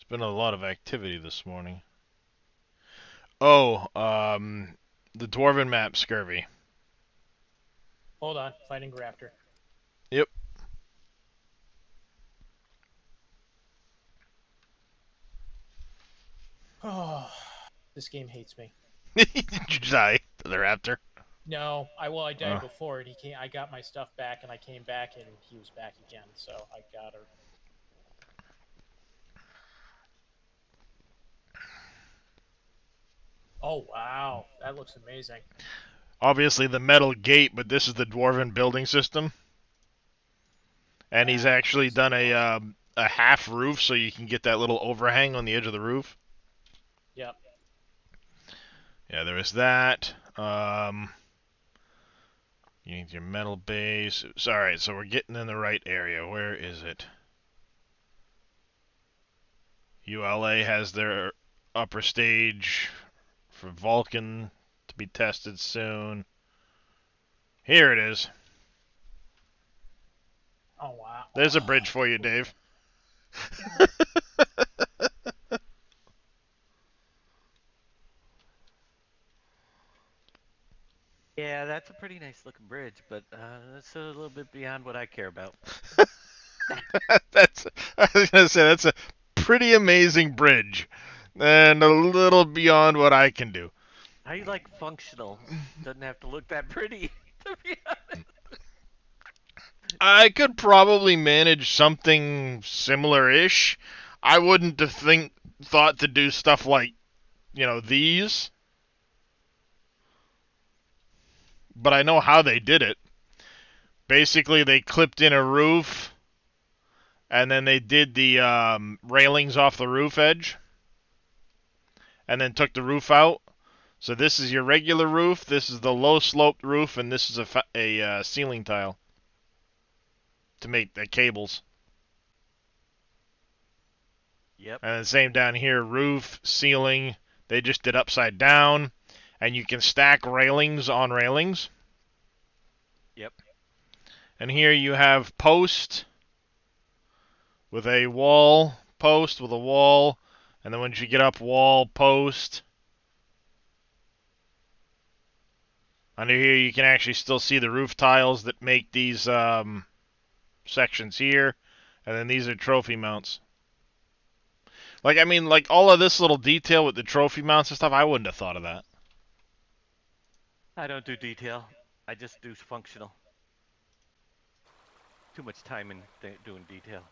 There's been a lot of activity this morning. Oh, the Dwarven map scurvy. Hold on, finding Raptor. Yep. Oh, this game hates me. Did you die to the raptor? No, I died Oh. before, and he came. I got my stuff back, and I came back, and he was back again. So I got her. Oh wow, that looks amazing. Obviously the metal gate, but this is the Dwarven building system. And he's That actually looks done awesome. a half roof so you can get that little overhang on the edge of the roof. Yep. Yeah, there is that. You need your metal base. Alright, so we're getting in the right area. Where is it? ULA has their upper stage for Vulcan to be tested soon. Here it is. Oh wow. There's a bridge for you, Dave. Yeah, that's a pretty nice looking bridge, but that's a little bit beyond what I care about. That's I was gonna say that's a pretty amazing bridge, and a little beyond what I can do. I like functional. Doesn't have to look that pretty, to be honest. I could probably manage something similar-ish. I wouldn't have thought to do stuff like, these, but I know how they did it. Basically, they clipped in a roof, and then they did the railings off the roof edge, and then took the roof out. So this is your regular roof, this is the low-sloped roof, and this is a ceiling tile to make the cables. Yep. And then same down here, roof, ceiling, they just did upside down, and you can stack railings on railings. Yep. And here you have post with a wall, post with a wall, and then once you get up, wall, post. Under here you can actually still see the roof tiles that make these sections here, and then these are trophy mounts. Like, I mean, like all of this little detail with the trophy mounts and stuff, I wouldn't have thought of that. I don't do detail. I just do functional. Too much time in doing detail.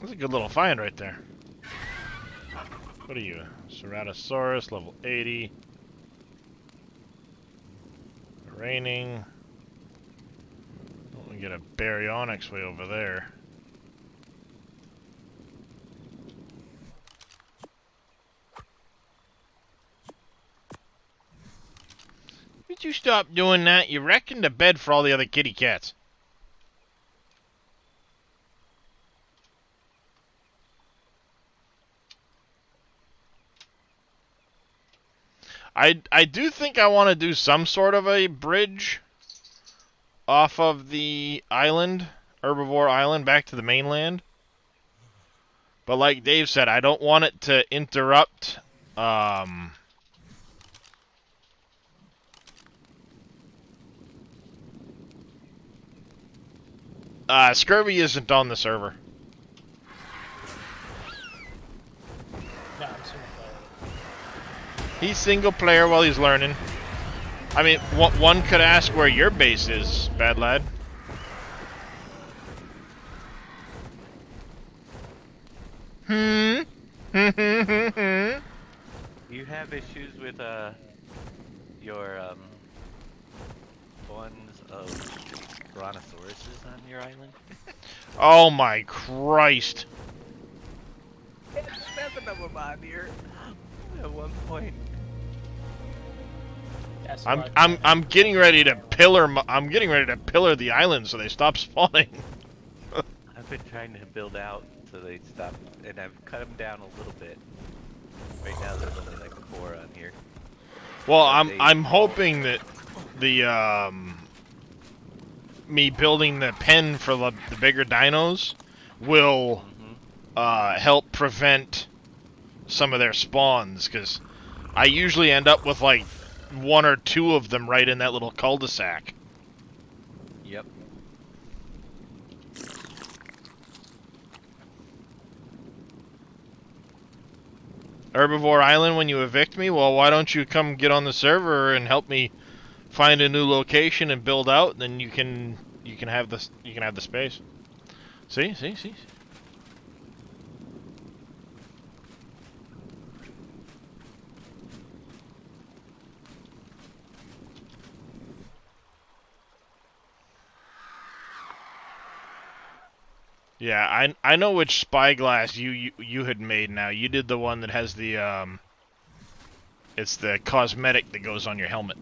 That's a good little find right there. What are you? Ceratosaurus, level 80. Raining. We get a baryonyx way over there. Did you stop doing that? You wrecking the bed for all the other kitty cats. I do think I want to do some sort of a bridge off of the island, Herbivore Island, back to the mainland. But like Dave said, I don't want it to interrupt Scurvy isn't on the server. No, I'm single player. He's single player while he's learning. I mean, one could ask where your base is, bad lad. You have issues with your ones of brontosauruses on your island? Oh my Christ. There's 7 of them on here at one point. That's I'm what I'm getting ready to pillar the island so they stop spawning. I've been trying to build out so they stop, and I've cut them down a little bit. Right now there's only like 4 on here. Well, But I'm hoping that the me building the pen for the bigger dinos will help prevent some of their spawns, because I usually end up with like 1 or 2 of them right in that little cul-de-sac. Yep. Herbivore Island, when you evict me, well, why don't you come get on the server and help me find a new location and build out? Then you can have the space. See. Yeah, I know which spyglass you had made now. You did the one that has the it's the cosmetic that goes on your helmet.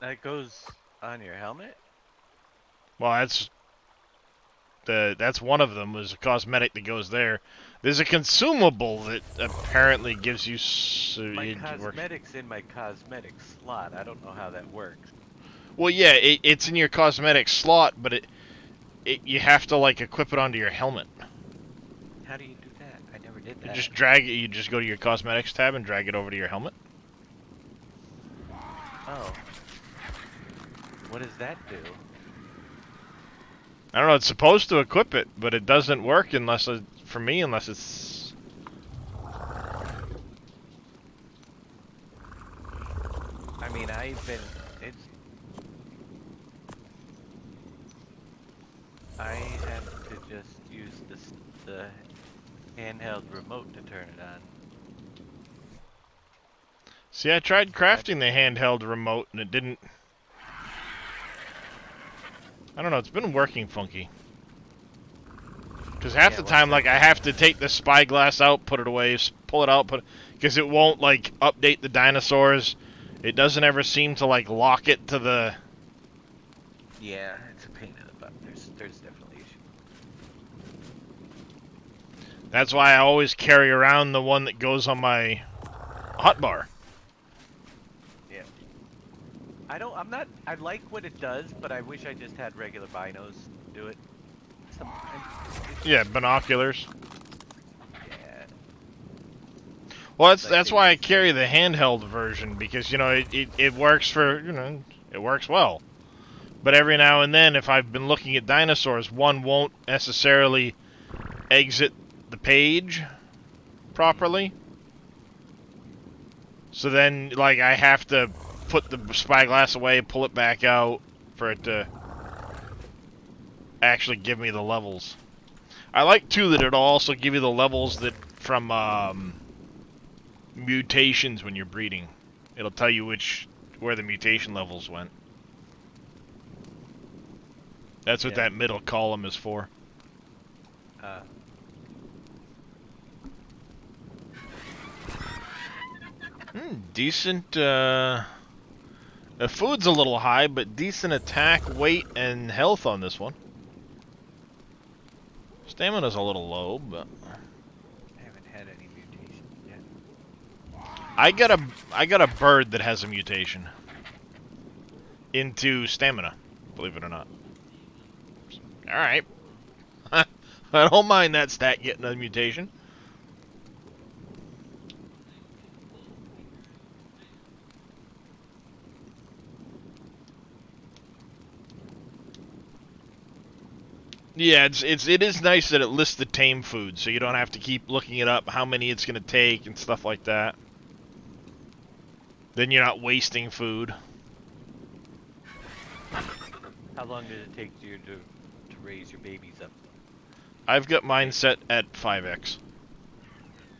That goes on your helmet? Well, that's one of them, was a cosmetic that goes there. There's a consumable that apparently gives you My it works. cosmetic's in my cosmetic slot. I don't know how that works. Well, yeah, it's in your cosmetic slot, but you have to like equip it onto your helmet. How do you do that? I never did You that. just drag it. You just go to your cosmetics tab and drag it over to your helmet. Oh. What does that do? I don't know. It's supposed to equip it, but it doesn't work unless for me unless it's. I mean, it's. I have to just use the handheld remote to turn it on. See, I tried crafting the handheld remote and it didn't. I don't know. It's been working funky. Because half Yeah, the what's time, that like, I have to take the spyglass out, put it away, pull it out, because it won't, like, update the dinosaurs. It doesn't ever seem to, like, lock it to the... Yeah, it's a pain in the butt. There's definitely issues. That's why I always carry around the one that goes on my hotbar. Yeah. I like what it does, but I wish I just had regular binos do it. Sometimes. Yeah, binoculars. Yeah. Well, Like that's they why I use carry the handheld version, because, you know, it works for, you know, it works well. But every now and then, if I've been looking at dinosaurs, one won't necessarily exit the page properly. So then, like, I have to put the spyglass away, pull it back out for it to actually give me the levels. I like, too, that it'll also give you the levels that from mutations when you're breeding. It'll tell you where the mutation levels went. That's what Yeah. that middle column is for. Decent, the food's a little high, but decent attack, weight, and health on this one. Stamina's a little low, but... I haven't had any mutations yet. I got a bird that has a mutation. Into stamina, believe it or not. Alright. I don't mind that stat getting a mutation. Yeah, it is nice that it lists the tame food, so you don't have to keep looking it up, how many it's gonna take and stuff like that. Then you're not wasting food. How long did it take you to raise your babies up? I've got mine set at 5x. Let's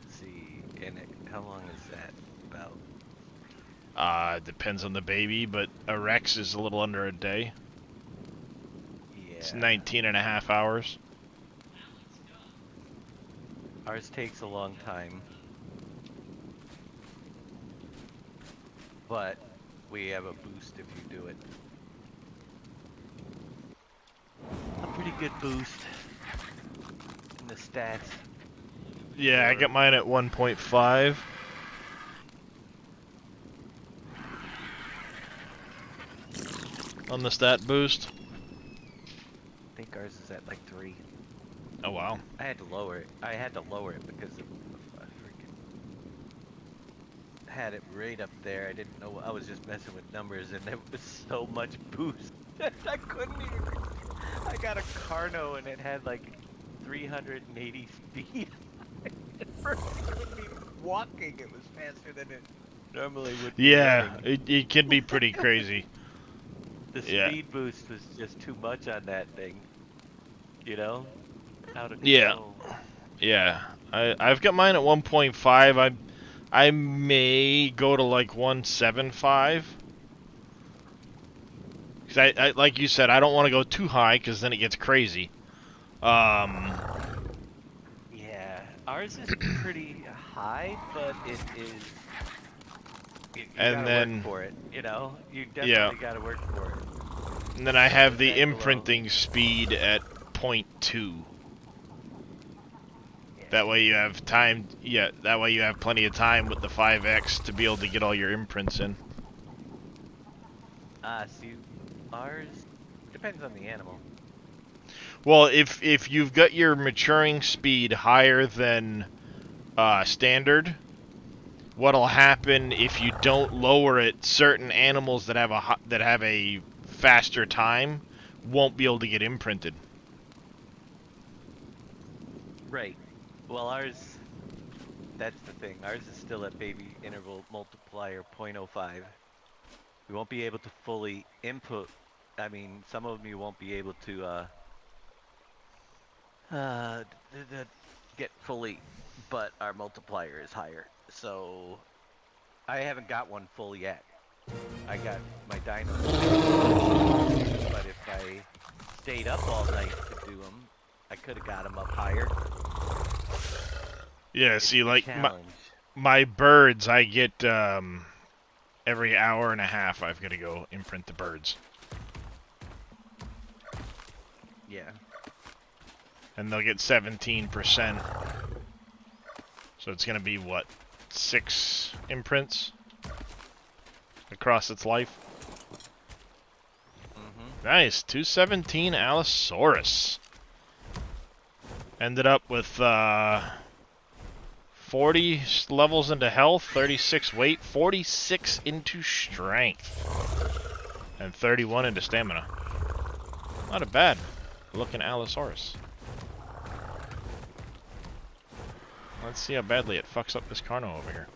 see, and how long is that about? It depends on the baby, but a Rex is a little under a day. Yeah. It's 19 and a half hours. Ours takes a long time. But we have a boost if you do it. A pretty good boost in the stats. Yeah, I got mine at 1.5. On the stat boost. I think ours is at like 3. Oh wow. I had to lower it. I had to lower it because I freaking had it right up there. I didn't know. I was just messing with numbers, and there was so much boost that I couldn't even. I got a Carno, and it had like 380 speed. For me walking, it was faster than it normally would be. Yeah, running. it can be pretty crazy. The Yeah. speed boost was just too much on that thing. You know? Out of Yeah. control. Yeah, I've got mine at 1.5. I may go to like 1.75. Cause I like you said, I don't want to go too high because then it gets crazy. Yeah, ours is pretty high, but it is. You And gotta work then, for it. You know, you yeah, definitely gotta work for it. and then I have With the that glow. imprinting speed at 0.2. Yeah. That way you have time, yeah, that way you have plenty of time with the 5X to be able to get all your imprints in. See, ours depends on the animal. Well, if you've got your maturing speed higher than standard, what'll happen if you don't lower it? Certain animals that have a faster time won't be able to get imprinted. Right. Well, ours. That's the thing. Ours is still at baby interval multiplier 0.05. We won't be able to fully input. I mean, some of them you won't be able to get fully, but our multiplier is higher. So I haven't got one full yet. I got my dinos full, but if I stayed up all night to do them, I could have got them up higher. Yeah, It's see, the like challenge. my birds, I get every hour and a half I've got to go imprint the birds. Yeah. And they'll get 17%. So it's going to be, what, 6 imprints across its life? Mm-hmm. Nice, 217 Allosaurus. Ended up with 40 levels into health, 36 weight, 46 into strength, and 31 into stamina. Not a bad looking Allosaurus. Let's see how badly it fucks up this Carno over here.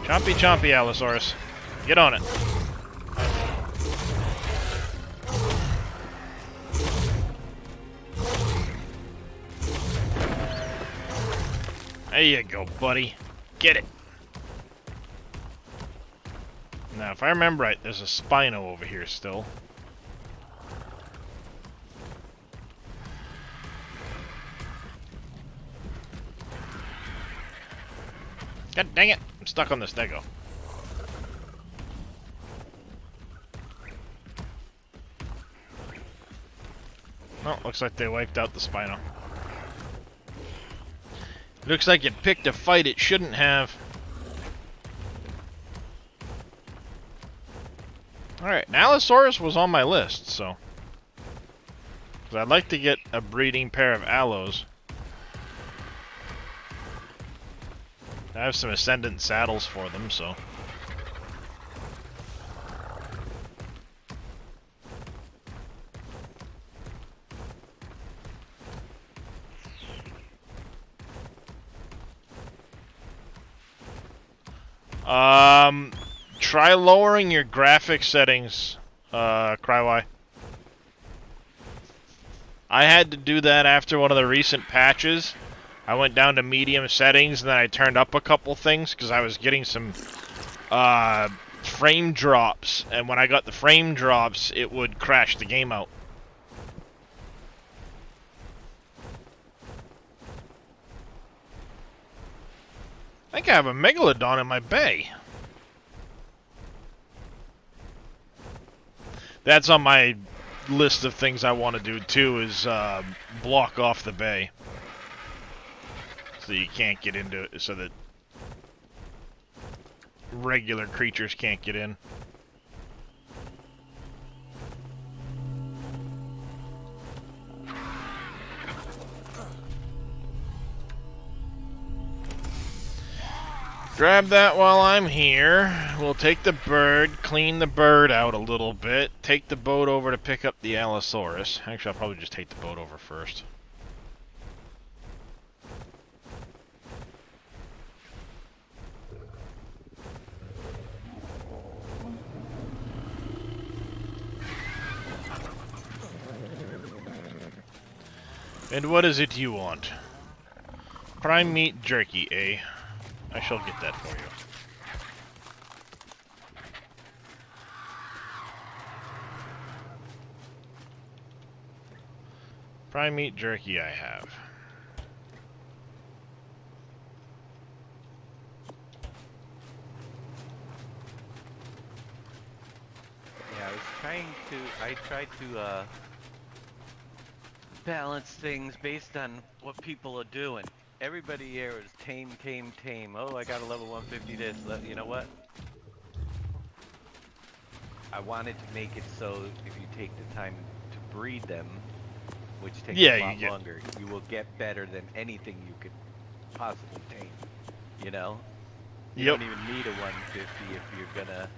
Chompy chompy, Allosaurus. Get on it. There you go, buddy. Get it. Now, if I remember right, there's a Spino over here still. God dang it! I'm stuck on the stego. Oh, looks like they wiped out the Spino. Looks like it picked a fight it shouldn't have. Alright, Allosaurus was on my list, so. Because I'd like to get a breeding pair of Allos. I have some Ascendant saddles for them, so. Try lowering your graphics settings, Crywye. I had to do that after one of the recent patches. I went down to medium settings and then I turned up a couple things because I was getting some frame drops, and when I got the frame drops, it would crash the game out. I think I have a Megalodon in my bay. That's on my list of things I want to do too, is block off the bay. So you can't get into it, so that regular creatures can't get in. Grab that while I'm here. We'll take the bird, clean the bird out a little bit, take the boat over to pick up the Allosaurus. Actually, I'll probably just take the boat over first. And what is it you want? Prime meat jerky, eh? I shall get that for you. Prime meat jerky I have. Yeah, I tried to balance things based on what people are doing. Everybody here is tame, tame, tame. Oh, I got a level 150 this. You know what? I wanted to make it so if you take the time to breed them, which takes Yeah, a you lot get. longer, you will get better than anything you could possibly tame. You know? You Yep. don't even need a 150 if you're gonna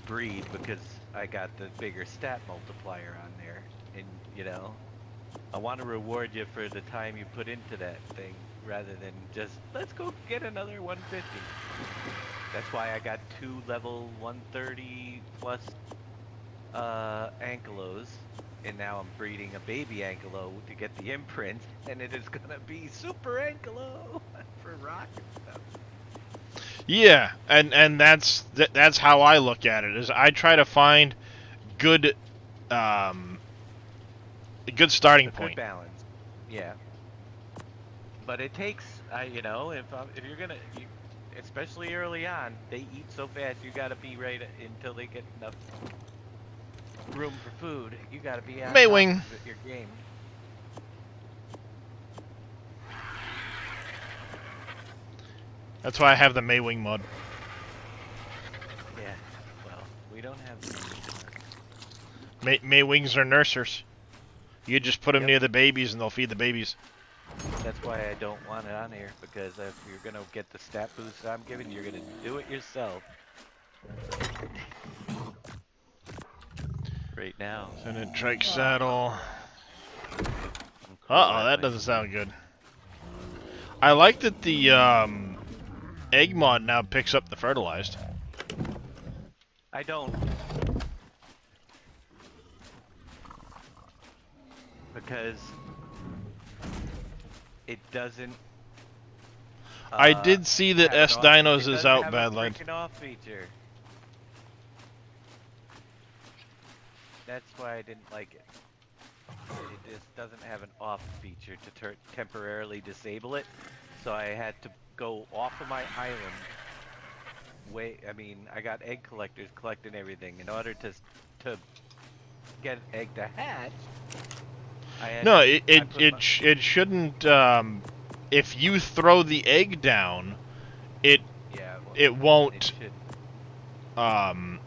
breed because I got the bigger stat multiplier on there. And, you know, I want to reward you for the time you put into that thing rather than just, let's go get another 150. That's why I got 2 level 130 plus ankylos, and now I'm breeding a baby ankylo to get the imprint, and it is gonna be super ankylo for rock and stuff. Yeah, and that's how I look at it. Is I try to find good a good starting A good point. balance, yeah. But it takes, you know, if you're gonna, especially early on, they eat so fast. You gotta be right until they get enough room for food. You gotta be on top Maywing. of your game. That's why I have the Maywing mod. Yeah. Well, we don't have. Maywings are nursers. You just put them Yep. near the babies and they'll feed the babies. That's why I don't want it on here, because if you're gonna get the stat boost I'm giving, you're gonna do it yourself. Right now. Senate trike saddle. I'm cool Uh-oh, at that my doesn't speed. sound good. I like that the egg mod now picks up the fertilized. I don't. Because it doesn't. I did see that have an S off- Dinos it is doesn't out, have a Badland. freaking off feature. That's why I didn't like it. It just doesn't have an off feature to temporarily disable it. So I had to go off of my island. I mean, I got egg collectors collecting everything. In order to get an egg to hatch, I had No, to, I put my, it shouldn't. If you throw the egg down, it yeah, well, it won't should.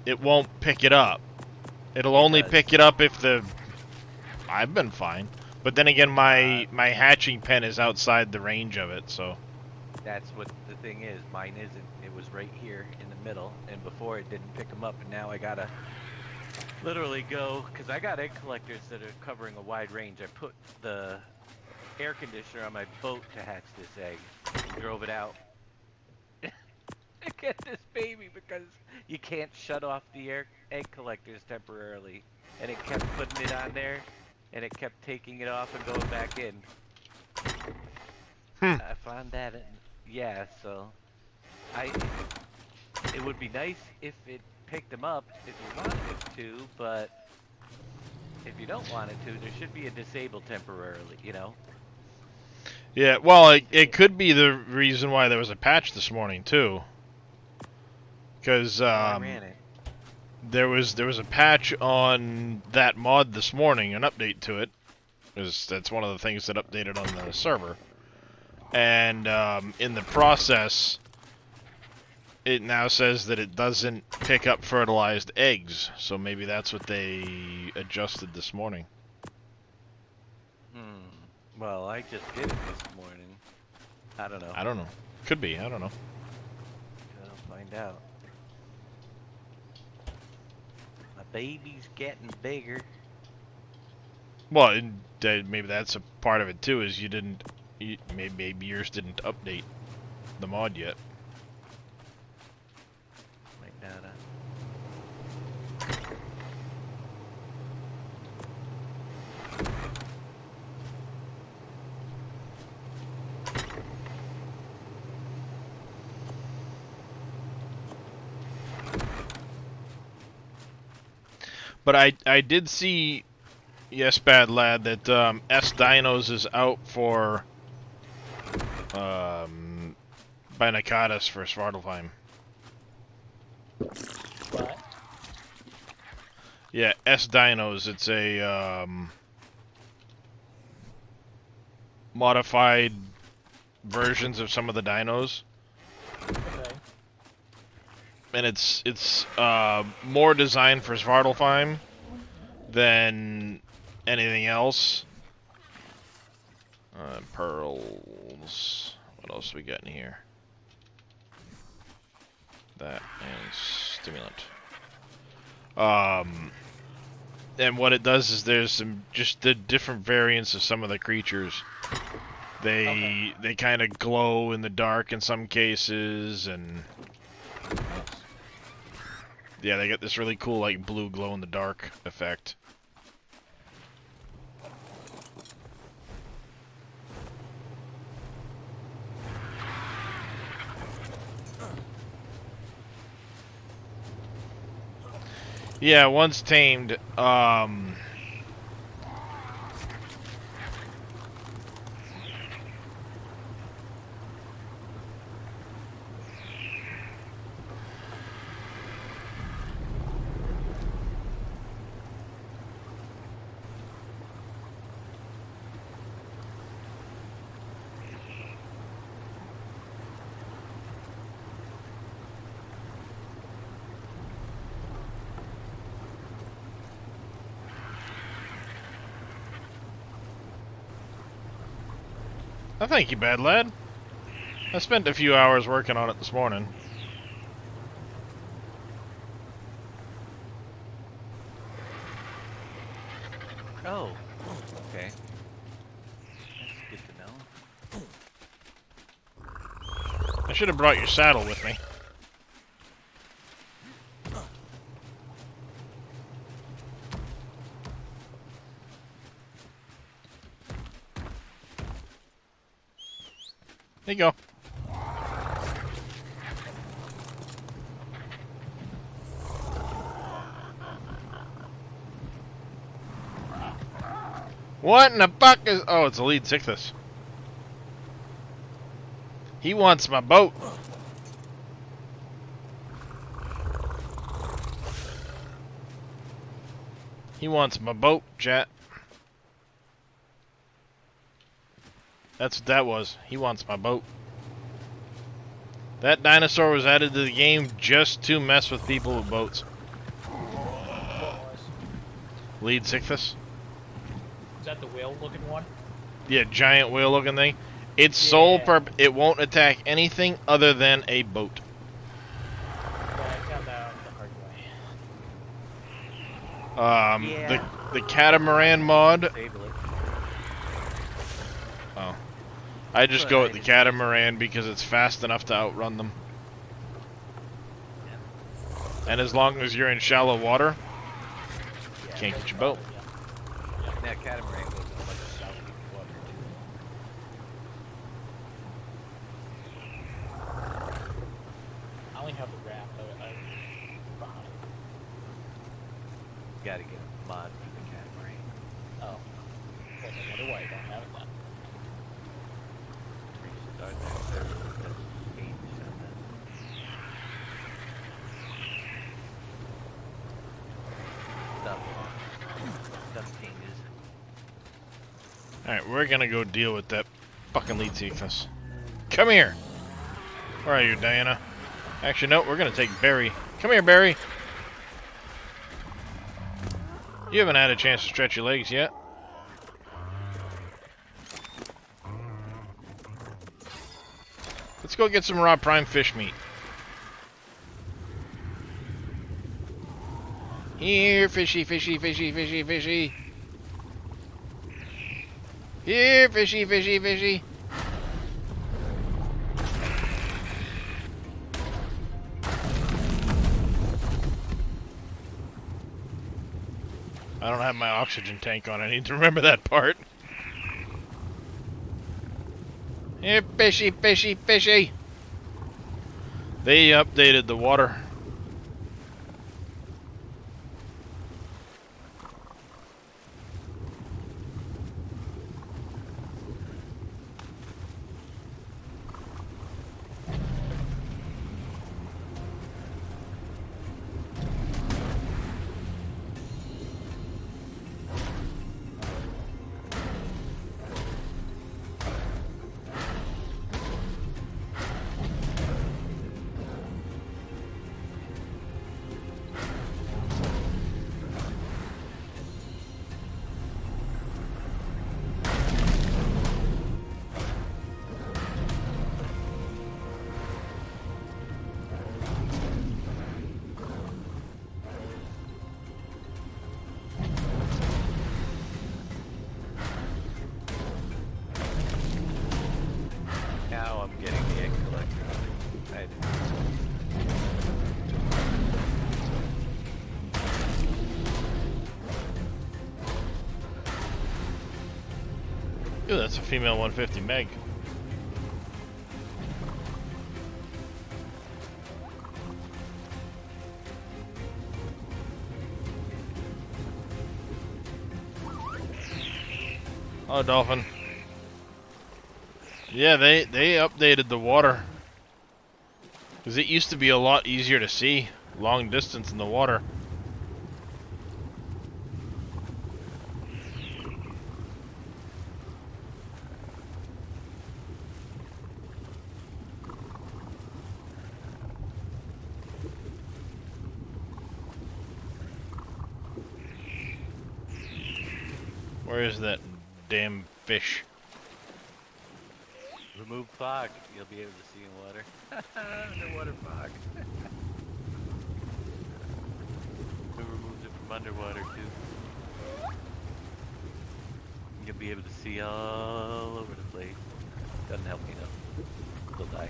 it won't pick it up. It'll It only does. pick it up if the. I've been fine, but then again, my hatching pen is outside the range of it, so. That's what the thing is. Mine isn't. It was right here in the middle, and before it didn't pick them up, and now I gotta literally go, because I got egg collectors that are covering a wide range. I put the air conditioner on my boat to hatch this egg, and drove it out to get this baby, because you can't shut off the egg collectors temporarily. And it kept putting it on there, and it kept taking it off and going back in. I found that, yeah, so it would be nice if it picked them up if you wanted it to, but if you don't want it to, there should be a disable temporarily, you know? Yeah, well, it could be the reason why there was a patch this morning too, because I ran it. there was a patch on that mod this morning, an update to it, because that's one of the things that updated on the server, and in the process, it now says that it doesn't pick up fertilized eggs, so maybe that's what they adjusted this morning. Well, I just did it this morning. I don't know. I don't know. Could be. I don't know. I'll find out. My baby's getting bigger. Well, maybe that's a part of it too. Is maybe yours didn't update the mod yet. Might not. But I did see, yes, bad lad, that S Dinos is out for Binacatus for Svartalfheim. What? Yeah, S Dinos. It's a modified versions of some of the dinos, Okay. and it's more designed for Svartalfheim than anything else. Pearls. What else we got in here? That and stimulant. And what it does is there's some just the different variants of some of the creatures. They kind of glow in the dark in some cases, and yeah, they got this really cool like blue glow in the dark effect. Yeah, once tamed, oh, thank you, bad lad. I spent a few hours working on it this morning. Oh, okay. That's good to know. I should have brought your saddle with me. There you go. What in the fuck is... Oh, it's a lead Sixthus. He wants my boat. He wants my boat, chat. That's what that was. He wants my boat. That dinosaur was added to the game just to mess with people with boats. What was? Lead Sixthus. Is that the whale-looking one? Yeah, giant whale-looking thing. Its sole purpose, it won't attack anything other than a boat. Yeah, I found out the hard way. Yeah. The catamaran mod. Disable it. Oh, I just go with the catamaran because it's fast enough to outrun them. And as long as you're in shallow water, Yeah, can't get your boat. that catamaran goes in a bunch of shallow water too. I only have the raft. I'm behind. Gotta get a mod for the catamaran. Oh. Well, no wonder why I don't have it then. Restart that server. That's 8 then. Stuff changes. Alright, we're gonna go deal with that fucking lead Sixthus. Come here! Where are you, Diana? Actually, no, we're gonna take Barry. Come here, Barry! You haven't had a chance to stretch your legs yet. Let's go get some raw prime fish meat. Here, fishy, fishy, fishy, fishy, fishy. Here, fishy, fishy, fishy. I don't have my oxygen tank on. I need to remember that part. Here, fishy, fishy, fishy. They updated the water. Ooh, that's a female 150 meg. Oh, dolphin. Yeah, they updated the water. Because it used to be a lot easier to see long distance in the water. Where is that damn fish? Remove fog. You'll be able to see in water. Underwater fog. It removes it from underwater too. You'll be able to see all over the place. Doesn't help me though. Still die.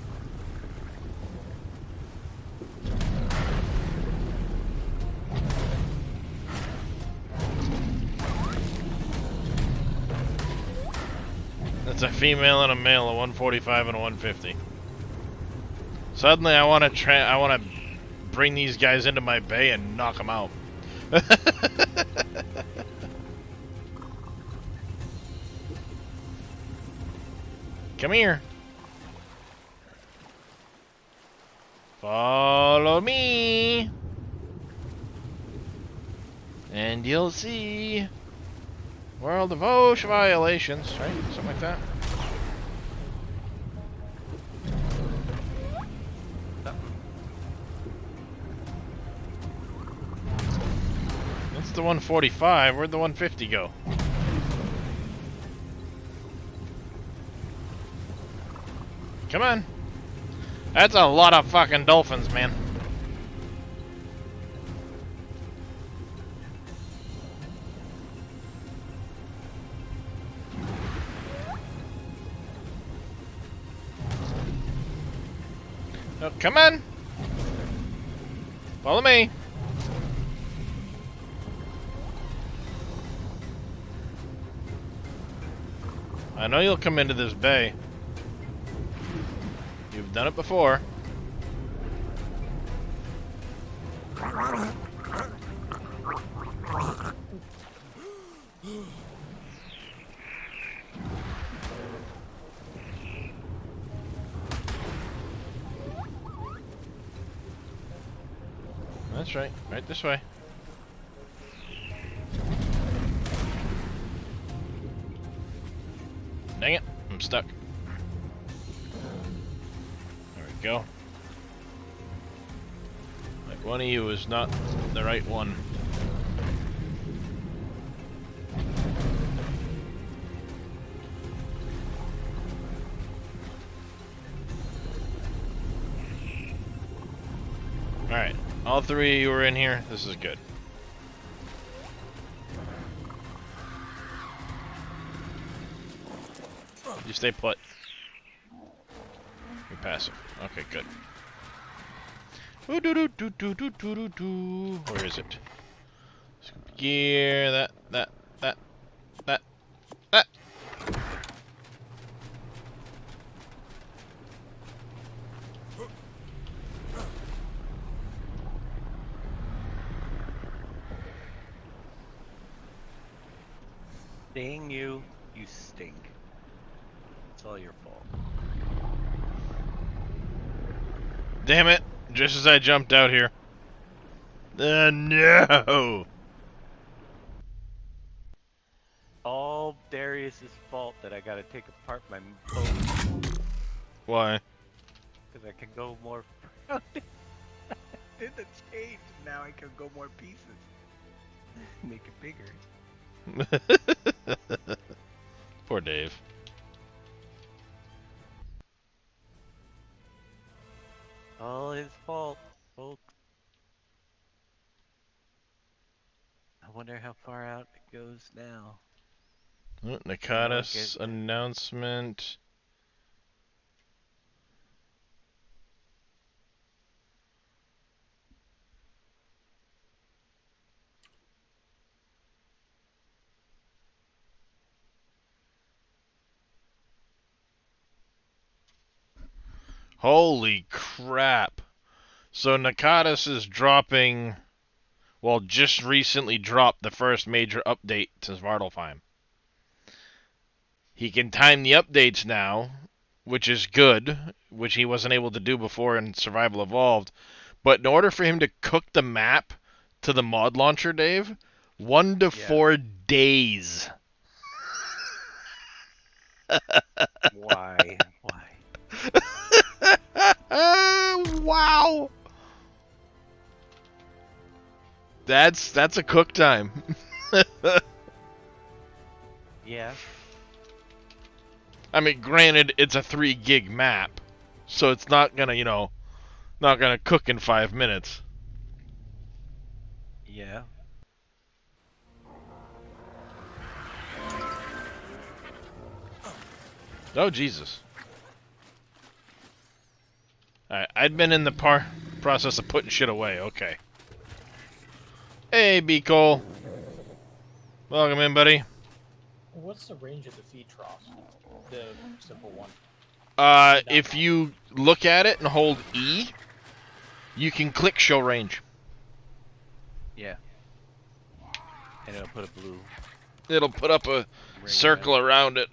That's a female and a male, a 145 and a 150. Suddenly, I want to bring these guys into my bay and knock them out. Come here. Follow me. And you'll see. World of OSHA violations, right? Something like that. That's the 145. Where'd the 150 go? Come on. That's a lot of fucking dolphins, man. Oh, come on. Follow me. I know you'll come into this bay. You've done it before. That's right. Right this way. Dang it. I'm stuck. There we go. Like one of you is not the right one. Alright. All three of you are in here. This is good. You stay put. You're passive. Okay, good. Ooh, doo doo doo doo doo doo doo doo. Where is it? Gear. That. Dang you, you stink. It's all your fault. Damn it! Just as I jumped out here. No! All Darius's fault that I gotta take apart my boat. Why? Because I can go more further. Did the change, now I can go more pieces. Make it bigger. Poor Dave. All his fault, folks. I wonder how far out it goes now. Oh, Nakata's announcement. Holy crap. So Nakatis is dropping, well, just recently dropped the first major update to Svartalfheim. He can time the updates now, which is good, which he wasn't able to do before in Survival Evolved. But in order for him to cook the map to the mod launcher, Dave, 1 to 4 days. Why? Why? Wow. That's a cook time. Yeah. I mean, granted, it's a 3 gig map, so it's not gonna, not gonna cook in 5 minutes. Yeah. Oh, Jesus. Alright, I'd been in the process of putting shit away. Okay. Hey, B. Cole. Welcome in, buddy. What's the range of the feed troughs? The simple one. If you look at it and hold E, you can click show range. Yeah. And it'll put a blue It'll put up a ring circle around. around it,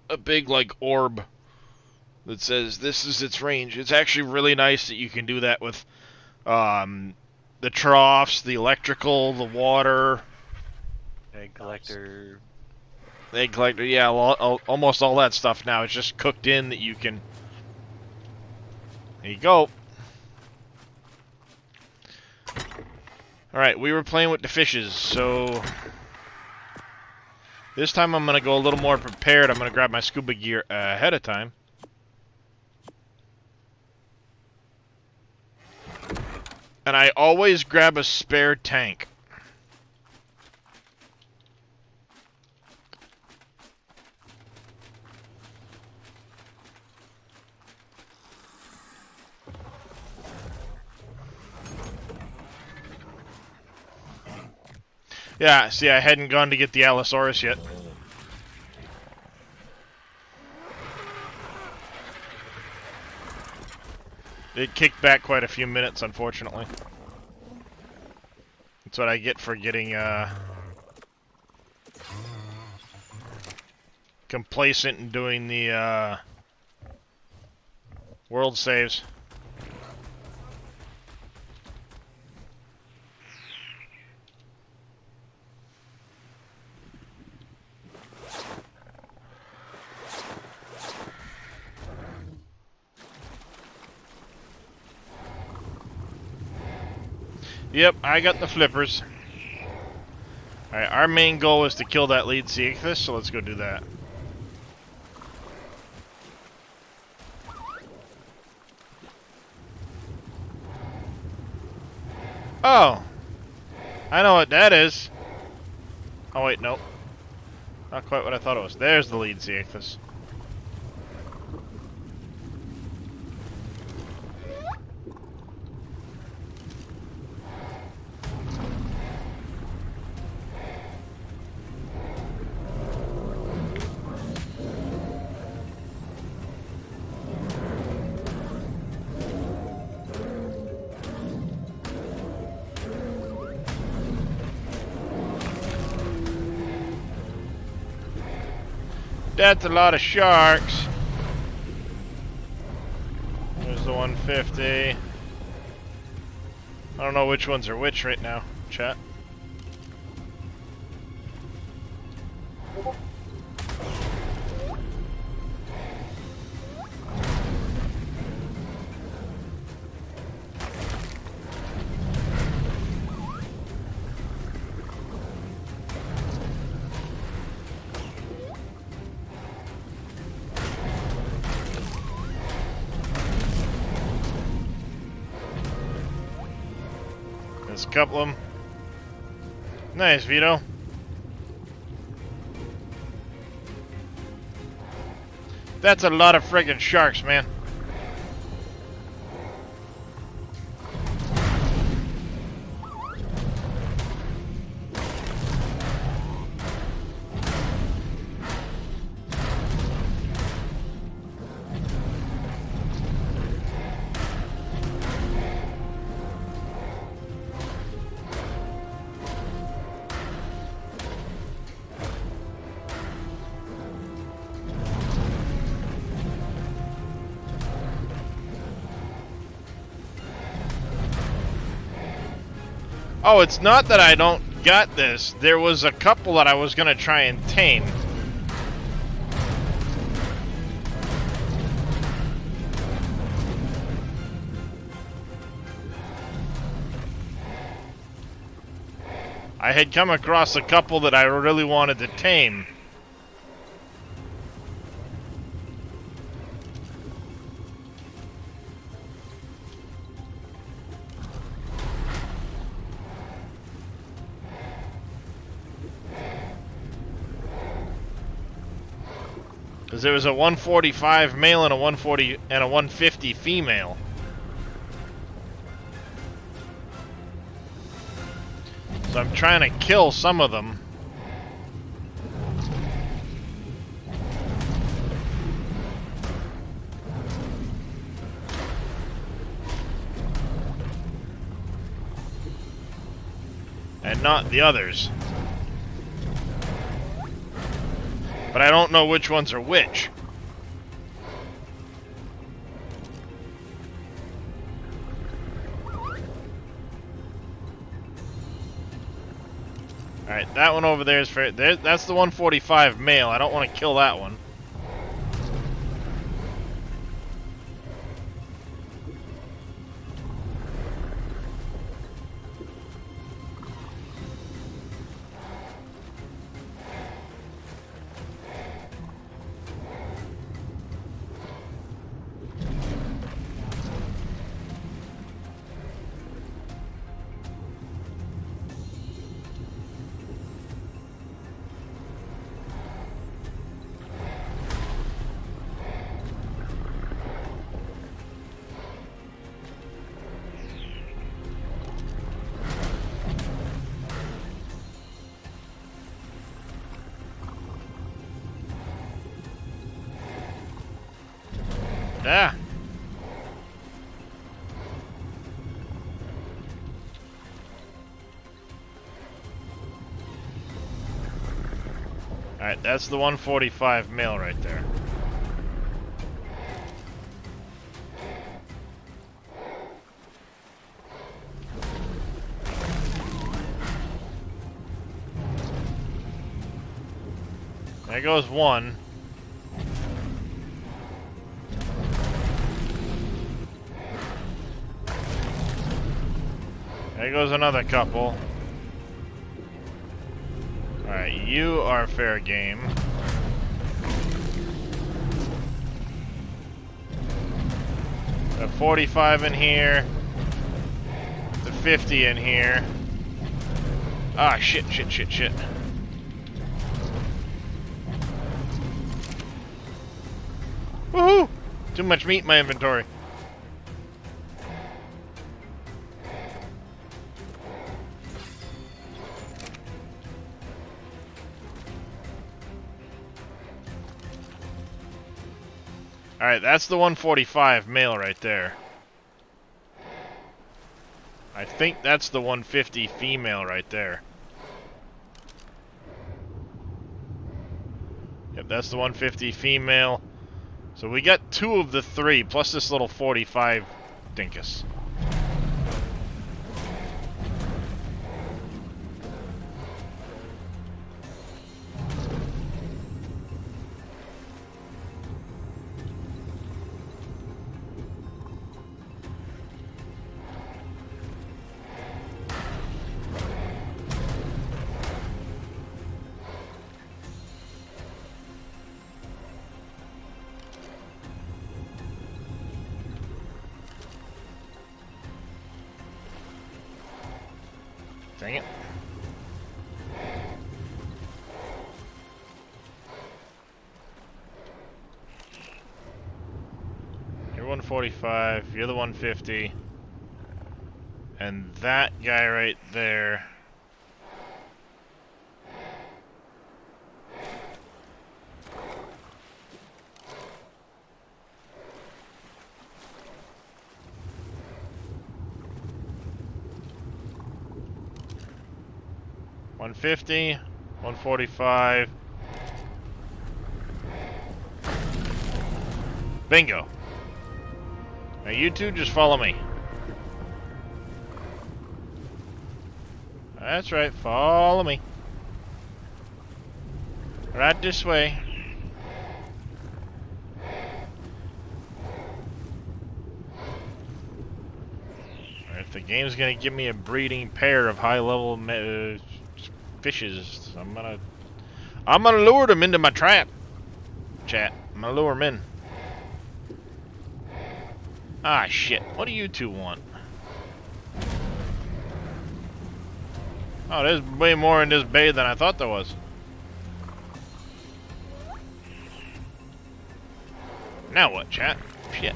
a big, like, orb that says this is its range. It's actually really nice that you can do that with the troughs, the electrical, the water. Egg collector. Egg collector, yeah, almost all that stuff now. It's just cooked in that you can... There you go. Alright, we were playing with the fishes, so... This time I'm going to go a little more prepared. I'm going to grab my scuba gear ahead of time. And I always grab a spare tank. Yeah, see, I hadn't gone to get the Allosaurus yet. It kicked back quite a few minutes, unfortunately. That's what I get for getting, complacent and doing the, world saves. Yep, I got the flippers. Alright, our main goal is to kill that lead sea ichthys, so let's go do that. Oh! I know what that is. Oh wait, nope. Not quite what I thought it was. There's the lead sea ichthys. That's a lot of sharks. There's the 150. I don't know which ones are which right now, chat. There's a couple of them. Nice, Vito. That's a lot of friggin' sharks, man. Oh, it's not that I don't got this. There was a couple that I was gonna try and tame. I had come across a couple that I really wanted to tame. Because there was a 145 male and a 140 and a 150 female. So I'm trying to kill some of them. And not the others. But I don't know which ones are which. Alright, that one over there is for... that's the 145 male. I don't want to kill that one. Yeah. Alright, that's the 145 male right there. There goes one. There goes another couple. Alright, you are fair game. The 45 in here. The 50 in here. Ah, shit. Woohoo! Too much meat in my inventory. Alright, that's the 145 male right there. I think that's the 150 female right there. Yep, that's the 150 female. So we got 2 of the 3, plus this little 45 dinkus. Dang it. You're 145, you're the 150. And that guy right there. $150, $145. Bingo. Now you two just follow me. That's right, follow me. Right this way. If the game's gonna give me a breeding pair of high-level fishes, I'm gonna lure them into my trap. Chat, I'm gonna lure them in. Ah, shit. What do you two want? Oh, there's way more in this bay than I thought there was. Now what, chat? Shit.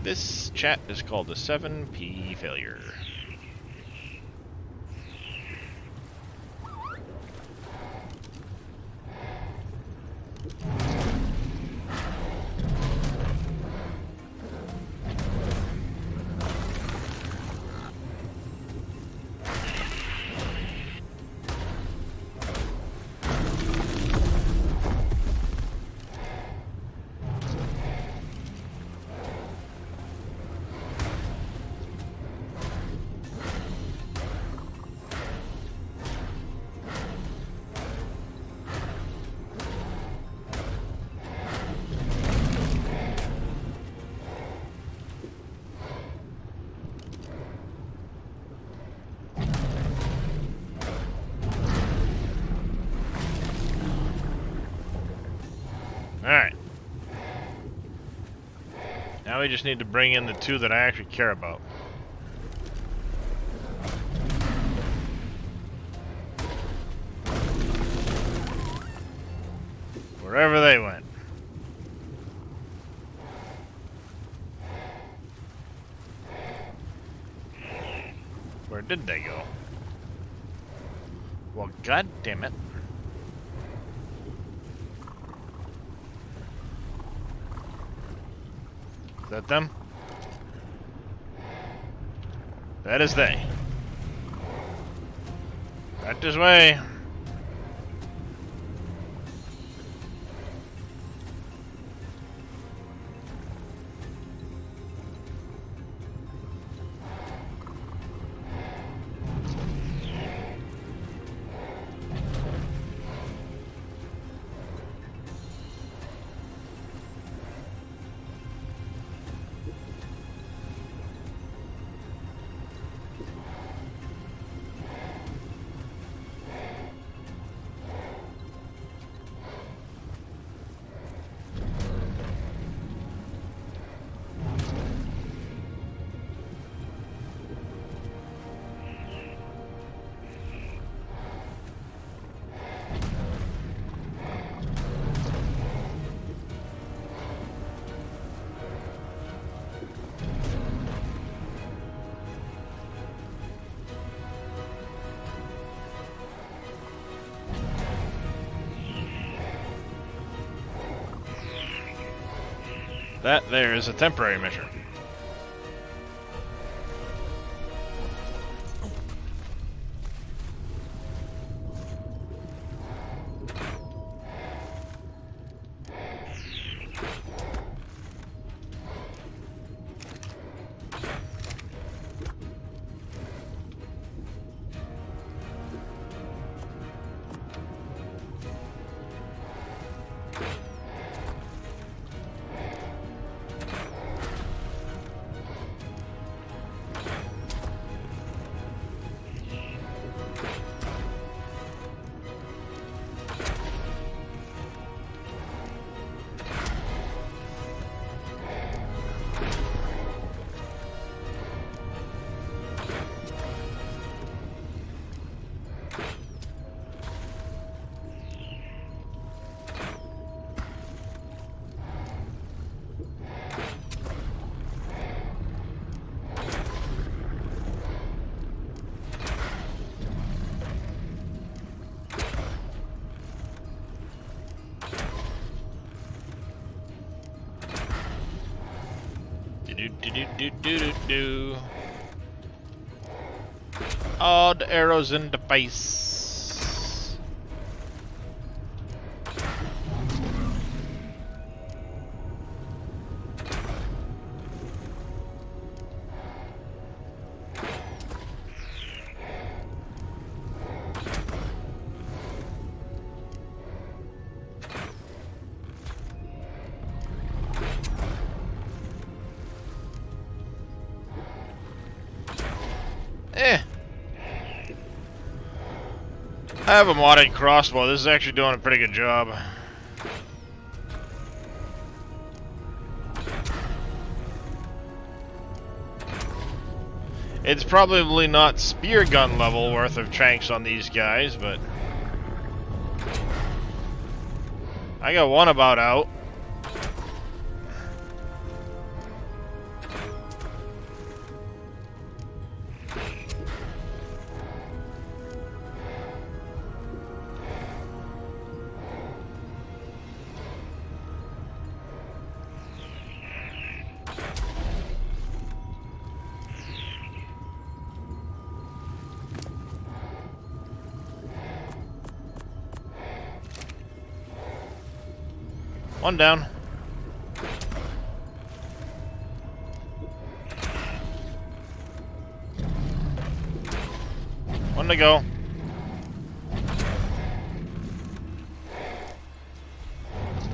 This chat is called the 7P failure. Alright. Now we just need to bring in the two that I actually care about. Wherever they went. Where did they go? Well, god damn it. Is that them? That is they. Right this way. That there is a temporary measure. Do. All the arrows in the face. I have a modded crossbow. This is actually doing a pretty good job. It's probably not spear gun level worth of tranks on these guys, but I got one about out. One down. One to go.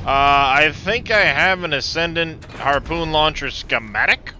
I think I have an Ascendant harpoon launcher schematic.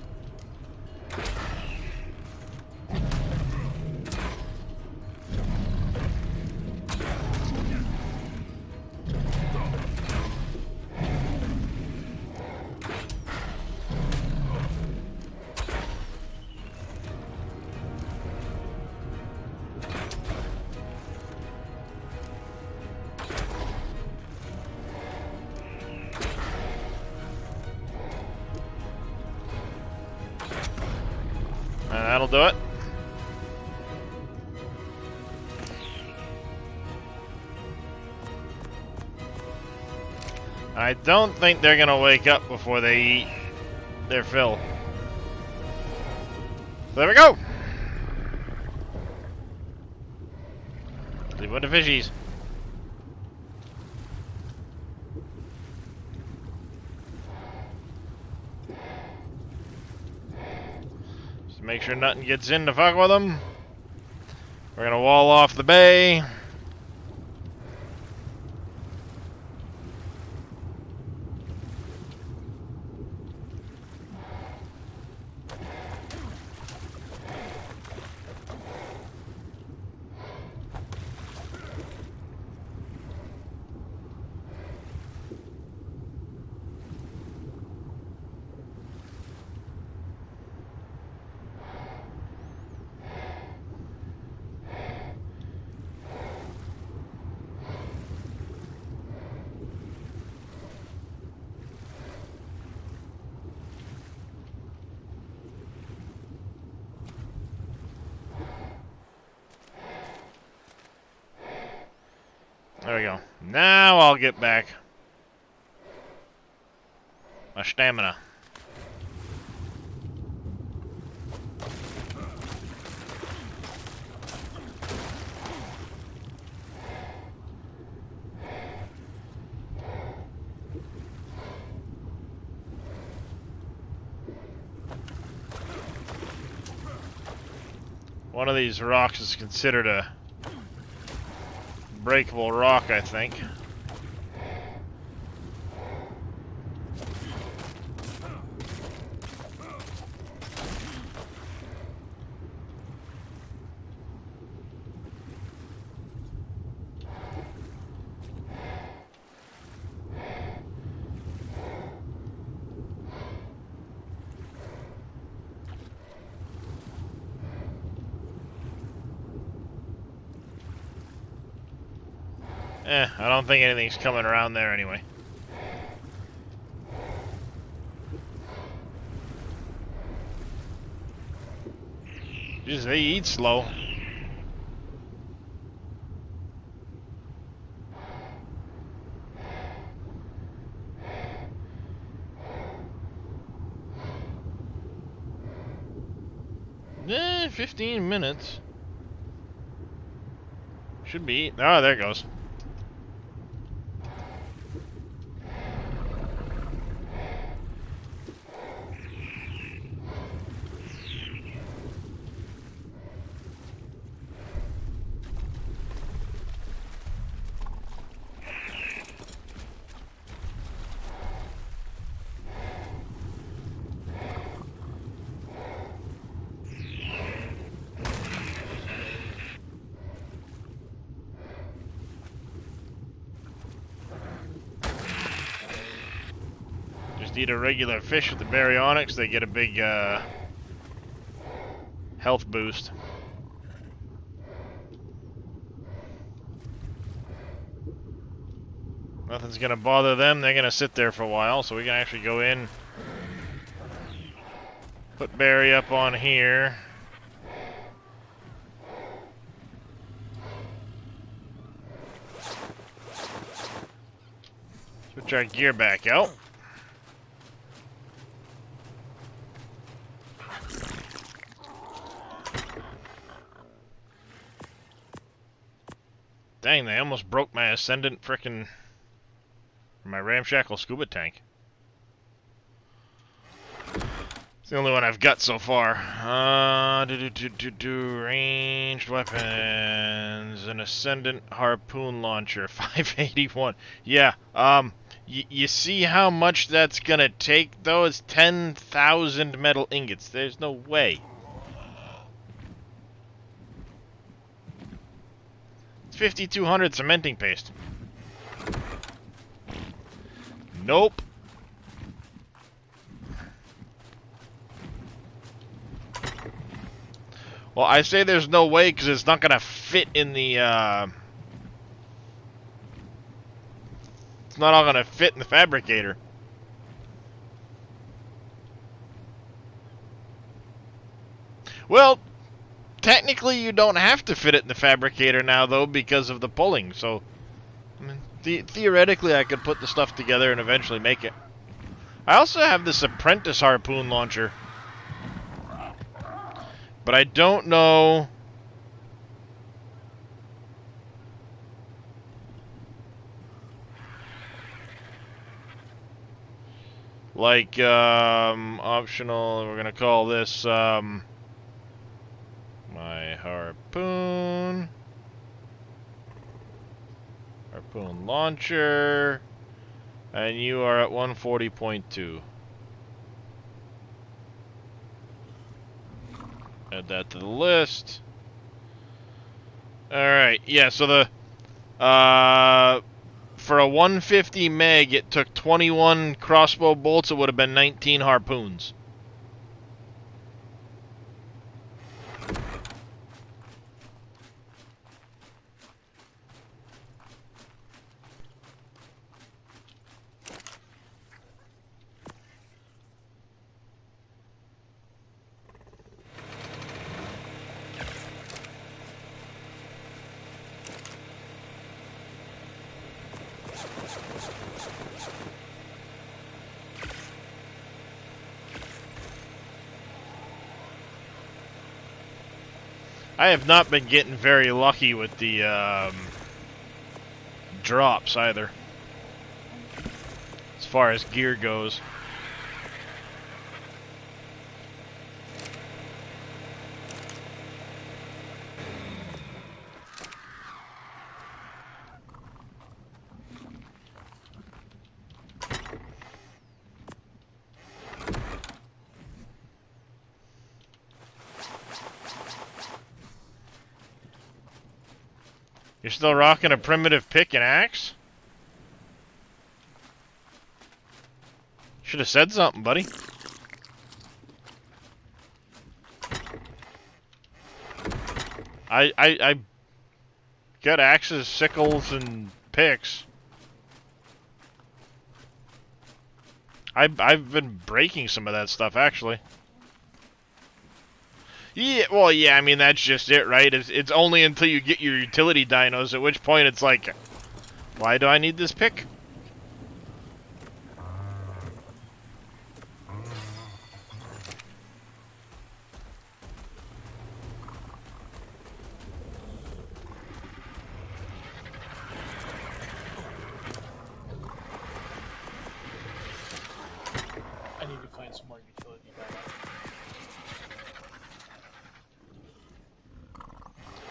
That'll do it. I don't think they're gonna wake up before they eat their fill. There we go! Leave with the fishies. Just make sure nothing gets in to fuck with them. We're gonna wall off the bay. There we go. Now I'll get back my stamina. One of these rocks is considered a breakable rock, I think. I don't think anything's coming around there anyway. Jeez, they eat slow. Eh, 15 minutes. Should be. Oh, there it goes. Just eat a regular fish with the baryonyx, they get a big health boost. Nothing's gonna bother them, they're gonna sit there for a while, so we can actually go in, put Barry up on here. Switch our gear back out. Dang, they almost broke my Ascendant frickin' my ramshackle scuba tank. It's the only one I've got so far. Ranged weapons, an Ascendant harpoon launcher, 581. Yeah, you see how much that's gonna take, though? It's 10,000 metal ingots. There's no way. It's 5,200 cementing paste. Nope. Well, I say there's no way because it's not gonna fit in the, it's not all gonna fit in the fabricator. Well, technically you don't have to fit it in the fabricator now, though, because of the pulling, so... I mean, theoretically I could put the stuff together and eventually make it. I also have this apprentice harpoon launcher. But I don't know... Like, optional, we're gonna call this, my harpoon. Harpoon launcher. And you are at 140.2. Add that to the list. Alright, yeah, so the, for a 150 meg, it took 21 crossbow bolts, it would have been 19 harpoons. I have not been getting very lucky with the drops either, as far as gear goes. You're still rocking a primitive pick and axe? Should have said something, buddy. I got axes, sickles, and picks. I've been breaking some of that stuff, actually. Yeah, well, yeah, I mean, that's just it, right? It's only until you get your utility dinos, at which point it's like, why do I need this pick? I need to find some more utility dinos.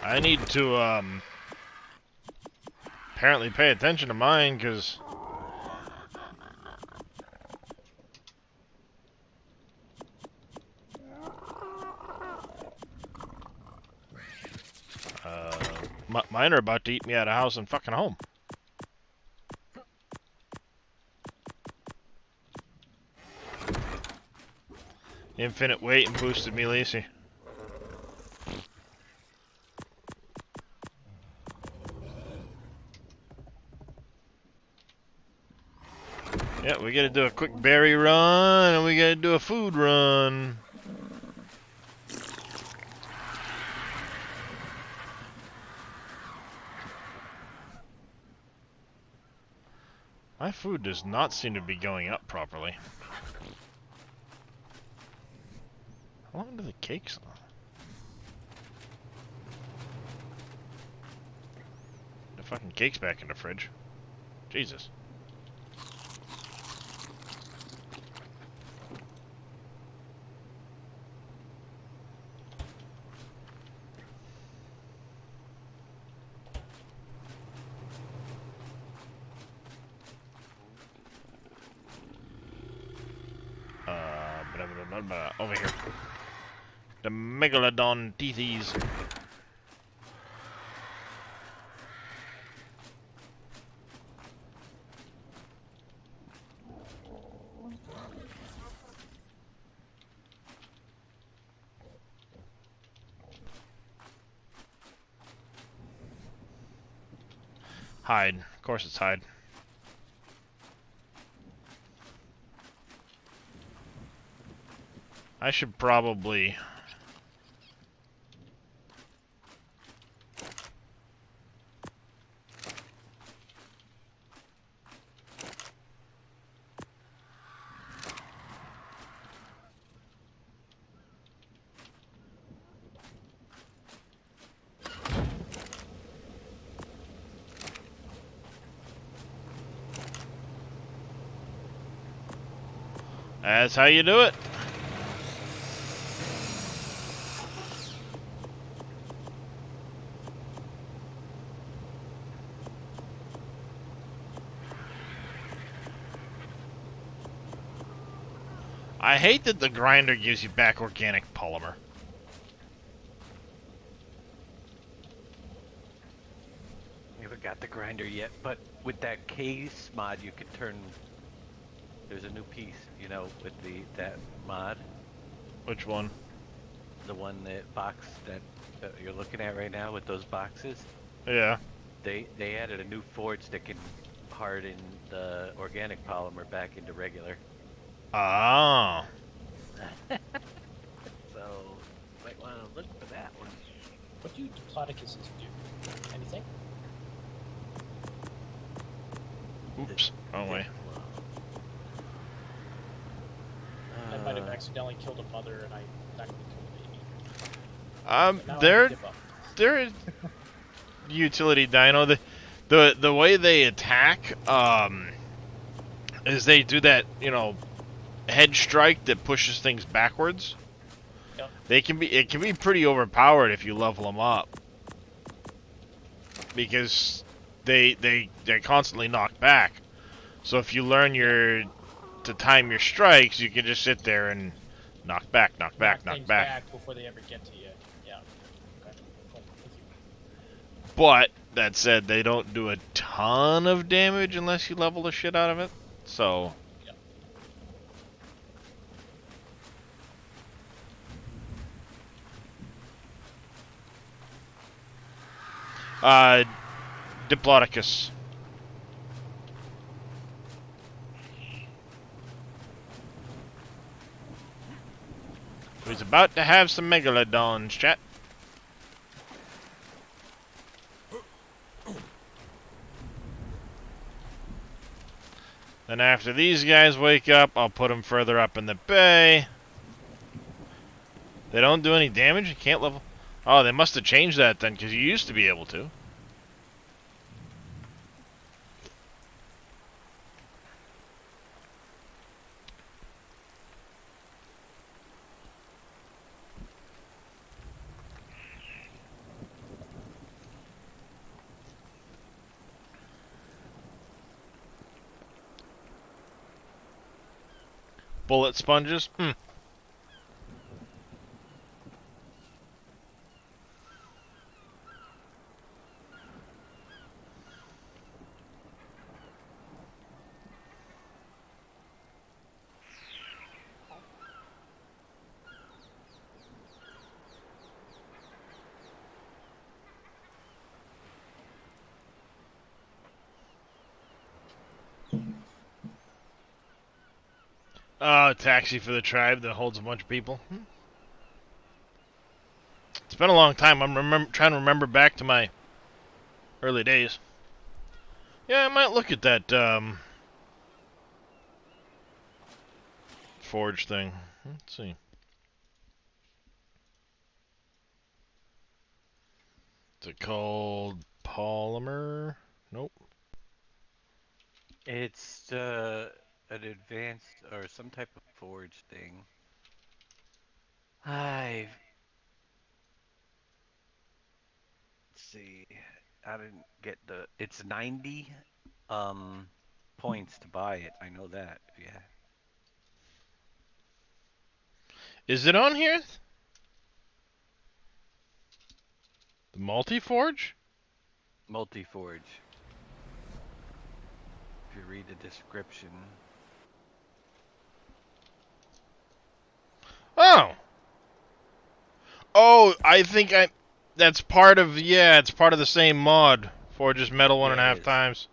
I need to, apparently pay attention to mine, because... mine are about to eat me out of house and fucking home. Infinite weight and boosted me, Lacey. Yeah, we gotta do a quick berry run, and we gotta do a food run. My food does not seem to be going up properly. How long do the cakes last? The fucking cake's back in the fridge. Jesus. Over here. The Megalodon teethies. Hide. Of course it's hide. I should probably... That's how you do it. I hate that the grinder gives you back organic polymer. I haven't got the grinder yet, but with that case mod, you can turn. There's a new piece, you know, with that mod. Which one? The one that box that you're looking at right now with those boxes. Yeah. They added a new forge that can harden the organic polymer back into regular. Ah. So, might want to look for that one. What do Diplodocus do? Anything? Oops. Wrong way. I might have accidentally killed a mother, and I'm not going to kill a baby. Now They're utility dino. The way they attack is they do that, you know, head strike that pushes things backwards. Yep. It can be pretty overpowered if you level them up, because they're constantly knocked back. So if you learn to time your strikes, you can just sit there and knock back. knock back before they ever get to you. Yeah. Okay. Cool. Thank you. But that said, they don't do a ton of damage unless you level the shit out of it. So. Diplodocus. He's about to have some megalodons, chat. Then after these guys wake up, I'll put them further up in the bay. They don't do any damage? You can't level... Oh, they must have changed that then, because you used to be able to. Bullet sponges? A taxi for the tribe that holds a bunch of people. It's been a long time. I'm trying to remember back to my early days. Yeah, I might look at that forge thing. Let's see. Is it called polymer? Nope. It's an advanced or some type of forge thing. I see. I didn't get the. It's 90 points to buy it. I know that. Yeah. Is it on here? The multi-forge? Multi-forge. If you read the description. Oh. Oh, I think that's part of, yeah, it's part of the same mod. Forges metal one Yeah, and a it half is. times.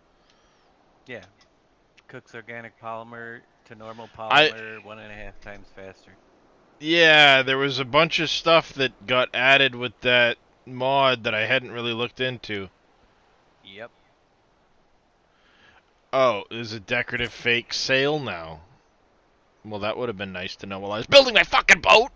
Yeah. Cooks organic polymer to normal I polymer 1.5 times faster. Yeah, there was a bunch of stuff that got added with that mod that I hadn't really looked into. Yep. Oh, there's a decorative fake sail now. Well, that would have been nice to know while I was building my fucking boat.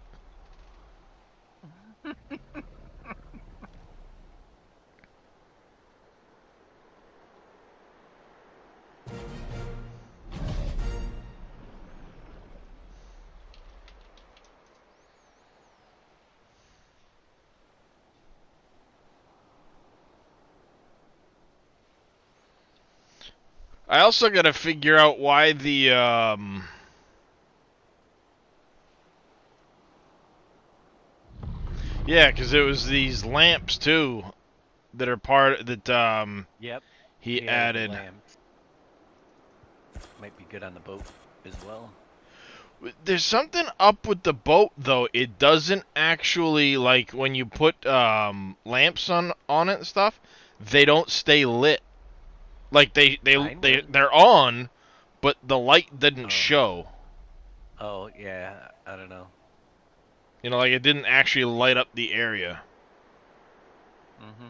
I also got to figure out why the yeah, because it was these lamps too that are part that Yep. he He has the added. lamps. Might be good on the boat as well. There's something up with the boat though. It doesn't actually, like, when you put lamps on it and stuff, they don't stay lit. Like Mine would. they're on, but the light didn't Oh. show. Oh, yeah. I don't know. You know, like it didn't actually light up the area. Mm-hmm.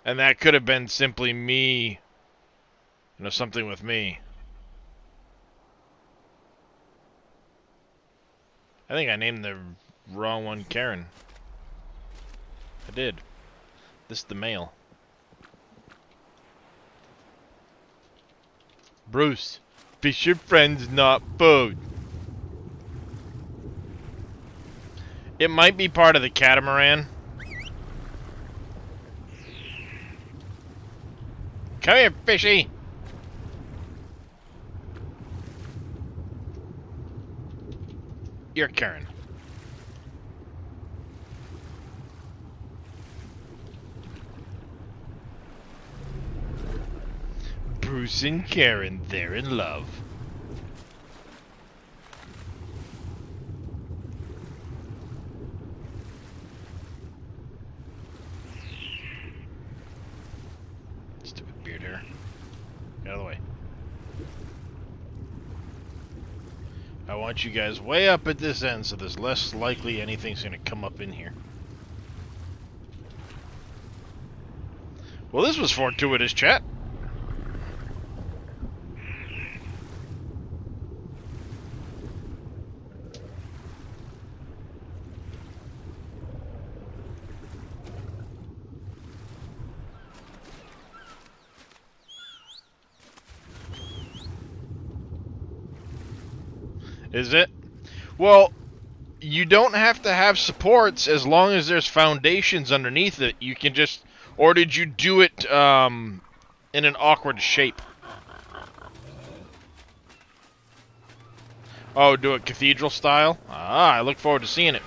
And that could have been simply me, something with me. I think I named the wrong one Karen. I did. This is the male. Bruce, fish your friends, not food. It might be part of the catamaran. Come here, fishy! You're Karen. Bruce and Karen, they're in love. Stupid beard hair. Get out of the way. I want you guys way up at this end so there's less likely anything's gonna come up in here. Well, this was fortuitous, chat. Is it? Well, you don't have to have supports as long as there's foundations underneath it. You can just... Or did you do it in an awkward shape? Oh, do it cathedral style? Ah, I look forward to seeing it.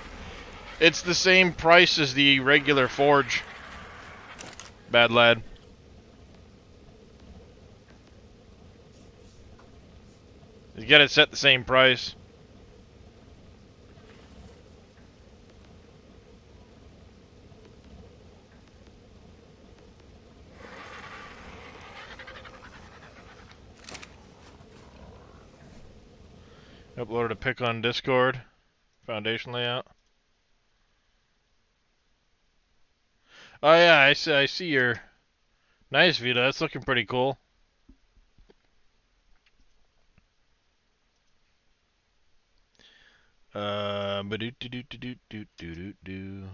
It's the same price as the regular forge. Bad lad. You get it set the same price. Uploaded a pic on Discord. Foundation layout. Oh yeah, I see your nice Vita. That's looking pretty cool. Ba-do-do-do-do-do-do-do-do.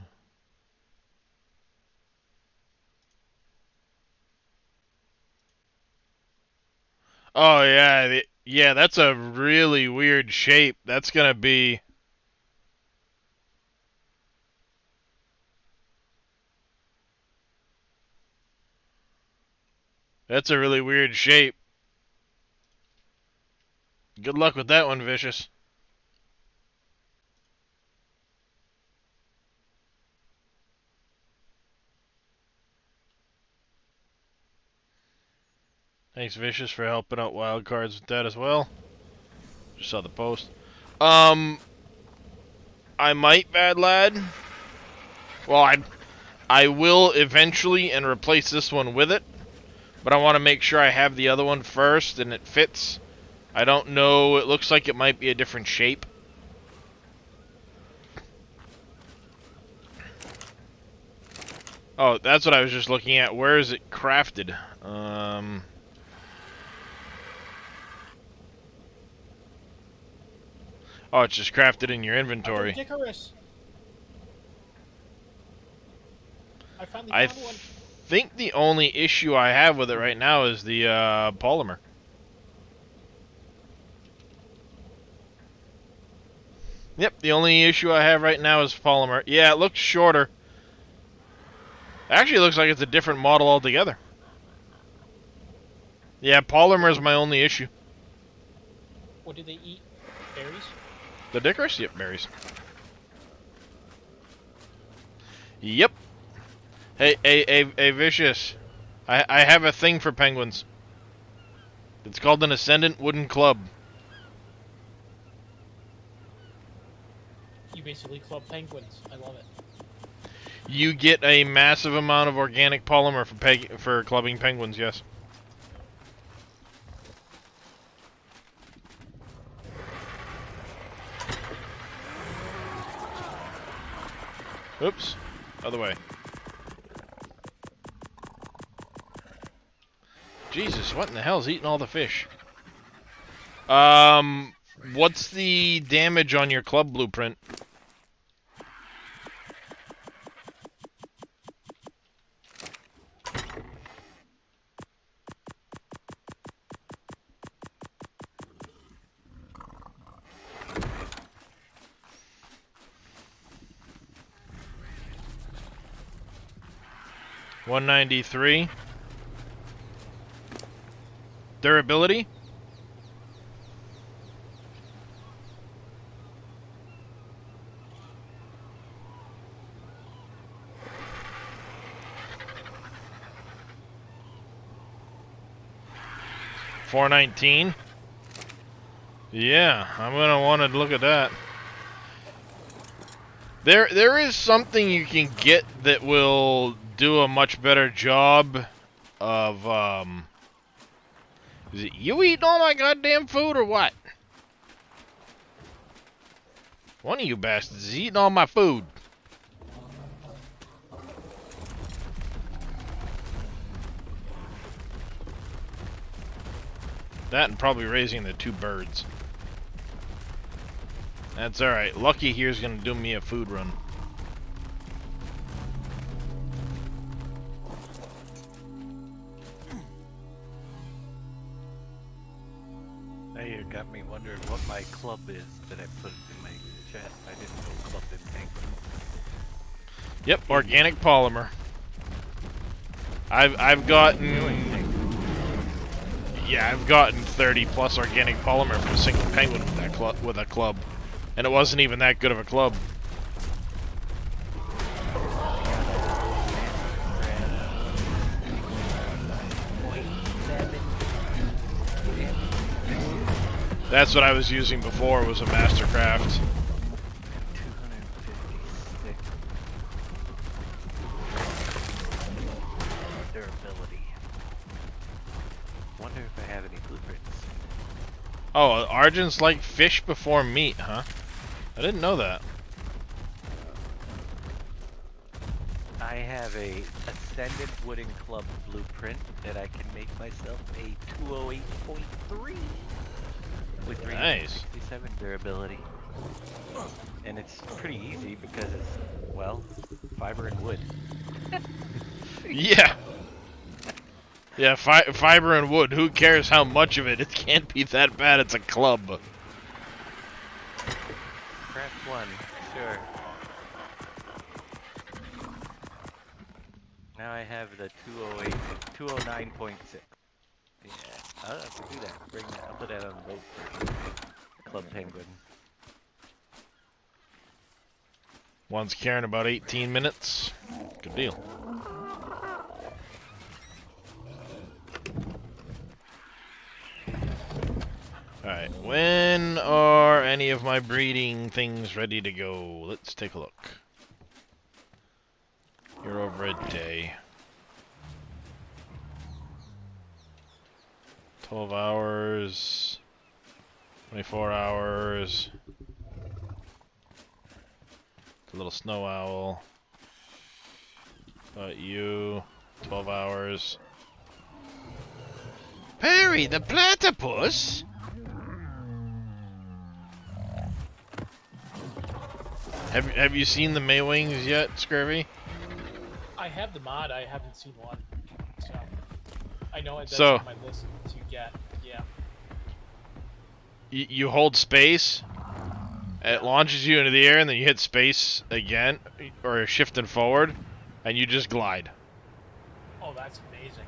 Oh yeah, yeah, that's a really weird shape. That's gonna be. That's a really weird shape. Good luck with that one, Vicious. Thanks, Vicious, for helping out Wildcards with that as well. Just saw the post. I might, Bad Lad. Well, I will eventually and replace this one with it. But I want to make sure I have the other one first and it fits. I don't know. It looks like it might be a different shape. Oh, that's what I was just looking at. Where is it crafted? Oh, it's just crafted in your inventory. Icarus. I finally I found one. think the only issue I have with it right now is the polymer. Yep, the only issue I have right now is polymer. Yeah, it looks shorter. Actually, it looks like it's a different model altogether. Yeah, polymer is my only issue. What do they eat? Berries? The Dickers? Yep, berries. Yep. Hey, Vicious. I have a thing for penguins. It's called an Ascendant Wooden Club. You basically club penguins. I love it. You get a massive amount of organic polymer for clubbing penguins, yes. Oops. Other way. Jesus, what in the hell's eating all the fish? What's the damage on your club blueprint? $193. Durability? $419. Yeah, I'm gonna want to look at that. There is something you can get that will do a much better job of is it you eating all my goddamn food or what? One of you bastards is eating all my food. That and probably raising the two birds. That's alright. Lucky here's gonna do me a food run. Now you got me wondering what my club is that I put in my chest. I didn't know club in penguin. Yep, organic polymer. I've gotten I've gotten 30 plus organic polymer from a single penguin with that with a club, and it wasn't even that good of a club. That's what I was using before, was a Mastercraft. 256 durability. Wonder if I have any blueprints. Oh, Argents like fish before meat, huh? I didn't know that. I have a Ascendant Wooden Club blueprint that I can make myself a 208.3 with Nice. 367 durability. And it's pretty easy because it's, well, fiber and wood. Yeah. Yeah, fiber and wood. Who cares how much of it? It can't be that bad. It's a club. Craft one, sure. Now I have the 208, 209.6. Yeah, I'll have to do that. Bring that. I'll put that on the boat for Club Penguin. One's carrying about 18 minutes. Good deal. Alright, when are any of my breeding things ready to go? Let's take a look. You're over a day. 12 hours. 24 hours. The little snow owl. You. 12 hours. Perry the platypus? Have you seen the Maywings yet, Scurvy? I have the mod. I haven't seen one. So I know that's So- on my list to get. Yeah. You hold space, it launches you into the air, and then you hit space again, or shifting forward, and you just glide. Oh, that's amazing.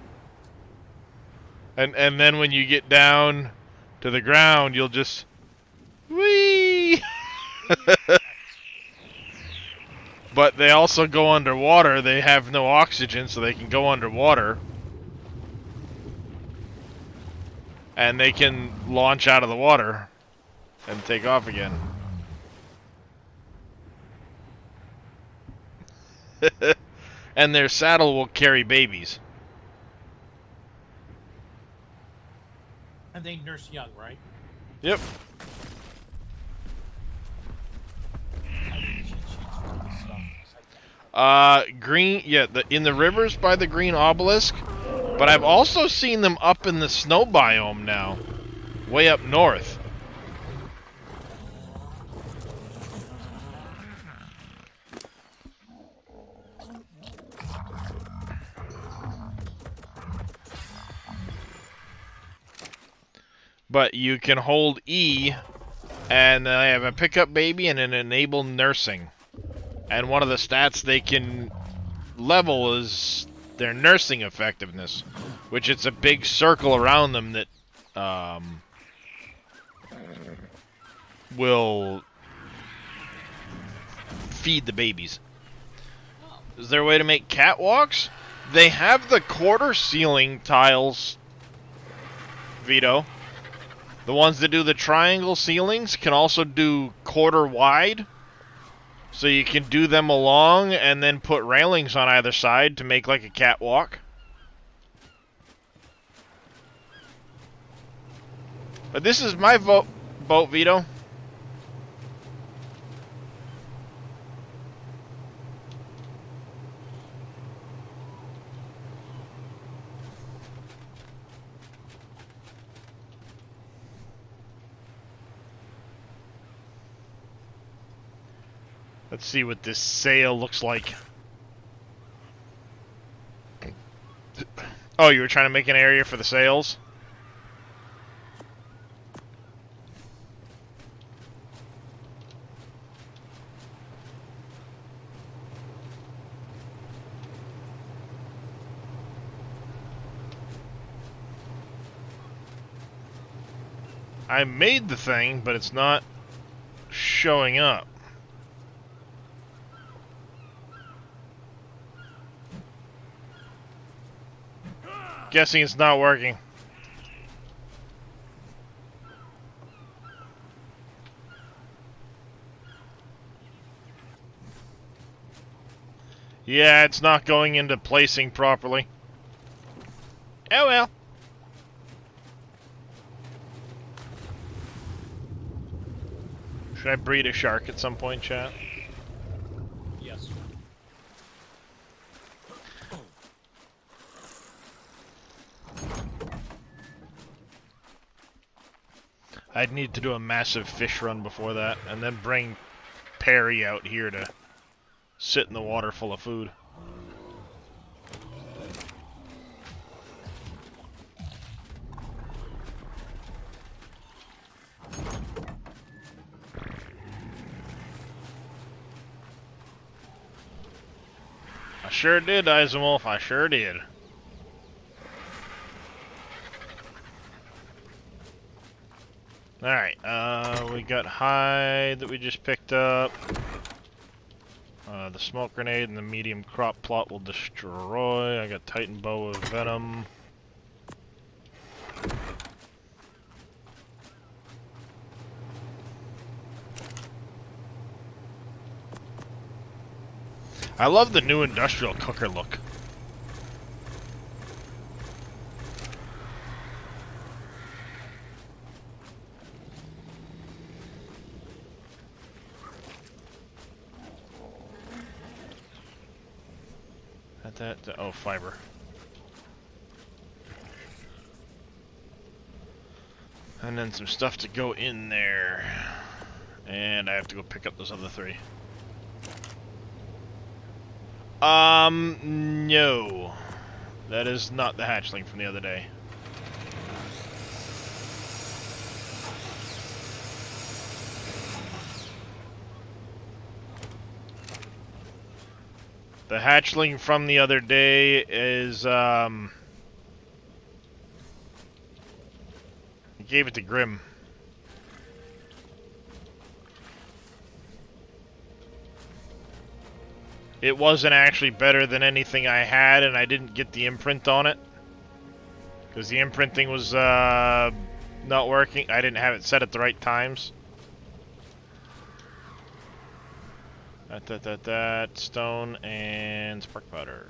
And then when you get down to the ground, you'll just whee. But they also go underwater. They have no oxygen, so they can go underwater. And they can launch out of the water and take off again. And their saddle will carry babies. And they nurse young, right? Yep. I need cheat sheets for this stuff. 'Cause I can't- Green, yeah, in the rivers by the green obelisk, but I've also seen them up in the snow biome now, way up north. But you can hold E, and I have a pickup baby and an enable nursing. And one of the stats they can level is their nursing effectiveness, which it's a big circle around them that will feed the babies. Is there a way to make catwalks? They have the quarter ceiling tiles, Vito. The ones that do the triangle ceilings can also do quarter wide. So you can do them along and then put railings on either side to make like a catwalk. But this is my boat, Vito. Let's see what this sail looks like. Oh, you were trying to make an area for the sails? I made the thing, but it's not showing up. Guessing it's not working. Yeah, it's not going into placing properly. Oh well. Should I breed a shark at some point, chat? Yes. I'd need to do a massive fish run before that, and then bring Perry out here to sit in the water full of food. I sure did, Eisenwolf. I sure did. Alright, we got hide that we just picked up. The smoke grenade and the medium crop plot will destroy. I got Titan bow of venom. I love the new industrial cooker look. Oh, fiber. And then some stuff to go in there. And I have to go pick up those other 3. No. That is not the hatchling from the other day. The hatchling from the other day is, I gave it to Grim. It wasn't actually better than anything I had, and I didn't get the imprint on it. Because the imprinting was, not working. I didn't have it set at the right times. That, stone, and spark powder.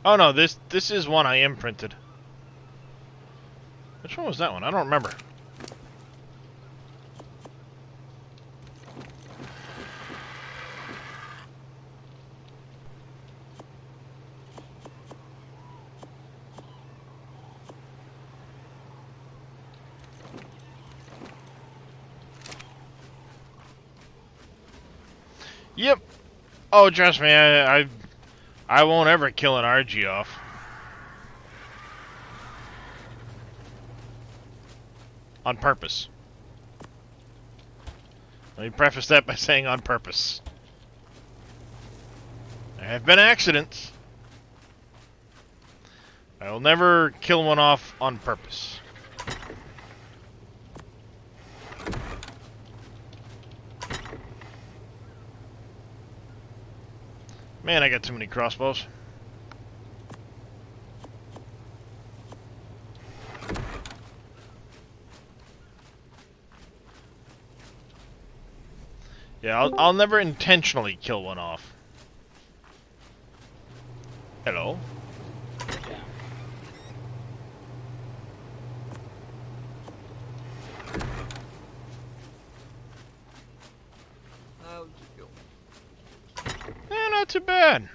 Oh no, this is one I imprinted. Which one was that one? I don't remember. Yep. Oh, trust me, I won't ever kill an RG off. On purpose. Let me preface that by saying on purpose. There have been accidents. I will never kill one off on purpose. Man, I got too many crossbows. Yeah, I'll never intentionally kill one off. Hello? Yeah. How'd you go? Not too bad.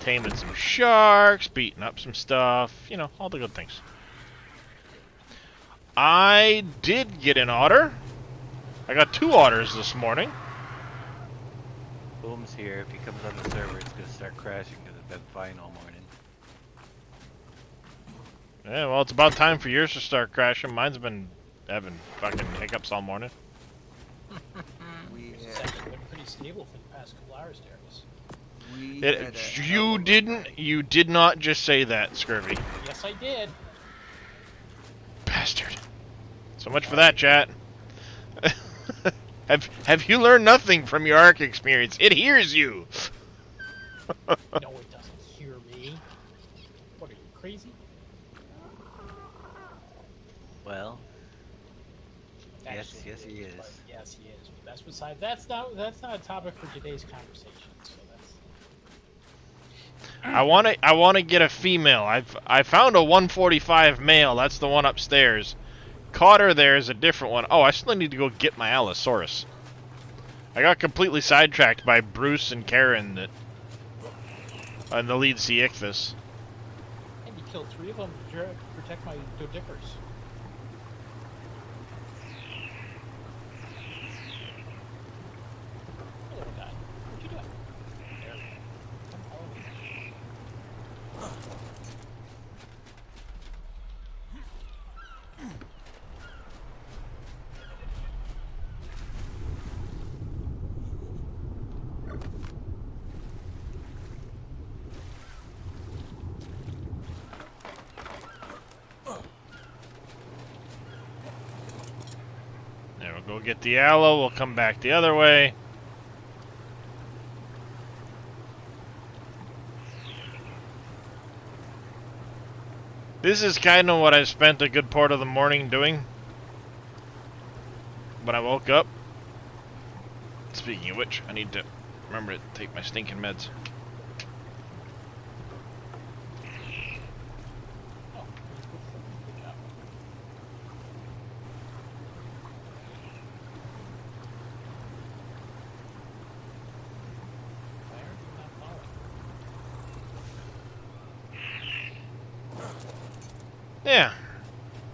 Taming some sharks, beating up some stuff, you know, all the good things. I did get an otter. I got 2 otters this morning. Boom's here. If he comes on the server, it's gonna start crashing because it's been fine all morning. Yeah, well, it's about time for yours to start crashing. Mine's been having fucking hiccups all morning. We It's had, actually been pretty stable for the past couple hours, Darius. we had a hell of a You did not just say that, Scurvy. Yes, I did. Bastard. So much for that, chat. Have you learned nothing from your Ark experience? It hears you. No, it doesn't hear me. What are you, crazy? Well, Actually, yes, he is. but yes, he is. But that's beside. That's not a topic for today's conversation. So that's. I wanna get a female. I found a 145 male. That's the one upstairs. Caught her there is a different one. Oh, I still need to go get my Allosaurus. I got completely sidetracked by Bruce and Karen and the lead sea ichthys. And you killed 3 of them to protect my Dodippers. Hello, guy. What you doing? There we go. Come follow me. There, we'll go get the Allo. We'll come back the other way. This is kind of what I spent a good part of the morning doing when I woke up. Speaking of which, I need to remember to take my stinking meds. Oh, good job. Why are you not following? Yeah.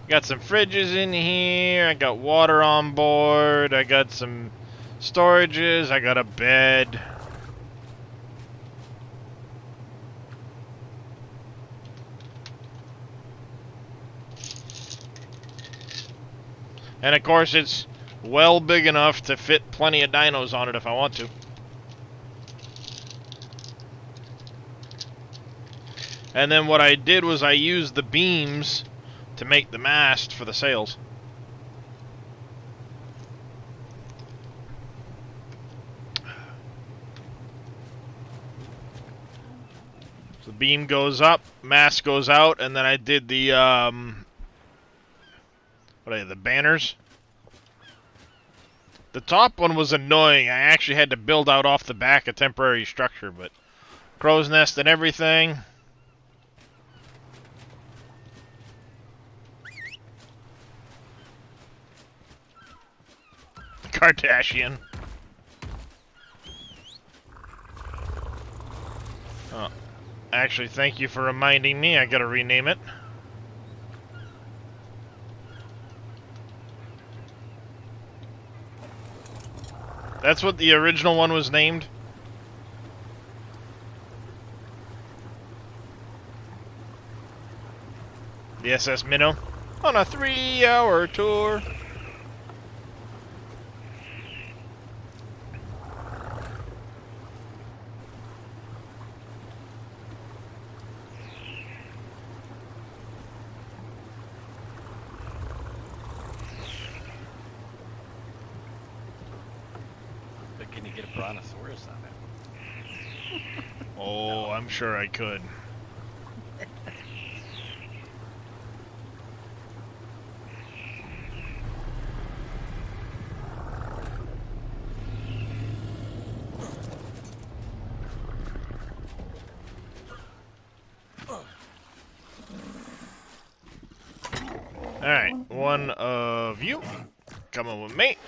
Got some fridges in here. I got water on board. I got some storages. I got a bed. And of course, it's well big enough to fit plenty of dinos on it if I want to. And then what I did was I used the beams to make the mast for the sails. So the beam goes up, mast goes out, and then I did the the banners. The top one was annoying. I actually had to build out off the back a temporary structure, but crow's nest and everything. Kardashian. Oh, actually, thank you for reminding me. I gotta rename it. That's what the original one was named. The SS Minnow on a 3-hour tour. But can you get a brontosaurus on it? Oh, I'm sure I could. Alright, one of you coming with me.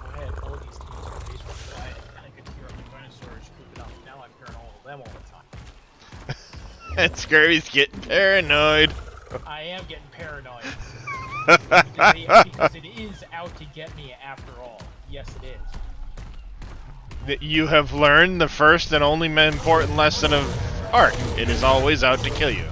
I had all these teams in the basement quiet, and I could hear the dinosaurs pooping out. Now I'm hearing all of them all the time. And Scurvy's getting paranoid. I am getting paranoid. because it is out to get me after all. Yes, it is. That you have learned the first and only important lesson of Ark. It is always out to kill you.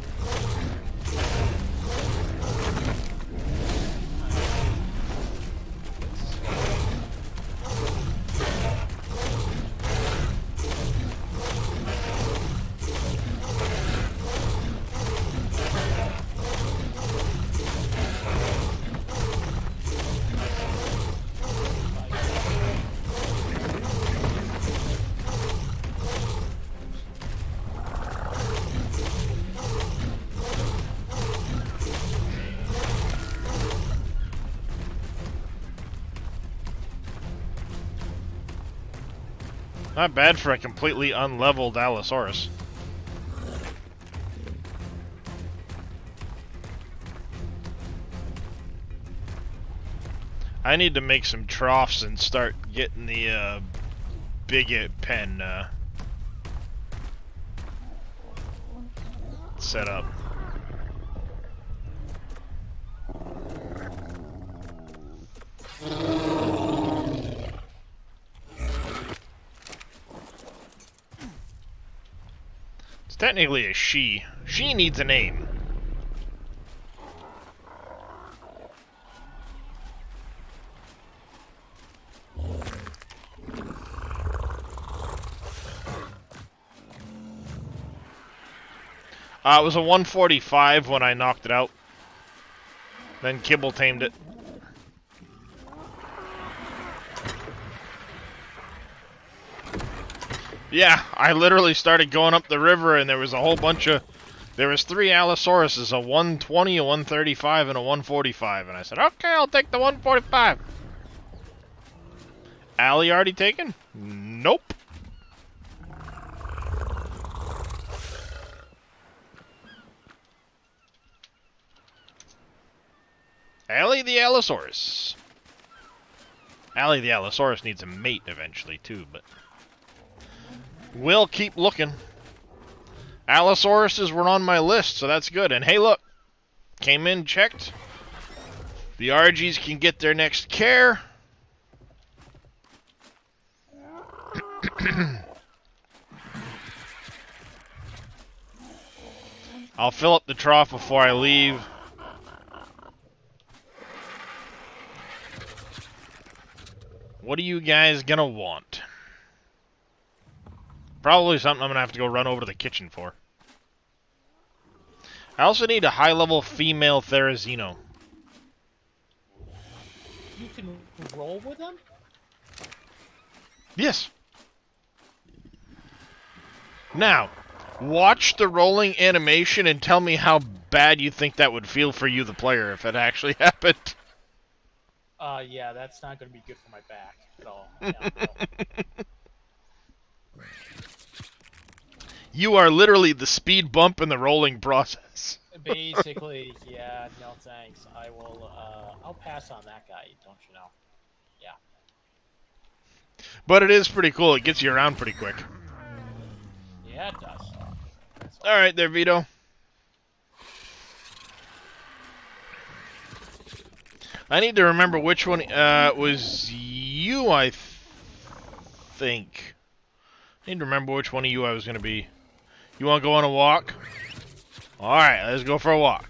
Not bad for a completely unleveled Allosaurus. I need to make some troughs and start getting the bigot pen set up. It's technically a she. She needs a name. It was a 145 when I knocked it out. Then Kibble tamed it. Yeah, I literally started going up the river and there was a whole bunch of... There was 3 Allosauruses, a 120, a 135, and a 145. And I said, okay, I'll take the 145. Allie already taken? Nope. Allie the Allosaurus. Allie the Allosaurus needs a mate eventually too, but we'll keep looking. Allosauruses were on my list, so that's good. And hey, look, came in, checked. The RGs can get their next care. I'll fill up the trough before I leave. What are you guys gonna want? Probably something I'm gonna have to go run over to the kitchen for. I also need a high-level female Therizino. You can roll with them? Yes. Now, watch the rolling animation and tell me how bad you think that would feel for you, the player, if it actually happened. Yeah, that's not going to be good for my back at all. Yeah, no. You are literally the speed bump in the rolling process. Basically, yeah, no thanks. I will, I'll pass on that guy, don't you know? Yeah. But it is pretty cool. It gets you around pretty quick. Yeah, it does. Alright there, Vito. I need to remember which one was you, I think. I need to remember which one of you I was going to be. You want to go on a walk? Alright, let's go for a walk.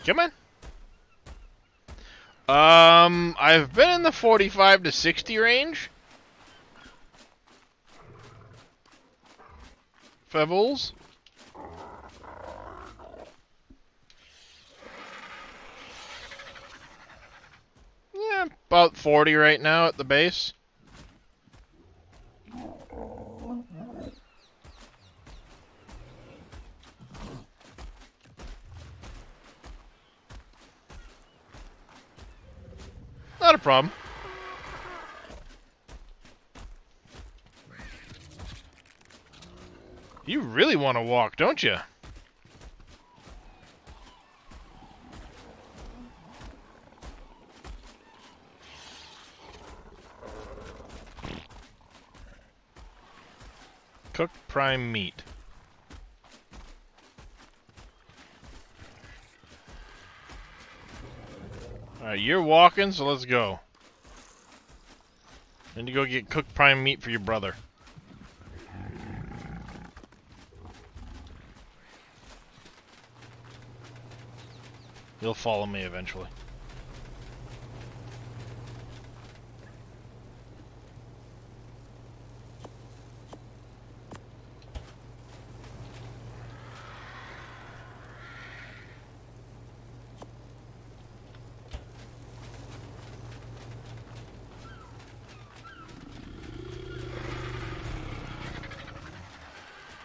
Come on. I've been in the 45 to 60 range. Fevels. Yeah, about 40 right now at the base. Not a problem. You really want to walk, don't you? Cooked prime meat. Alright, you're walking, so let's go. Need to go get cooked prime meat for your brother. He'll follow me eventually.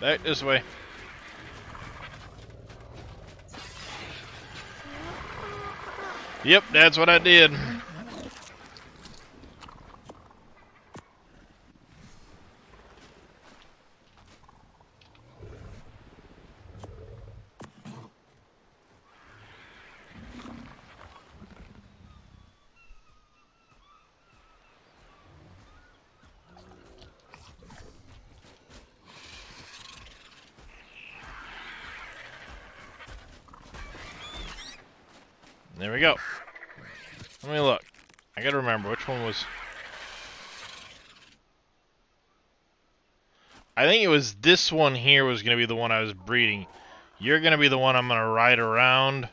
Back this way. Yep, that's what I did. There we go. Let me look. I gotta remember which one was... I think it was this one here was gonna be the one I was breeding. You're gonna be the one I'm gonna ride around.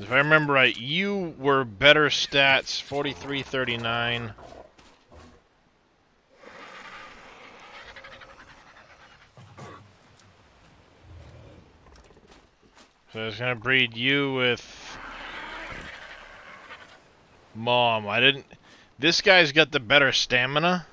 If I remember right, you were better stats, 43-39. So I was gonna breed you with Mom. I didn't. This guy's got the better stamina.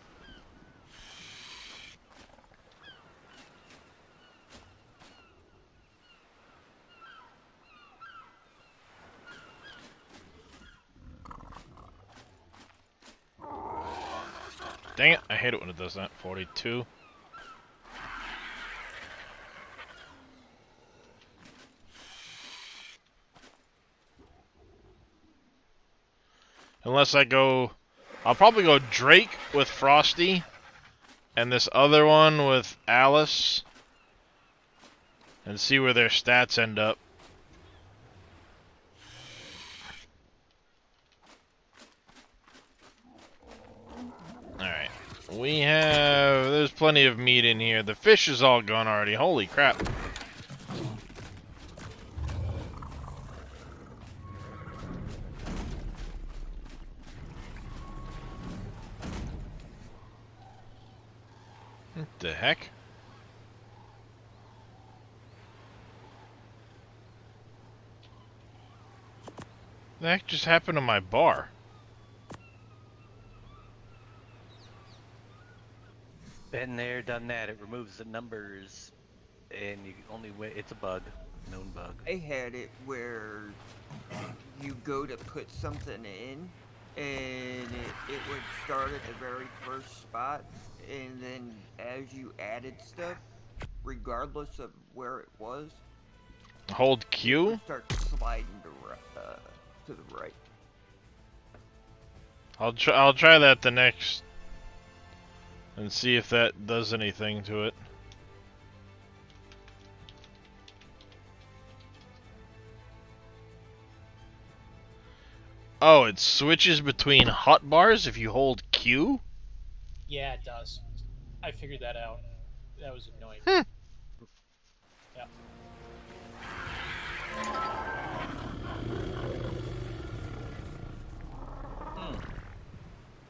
Dang it, I hate it when it does that. 42. Unless I go... I'll probably go Drake with Frosty. And this other one with Alice. And see where their stats end up. Alright. We have... There's plenty of meat in here. The fish is all gone already. Holy crap. What the heck? What the heck just happened to my bar? Been there, done that. It removes the numbers, and you only it's a bug, known bug. I had it where you go to put something in, and it would start at the very first spot, and then as you added stuff, regardless of where it was, Hold it Q? would start sliding to the right. I'll try that the next and see if that does anything to it. Oh, it switches between hotbars if you hold Q? Yeah, it does. I figured that out. That was annoying. Hmm. Yep.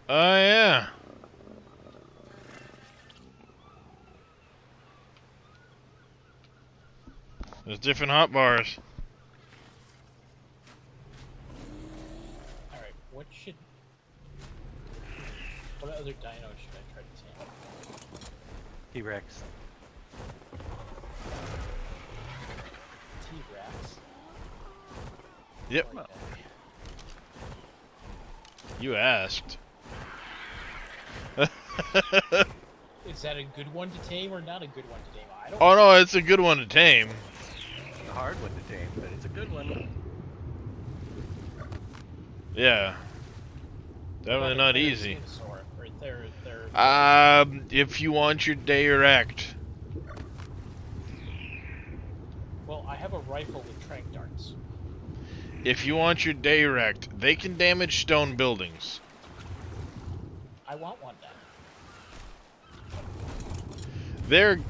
Oh, yeah. There's different hotbars. Alright, what other dino should I try to tame? T-Rex. T-Rex? Yep. Like that. You asked. Is that a good one to tame or not a good one to tame? I don't Oh no, it's a good one to tame. It's a hard one to tame, but it's a good one. Yeah. Definitely not easy. Or they're If you want your direct. Well, I have a rifle with trank darts. If you want your direct, they can damage stone buildings. I want one then.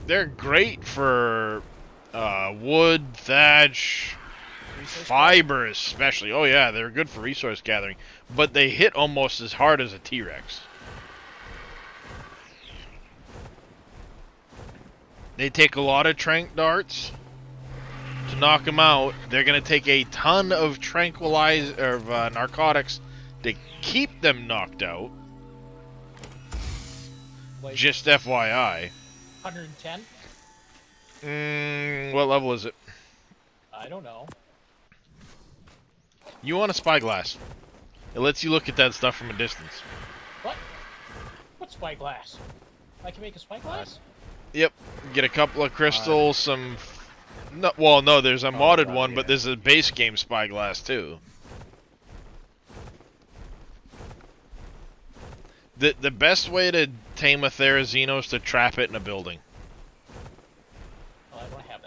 They're great for wood, thatch, Resource fiber especially. Oh yeah, they're good for resource gathering. But they hit almost as hard as a T-Rex. They take a lot of trank darts to knock them out. They're gonna take a ton of narcotics to keep them knocked out. Like Just FYI. 110? What level is it? I don't know. You want a spyglass. It lets you look at that stuff from a distance. What? What's spyglass? I can make a spyglass? Yep. Get a couple of crystals, some... No, well, no, there's a modded God, one, yeah. but there's a base game spyglass, too. The best way to tame a Therizino is to trap it in a building. Well, I don't have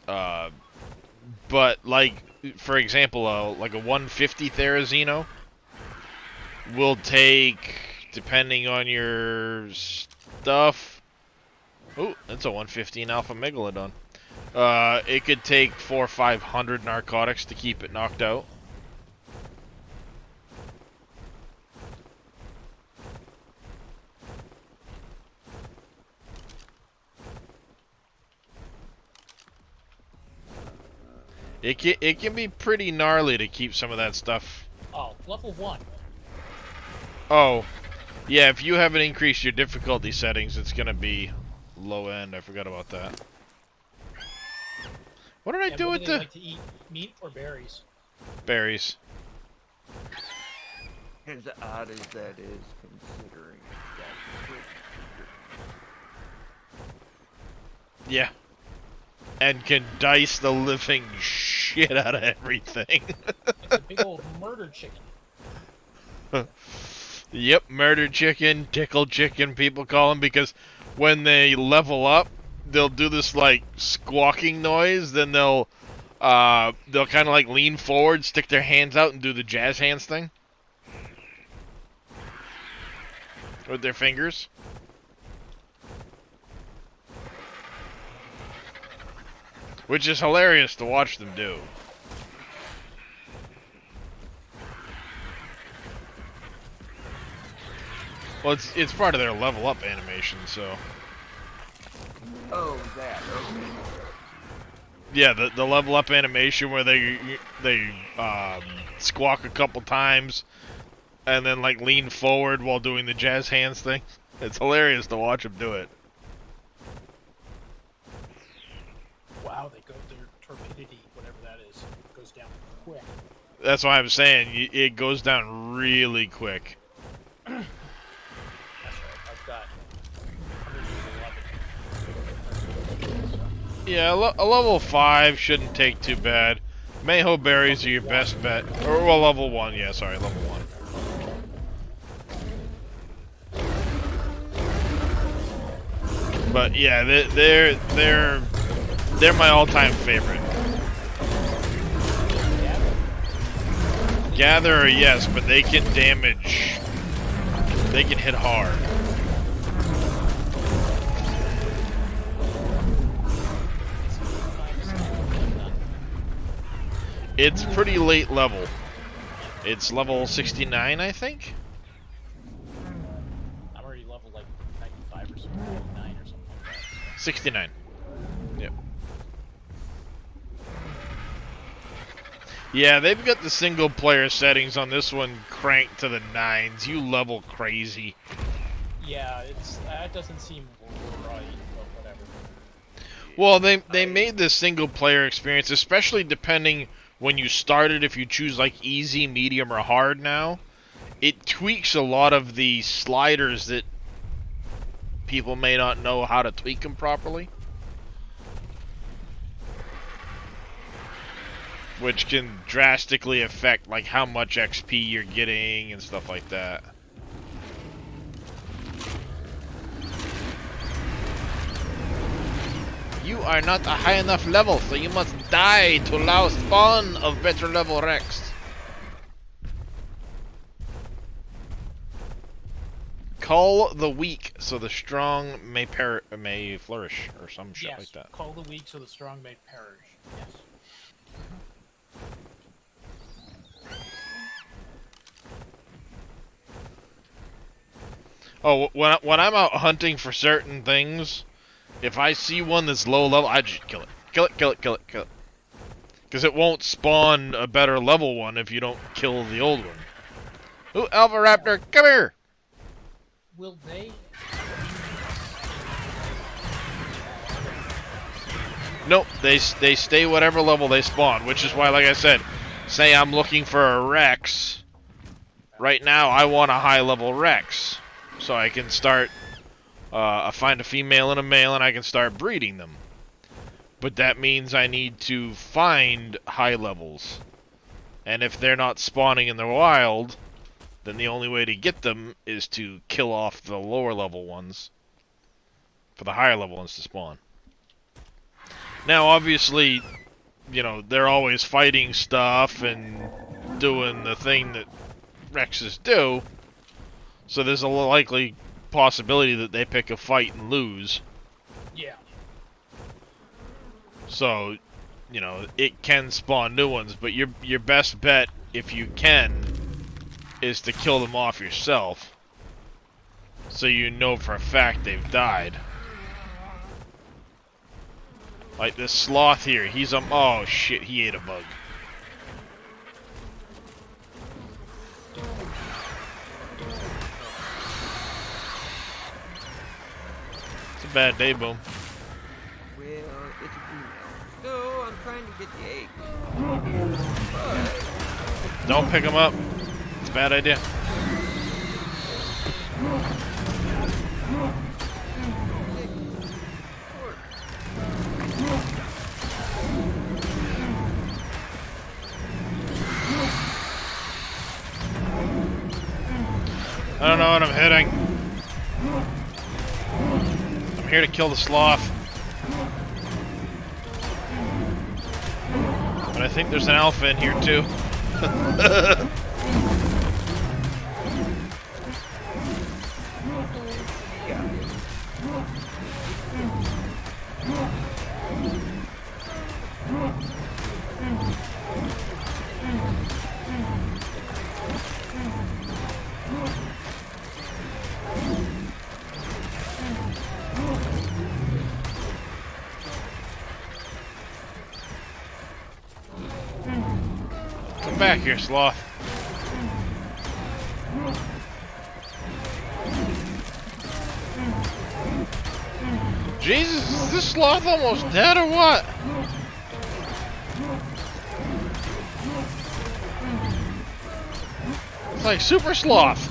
that. But, like, for example, like a 150 Therizino will take, depending on your stuff... Ooh, that's a 115 Alpha Megalodon. It could take 400 or 500 narcotics to keep it knocked out. It can be pretty gnarly to keep some of that stuff. Oh, level 1. Oh, yeah, if you haven't increased your difficulty settings, it's gonna be low end. I forgot about that. What did I do What with do they the like to eat? Meat or berries? berries? As odd as that is, considering it's got quick. Yeah. And can dice the living shit out of everything. It's a big old murder chicken. Yep, murder chicken, tickle chicken, people call them, because when they level up, they'll do this like squawking noise. Then they'll kind of like lean forward, stick their hands out, and do the jazz hands thing with their fingers. Which is hilarious to watch them do. Well, it's part of their level up animation, so. Oh, that. Okay. Yeah, the level up animation where they squawk a couple times and then like lean forward while doing the jazz hands thing. It's hilarious to watch them do it. Wow, their torpidity, whatever that is, goes down quick. That's why I'm saying it goes down really quick. That's right. I've got 111. Yeah, a level 5 shouldn't take too bad. Mayho berries are your best bet. Or, well, level 1, yeah, sorry, level 1. But yeah, they're my all-time favorite. Gatherer, yes, but they can damage. They can hit hard. It's pretty late level. It's level 69, I think? I'm already level like 95 or something, 99 or something like that. 69. Yep. Yeah, they've got the single player settings on this one cranked to the 9s. You level crazy. Yeah, that doesn't seem right, but whatever. Well, they made the single player experience, especially depending when you start it, if you choose like easy, medium, or hard now, it tweaks a lot of the sliders that people may not know how to tweak them properly. Which can drastically affect like how much XP you're getting and stuff like that. You are not a high enough level, so you must die to allow spawn of better level Rex. Cull the weak, so the strong may flourish, or some shit yes, like that. Call the weak so the strong may perish. Yes. Oh, when I'm out hunting for certain things, if I see one that's low level, I just kill it. Kill it, kill it, kill it, kill it. Because it won't spawn a better level one if you don't kill the old one. Ooh, Alpha Raptor, come here! Will they? Nope, they stay whatever level they spawn, which is why, like I said, say I'm looking for a Rex. Right now, I want a high-level Rex, so I can start. I find a female and a male, and I can start breeding them. But that means I need to find high levels, and if they're not spawning in the wild, then the only way to get them is to kill off the lower level ones for the higher level ones to spawn. Now, obviously, you know, they're always fighting stuff and doing the thing that Rexes do, so there's a likely possibility that they pick a fight and lose. Yeah. So, you know, it can spawn new ones, but your best bet, if you can, is to kill them off yourself, so you know for a fact they've died. Like this sloth here, he's oh shit, he ate a bug. It's a bad day, Boom. Well, it's a female. So I'm trying to get the egg. But Don't pick them up. It's a bad idea. I don't know what I'm hitting. I'm here to kill the sloth. But I think there's an alpha in here too. Come back here, sloth. Jesus, is this sloth almost dead or what? It's like super sloth.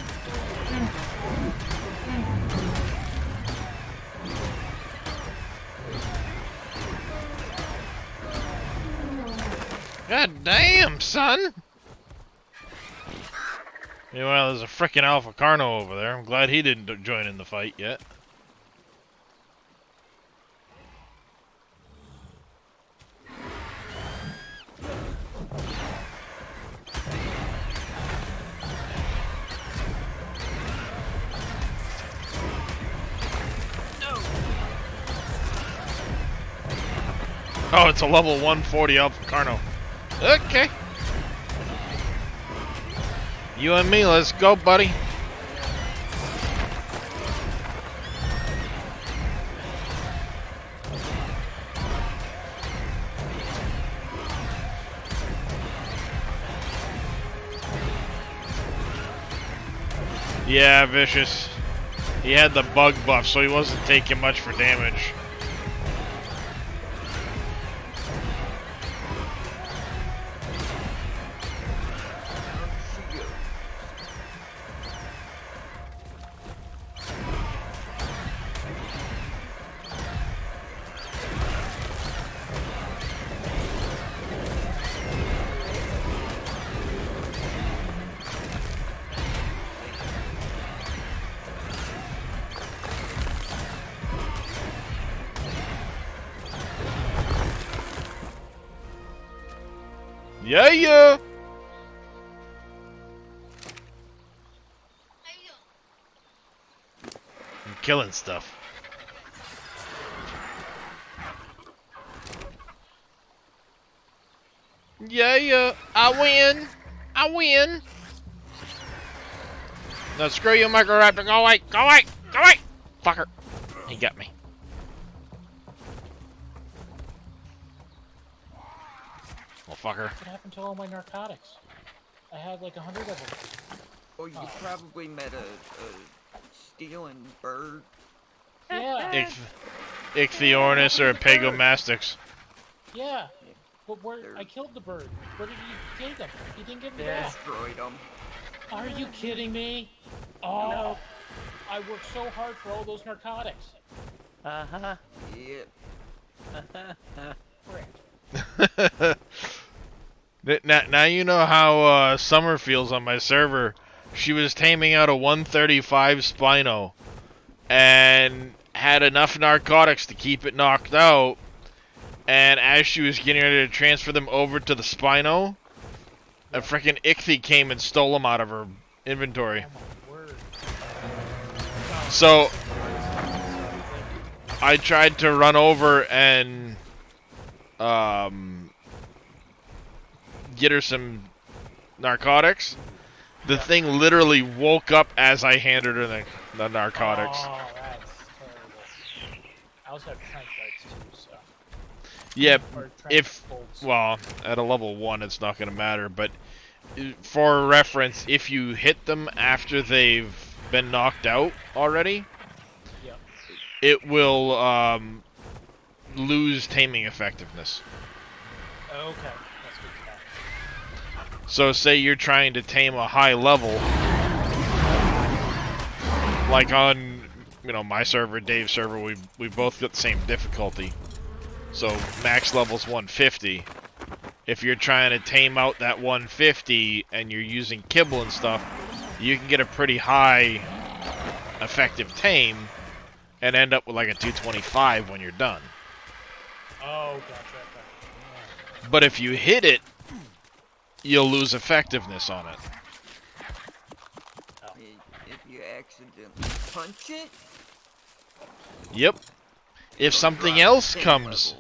God damn, son! Meanwhile, there's a frickin' Alpha Carno over there. I'm glad he didn't join in the fight yet. Oh, it's a level 140 Alpha Carno. Okay. You and me, let's go, buddy. Yeah, Vicious. He had the bug buff, so he wasn't taking much for damage. Yeah, yeah. How you doing? I'm killing stuff. Yeah, yeah. I win. I win. No, screw you, Microraptor. Go away. Go away. Go away. Fucker. He got me. Well, fucker. What happened to all my narcotics? I had like 100 of them. Oh, you probably met a stealing bird. Yeah. Ichthyornis or Pagomastix. Yeah. But where? I killed the bird. Where did he take him? He didn't give me back. Destroyed them. Are you kidding me? Oh, I worked so hard for all those narcotics. Uh-huh. Yep. Frick. Now you know how Summer feels on my server. She was taming out a 135 Spino and had enough narcotics to keep it knocked out. And as she was getting ready to transfer them over to the Spino, a freaking Ichthy came and stole them out of her inventory. Oh my word. So I tried to run over and get her some narcotics. The thing literally woke up as I handed her the narcotics. Oh, that's terrible. I also have trank darts too, so. Yeah, Or trank if bolts. well, at a level 1 it's not going to matter, but for reference, if you hit them after they've been knocked out already, Yep. it will lose taming effectiveness. Okay, that's good to know. So say you're trying to tame a high level, like on, my server, Dave's server, we both got the same difficulty. So max level's 150. If you're trying to tame out that 150 and you're using kibble and stuff, you can get a pretty high effective tame and end up with like a 225 when you're done. Oh, gotcha. But if you hit it, you'll lose effectiveness on it. If you accidentally punch it. Yep. If something else comes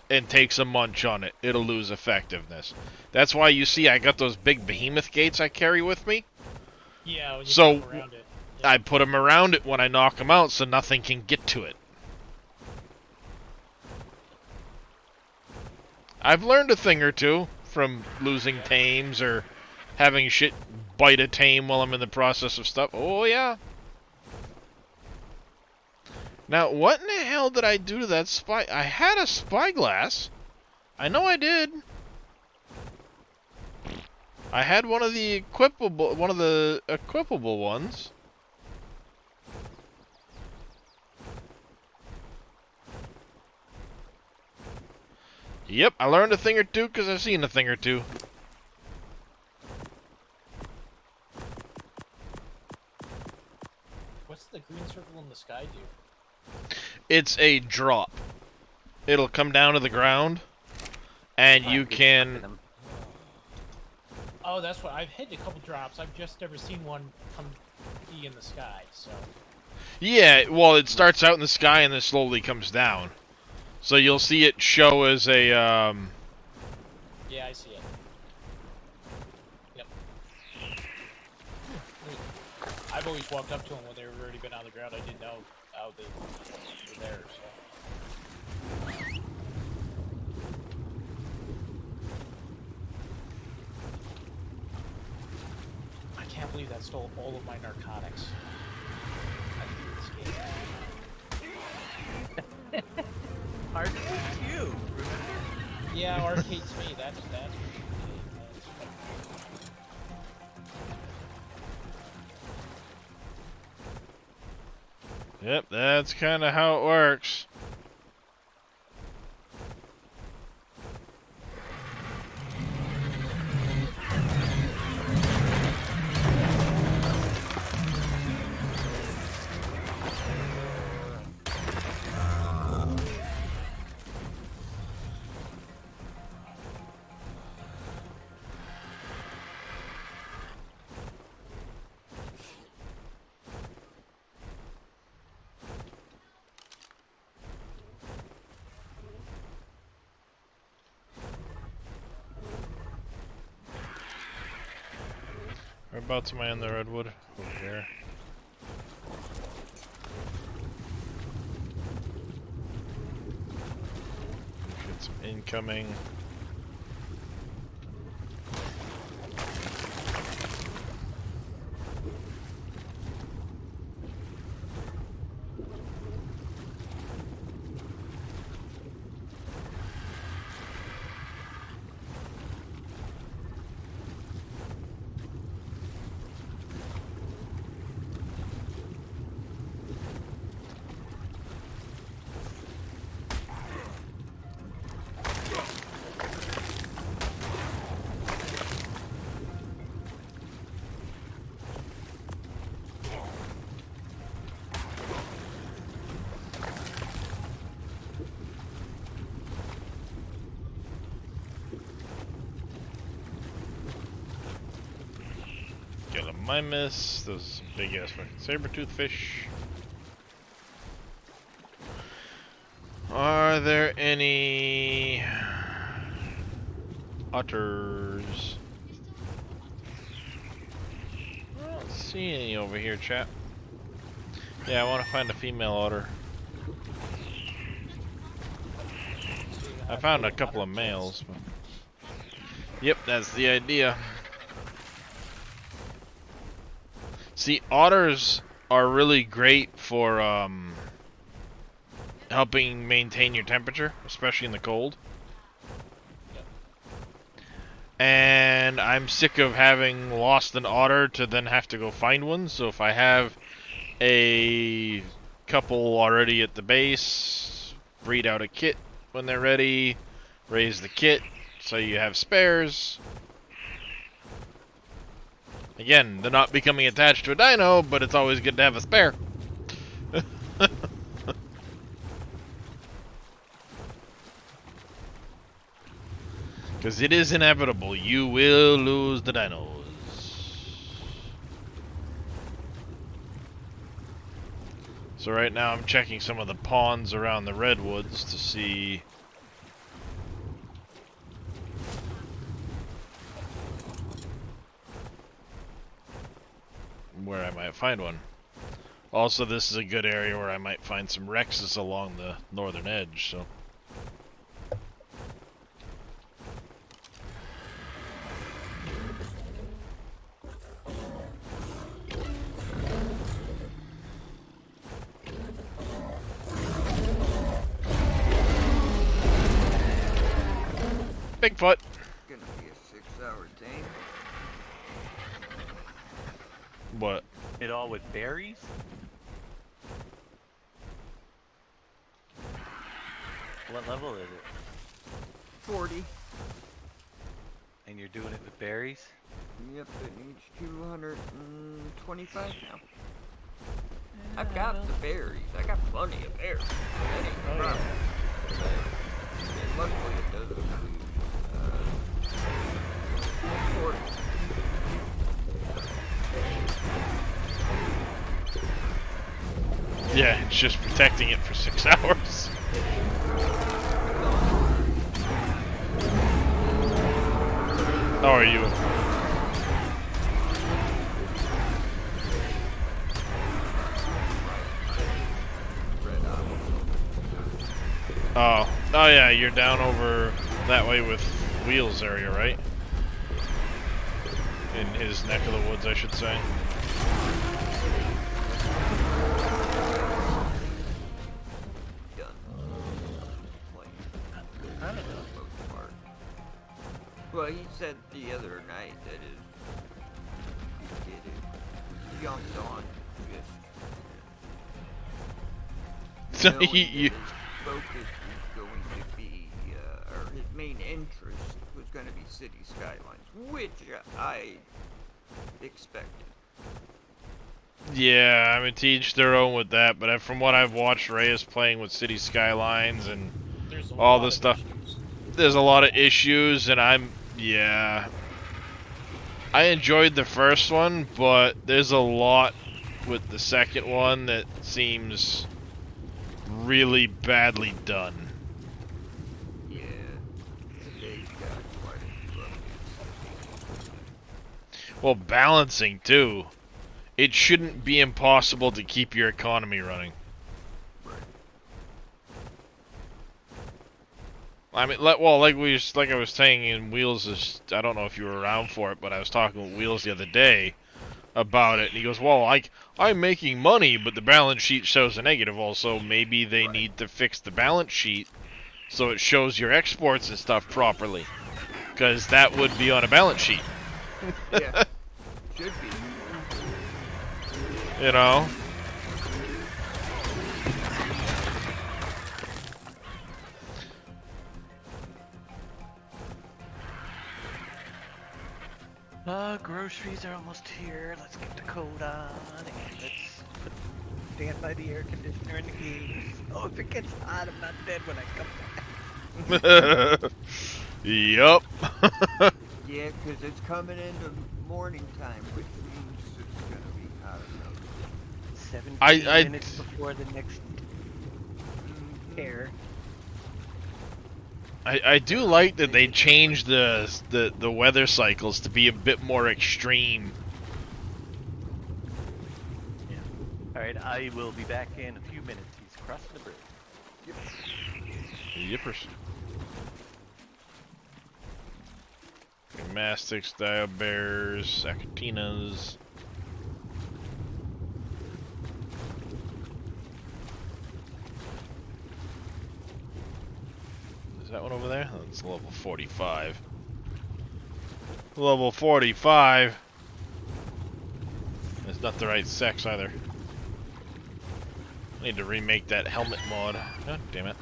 and takes a munch on it, it'll lose effectiveness. That's why you see I got those big behemoth gates I carry with me. Yeah, when you So put 'em around it. I put them around it when I knock them out so nothing can get to it. I've learned a thing or two from losing tames or having shit bite a tame while I'm in the process of stuff. Oh, yeah. Now, what in the hell did I do to that spy? I had a spyglass. I know I did. I had one of the equipable ones. Yep, I learned a thing or two because I've seen a thing or two. What's the green circle in the sky do? It's a drop. It'll come down to the ground, and you can... Oh, that's what I've hit a couple drops. I've just never seen one come be in the sky. So. Yeah, well, it starts out in the sky and then slowly comes down. So you'll see it show as a, Yeah, I see it. Yep. I've always walked up to them when they've already been on the ground. I didn't know how they were there, so. I can't believe that stole all of my narcotics. I hate this game. Arcade's you, remember? Yeah, arcade's me. That's Yep, that's kind of how it works. Whereabouts am I in the redwood? Over here. Get some incoming. Gallimimus, those are some big ass fucking saber-tooth fish. Are there any otters? I don't see any over here, chat. Yeah, I want to find a female otter. I found a couple of males. But... Yep, that's the idea. See, otters are really great for helping maintain your temperature, especially in the cold. Yep. And I'm sick of having lost an otter to then have to go find one. So if I have a couple already at the base, breed out a kit when they're ready, raise the kit so you have spares. Again, they're not becoming attached to a dino, but it's always good to have a spare. Because it is inevitable. You will lose the dinos. So right now I'm checking some of the ponds around the redwoods to see... where I might find one. Also, this is a good area where I might find some Rexes along the northern edge, so... Bigfoot! Gonna be a 6-hour tame. What? It all with berries? What level is it? 40. And you're doing it with berries? Yep, it needs 225 now. I've got the berries. I got plenty of berries. That ain't the problem. And luckily it doesn't include 40. Yeah, it's just protecting it for 6 hours. How are you? Oh yeah, you're down over that way with Wheels area, right? In his neck of the woods, I should say. Well, he said the other night that he did it. Jumped on just. So knowing that you... his focus was going to be, or his main interest was going to be city skylines, which I expected. Yeah, I mean, to each their own with that, but from what I've watched Reyes playing with City Skylines and all this stuff, there's a lot of issues, and yeah. I enjoyed the first one, but there's a lot with the second one that seems really badly done. Yeah, they got quite a few updates. Well, balancing too. It shouldn't be impossible to keep your economy running. I mean, like I was saying in Wheels, I don't know if you were around for it, but I was talking with Wheels the other day about it, and he goes, "Well, I'm making money, but the balance sheet shows a negative. Also, maybe they need to fix the balance sheet so it shows your exports and stuff properly, because that would be on a balance sheet." Yeah, should be. You know. Groceries are almost here. Let's get the coat on and let's stand by the air conditioner in the cage. Oh, if it gets hot, I'm not dead when I come back. Yup. Yeah, because it's coming into morning time, which means it's gonna be hot as hell. 17 minutes before the next air. I do like that they changed the weather cycles to be a bit more extreme. Yeah. Alright, I will be back in a few minutes. He's crossing the bridge. Yep. Yippers. Mastics, Diabears, Acatinas. Is that one over there? That's level 45. Level 45. It's not the right sex either. I need to remake that helmet mod. God damn it.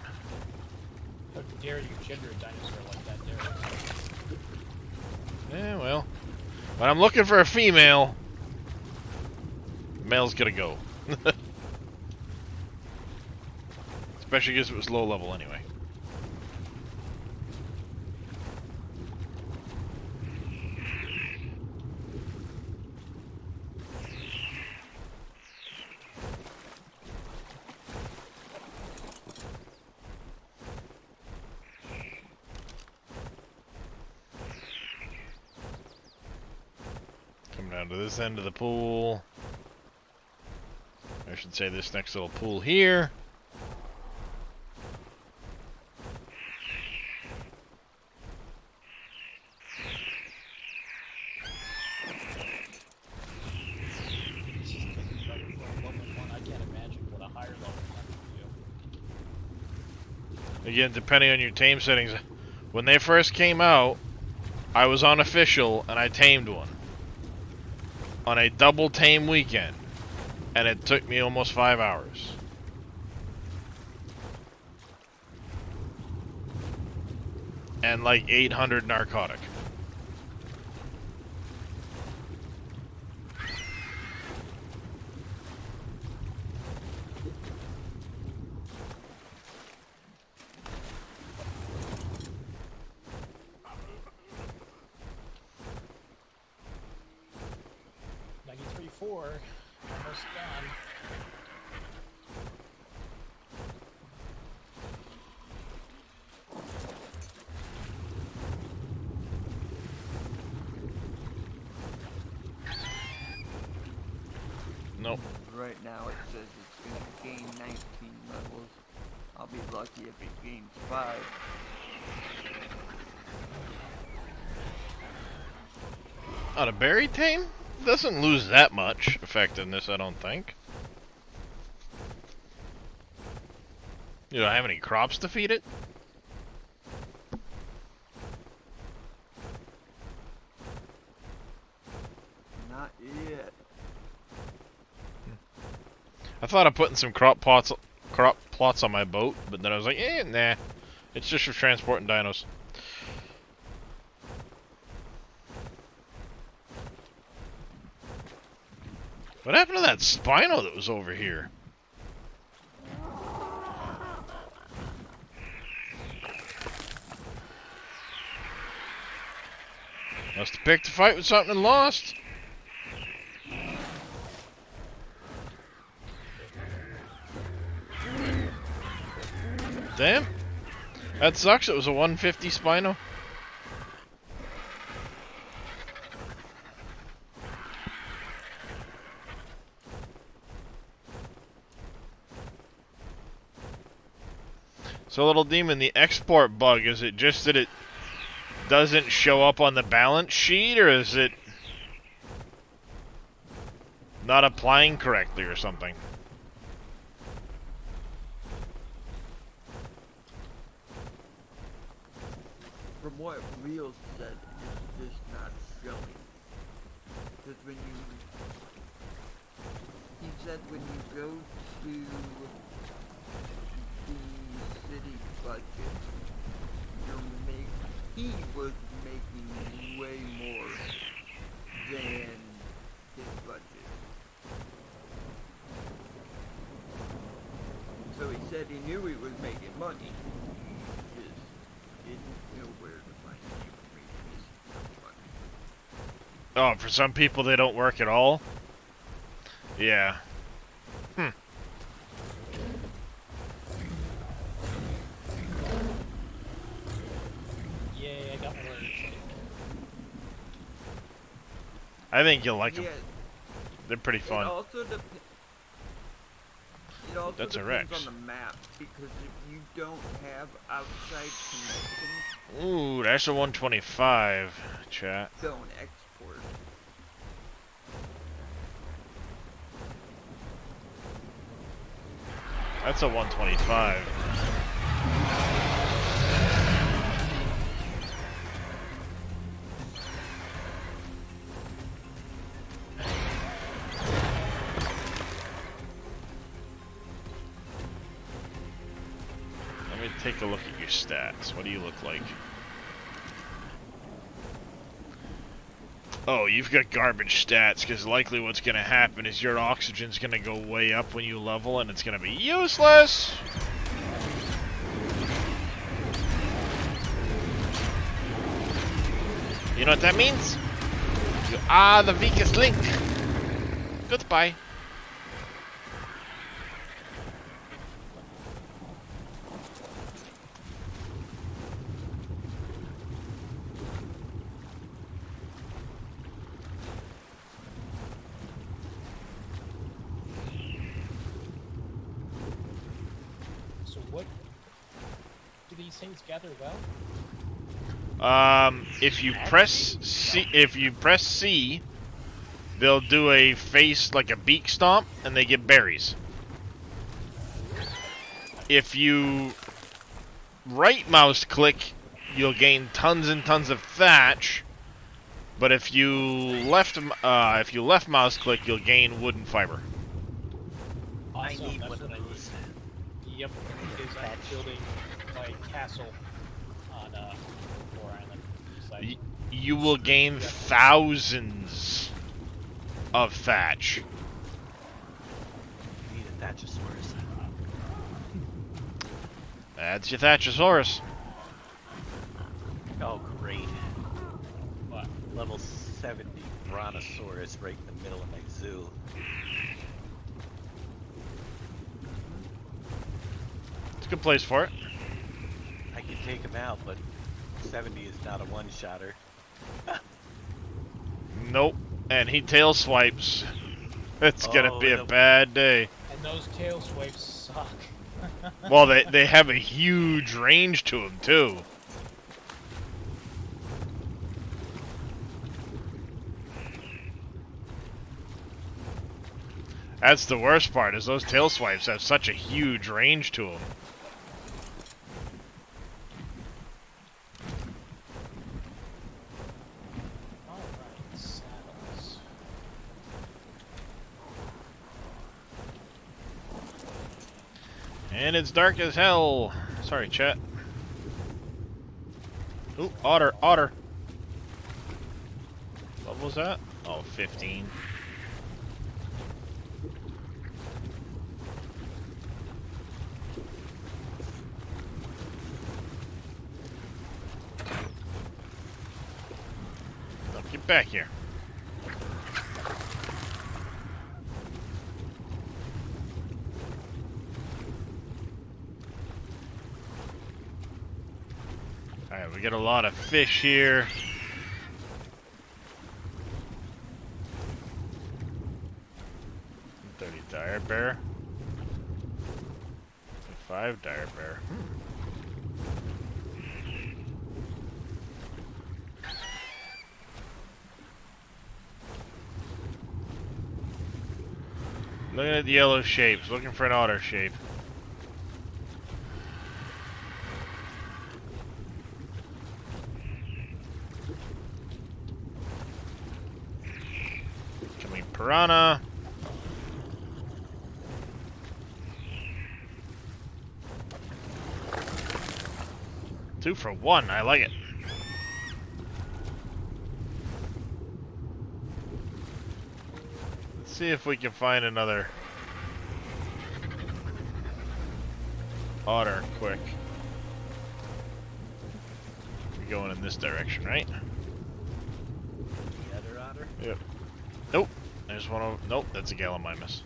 How dare you gender a dinosaur like that, Derek? Yeah, well. When I'm looking for a female, male's gonna go. Especially because it was low level anyway. Come down to this end of the pool. I should say this next little pool here. I can't imagine what a higher level one would do. Again, depending on your tame settings. When they first came out, I was unofficial and I tamed one. On a double tame weekend. And it took me almost 5 hours. And like 800 narcotic. Four, almost done. Nope. Right now it says it's gonna gain 19 levels. I'll be lucky if it gains 5. On a berry tame? Doesn't lose that much effectiveness, I don't think. You don't have any crops to feed it? Not yet. I thought of putting some crop plots on my boat, but then I was like, nah. It's just for transporting dinos. What happened to that Spino that was over here? Must have picked a fight with something and lost. Damn. That sucks. It was a 150 Spino. So, Little Demon, the export bug, is it just that it doesn't show up on the balance sheet, or is it not applying correctly or something? From what Real said, it's just not showing. Because when you... He said when you go to the city budget, he was making way more than his budget. So he said he knew he was making money. He just didn't know where to find the information money. Oh, for some people they don't work at all? Yeah. Yay, I got my range. I think you'll like them. Yeah, They're pretty fun. it also That's a depends Rex. on the map, because if you don't have outside connections, Ooh, that's a 125, chat. don't export. That's a 125. Let me take a look at your stats. What do you look like? Oh, you've got garbage stats, because likely what's going to happen is your oxygen's going to go way up when you level, and it's going to be useless! You know what that means? You are the weakest link. Goodbye. So what do these things gather well? If you press C, they'll do a face like a beak stomp, and they get berries. If you right mouse click, you'll gain tons and tons of thatch. But if you left mouse click, you'll gain wooden fiber. Awesome, I need that's one what of I need. those. Yep, because I'm building my castle on War Island. It's like, You will gain thousands of thatch. I need a Thatchosaurus. That's your Thatchosaurus. Oh, great. what? Level 70 Brontosaurus right in the middle of my zoo. It's a good place for it. I can take him out, but 70 is not a one-shotter. Nope. And he tail swipes. It's gonna be a no. bad day. And those tail swipes suck. Well, they have a huge range to them too. That's the worst part, is those tail swipes have such a huge range to them. Alright, saddles. And it's dark as hell. Sorry, chat. Ooh, otter, otter. What was that? Oh, 15. Now get back here. Alright, we get a lot of fish here. Dire bear. 5 dire bear. Looking at the yellow shapes, looking for an otter shape. Coming piranha. Two for one, I like it. Let's see if we can find another otter quick. We're going in this direction, right? The other otter? Yep. Nope. There's one over. Nope, that's a Gallimimus.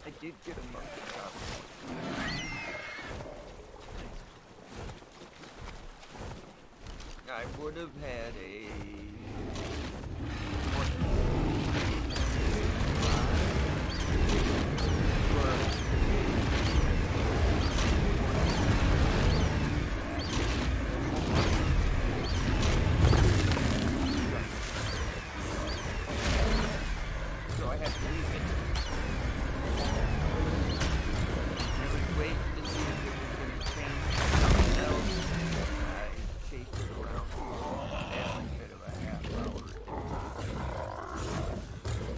I did get a monkey top. I would have had a... So I had to leave it. I was waiting to see if it was going to change to something else. I chased it around for every bit of a half hour.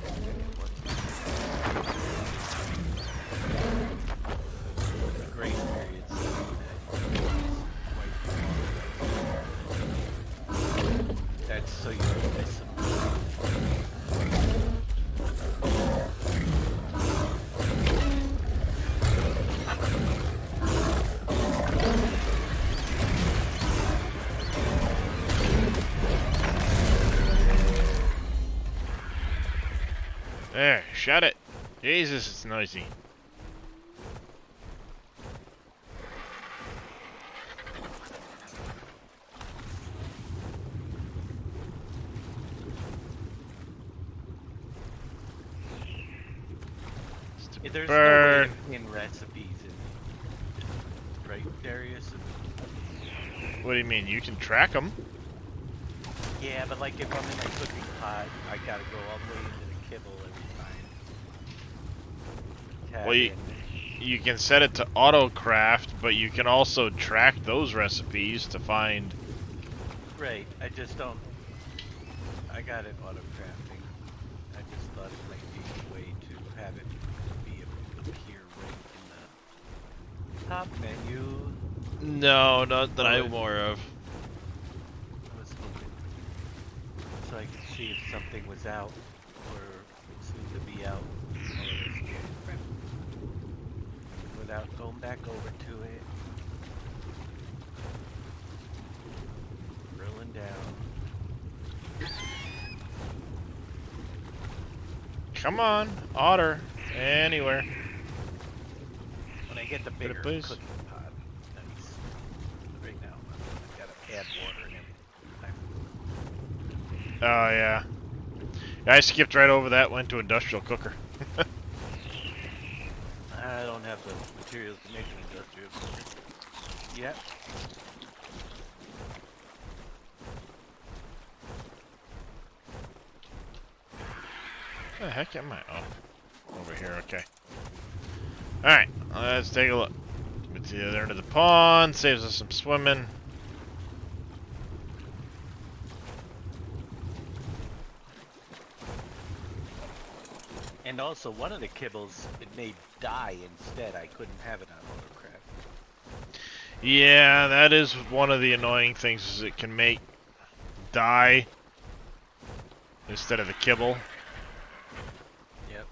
And then it wasn't. The grace period that's so you don't miss them. There, shut it. Jesus, it's noisy. Stupid There's bird. no way in recipes, right, Darius? What do you mean? You can track them. Yeah, but like if I'm in a cooking pot, I gotta go all the way into the kibble every time. Well, you can set it to auto-craft, but you can also track those recipes to find... Right, I just don't... I got it auto-crafting. I just thought it might be a way to have it appear right in the top menu. No, not that I'm aware of. I was hoping so I could see if something was out or soon to be out. Without going back over to it. Drilling down. Come on, otter. Anywhere. When I get the Put it, bigger please. cooking pot, nice. Right now, I've got to add water and everything. Oh, yeah. I skipped right over that, went to industrial cooker. I don't have the materials to make an industrial cooker yet. Where the heck am I? Oh, over here, okay. Alright, let's take a look. Get to the other end of the pond, saves us some swimming. And also, one of the kibbles, it may die instead. I couldn't have it on autocraft. Yeah, that is one of the annoying things, is it can make dye instead of the kibble. Yep.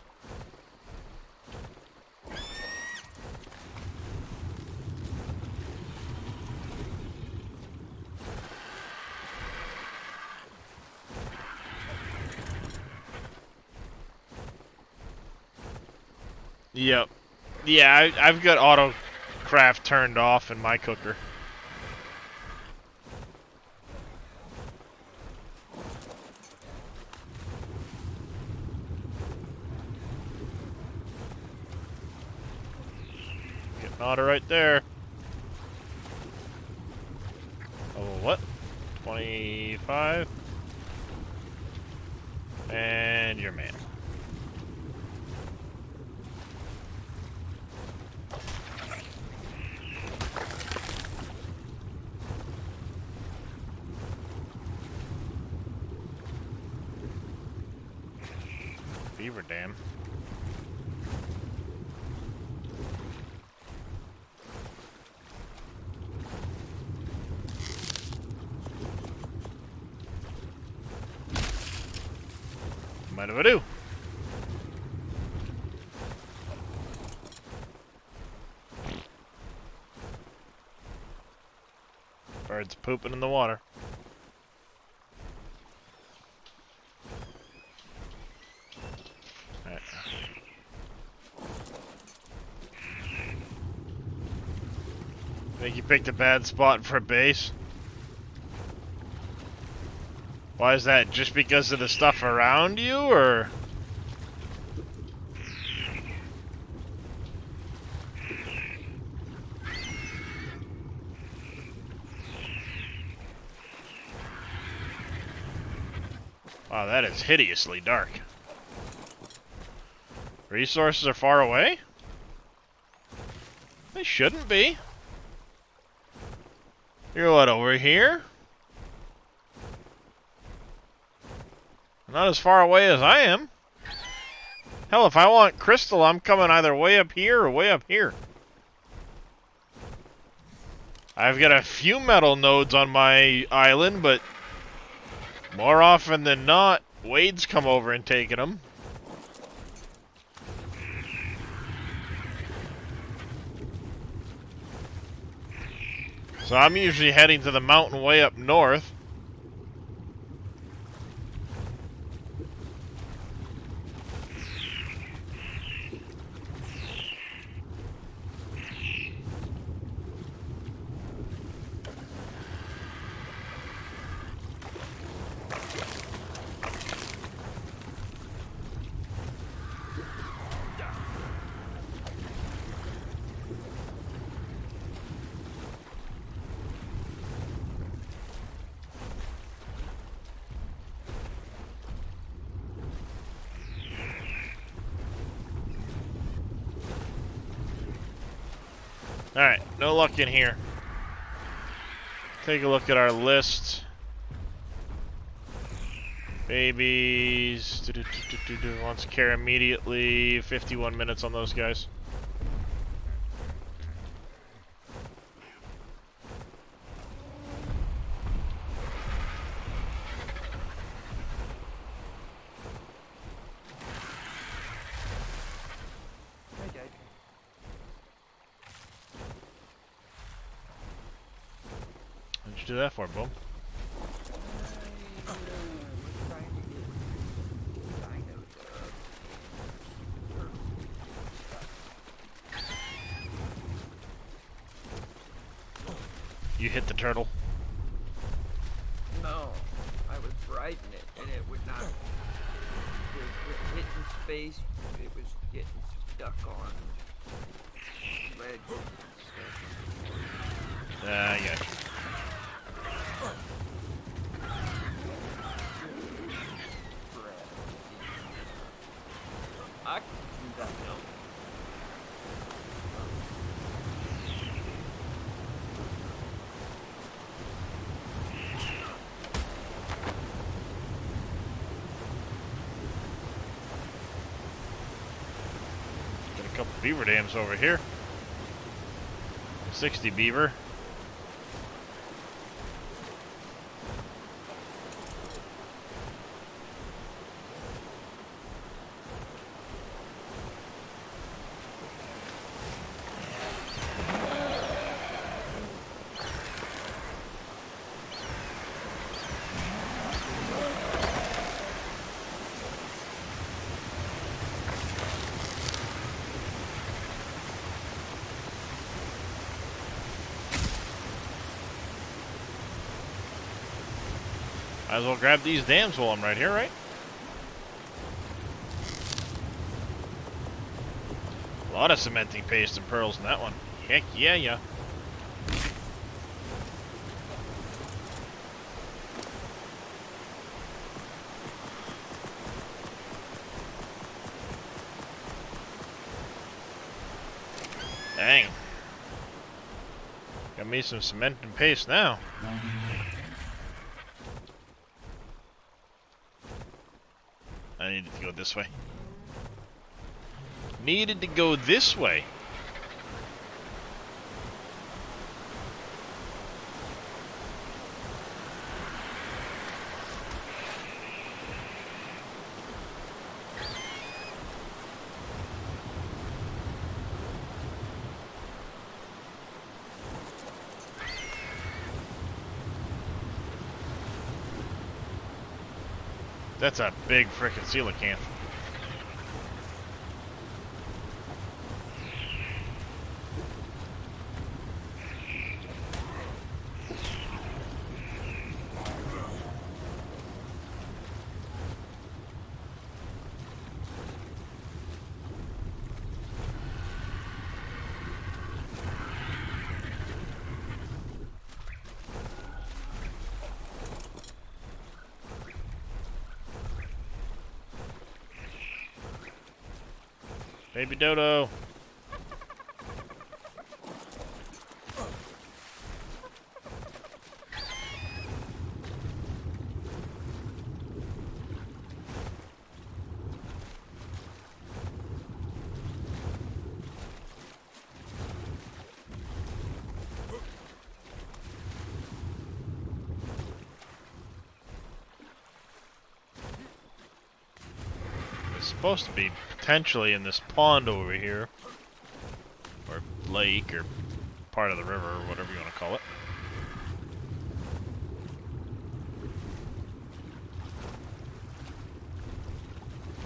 Yep. Yeah, I've got auto craft turned off in my cooker. Getting auto right there. Oh, what? 25. And your man. Beaver dam. Mind if I do? Birds pooping in the water. Alright. Think you picked a bad spot for a base? Why is that? Just because of the stuff around you, or? Wow, that is hideously dark. Resources are far away? They shouldn't be. You're what, over here? Not as far away as I am. Hell, if I want crystal, I'm coming either way up here or way up here. I've got a few metal nodes on my island, but more often than not, Wade's come over and taken them. So I'm usually heading to the mountain way up north. Alright, no luck in here. Take a look at our list. Babies. Wants to care immediately. 51 minutes on those guys. What'd you do that for, Boom? You hit the turtle. No, I was riding it and it would not. With hitting space, it was getting stuck on ledges and stuff. I got you. I can do that now. Got a couple beaver dams over here. 60 beaver. Might as well grab these dams while I'm right here, right? A lot of cementing paste and pearls in that one. Heck yeah, yeah. Dang. Got me some cement and paste now. I needed to go this way. Needed to go this way. That's a big frickin' coelacanth. Baby dodo. It's supposed to be potentially in this pond over here, or lake, or part of the river, or whatever you want to call it.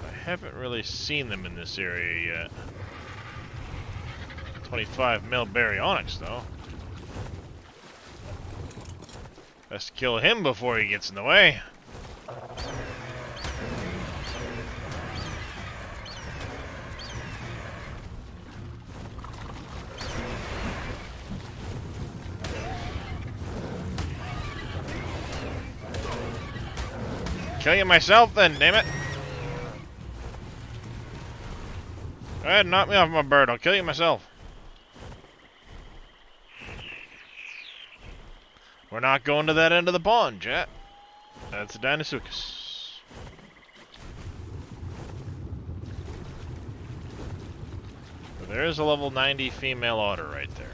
I haven't really seen them in this area yet. 25 mil baryonyx though. Best kill him before he gets in the way. Kill you myself then, damn it. Go ahead and knock me off my bird. I'll kill you myself. We're not going to that end of the pond, chat. That's a Deinosuchus. But there is a level 90 female otter right there.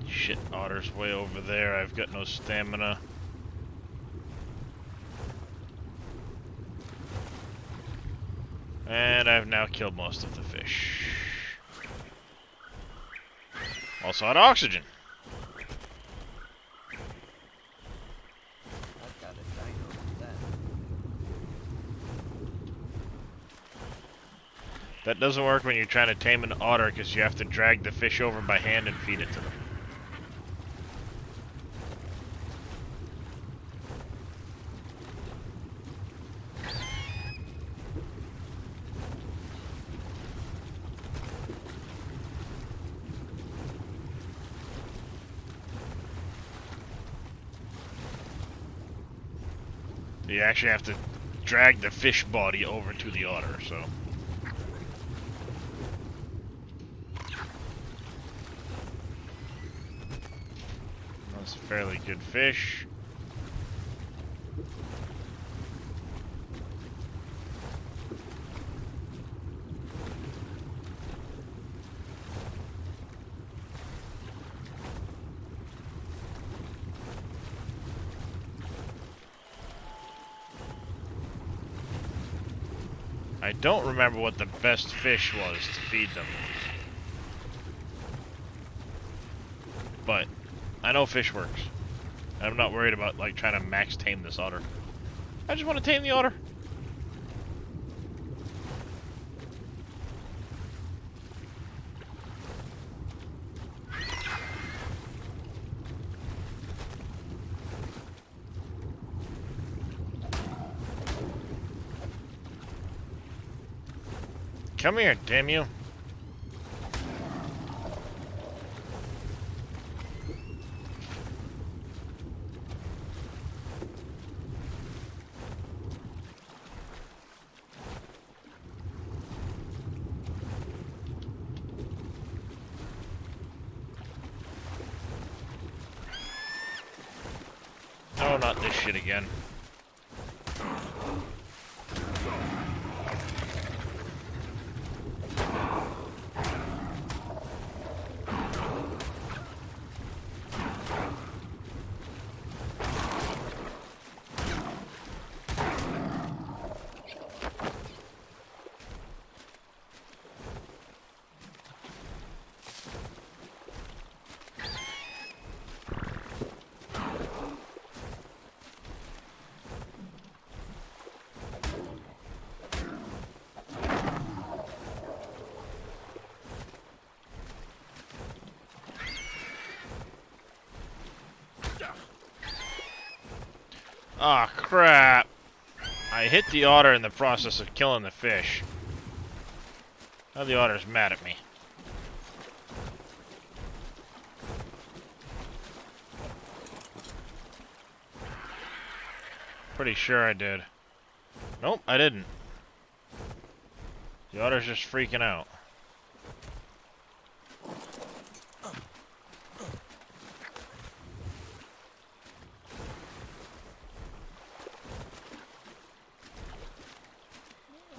Shit, otter's way over there. I've got no stamina. And I've now killed most of the fish. Also out of oxygen. I've got a dino with that. That doesn't work when you're trying to tame an otter because you have to drag the fish over by hand and feed it to them. You actually have to drag the fish body over to the otter, so. fairly good fish. I don't remember what the best fish was to feed them. But I know fish works. I'm not worried about like trying to max tame this otter. I just want to tame the otter. Come here, damn you. Oh, not this shit again. Ah, crap. I hit the otter in the process of killing the fish. Now the otter's mad at me. Pretty sure I did. Nope, I didn't. The otter's just freaking out.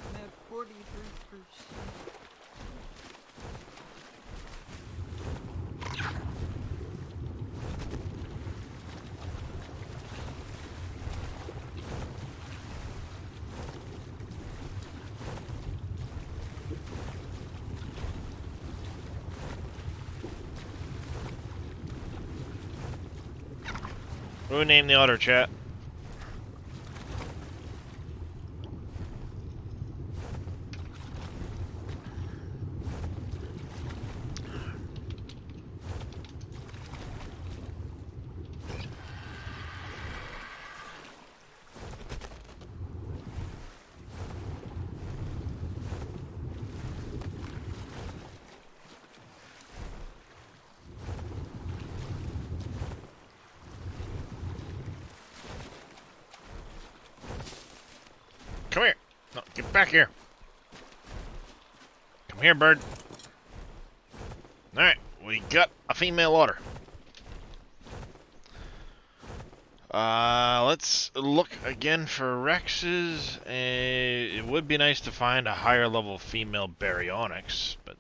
I'm at 43%. Who named the otter, chat? Come here. No, get back here. Come here, bird. Alright, we got a female otter. Let's look again for Rexes. It would be nice to find a higher level female baryonyx, but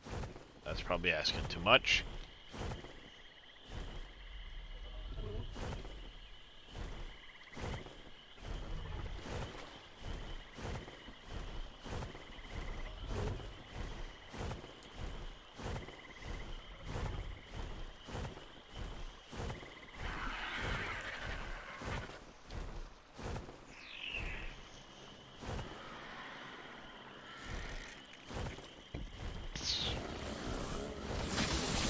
that's probably asking too much.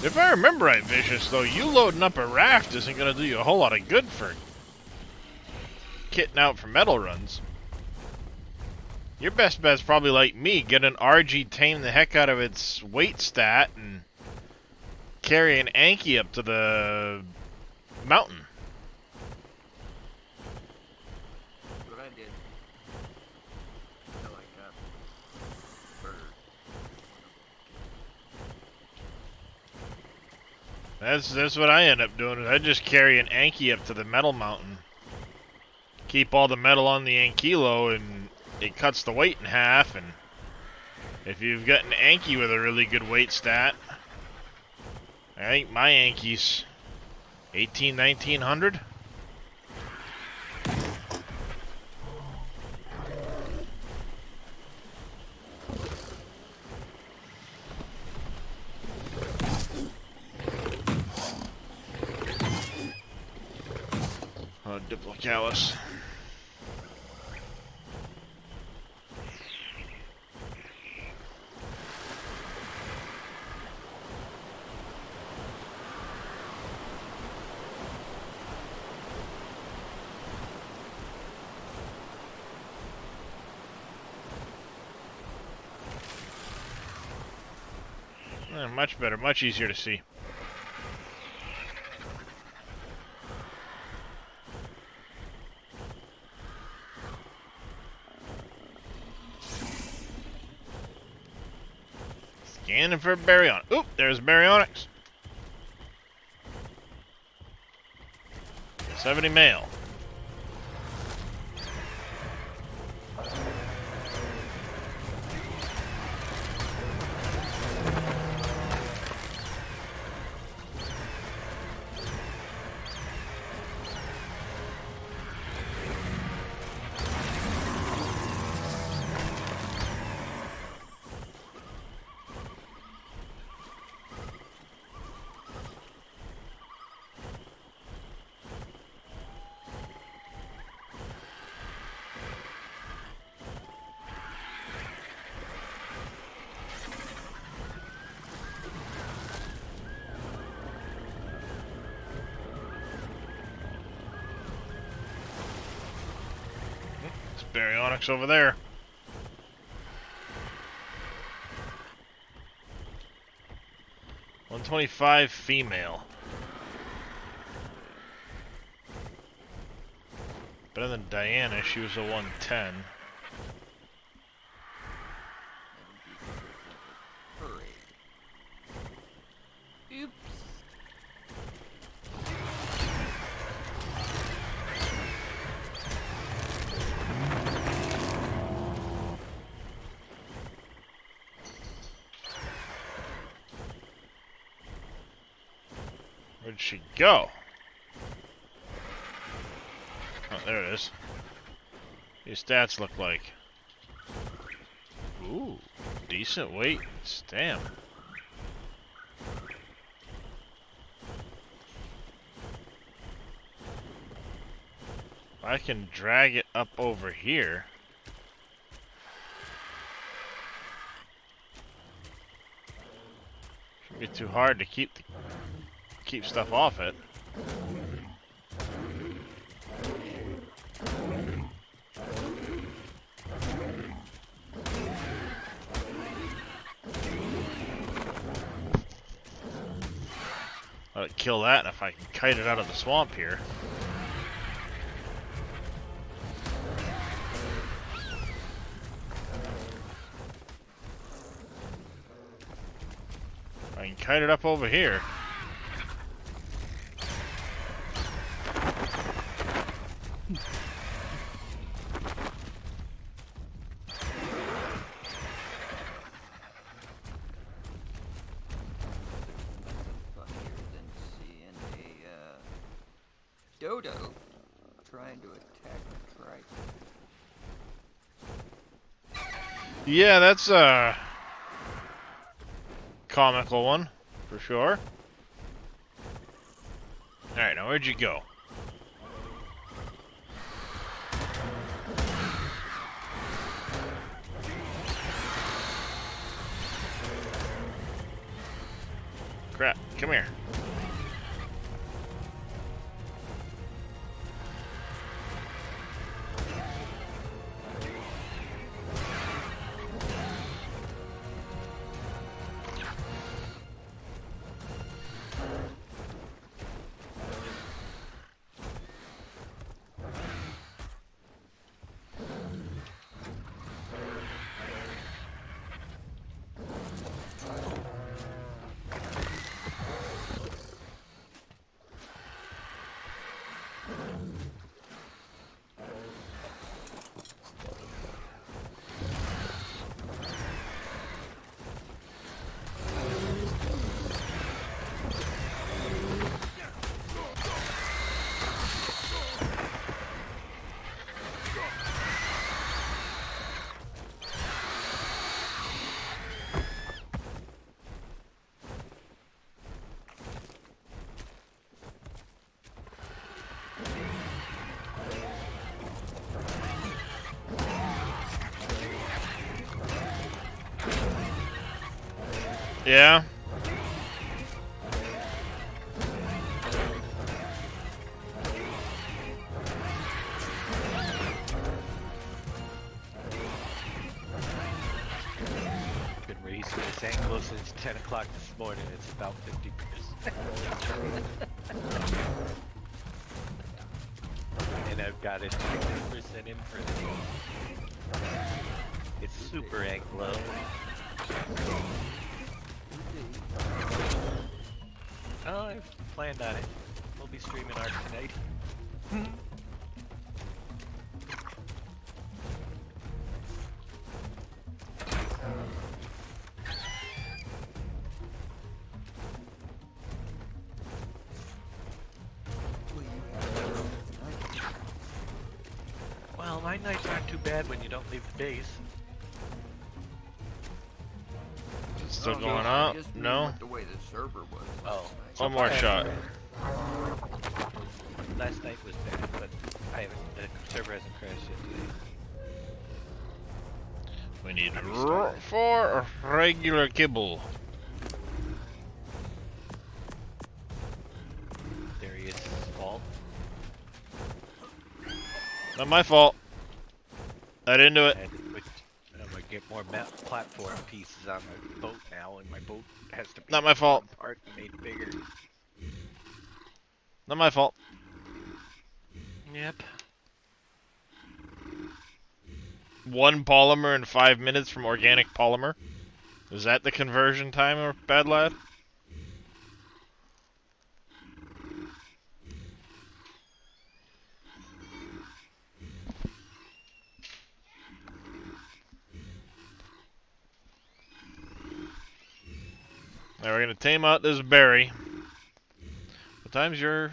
If I remember right, Vicious, though, you loading up a raft isn't going to do you a whole lot of good for kitting out for metal runs. Your best bet's probably like me, get an RG, tame the heck out of its weight stat, and carry an Anki up to the mountain. That's what I did. Until I got bird. That's what I end up doing. Is I just carry an Anki up to the metal mountain. Keep all the metal on the Ankilo, and it cuts the weight in half. And if you've got an Anki with a really good weight stat, I think my Anki's 1900. Oh, Diplocalis. Much better, much easier to see. Scanning for baryonic. Oop, there's baryonics. 70 male. Baryonyx over there. $125 female. Better than Diana, she was a 110. Oops. Where'd she go? Oh, there it is. Your stats look like. Ooh, decent weight. Damn. I can drag it up over here. Shouldn't be too hard to keep stuff off it. Let it kill that, and if I can kite it out of the swamp here. I can kite it up over here. Dodo trying to attack the trike. Yeah, that's a comical one, for sure. Alright, now where'd you go? Crap, come here. Yeah. Been raising this angle since 10 o'clock this morning. It's about 50%. And I've got it 50% in for the It's super anglo. Oh, I've planned on it. We'll be streaming art tonight. Well, my nights aren't too bad when you don't leave the base. Is it still Oh, going I up? just knew No? what the way the server was. Oh. One more shot. Last night was bad, but the server hasn't crashed yet today. We need 4 regular kibble. Darius' fault. Not my fault. I didn't do it. I'm gonna get more platform pieces on my boat now, and my boat has to be Not my fault. torn apart and made bigger. Not my fault. Yep. 1 polymer in 5 minutes from organic polymer. Is that the conversion timer, bad lad? Now we're gonna tame out this berry. What time's your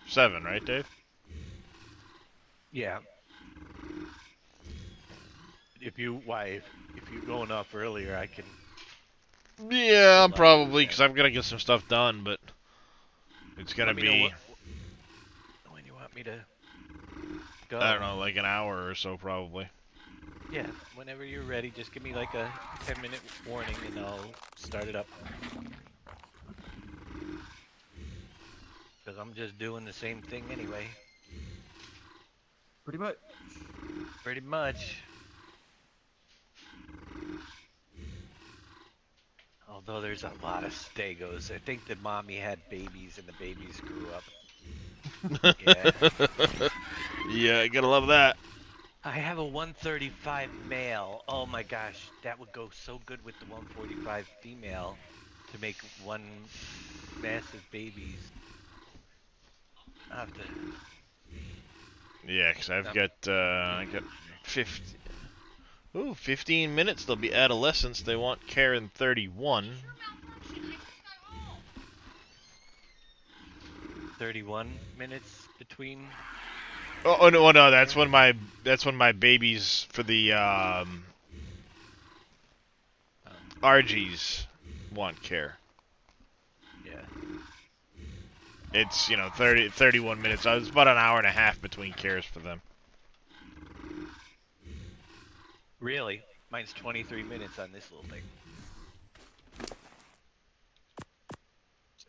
7, right, Dave? Yeah. If you're going off earlier, I can. Yeah, Hold on probably, a because second. I've got to get some stuff done, but it's gonna Let me know be, when you want me to go. I don't know, like an hour or so, probably. Yeah, whenever you're ready, just give me like a 10-minute warning and I'll start it up. Because I'm just doing the same thing anyway. Pretty much. Pretty much. Although there's a lot of stegos. I think the mommy had babies and the babies grew up. Yeah. Yeah, you gotta love that. I have a 135 male. Oh my gosh, that would go so good with the 145 female to make one massive babies. I'll have to. Yeah, because I got 15 minutes. They'll be adolescents. They want care in 31. Your malfunction. I just got home. 31 minutes between. Oh no, that's when my babies for the RGs want care. Yeah. It's 31 minutes. It's about an hour and a half between cares for them. Really? Mine's 23 minutes on this little thing.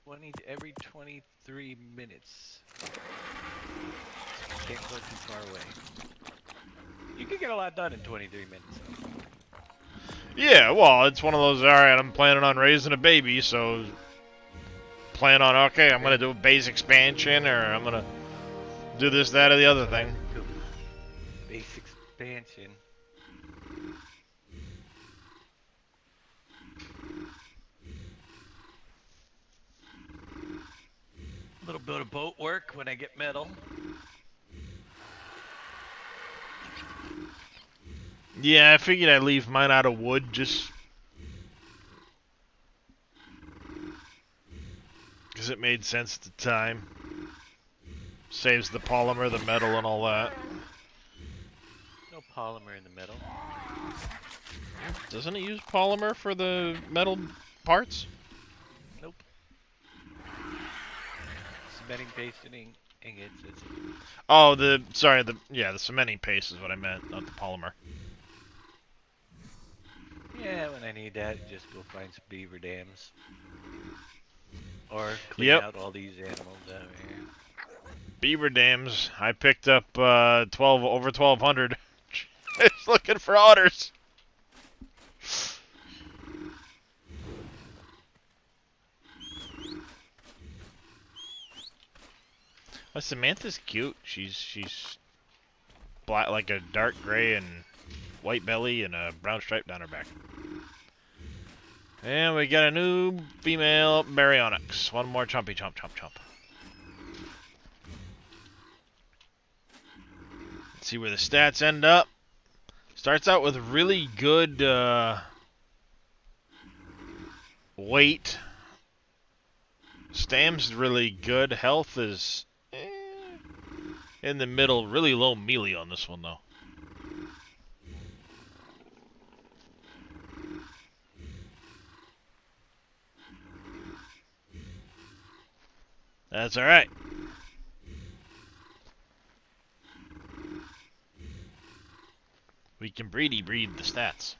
20 every 23 minutes. Can't go too far away. You can get a lot done in 23 minutes. Yeah, well, it's one of those. All right, I'm planning on raising a baby, so plan on I'm gonna do a base expansion, or I'm gonna do this, that, or the other thing. Base expansion. A little bit of boat work when I get metal. Yeah, I figured I'd leave mine out of wood just because it made sense at the time. Saves the polymer, the metal, and all that. No polymer in the middle. Doesn't it use polymer for the metal parts? Nope. Cementing paste and ingots. Oh, the cementing paste is what I meant, not the polymer. Yeah, when I need that, just go find some beaver dams. Or clean Yep. out all these animals out here. Beaver dams. I picked up over 1,200. Just looking for otters. Oh, Samantha's cute. She's black, like a dark gray and white belly and a brown stripe down her back. And we got a new female baryonyx. One more chompy chomp chomp chomp. Let's see where the stats end up. Starts out with really good weight. Stam's really good. Health is in the middle. Really low melee on this one, though. That's alright. We can breed the stats.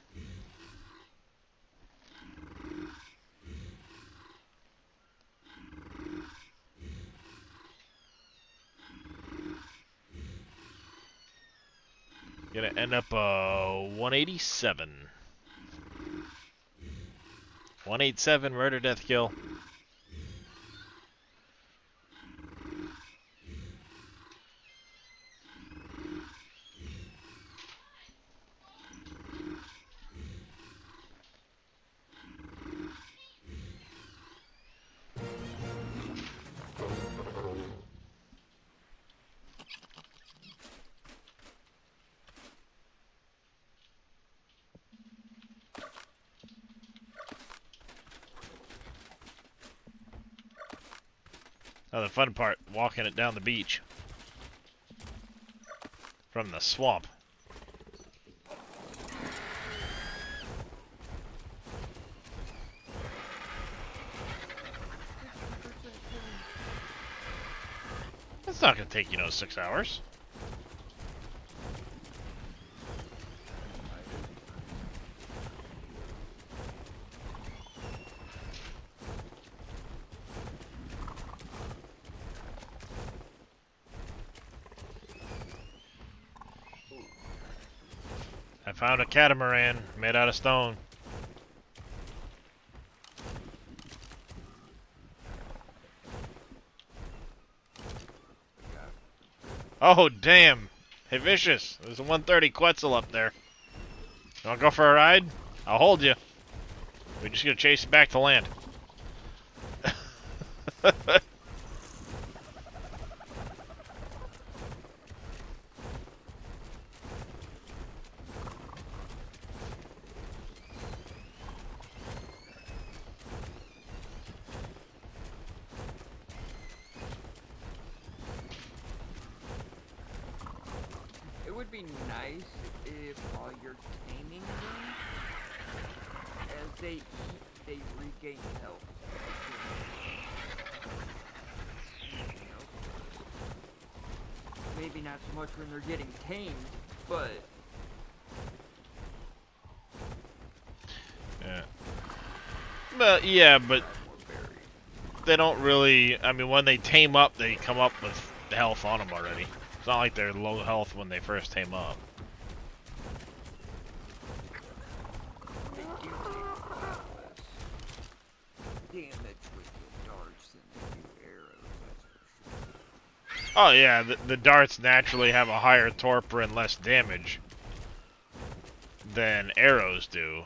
Gonna end up 187. 187 murder death kill. Oh, the fun part, walking it down the beach. From the swamp. That's not gonna take, 6 hours. I found a catamaran made out of stone. Oh, damn. Hey, Vicious, there's a 130 Quetzal up there. You wanna go for a ride? I'll hold you. We're just gonna chase it back to land. It would be nice if while you're taming them, as they eat, they regain health. Anything else? Maybe not so much when they're getting tamed, but Yeah. But, yeah, but more berries. they don't really... I mean, when they tame up, they come up with health on them already. It's not like they're low health when they first tame up. They do take less damage with the darts than they do arrows, that's for sure. Oh, yeah, the darts naturally have a higher torpor and less damage than arrows do.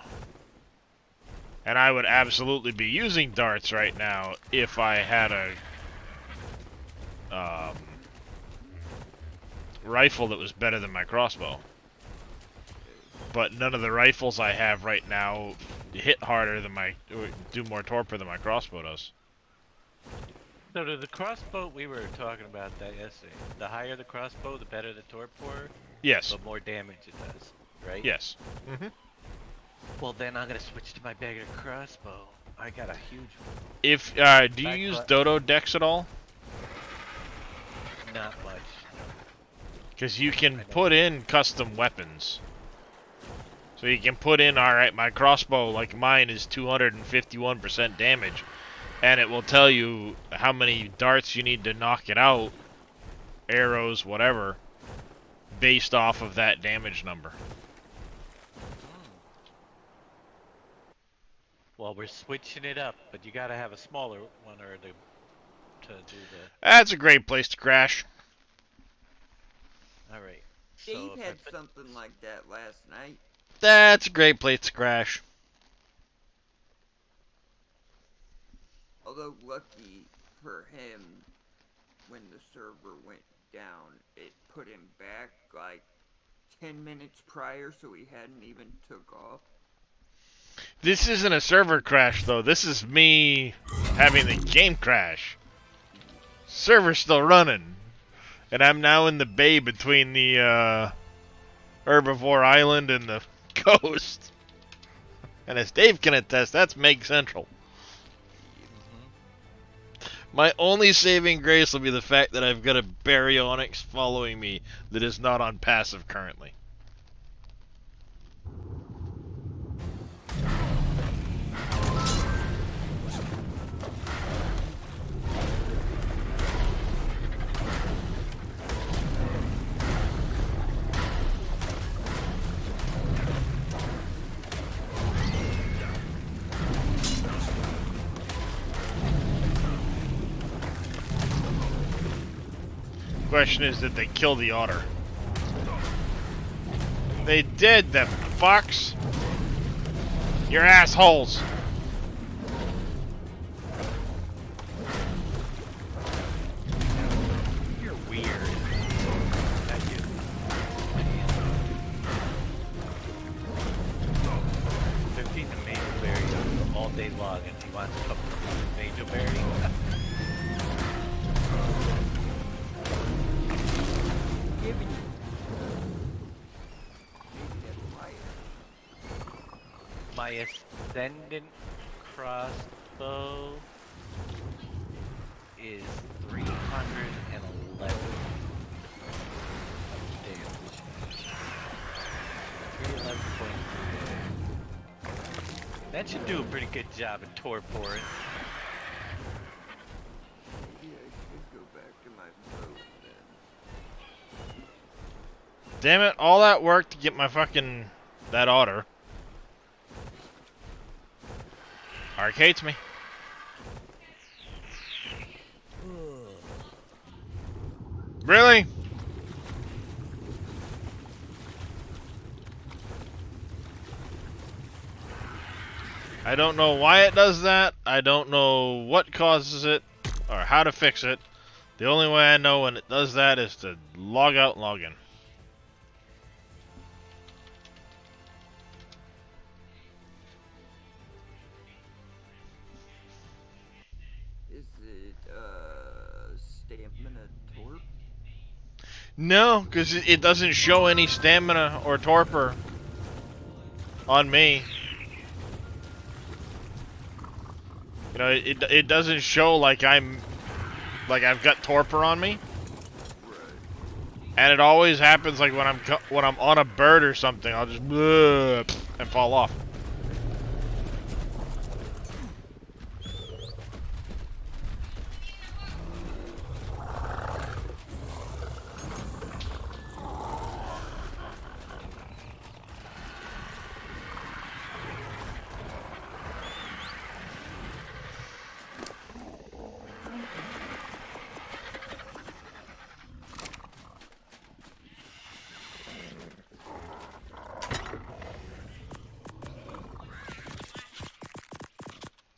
And I would absolutely be using darts right now if I had a rifle that was better than my crossbow. But none of the rifles I have right now hit harder than do more torpor than my crossbow does. So to the crossbow, we were talking about that yesterday. The higher the crossbow, the better the torpor, Yes. the more damage it does, right? Yes. Mm-hmm. Well, then I'm gonna switch to my bigger crossbow. I got a huge one. If do you use Dodo decks at all? Not much. Because you can put in custom weapons. So you can put in, alright, my crossbow, like mine, is 251% damage. And it will tell you how many darts you need to knock it out, arrows, whatever, based off of that damage number. Well, we're switching it up, but you gotta have a smaller one or to do the. That's a great place to crash. All right. Dave So if I had put something like that last night. That's a great place to crash. Although lucky for him, when the server went down, it put him back like 10 minutes prior, so he hadn't even took off. This isn't a server crash, though. This is me having the game crash. Server's still running. And I'm now in the bay between the Herbivore Island and the coast. And as Dave can attest, that's Meg Central. My only saving grace will be the fact that I've got a Baryonyx following me that is not on passive currently. Question is, did they kill the otter? They did, the fucks! You're assholes! you're weird. Not you. 15 to Mangelberry all day long, and he wants to come to Mangelberry. Giving you. Maybe that's why. My ascendant crossbow is 311 damage. 311.3. That should do a pretty good job in torporing. Maybe I should go back to my boat then. Damn it, all that work to get my fucking... that otter. Arc hates me. Really? I don't know why it does that. I don't know what causes it or how to fix it. The only way I know when it does that is to log out and log in. Is it, stamina torp? No, because it doesn't show any stamina or torpor on me. You know, it doesn't show like I've got torpor on me. Right. And it always happens like when I'm on a bird or something, I'll just and fall off.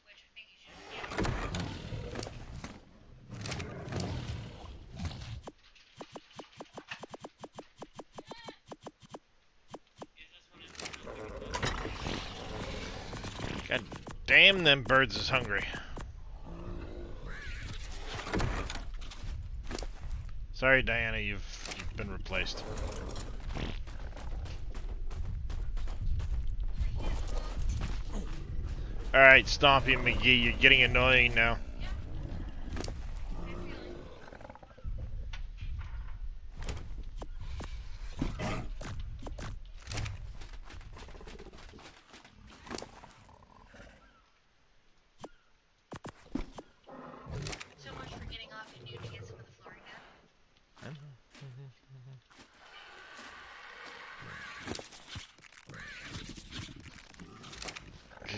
Which I think you should. Yeah. God damn, them birds is hungry. Sorry, Diana, you've been replaced. Alright, Stompy McGee, you're getting annoying now.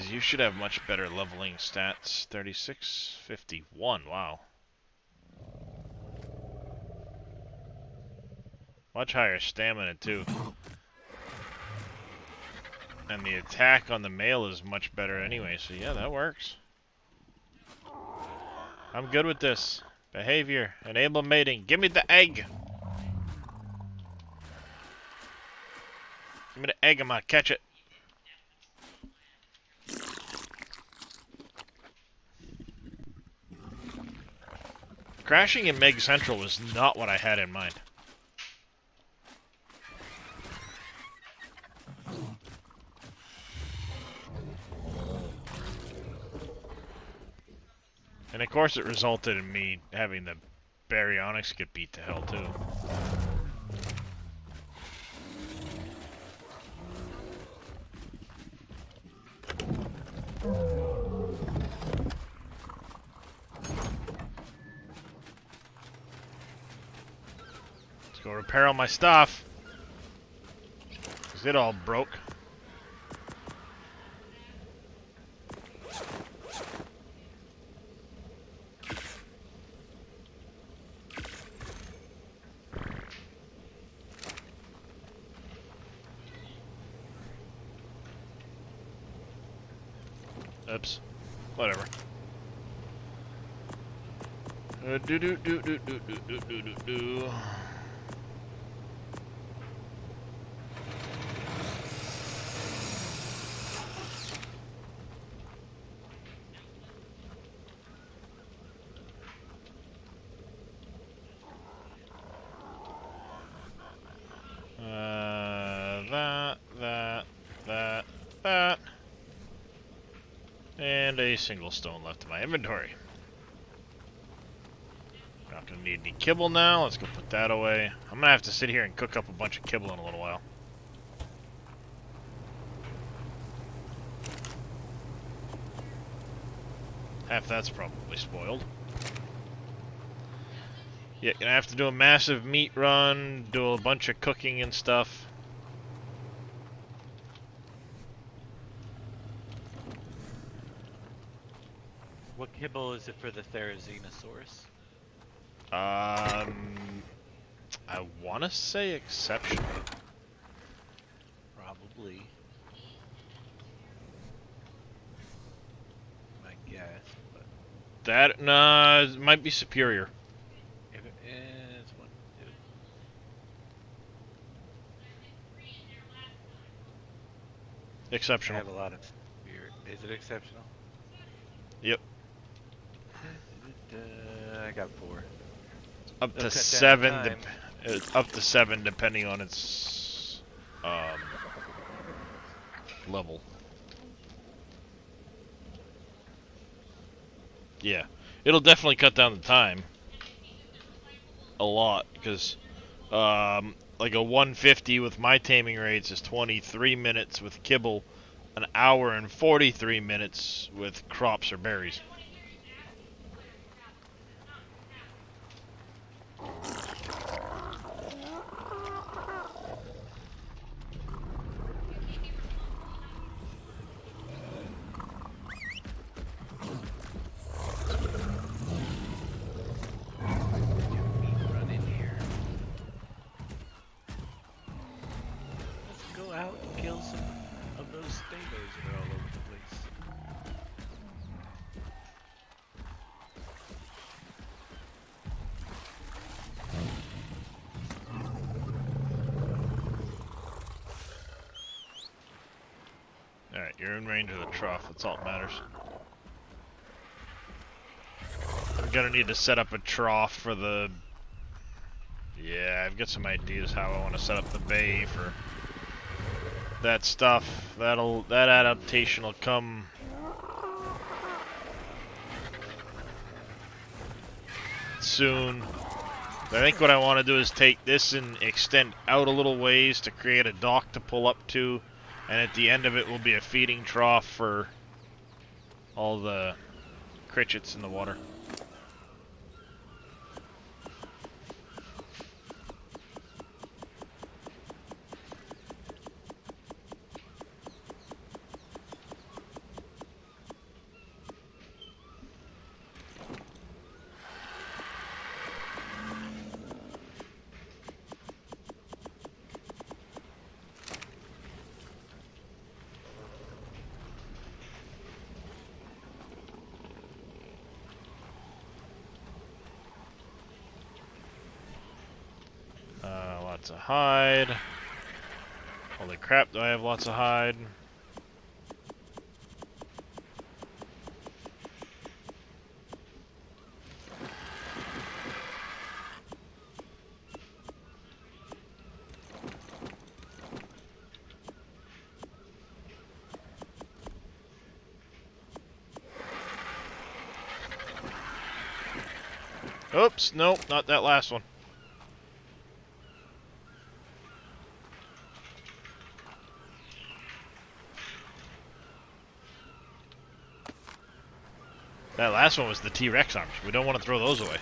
Jeez, you should have much better leveling stats. 36, 51, wow. Much higher stamina, too. And the attack on the male is much better anyway, so yeah, that works. I'm good with this. Behavior. Enable mating. Give me the egg! Give me the egg, I'm gonna catch it. Crashing in Meg Central was not what I had in mind. And of course it resulted in me having the baryonyx get beat to hell too. Let's go repair all my stuff. 'Cause it all broke. Oops. Whatever. Do do do do do do do do do do. That. And a single stone left in my inventory. Not gonna need any kibble now. Let's go put that away. I'm gonna have to sit here and cook up a bunch of kibble in a little while. Half that's probably spoiled. Yeah, gonna have to do a massive meat run, do a bunch of cooking and stuff. What kibble is it for the Therizinosaurus? I want to say exceptional. Probably. My guess, but That, nah, it might be superior. if it is, what do? I Exceptional. have a lot of spirit. Is it exceptional? Yep. I got 4. Up It'll to cut down 7. time. It's up to 7 depending on its level. Yeah, it'll definitely cut down the time a lot because like a 150 with my taming rates is 23 minutes with kibble, an hour and 43 minutes with crops or berries. Run in here. Let's go out and kill some of those stegos that are all over the place. Alright, you're in range of the trough, that's all that matters. I'm gonna need to set up a trough for the... Yeah, I've got some ideas how I want to set up the bay for that stuff. That adaptation will come soon. I think what I want to do is take this and extend out a little ways to create a dock to pull up to, and at the end of it will be a feeding trough for all the critchets in the water. lots of hide. Holy crap, do I have lots of hide? Oops, nope, not that last one. That last one was the T-Rex arms. We don't want to throw those away.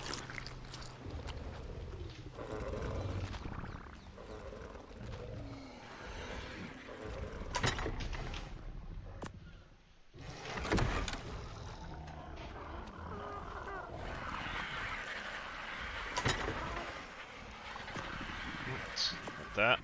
That.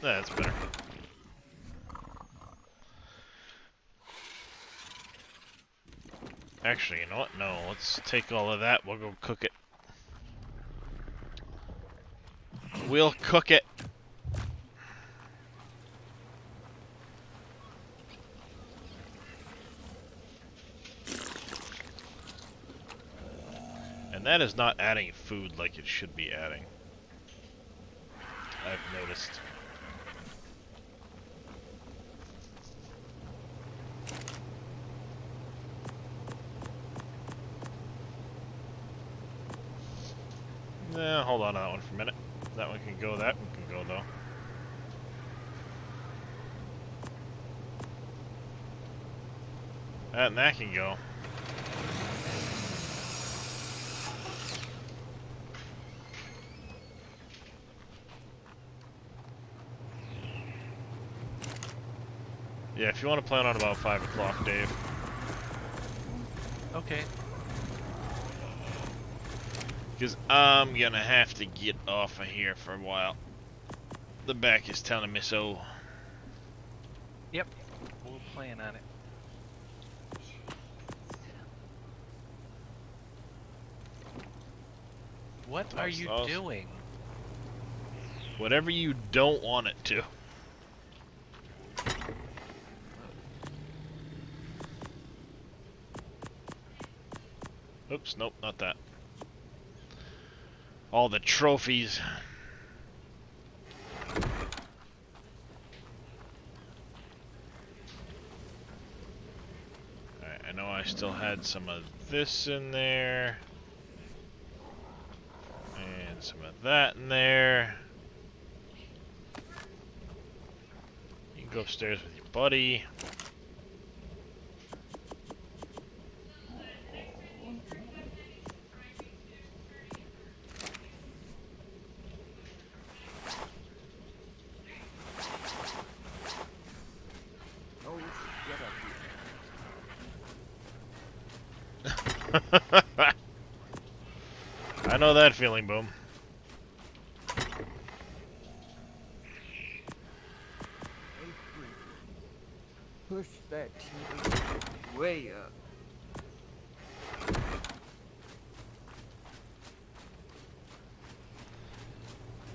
That's better. Actually, you know what? No, let's take all of that. We'll go cook it. We'll cook it. And that is not adding food like it should be adding. I've noticed. Hold on to that one for a minute. That one can go, that one can go though. And that can go. Yeah, if you want to plan on about 5 o'clock, Dave. Okay. Because I'm gonna have to get off of here for a while. The back is telling me so. Yep. We'll plan on it. What are you doing? Whatever you don't want it to. Oops, nope, not that. All the trophies. Alright, I know I still had some of this in there. And some of that in there. You can go upstairs with your buddy. I know that feeling, Boom. Push that TV way up.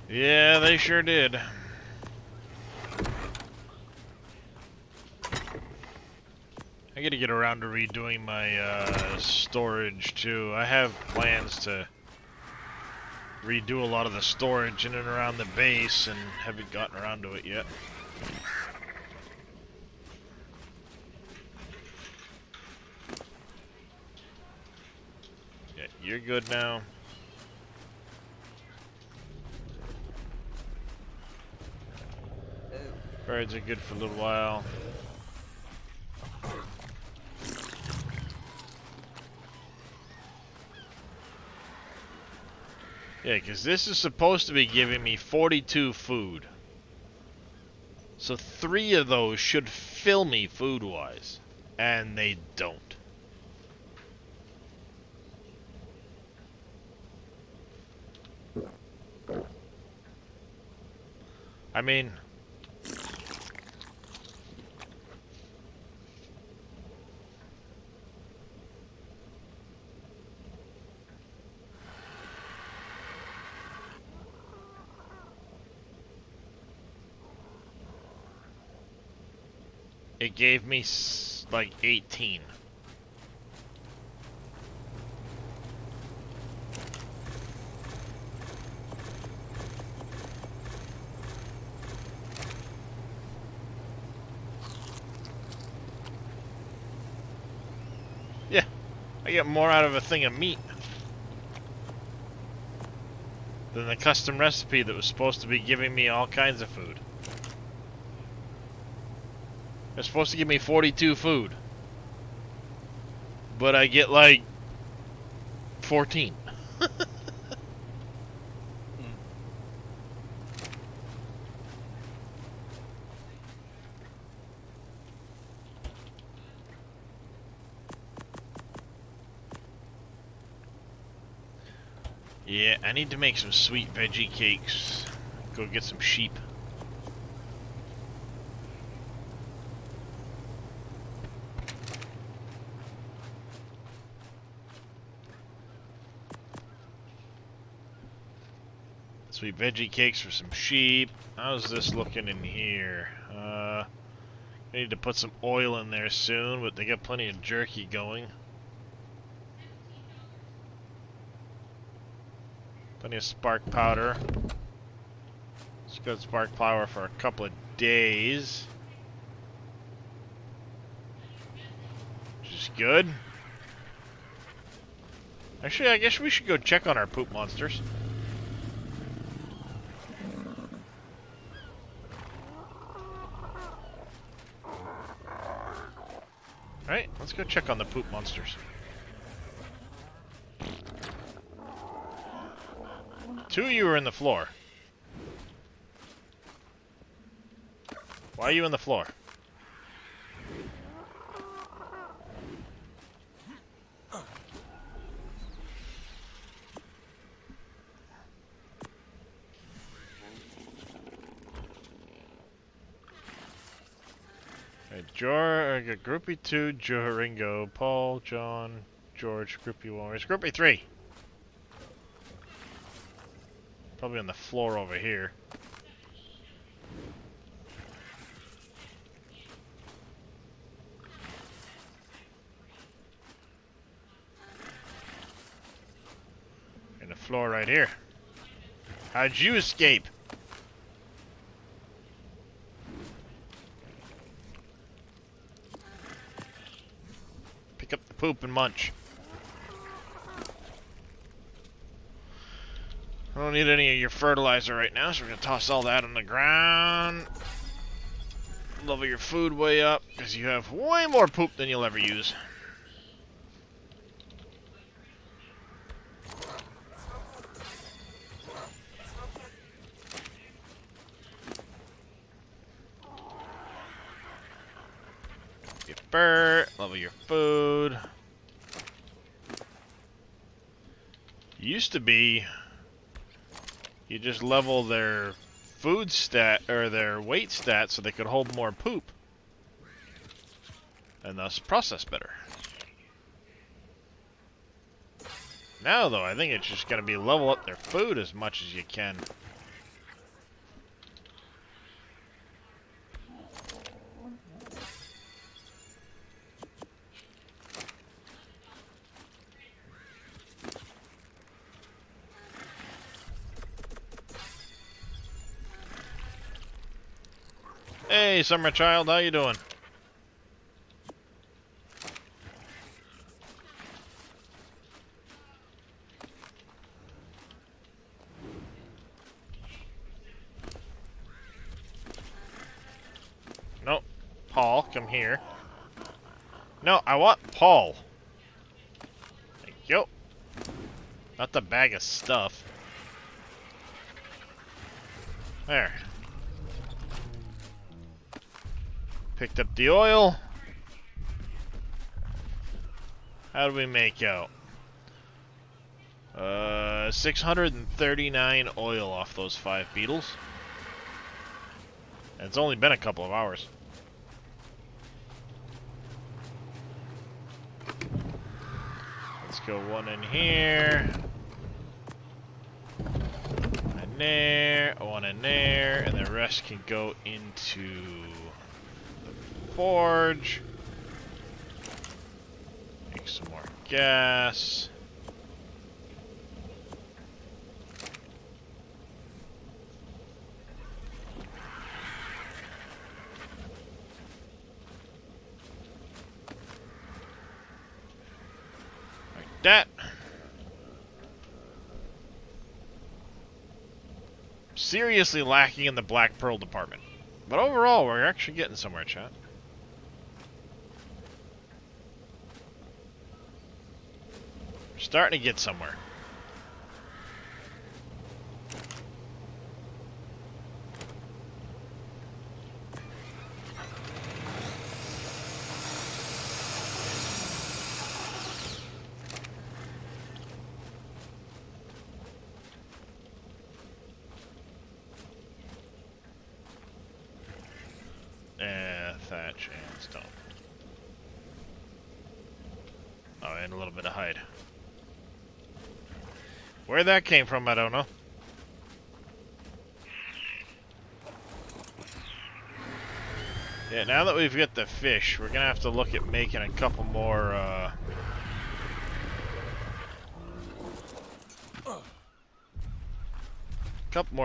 Yeah, they sure did. I gotta get around to redoing my storage too. I have plans to redo a lot of the storage in and around the base and haven't gotten around to it yet. Yeah, you're good now. Birds are good for a little while. Yeah, because this is supposed to be giving me 42 food. So 3 of those should fill me food-wise. And they don't. I mean... It gave me like 18. Yeah, I get more out of a thing of meat than the custom recipe that was supposed to be giving me all kinds of food. It's supposed to give me 42 food. But I get like 14. Yeah, I need to make some sweet veggie cakes. Go get some sheep. Sweet veggie cakes for some sheep. How's this looking in here? I need to put some oil in there soon, but they got plenty of jerky going. Plenty of spark powder. It's good spark powder for a couple of days. Which is good. Actually, I guess we should go check on our poop monsters. Alright, let's go check on the poop monsters. 2 of you are in the floor. Why are you in the floor? I got Groupie 2, Joringo, Paul, John, George, Groupie 1. Where's Groupie 3? Probably on the floor over here. And the floor right here. How'd you escape? Pick up the poop and munch. I don't need any of your fertilizer right now, so we're gonna toss all that on the ground. Level your food way up, because you have way more poop than you'll ever use. Your fur, level your food. Used to be, you just level their food stat, or their weight stat, so they could hold more poop. And thus process better. Now though, I think it's just gonna be level up their food as much as you can. Hey, Summer Child, how you doing? No, Paul, come here. No, I want Paul. Thank you. Not the bag of stuff. There. Picked up the oil. How do we make out? 639 oil off those 5 beetles. And it's only been a couple of hours. Let's go one in here. One in there, one in there, and the rest can go into the forge. Make some more gas. Like that. Seriously lacking in the Black Pearl department. But overall, we're actually getting somewhere, chat. We're starting to get somewhere. Thatch and stone. Oh, and a little bit of hide. Where that came from, I don't know. Yeah, now that we've got the fish, we're gonna have to look at making a couple more,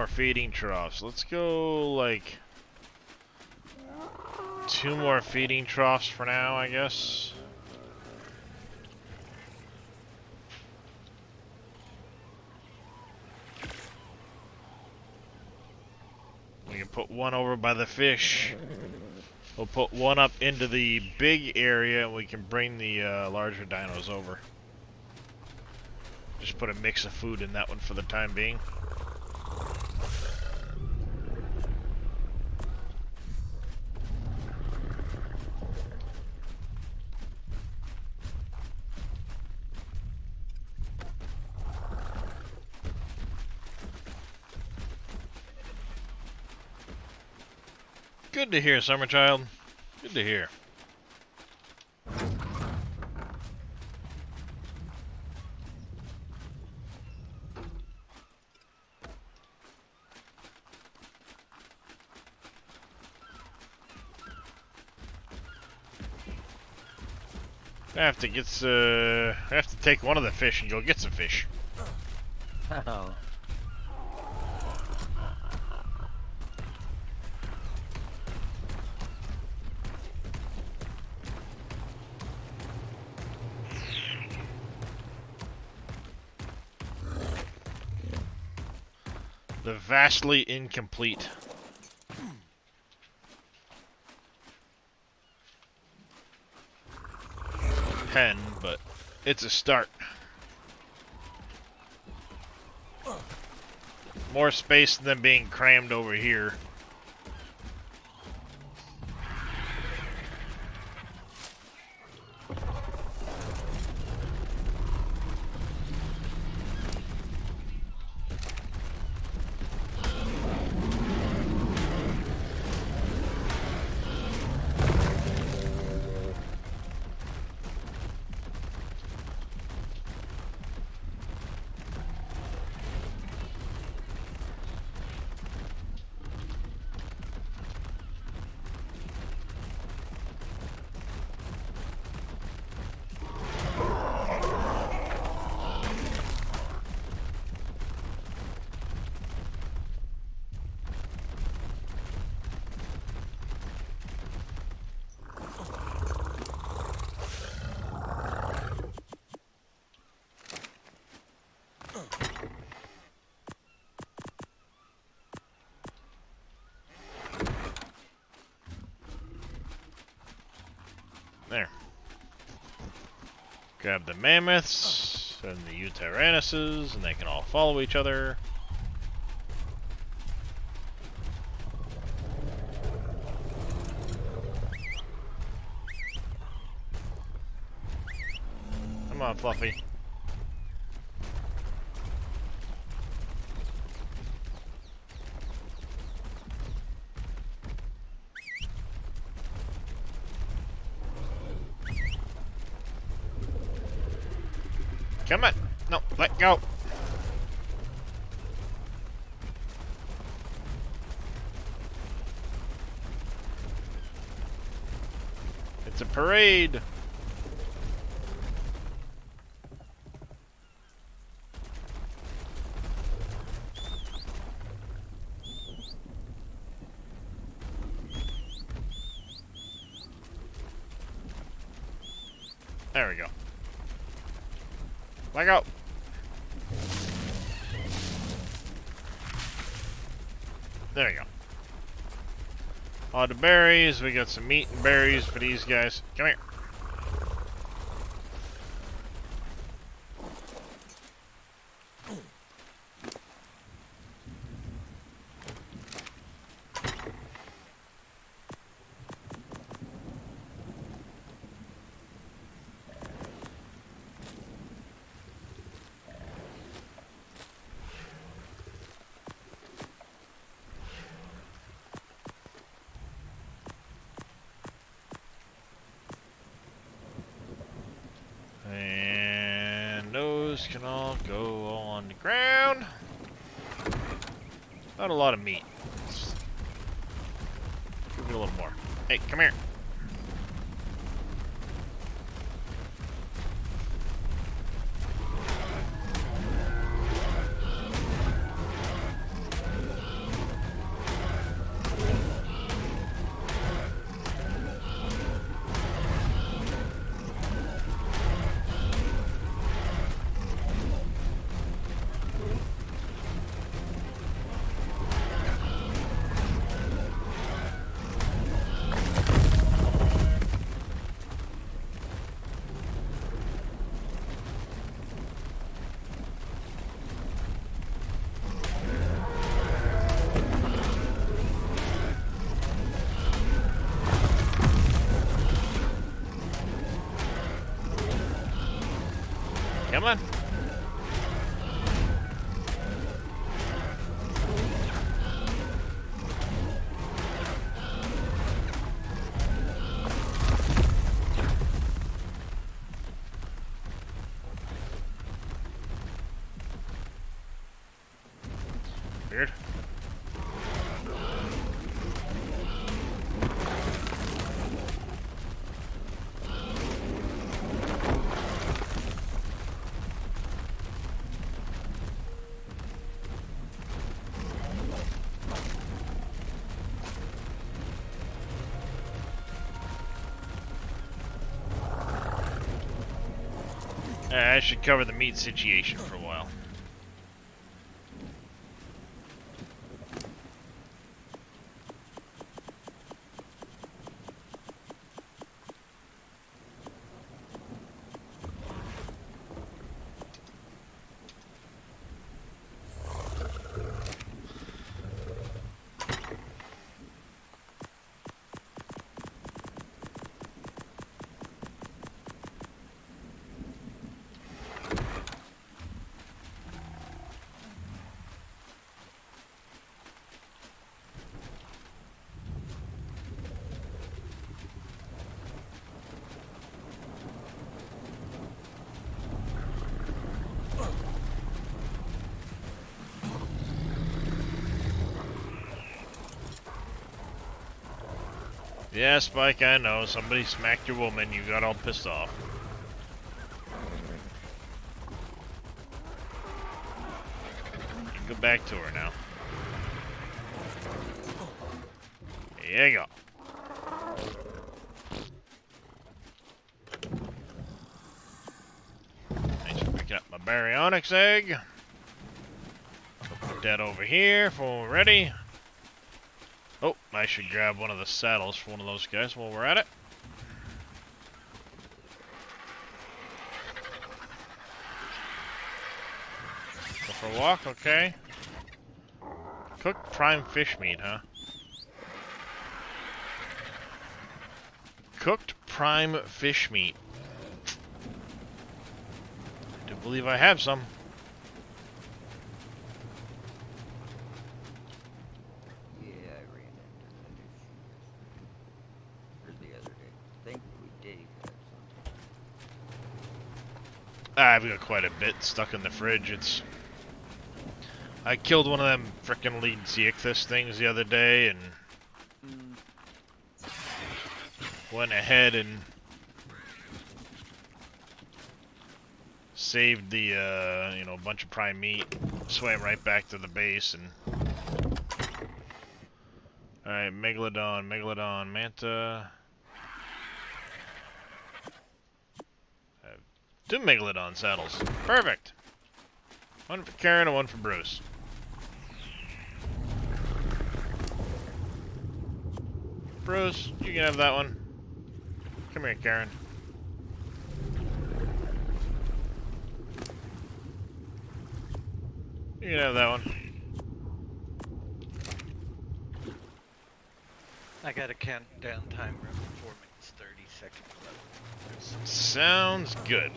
feeding troughs. Let's go, like, 2 more feeding troughs for now, I guess. We can put one over by the fish. We'll put one up into the big area, and we can bring the larger dinos over. Just put a mix of food in that one for the time being. Good to hear, Summerchild. Good to hear. I have to take one of the fish and go get some fish. Oh. The vastly incomplete. Pen, but it's a start. More space than being crammed over here. There. Grab the mammoths and the Eutyrannuses, and they can all follow each other. Come on, Fluffy. Come on. No, let go. It's a parade. There we go. Let go. There we go. All the berries. We got some meat and berries for these guys. Come here. And those can all go on the ground. Not a lot of meat. Let's give it a little more. Hey, come here. Come on. Weird. I should cover the meat situation for a while. Yeah, Spike, I know. Somebody smacked your woman. You got all pissed off. You can go back to her now. Here you go. Thanks for picking up my baryonyx egg. I'll put that over here for when we're ready. Oh, I should grab one of the saddles for one of those guys while we're at it. Go for a walk, okay. Cooked prime fish meat, huh? Cooked prime fish meat. do believe I have some. Yeah, I ran into an issue yesterday. Or the other day. Thankfully, Dave had some. I've got quite a bit stuck in the fridge. I killed one of them frickin' lead Zeicthus things the other day and went ahead and saved the, you know, bunch of prime meat, swam right back to the base, and... Alright, Megalodon, Manta... I have 2 Megalodon saddles. Perfect! One for Karen and one for Bruce. Bruce, you can have that one. Come here, Karen. You can have that one. I got a countdown timer of 4 minutes 30 seconds left. Sounds good.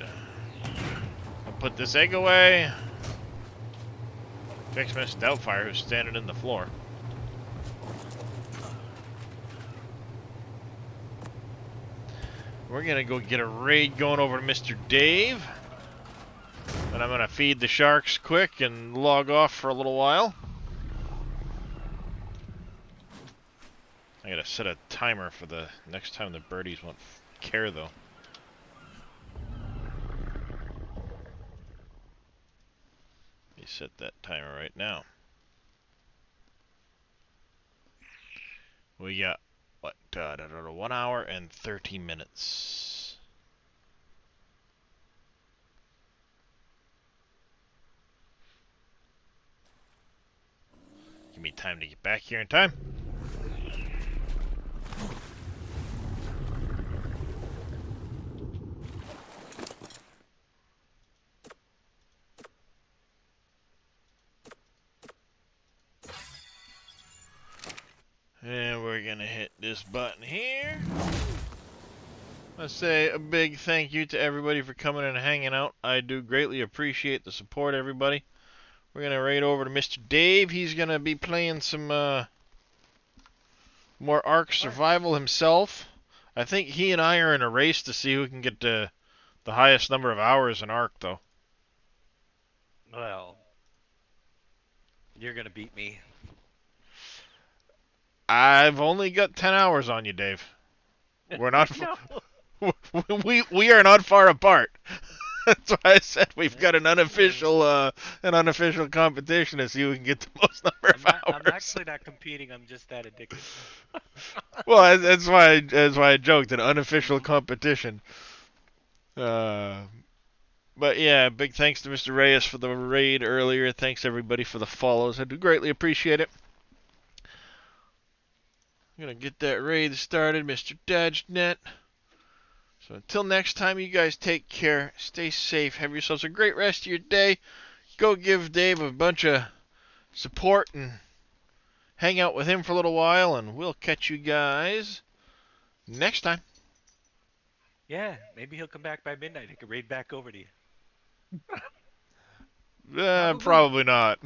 I'll put this egg away. Fix Miss Doubtfire, who's standing in the floor. We're gonna go get a raid going over to Mr. Dave. Then I'm gonna feed the sharks quick and log off for a little while. I gotta set a timer for the next time the birdies won't care, though. Let me set that timer right now. We got, what, 1 hour and 30 minutes. Give me time to get back here in time. And we're gonna hit this button here. Let's say a big thank you to everybody for coming and hanging out. I do greatly appreciate the support, everybody. We're gonna raid over to Mr. Dave. He's gonna be playing some more Ark Survival himself. I think he and I are in a race to see who can get the highest number of hours in Ark, though. Well, you're gonna beat me. I've only got 10 hours on you, Dave. We're not. No. we are not far apart. That's why I said we've got an unofficial competition to see who can get the most number of hours. I'm actually not competing. I'm just that addicted. Well, that's why I joked, an unofficial competition. But yeah, big thanks to Mr. Reyes for the raid earlier. Thanks everybody for the follows. I do greatly appreciate it. I'm gonna get that raid started, Mr. DodgeNet. So until next time, you guys take care, stay safe, have yourselves a great rest of your day. Go give Dave a bunch of support and hang out with him for a little while, and we'll catch you guys next time. Yeah, maybe he'll come back by midnight. He can raid back over to you. Probably not.